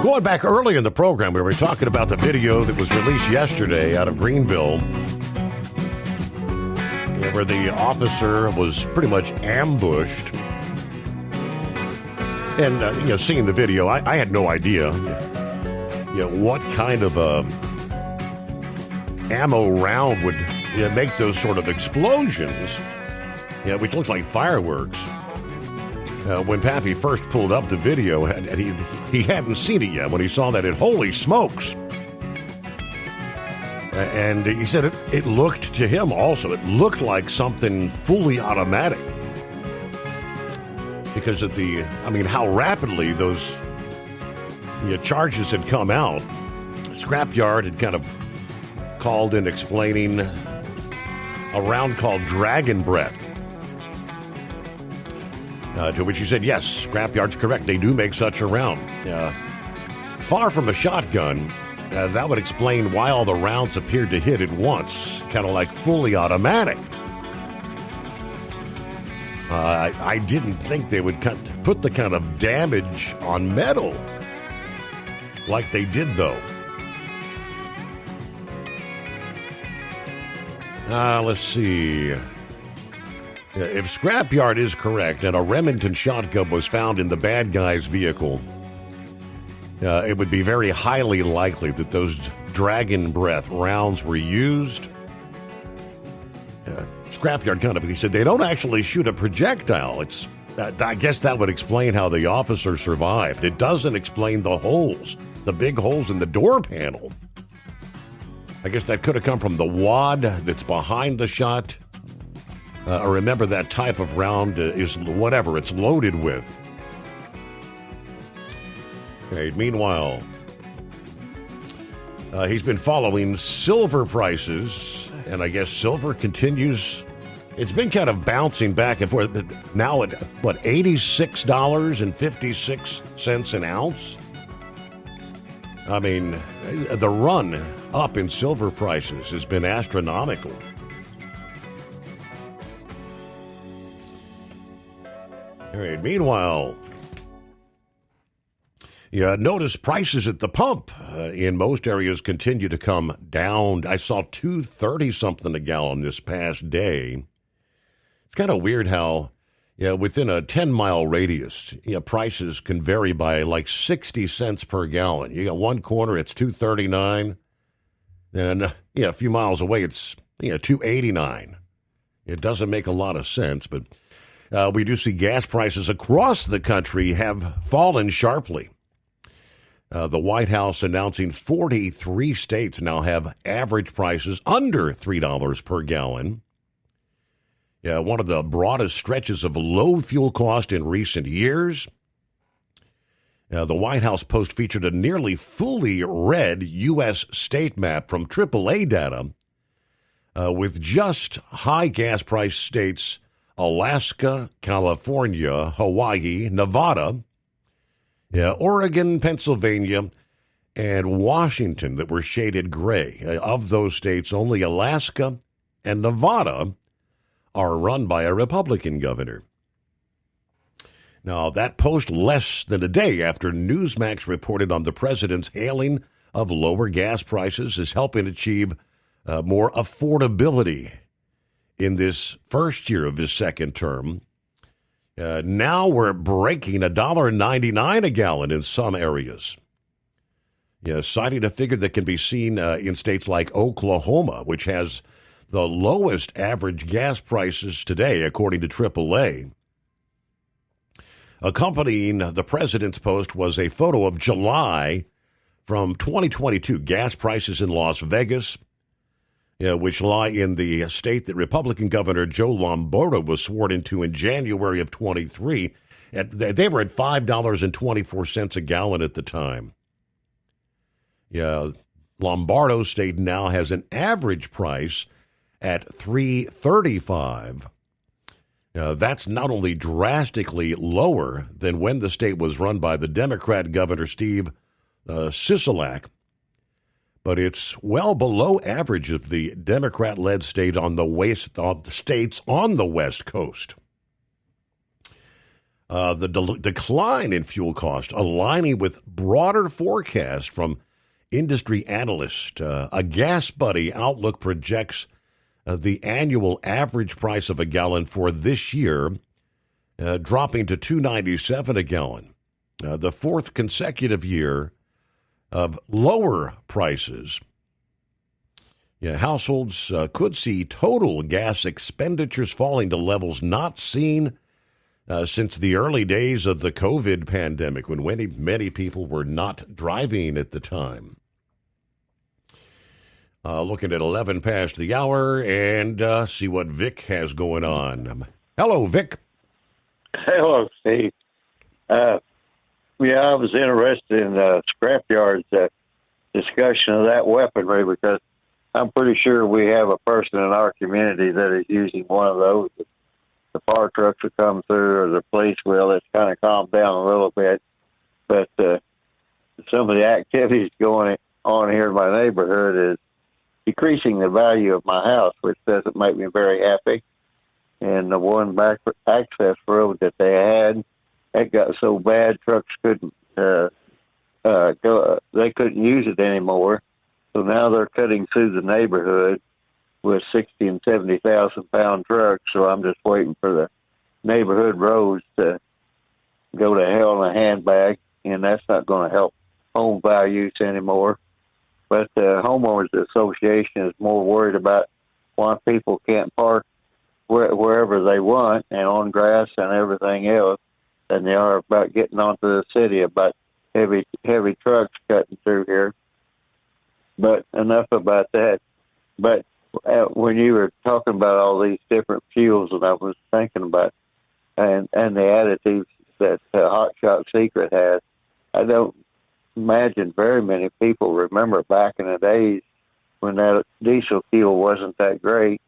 Going back early in the program, we were talking about the video that was released yesterday out of Greenville, where the officer was pretty much ambushed. And, seeing the video, I had no idea, what kind of ammo round would make those sort of explosions, which looked like fireworks. When Pappy first pulled up the video, and he hadn't seen it yet, when he saw that, holy smokes. And he said it looked to him also, it looked like something fully automatic. Because of how rapidly those charges had come out. Scrapyard had kind of called in explaining a round called Dragon Breath. To which he said, yes, Scrapyard's correct. They do make such a round. Far from a shotgun, that would explain why all the rounds appeared to hit at once, kind of like fully automatic. I didn't think they would put the kind of damage on metal like they did, though. Let's see. If Scrapyard is correct and a Remington shotgun was found in the bad guy's vehicle, it would be very highly likely that those Dragon Breath rounds were used. Scrapyard he said they don't actually shoot a projectile. I guess that would explain how the officer survived. It doesn't explain the holes, the big holes in the door panel. I guess that could have come from the wad that's behind the shot. Remember, that type of round is whatever it's loaded with. Okay, meanwhile, he's been following silver prices, and I guess silver continues. It's been kind of bouncing back and forth. Now at, $86.56 an ounce? I mean, the run up in silver prices has been astronomical. All right, meanwhile, notice prices at the pump in most areas continue to come down. I saw $2.30-something a gallon this past day. It's kind of weird how, within a 10-mile radius, prices can vary by like 60 cents per gallon. You got one corner, it's $2.39. Then, a few miles away, it's, $2.89. It doesn't make a lot of sense, but we do see gas prices across the country have fallen sharply. The White House announcing 43 states now have average prices under $3 per gallon. One of the broadest stretches of low fuel cost in recent years. The White House Post featured a nearly fully read U.S. state map from AAA data with just high gas price states Alaska, California, Hawaii, Nevada, Oregon, Pennsylvania, and Washington that were shaded gray. Of those states, only Alaska and Nevada are run by a Republican governor. Now, that post less than a day after Newsmax reported on the president's hailing of lower gas prices is helping achieve more affordability in this first year of his second term. Now we're breaking $1.99 a gallon in some areas. Citing a figure that can be seen in states like Oklahoma, which has the lowest average gas prices today, according to AAA. Accompanying the president's post was a photo of July from 2022 gas prices in Las Vegas, which lie in the state that Republican Governor Joe Lombardo was sworn into in January of 23. They were at $5.24 a gallon at the time. Lombardo State now has an average price at $3.35. That's not only drastically lower than when the state was run by the Democrat Governor Steve Sisolak, but it's well below average of the Democrat-led state states on the West Coast. The decline in fuel cost aligning with broader forecasts from industry analysts. A Gas Buddy outlook projects the annual average price of a gallon for this year dropping to $2.97 a gallon. The fourth consecutive year of lower prices. Households could see total gas expenditures falling to levels not seen since the early days of the COVID pandemic, when many people were not driving at the time. Looking at 11 past the hour and see what Vic has going on. Hello, Vic. Hello, Steve. I was interested in Scrapyard's discussion of that weaponry because I'm pretty sure we have a person in our community that is using one of those. The fire trucks will come through or the police will. It's kind of calmed down a little bit. But some of the activities going on here in my neighborhood is decreasing the value of my house, which doesn't make me very happy. And the one back access road that they had, it got so bad trucks couldn't go. They couldn't use it anymore. So now they're cutting through the neighborhood with 60 and 70,000 pound trucks. So I'm just waiting for the neighborhood roads to go to hell in a handbag, and that's not going to help home values anymore. But the homeowners association is more worried about why people can't park wherever they want and on grass and everything else than they are about getting onto the city, about heavy trucks cutting through here. But enough about that. But when you were talking about all these different fuels, and I was thinking about and the additives that Hot Shot Secret has, I don't imagine very many people remember back in the days when that diesel fuel wasn't that great,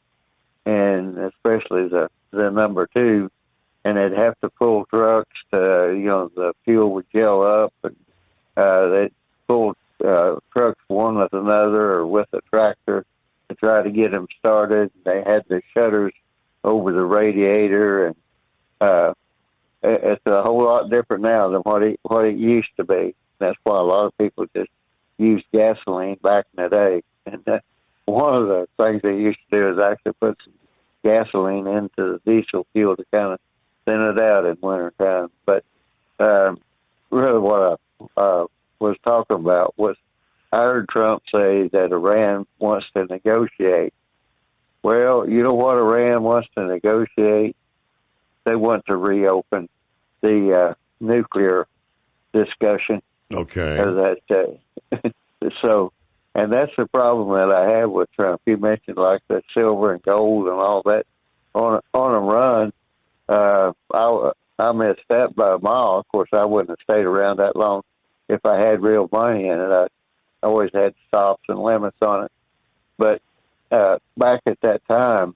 and especially the number 2, and they'd have to pull trucks to, the fuel would gel up, and they'd pull trucks one with another or with a tractor to try to get them started. They had the shutters over the radiator, and it's a whole lot different now than what it used to be. That's why a lot of people just used gasoline back in the day. And one of the things they used to do is actually put some gasoline into the diesel fuel to kind of thin it out in wintertime. But really what I was talking about was I heard Trump say that Iran wants to negotiate. Well, you know what Iran wants to negotiate? They want to reopen the nuclear discussion. Okay. So, and that's the problem that I have with Trump. You mentioned like the silver and gold and all that. On a run, I missed that by a mile. Of course, I wouldn't have stayed around that long if I had real money in it. I always had stops and limits on it. But back at that time,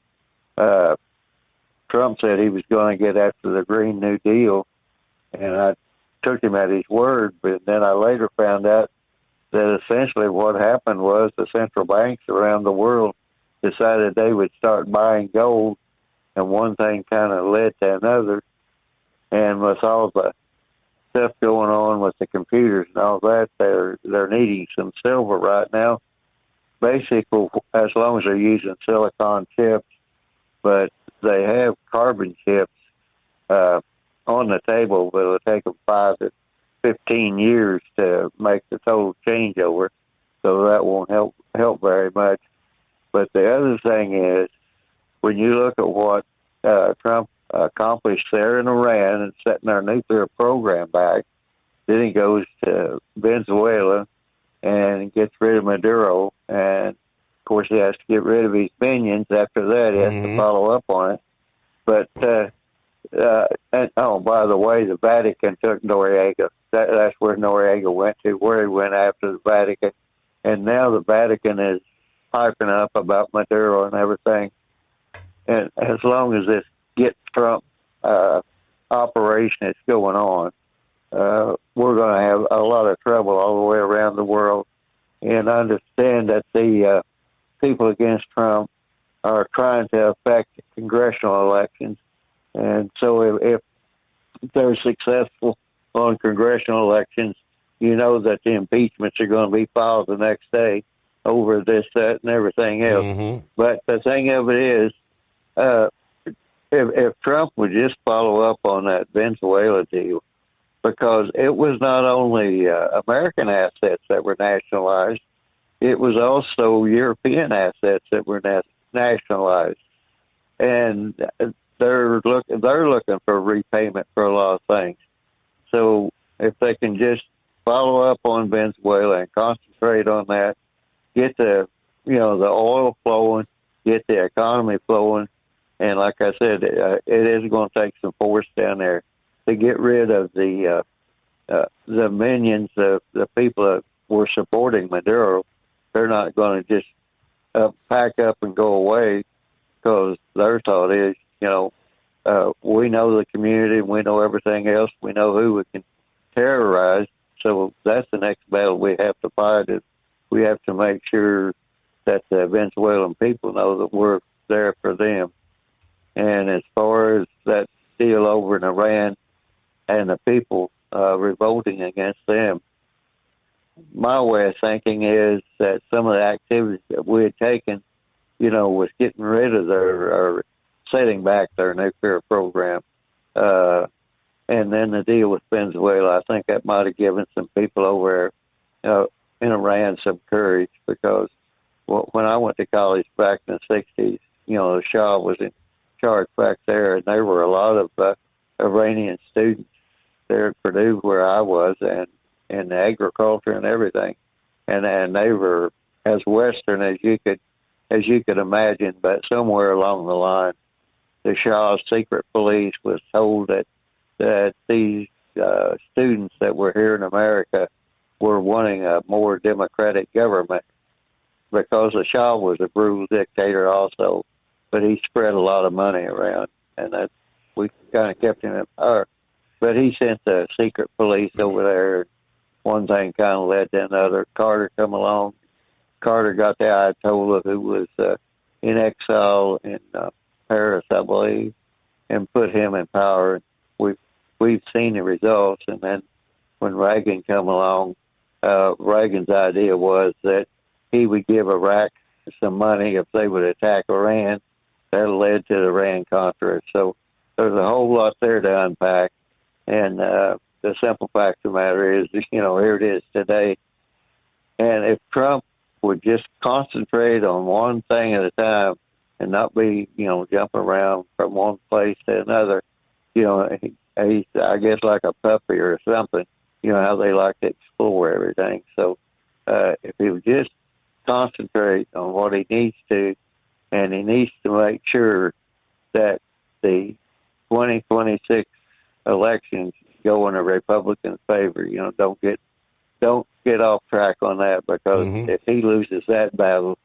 Trump said he was going to get after the Green New Deal, and I took him at his word. But then I later found out that essentially what happened was the central banks around the world decided they would start buying gold, and one thing kind of led to another. And with all the stuff going on with the computers and all that, they're needing some silver right now. Basically, as long as they're using silicon chips, but they have carbon chips on the table, but it'll take them 5 to 15 years to make the total changeover, so that won't help very much. But the other thing is, when you look at what Trump accomplished there in Iran and setting our nuclear program back, then he goes to Venezuela and gets rid of Maduro, and of course he has to get rid of his minions. After that, he has to follow up on it. But and by the way, the Vatican took Noriega. That's where Noriega went to, where he went after the Vatican, and now the Vatican is piping up about Maduro and everything. And as long as this Get Trump operation is going on, we're going to have a lot of trouble all the way around the world. And I understand that the people against Trump are trying to affect congressional elections. And so if they're successful on congressional elections, you know that the impeachments are going to be filed the next day over this, that, and everything else. But the thing of it is, if Trump would just follow up on that Venezuela deal, because it was not only American assets that were nationalized, it was also European assets that were nationalized, and they're looking for repayment for a lot of things. So if they can just follow up on Venezuela and concentrate on that, get the oil flowing, get the economy flowing, and like I said, it is going to take some force down there to get rid of the minions, the people that were supporting Maduro. They're not going to just pack up and go away, because their thought is, we know the community, we know everything else, we know who we can terrorize. So that's the next battle we have to fight. Is we have to make sure that the Venezuelan people know that we're there for them. And as far as that deal over in Iran and the people revolting against them, my way of thinking is that some of the activities that we had taken, was getting rid of or setting back their nuclear program. And then the deal with Venezuela, I think that might have given some people over there in Iran some courage, because when I went to college back in the 60s, the Shah was in charge back there, and there were a lot of Iranian students there at Purdue where I was, and in agriculture and everything, and they were as Western as you could imagine. But somewhere along the line, the Shah's secret police was told that these students that were here in America were wanting a more democratic government, because the Shah was a brutal dictator also, but he spread a lot of money around, and that we kind of kept him in power. But he sent the secret police over there. One thing kind of led to another. Carter come along. Carter got the Ayatollah, who was in exile in Paris, I believe, and put him in power. We've seen the results. And then when Reagan come along, Reagan's idea was that he would give Iraq some money if they would attack Iran. That led to the Iran-Contra. So there's a whole lot there to unpack. And the simple fact of the matter is, here it is today. And if Trump would just concentrate on one thing at a time and not be, jumping around from one place to another, he's, I guess, like a puppy or something, how they like to explore everything. So if he would just concentrate on what he needs to, and he needs to make sure that the 2026 elections go in a Republican favor. Don't get off track on that, because if he loses that battle,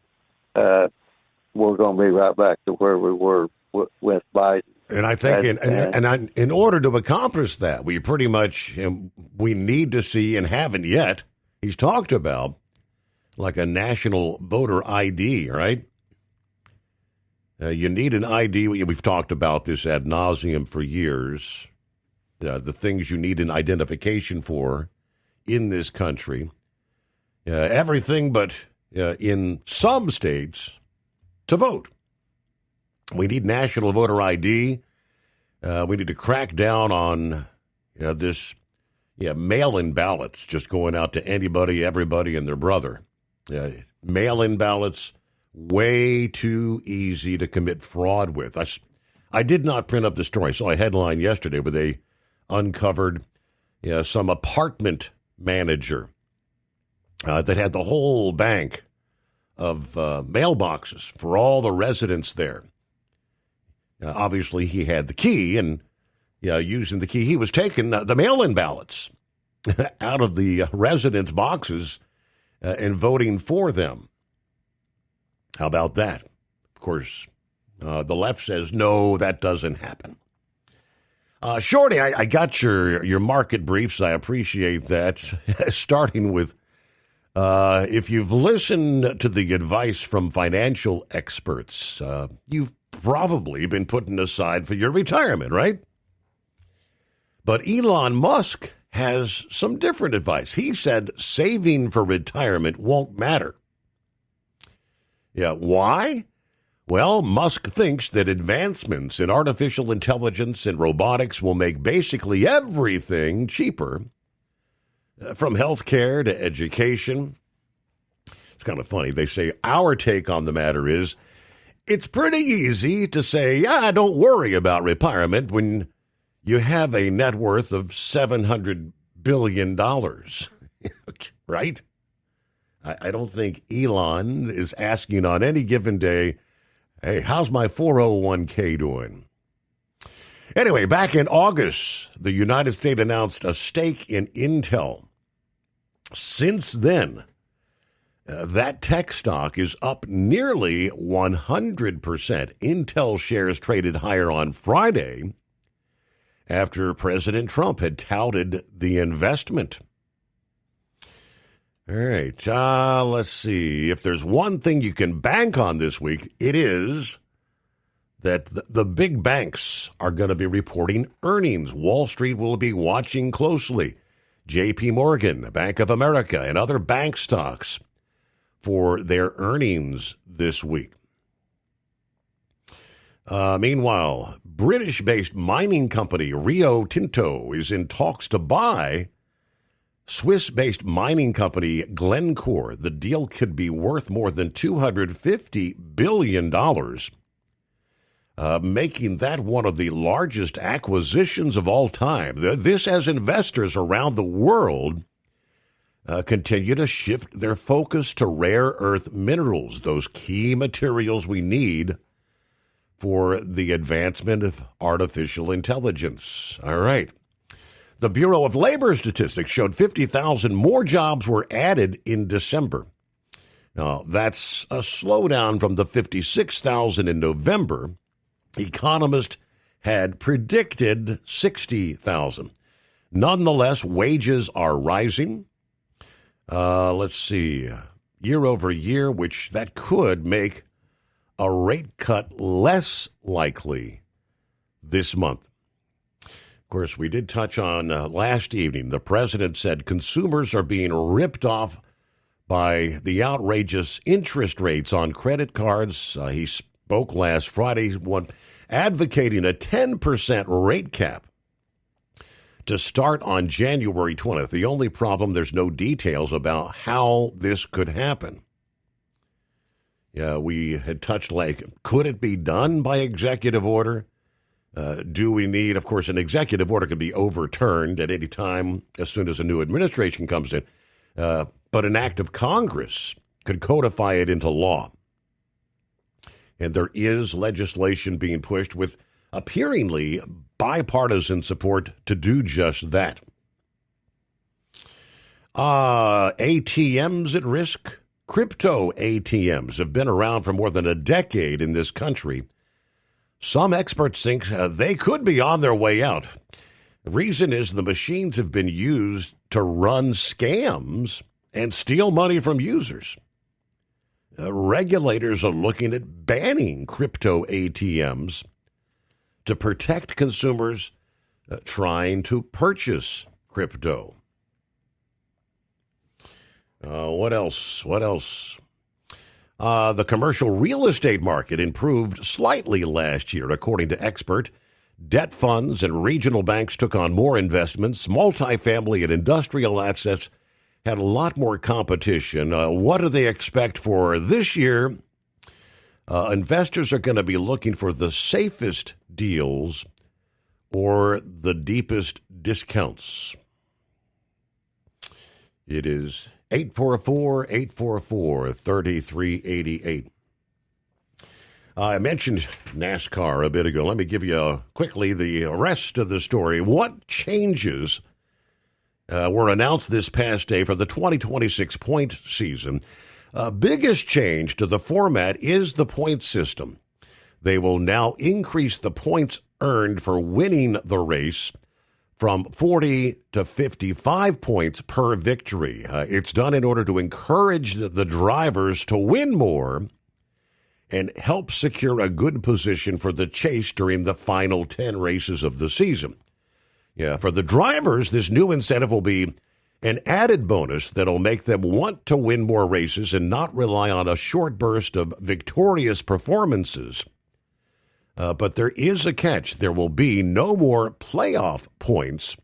we're going to be right back to where we were with Biden. And I think in order to accomplish that, we pretty much we need to see, and haven't yet, He's talked about like a national voter ID, right? You need an ID. We've talked about this ad nauseum for years. The things you need an identification for in this country. Everything but in some states to vote. We need national voter ID. We need to crack down on this mail-in ballots just going out to anybody, everybody, and their brother. Mail-in ballots, way too easy to commit fraud with. I did not print up the story. I saw a headline yesterday where they uncovered some apartment manager that had the whole bank of mailboxes for all the residents there. Obviously, he had the key, and using the key, he was taking the mail-in ballots out of the residents' boxes and voting for them. How about that? Of course, the left says, no, that doesn't happen. Shorty, I got your market briefs. I appreciate that. Starting with, if you've listened to the advice from financial experts, you've probably been putting aside for your retirement, right? But Elon Musk has some different advice. He said saving for retirement won't matter. Yeah, why? Well, Musk thinks that advancements in artificial intelligence and robotics will make basically everything cheaper, from healthcare to education. It's kind of funny. They say our take on the matter is it's pretty easy to say, don't worry about retirement when you have a net worth of $700 billion, right? I don't think Elon is asking on any given day, hey, how's my 401k doing? Anyway, back in August, the United States announced a stake in Intel. Since then, that tech stock is up nearly 100%. Intel shares traded higher on Friday after President Trump had touted the investment. All right, let's see. If there's one thing you can bank on this week, it is that the big banks are going to be reporting earnings. Wall Street will be watching closely. J.P. Morgan, Bank of America, and other bank stocks for their earnings this week. Meanwhile, British-based mining company Rio Tinto is in talks to buy Swiss-based mining company Glencore. The deal could be worth more than $250 billion, making that one of the largest acquisitions of all time. This as investors around the world continue to shift their focus to rare earth minerals, those key materials we need for the advancement of artificial intelligence. All right. The Bureau of Labor Statistics showed 50,000 more jobs were added in December. Now, that's a slowdown from the 56,000 in November. Economists had predicted 60,000. Nonetheless, wages are rising. Let's see, year over year, which that could make a rate cut less likely this month. Of course, we did touch on last evening. The president said consumers are being ripped off by the outrageous interest rates on credit cards. He spoke last Friday, advocating a 10% rate cap to start on January 20th. The only problem, there's no details about how this could happen. Yeah, we had touched could it be done by executive order? Do we need, of course, an executive order could be overturned at any time as soon as a new administration comes in. But an act of Congress could codify it into law. And there is legislation being pushed with appearingly bipartisan support to do just that. ATMs at risk. Crypto ATMs have been around for more than a decade in this country. Some experts think they could be on their way out. The reason is the machines have been used to run scams and steal money from users. Regulators are looking at banning crypto ATMs to protect consumers trying to purchase crypto. What else? The commercial real estate market improved slightly last year, according to expert. Debt funds and regional banks took on more investments. Multifamily and industrial assets had a lot more competition. What do they expect for this year? Investors are going to be looking for the safest deals or the deepest discounts. It is 844-844-3388. I mentioned NASCAR a bit ago. Let me give you quickly the rest of the story. What changes were announced this past day for the 2026 point season? Biggest change to the format is the point system. They will now increase the points earned for winning the race from 40 to 55 points per victory. It's done in order to encourage the drivers to win more and help secure a good position for the chase during the final 10 races of the season. Yeah, for the drivers, this new incentive will be an added bonus that'll make them want to win more races and not rely on a short burst of victorious performances. But there is a catch. There will be no more playoff points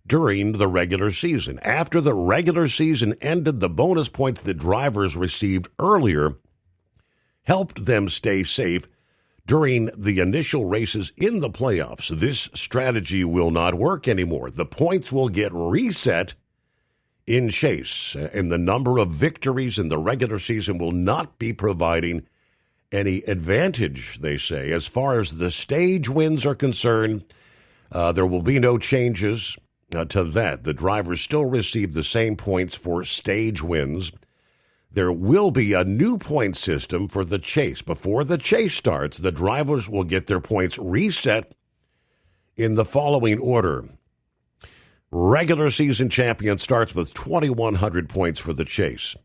during the regular season. After the regular season ended, the bonus points that drivers received earlier helped them stay safe during the initial races in the playoffs. This strategy will not work anymore. The points will get reset in chase, and the number of victories in the regular season will not be providing any advantage, they say. As far as the stage wins are concerned, there will be no changes to that. The drivers still receive the same points for stage wins. There will be a new point system for the chase. Before the chase starts, the drivers will get their points reset in the following order. Regular season champion starts with 2,100 points for the chase.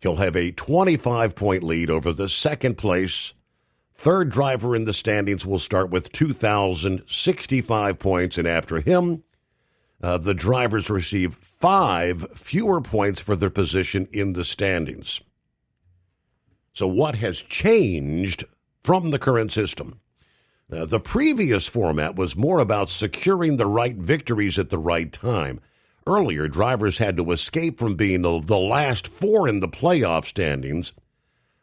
He'll have a 25-point lead over the second place. Third driver in the standings will start with 2,065 points, and after him, the drivers receive 5 fewer points for their position in the standings. So what has changed from the current system? The previous format was more about securing the right victories at the right time. Earlier, drivers had to escape from being the last 4 in the playoff standings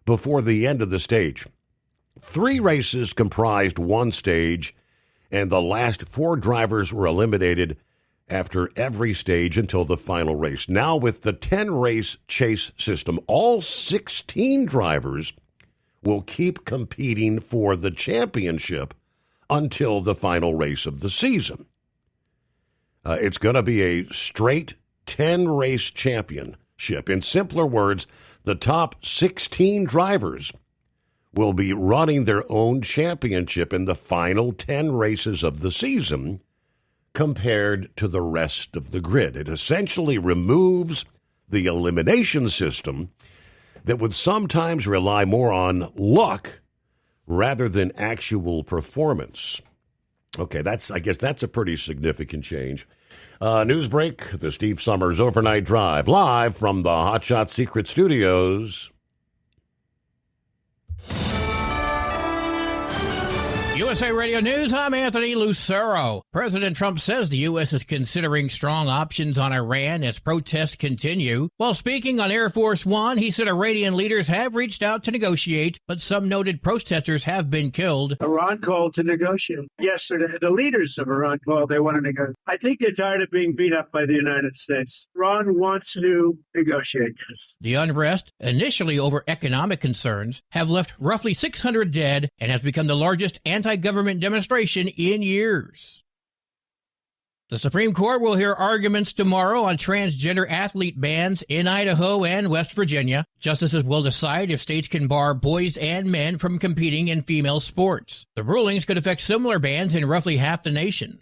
before the end of the stage. 3 races comprised one stage, and the last 4 drivers were eliminated after every stage until the final race. Now, with the 10-race chase system, all 16 drivers will keep competing for the championship until the final race of the season. It's going to be a straight 10-race championship. In simpler words, the top 16 drivers will be running their own championship in the final 10 races of the season compared to the rest of the grid. It essentially removes the elimination system that would sometimes rely more on luck rather than actual performance. Okay, I guess that's a pretty significant change. News break, the Steve Summers Overnight Drive, live from the Hot Shot Secret Studios. USA Radio News, I'm Anthony Lucero. President Trump says the U.S. is considering strong options on Iran as protests continue. While speaking on Air Force One, he said Iranian leaders have reached out to negotiate, but some noted protesters have been killed. Iran called to negotiate. Yesterday, the leaders of Iran called. They want to negotiate. I think they're tired of being beat up by the United States. Iran wants to negotiate this. The unrest, initially over economic concerns, have left roughly 600 dead and has become the largest anti-government demonstration in years. The Supreme Court will hear arguments tomorrow on transgender athlete bans in Idaho and West Virginia. Justices will decide if states can bar boys and men from competing in female sports. The rulings could affect similar bans in roughly half the nation.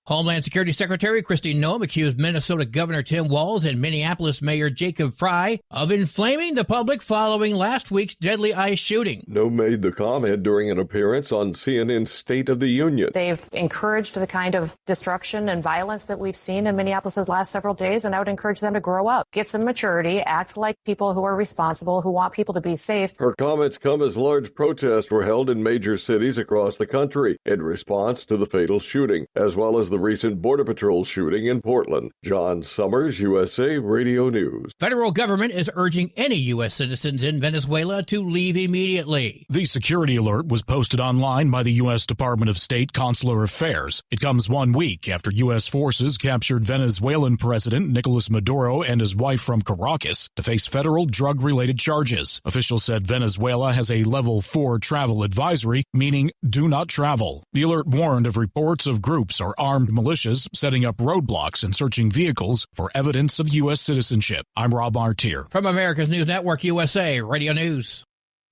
Homeland Security Secretary Kristi Noem accused Minnesota Governor Tim Walz and Minneapolis Mayor Jacob Frey of inflaming the public following last week's deadly ICE shooting. Noem made the comment during an appearance on CNN's State of the Union. They've encouraged the kind of destruction and violence that we've seen in Minneapolis the last several days, and I would encourage them to grow up, get some maturity, act like people who are responsible, who want people to be safe. Her comments come as large protests were held in major cities across the country in response to the fatal shooting, as well as the recent Border Patrol shooting in Portland. John Summers, USA Radio News. Federal government is urging any U.S. citizens in Venezuela to leave immediately. The security alert was posted online by the U.S. Department of State Consular Affairs. It comes 1 week after U.S. forces captured Venezuelan President Nicolas Maduro and his wife from Caracas to face federal drug-related charges. Officials said Venezuela has a level 4 travel advisory, meaning do not travel. The alert warned of reports of groups or armed militias setting up roadblocks and searching vehicles for evidence of U.S. citizenship. I'm Rob Artier. From America's News Network, USA Radio News.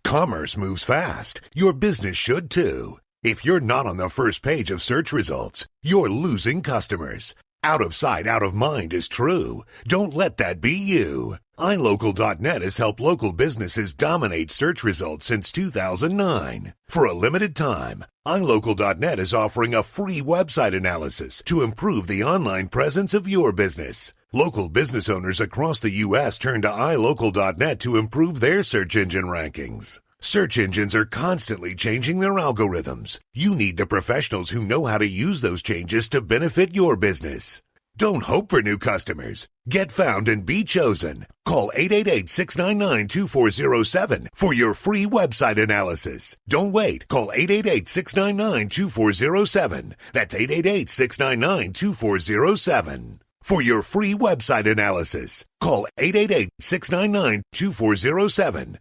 Commerce moves fast. Your business should too. If you're not on the first page of search results, you're losing customers. Out of sight, out of mind is true. Don't let that be you. iLocal.net has helped local businesses dominate search results since 2009. For a limited time, iLocal.net is offering a free website analysis to improve the online presence of your business. Local business owners across the U.S. turn to iLocal.net to improve their search engine rankings. Search engines are constantly changing their algorithms. You need the professionals who know how to use those changes to benefit your business. Don't hope for new customers. Get found and be chosen. Call 888-699-2407 for your free website analysis. Don't wait. Call 888-699-2407. That's 888-699-2407. For your free website analysis, call 888-699-2407.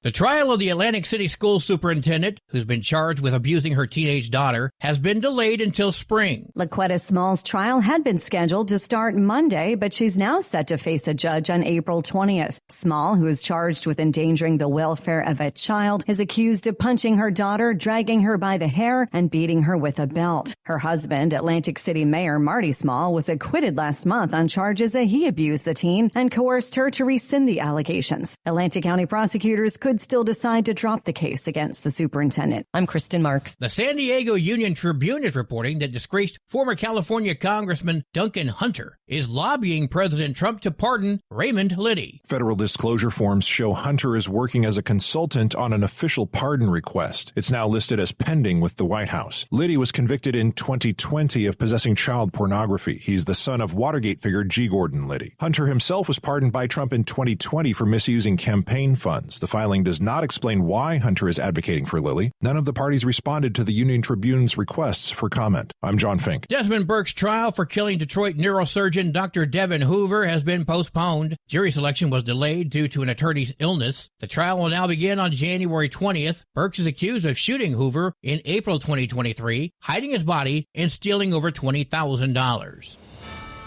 The trial of the Atlantic City school superintendent, who's been charged with abusing her teenage daughter, has been delayed until spring. Laquetta Small's trial had been scheduled to start Monday, but she's now set to face a judge on April 20th. Small, who is charged with endangering the welfare of a child, is accused of punching her daughter, dragging her by the hair, and beating her with a belt. Her husband, Atlantic City Mayor Marty Small, was acquitted last month on charges that he abused the teen and coerced her to rescind the allegations. Atlantic County prosecutors could still decide to drop the case against the superintendent. I'm Kristen Marks. The San Diego Union Tribune is reporting that disgraced former California Congressman Duncan Hunter is lobbying President Trump to pardon Raymond Liddy. Federal disclosure forms show Hunter is working as a consultant on an official pardon request. It's now listed as pending with the White House. Liddy was convicted in 2020 of possessing child pornography. He's the son of Watergate figure G. Gordon Liddy. Hunter himself was pardoned by Trump in 2020 for misusing campaign funds. The filing does not explain why Hunter is advocating for Lilly. None of the parties responded to the Union Tribune's requests for comment. I'm John Fink. Desmond Burke's trial for killing Detroit neurosurgeon Dr. Devin Hoover has been postponed. Jury selection was delayed due to an attorney's illness. The trial will now begin on January 20th. Burks is accused of shooting Hoover in April 2023, hiding his body, and stealing over $20,000.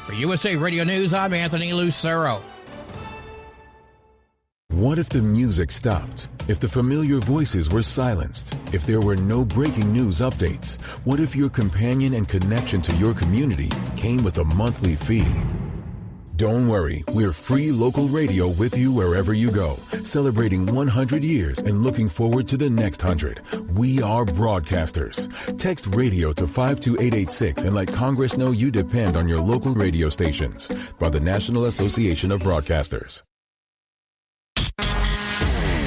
For USA Radio News, I'm Anthony Lucero. What if the music stopped? If the familiar voices were silenced? If there were no breaking news updates? What if your companion and connection to your community came with a monthly fee? Don't worry, we're free local radio with you wherever you go, celebrating 100 years and looking forward to the next 100. We are broadcasters. Text radio to 52886 and let Congress know you depend on your local radio stations. By the National Association of Broadcasters.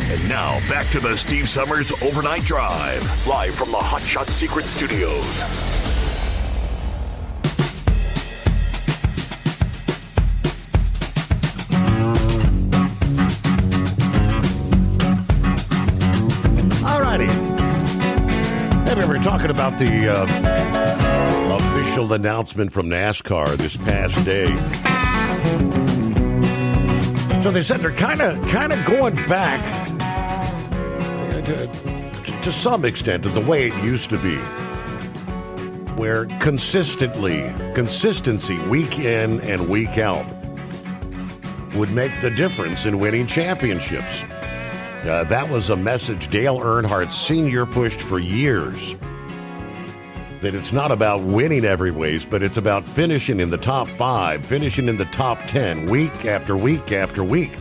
And now, back to the Steve Summers Overnight Drive, live from the Hot Shot Secret Studios. All righty. And we were talking about the official announcement from NASCAR this past day. So they said they're kind of going back to some extent to the way it used to be, where consistency week in and week out would make the difference in winning championships. That was a message Dale Earnhardt Sr. pushed for years. that it's not about winning every race, but it's about finishing in the top 5, finishing in the top 10, week after week after week.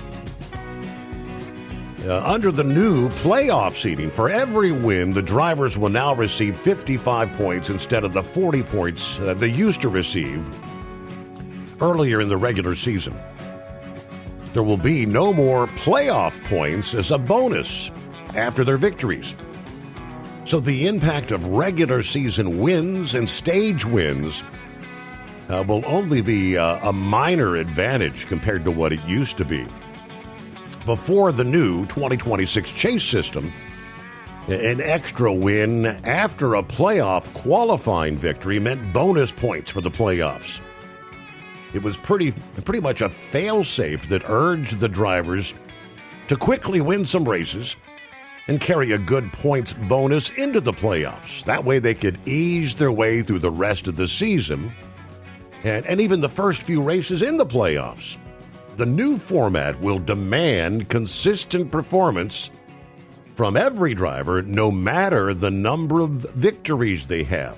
Under the new playoff seating, for every win, the drivers will now receive 55 points instead of the 40 points they used to receive earlier in the regular season. There will be no more playoff points as a bonus after their victories. So the impact of regular season wins and stage wins will only be a minor advantage compared to what it used to be. Before the new 2026 chase system, an extra win after a playoff qualifying victory meant bonus points for the playoffs. It was pretty much a fail-safe that urged the drivers to quickly win some races and carry a good points bonus into the playoffs. That way they could ease their way through the rest of the season and even the first few races in the playoffs. The new format will demand consistent performance from every driver, no matter the number of victories they have.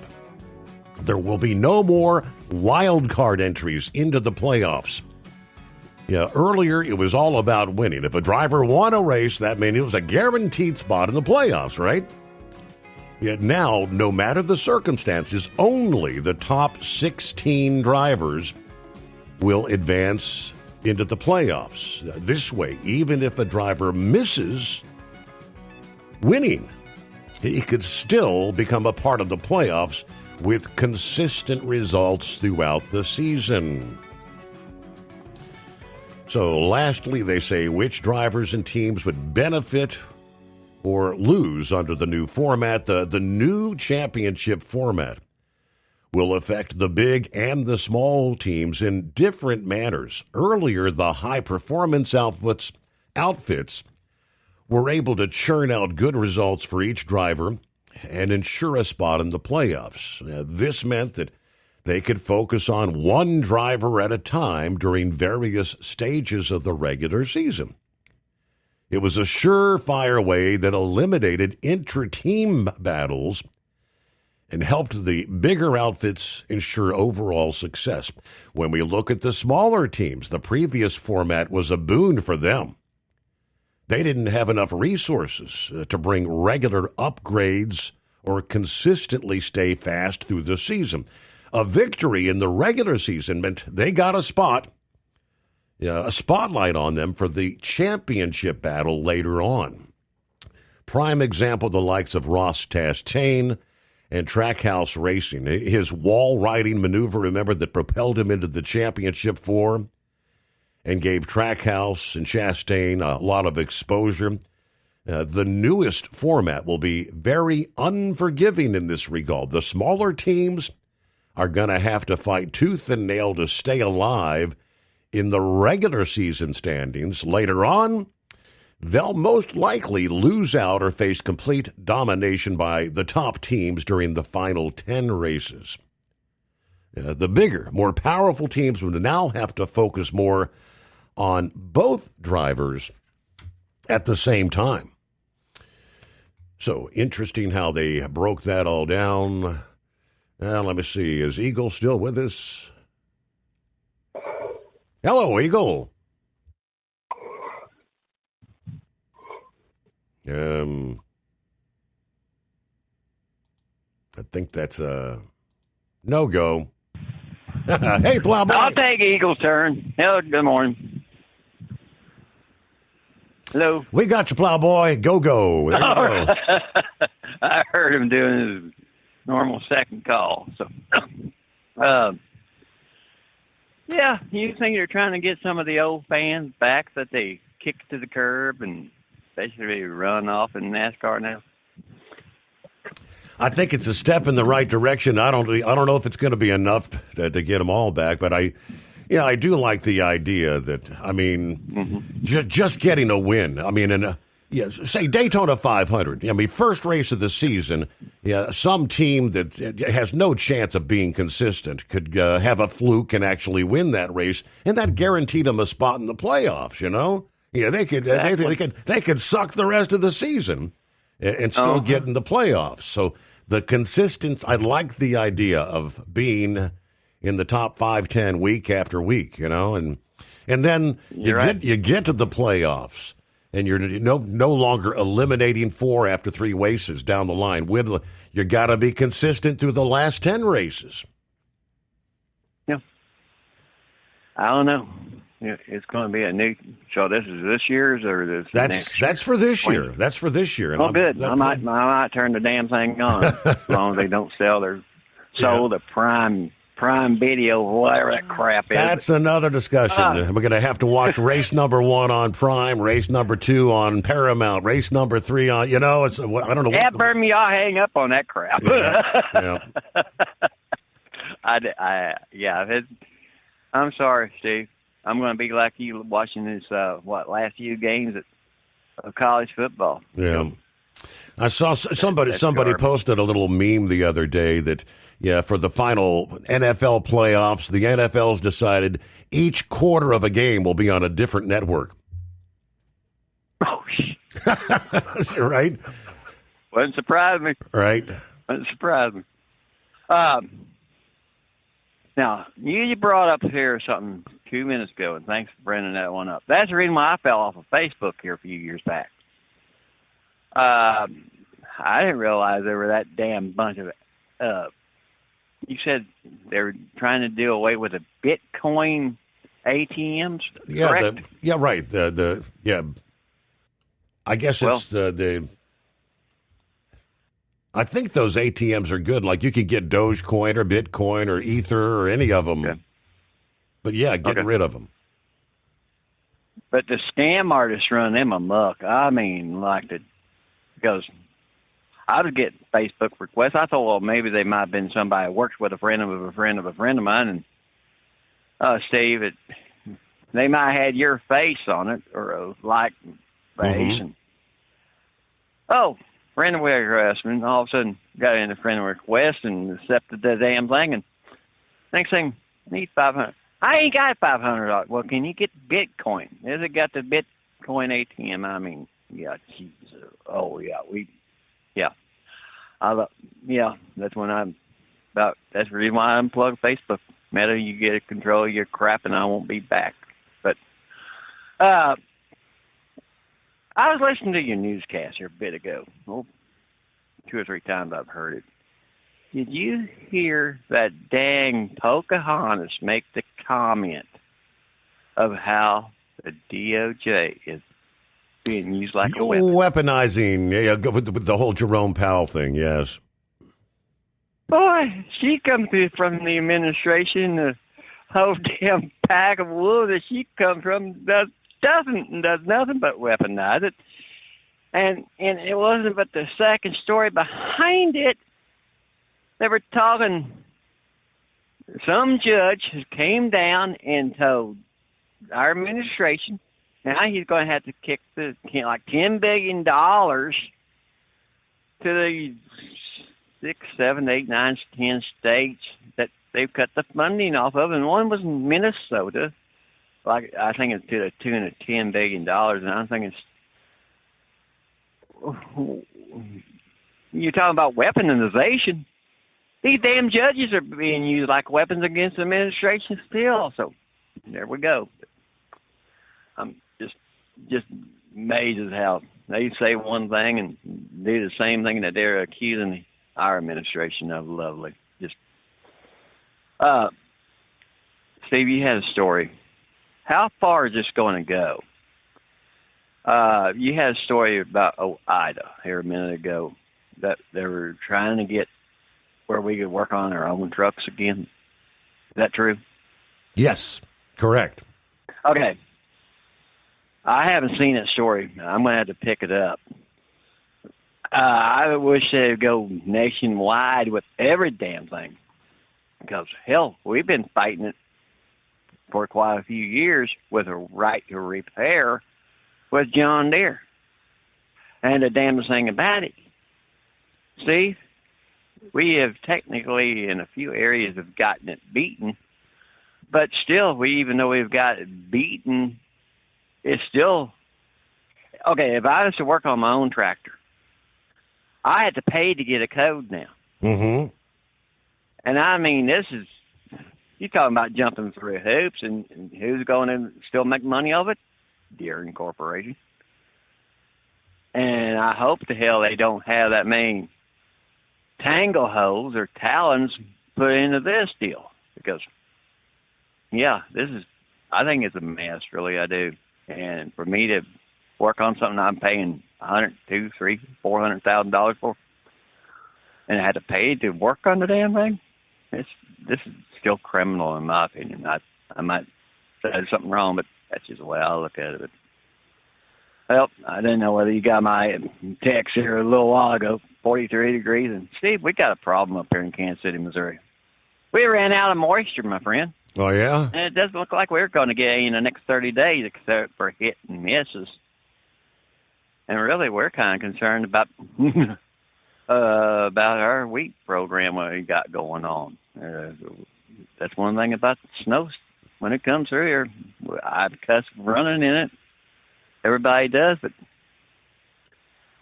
There will be no more wild card entries into the playoffs. Earlier it was all about winning. If a driver won a race, that meant it was a guaranteed spot in the playoffs, right? Yet now, no matter the circumstances, only the top 16 drivers will advance into the playoffs. This way, even if a driver misses winning, he could still become a part of the playoffs with consistent results throughout the season. So lastly, they say which drivers and teams would benefit or lose under the new format. The new championship format will affect the big and the small teams in different manners. Earlier, the high-performance outfits were able to churn out good results for each driver and ensure a spot in the playoffs. This meant that they could focus on one driver at a time during various stages of the regular season. It was a surefire way that eliminated intra-team battles and helped the bigger outfits ensure overall success. When we look at the smaller teams, the previous format was a boon for them. They didn't have enough resources to bring regular upgrades or consistently stay fast through the season. A victory in the regular season meant they got a spotlight on them for the championship battle later on. Prime example, the likes of Ross Chastain and Trackhouse Racing. His wall riding maneuver, remember, that propelled him into the championship four and gave Trackhouse and Chastain a lot of exposure. The newest format will be very unforgiving in this regard. The smaller teams are going to have to fight tooth and nail to stay alive in the regular season standings. Later on, they'll most likely lose out or face complete domination by the top teams during the final 10 races. The bigger, more powerful teams would now have to focus more on both drivers at the same time. So interesting how they broke that all down. Let me see. Is Eagle still with us? Hello, Eagle. I think that's a no-go. Hey, Plowboy. I'll take Eagle's turn. Hello, good morning. Hello. We got you, Plowboy. Go. There you go. I heard him doing his normal second call. So, yeah, you think they're trying to get some of the old fans back that they kicked to the curb and basically run off in NASCAR now? I think it's a step in the right direction. I don't know if it's going to be enough to get them all back, but I do like the idea that, just getting a win. Say Daytona 500. First race of the season, some team that has no chance of being consistent could have a fluke and actually win that race, and that guaranteed them a spot in the playoffs. They could suck the rest of the season and still get in the playoffs. So the consistency. I like the idea of being in the top 5-10 week after week, and then you get to the playoffs, and you're no longer eliminating 4 after 3 races down the line. You got to be consistent through the last 10 races. Yeah, I don't know. It's going to be a new. So this is this year's or this? That's for this year. That's for this year. And good. I might turn the damn thing on as long as they don't sell their the Prime Video, whatever that crap is. That's another discussion. We're going to have to watch race number 1 on Prime, race number 2 on Paramount, race number 3 on. It's I don't know. Yeah, burn me. I'll hang up on that crap. Yeah. I'm sorry, Steve. I'm going to be like you watching this, last few games of college football. Yeah. I saw somebody posted a little meme the other day that, for the final NFL playoffs, the NFL's decided each quarter of a game will be on a different network. Oh, right? Wouldn't surprise me. Right? Wouldn't surprise me. Now, you brought up here something 2 minutes ago, and thanks for bringing that one up. That's the reason why I fell off of Facebook here a few years back. I didn't realize there were that damn bunch of you said they were trying to do away with the Bitcoin ATMs, correct? Right. I guess it's the I think those ATMs are good. Like you could get Dogecoin or Bitcoin or Ether or any of them. Okay. But get rid of them. But the scam artists run them amok. I mean, because I was getting Facebook requests. I thought, well, maybe they might have been somebody who works with a friend of a friend of a friend of mine. And Steve, they might have had your face on it or a like face. And, friend request, and all of a sudden got in a friend request and accepted the damn thing. And next thing, I need $500. I ain't got $500. Well, can you get Bitcoin? Has it got the Bitcoin ATM? I mean, Jesus. Oh, that's when that's the reason why I unplugged Facebook. Meta, you get control of your crap, and I won't be back. But I was listening to your newscast here a bit ago. 2 or 3 times I've heard it. Did you hear that dang Pocahontas make the comment of how the DOJ is being used like a weapon? Weaponizing, with the whole Jerome Powell thing, yes. Boy, she comes from the administration, the whole damn pack of wool that she comes from does nothing but weaponize it. And it wasn't but the second story behind it. They were talking, some judge came down and told our administration, now he's going to have to kick $10 billion to the 6, 7, 8, 9, 10 states that they've cut the funding off of, and one was Minnesota. I think it's to the tune of $10 billion, and I'm thinking, you're talking about weaponization. These damn judges are being used like weapons against the administration still. So there we go. I'm just amazed at how they say one thing and do the same thing that they're accusing our administration of. Lovely. Just Steve, you had a story. How far is this going to go? You had a story about Ida here a minute ago that they were trying to get where we could work on our own trucks again. Is that true? Yes, correct. Okay. I haven't seen that story. I'm going to have to pick it up. I wish they would go nationwide with every damn thing. Because, hell, we've been fighting it for quite a few years with a right to repair with John Deere. And the damnest thing about it, Steve, we have technically in a few areas have gotten it beaten, but still, even though we've got it beaten, it's still, okay, if I was to work on my own tractor, I had to pay to get a code now. Mm-hmm. And I mean, this is, you talking about jumping through hoops, and who's going to still make money of it? Deere Corporation. And I hope to hell they don't have that many tangleholes or talons put into this deal, because, yeah, I think it's a mess, really, I do. And for me to work on something I'm paying $100,000, $200,000, $300,000, $400,000 for, and I had to pay to work on the damn thing, this is still criminal in my opinion. I might say something wrong, but that's just the way I look at it. Well, I didn't know whether you got my text here a little while ago, 43 degrees. And Steve, we got a problem up here in Kansas City, Missouri. We ran out of moisture, my friend. Oh, yeah? And it doesn't look like we're going to get any in the next 30 days except for hit and misses. And really, we're kind of concerned about our wheat program we got going on. That's one thing about the snow. When it comes through here, I cuss running in it. Everybody does, but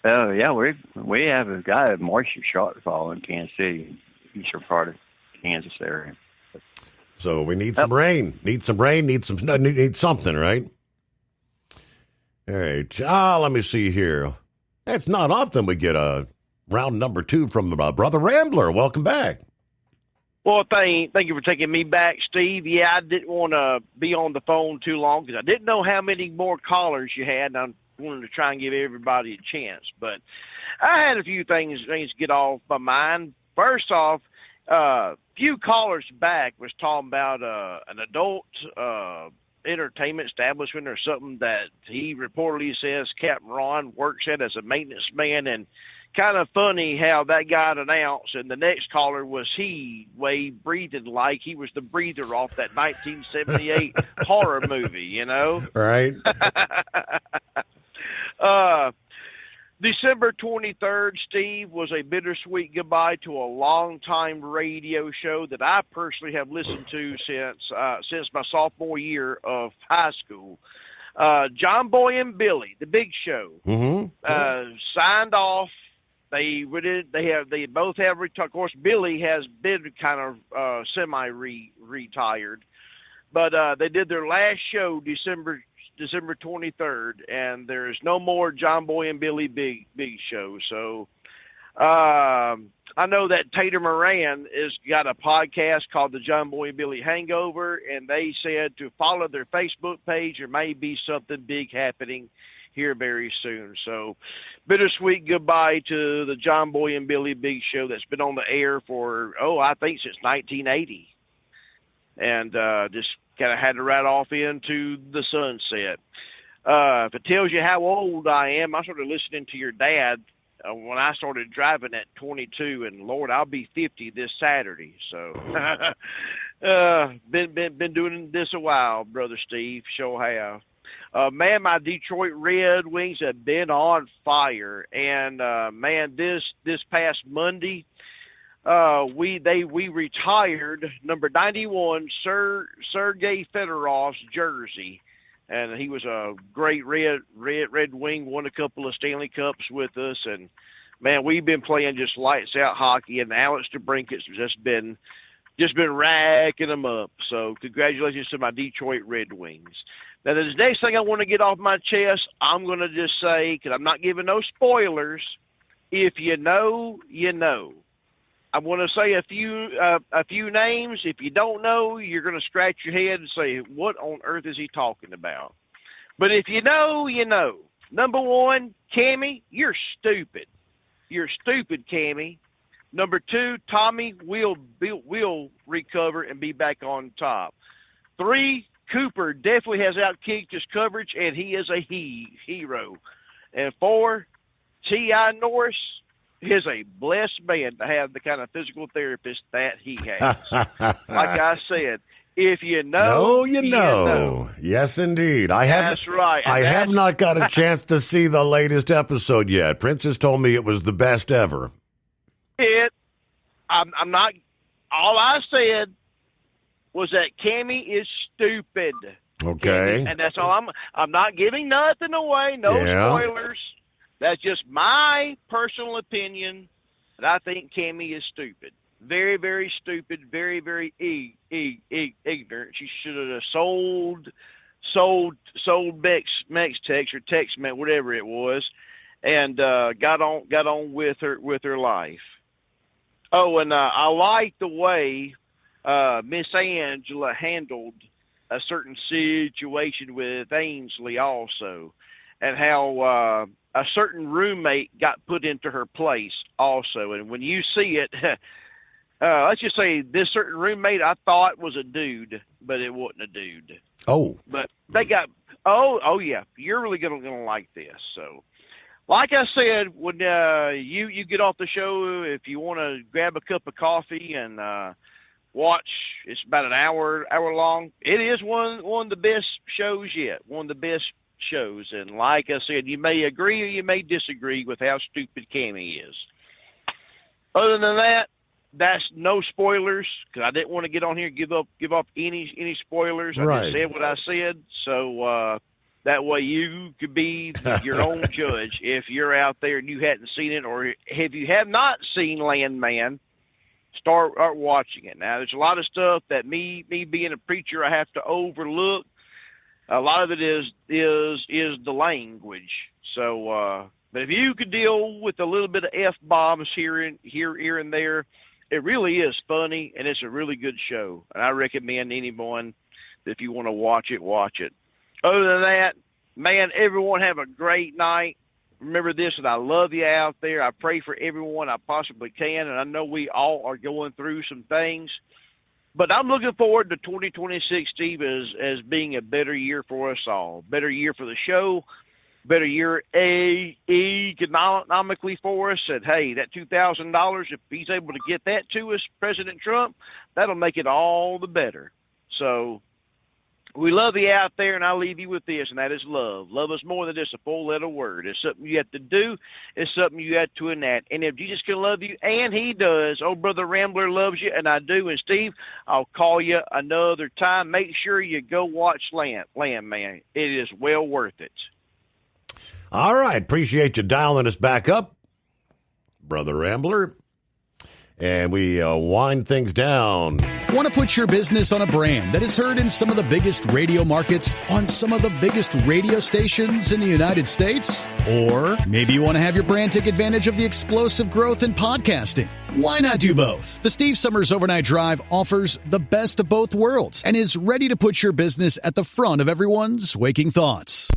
yeah, we have got a moisture shortfall in Kansas City, eastern part of Kansas area. So we need some rain. Need something, right? All right. Let me see here. That's not often we get a round number 2 from Brother Rambler. Welcome back. Well, thank you for taking me back, Steve. Yeah, I didn't want to be on the phone too long because I didn't know how many more callers you had, and I wanted to try and give everybody a chance. But I had a few things to get off my mind. First off, few callers back was talking about an adult entertainment establishment or something that he reportedly says Captain Ron works at as a maintenance man, and kind of funny how that got announced, and the next caller was Wade, breathing like he was the breather off that 1978 horror movie, you know? Right. December 23rd, Steve, was a bittersweet goodbye to a long-time radio show that I personally have listened to since my sophomore year of high school. John Boy and Billy, the Big Show, signed off. They both have retired. Of course, Billy has been kind of semi-retired, but they did their last show December 23rd, and there's no more John Boy and Billy Big Show. So I know that Tater Moran has got a podcast called the John Boy and Billy Hangover, and they said to follow their Facebook page. There may be something big happening here very soon. So bittersweet goodbye to the John Boy and Billy Big Show that's been on the air for, I think since 1980. And just kind of had to ride off into the sunset. If it tells you how old I am, I started listening to your dad when I started driving at 22, and Lord, I'll be 50 this Saturday. So been doing this a while, Brother Steve. Sure have. Man, my Detroit Red Wings have been on fire, and man, this past Monday, we retired number 91 Sergei Fedorov's jersey, and he was a great Red Wing. Won a couple of Stanley Cups with us, and man, we've been playing just lights out hockey, and Alex DeBrinket's just been racking them up. So congratulations to my Detroit Red Wings. Now, the next thing I want to get off my chest, I'm going to just say, because I'm not giving no spoilers, if you know, you know. I want to say a few names. If you don't know, you're going to scratch your head and say, what on earth is he talking about? But if you know, you know. Number 1, Cammy, you're stupid. You're stupid, Cammy. Number 2, Tommy will recover and be back on top. 3, Cooper definitely has outkicked his coverage, and he is a hero. And 4, T.I. Norris is a blessed man to have the kind of physical therapist that he has. Like I said, if you know, you know. Yes, indeed. That's right. I have not got a chance to see the latest episode yet. Princess told me it was the best ever. I'm not. All I said was that Cammy is stupid. Okay. Cammy, and that's all. I'm not giving nothing away. No spoilers. That's just my personal opinion. And I think Cammie is stupid. Very, very stupid. Very, very ignorant. She should have sold Mextex or TexMex, whatever it was, and got on with her life. Oh, and I like the way Miss Angela handled a certain situation with Ainsley also, and how a certain roommate got put into her place also. And when you see it, let's just say this certain roommate I thought was a dude, but it wasn't a dude. Oh. But they got, oh yeah, you're really gonna like this. So, like I said, when you get off the show, if you want to grab a cup of coffee and watch, it's about an hour long. It is one of the best shows yet. One of the best shows. And like I said, you may agree or you may disagree with how stupid Cammie is. Other than that, that's no spoilers, because I didn't want to get on here and give up any spoilers. Right. I just said what I said, so that way you could be your own judge if you're out there and you hadn't seen it, or if you have not seen Landman, start watching it. Now, there's a lot of stuff that me being a preacher, I have to overlook. A lot of it is the language. So, but if you could deal with a little bit of F-bombs here and there, it really is funny, and it's a really good show. And I recommend anyone that if you want to watch it. Other than that, man, everyone have a great night. Remember this, and I love you out there. I pray for everyone I possibly can, and I know we all are going through some things. But I'm looking forward to 2026, Steve, as being a better year for us all. Better year for the show, better year economically for us. And, hey, that $2,000, if he's able to get that to us, President Trump, that'll make it all the better. So we love you out there, and I'll leave you with this, and that is love. Love is more than just a four-letter word. It's something you have to do. It's something you have to enact. And if Jesus can love you, and he does, old Brother Rambler loves you, and I do. And, Steve, I'll call you another time. Make sure you go watch Landman. It is well worth it. All right. Appreciate you dialing us back up, Brother Rambler. And we wind things down. Want to put your business on a brand that is heard in some of the biggest radio markets on some of the biggest radio stations in the United States? Or maybe you want to have your brand take advantage of the explosive growth in podcasting. Why not do both? The Steve Summers Overnight Drive offers the best of both worlds and is ready to put your business at the front of everyone's waking thoughts.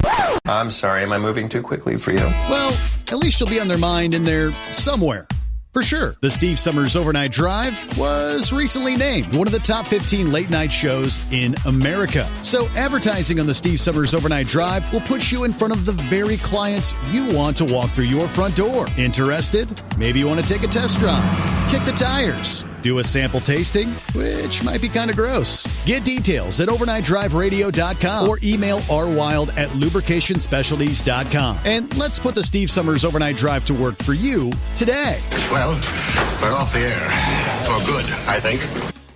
I'm sorry, am I moving too quickly for you? Well, at least you'll be on their mind in there somewhere. For sure, the Steve Summers Overnight Drive was recently named one of the top 15 late-night shows in America. So advertising on the Steve Summers Overnight Drive will put you in front of the very clients you want to walk through your front door. Interested? Maybe you want to take a test drive, kick the tires, do a sample tasting, which might be kind of gross. Get details at overnightdriveradio.com or email rwild@lubricationspecialties.com. And let's put the Steve Summers Overnight Drive to work for you today. Well, we're off the air. For good, I think.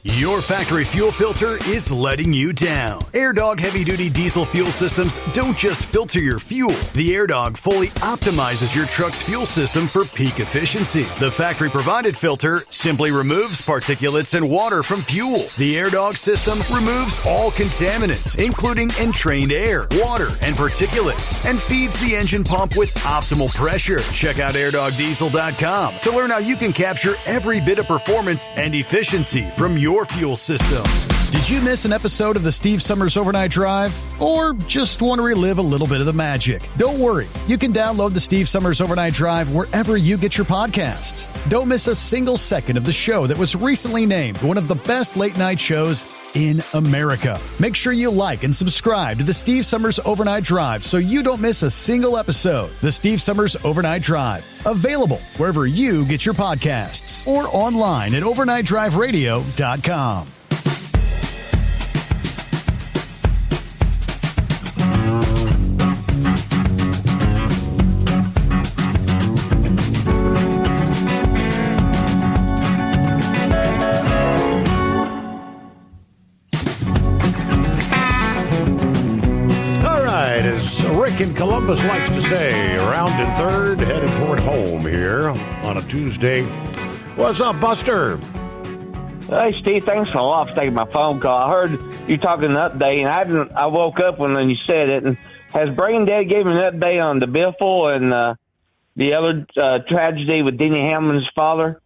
Your factory fuel filter is letting you down. AirDog heavy-duty diesel fuel systems don't just filter your fuel. The AirDog fully optimizes your truck's fuel system for peak efficiency. The factory-provided filter simply removes particulates and water from fuel. The AirDog system removes all contaminants, including entrained air, water, and particulates, and feeds the engine pump with optimal pressure. Check out airdogdiesel.com to learn how you can capture every bit of performance and efficiency from your fuel system. Did you miss an episode of the Steve Summers Overnight Drive? Or just want to relive a little bit of the magic? Don't worry. You can download the Steve Summers Overnight Drive wherever you get your podcasts. Don't miss a single second of the show that was recently named one of the best late-night shows in America. Make sure you like and subscribe to the Steve Summers Overnight Drive so you don't miss a single episode. The Steve Summers Overnight Drive. Available wherever you get your podcasts or online at overnightdriveradio.com. In Columbus likes to say, around in third, headed toward home here on a Tuesday. What's up, Buster? Hey, Steve, thanks a lot for taking my phone call. I heard you talking an update, and I woke up when you said it. And has Brain Dead gave an update on the Biffle and the other tragedy with Denny Hamlin's father?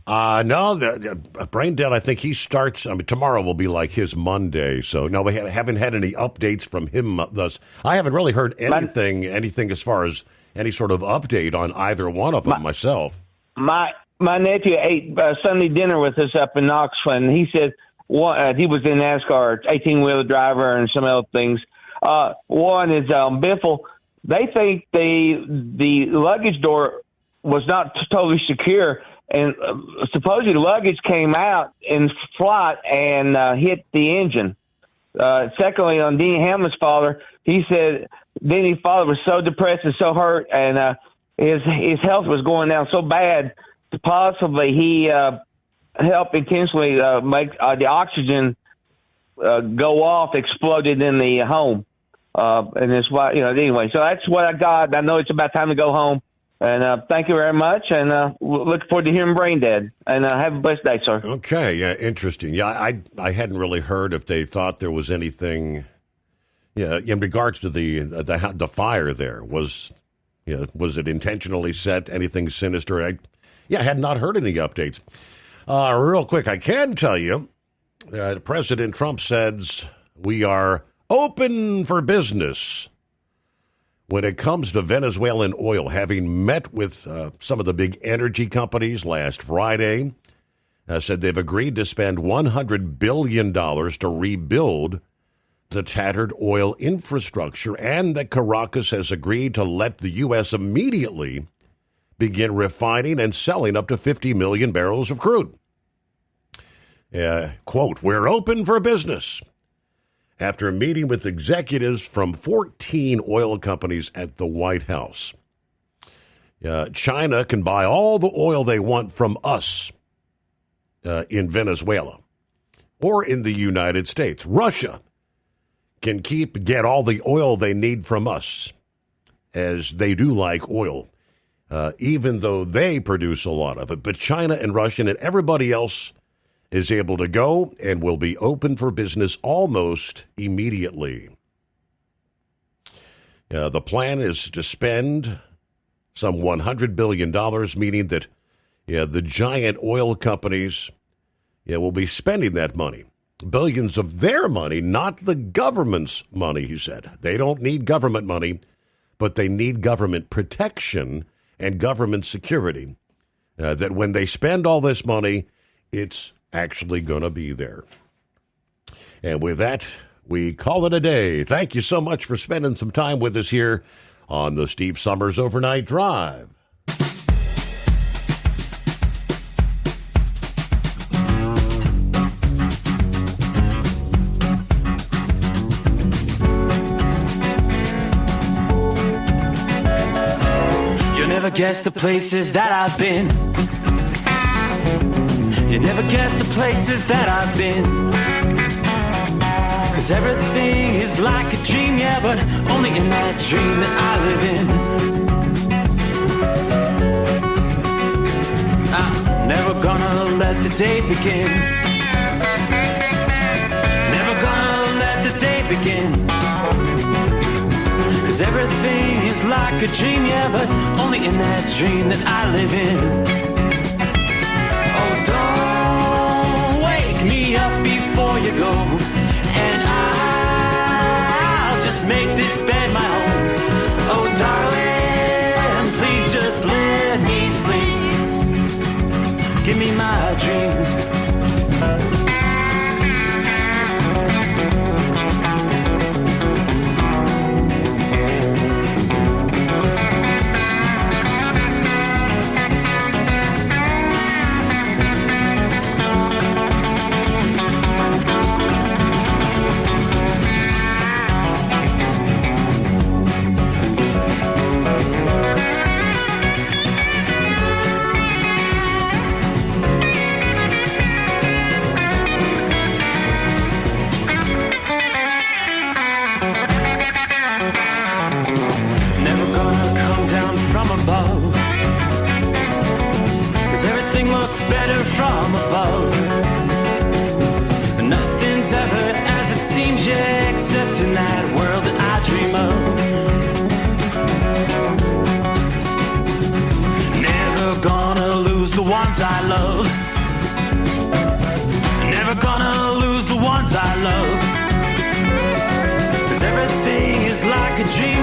No, the Brain Dead, I think he starts, tomorrow will be like his Monday. So, no, we haven't had any updates from him thus. I haven't really heard anything as far as any sort of update on either one of them myself. My nephew ate Sunday dinner with us up in Knoxville, and he said he was in NASCAR, 18-wheeler driver, and some other things. One is Biffle. They think the luggage door was not totally secure, and supposedly the luggage came out in flight and hit the engine. Secondly, on Denny Hamlin's father, he said Denny's father was so depressed and so hurt, and his health was going down so bad. Possibly he helped intentionally make the oxygen go off, exploded in the home. And it's why, anyway, so that's what I got. I know it's about time to go home. And thank you very much. And look forward to hearing Brain Dead. And have a blessed day, sir. Okay, yeah, interesting. Yeah, I hadn't really heard if they thought there was anything, in regards to the fire there. Was it intentionally set? Anything sinister? I had not heard any updates. Real quick, I can tell you, President Trump says we are open for business when it comes to Venezuelan oil, having met with some of the big energy companies last Friday, said they've agreed to spend $100 billion to rebuild the tattered oil infrastructure, and that Caracas has agreed to let the U.S. immediately begin refining and selling up to 50 million barrels of crude. Quote, we're open for business. After meeting with executives from 14 oil companies at the White House. China can buy all the oil they want from us in Venezuela or in the United States. Russia can get all the oil they need from us, as they do like oil. Even though they produce a lot of it. But China and Russia and everybody else is able to go and will be open for business almost immediately. The plan is to spend some $100 billion, meaning that the giant oil companies will be spending that money. Billions of their money, not the government's money, he said. They don't need government money, but they need government protection and government security, that when they spend all this money, it's actually going to be there. And with that, we call it a day. Thank you so much for spending some time with us here on the Steve Summers Overnight Drive. Guess the places that I've been. You never guess the places that I've been. 'Cause everything is like a dream, yeah, but only in that dream that I live in. I'm never gonna let the day begin. Never gonna let the day begin. Everything is like a dream, yeah, but only in that dream that I live in. Oh, don't wake me up before you go, and I'll just make this bed my home. Oh, darling, please just let me sleep. Give me my dreams. in that world that I dream of. Never gonna lose the ones I love. Never gonna lose the ones I love. 'Cause everything is like a dream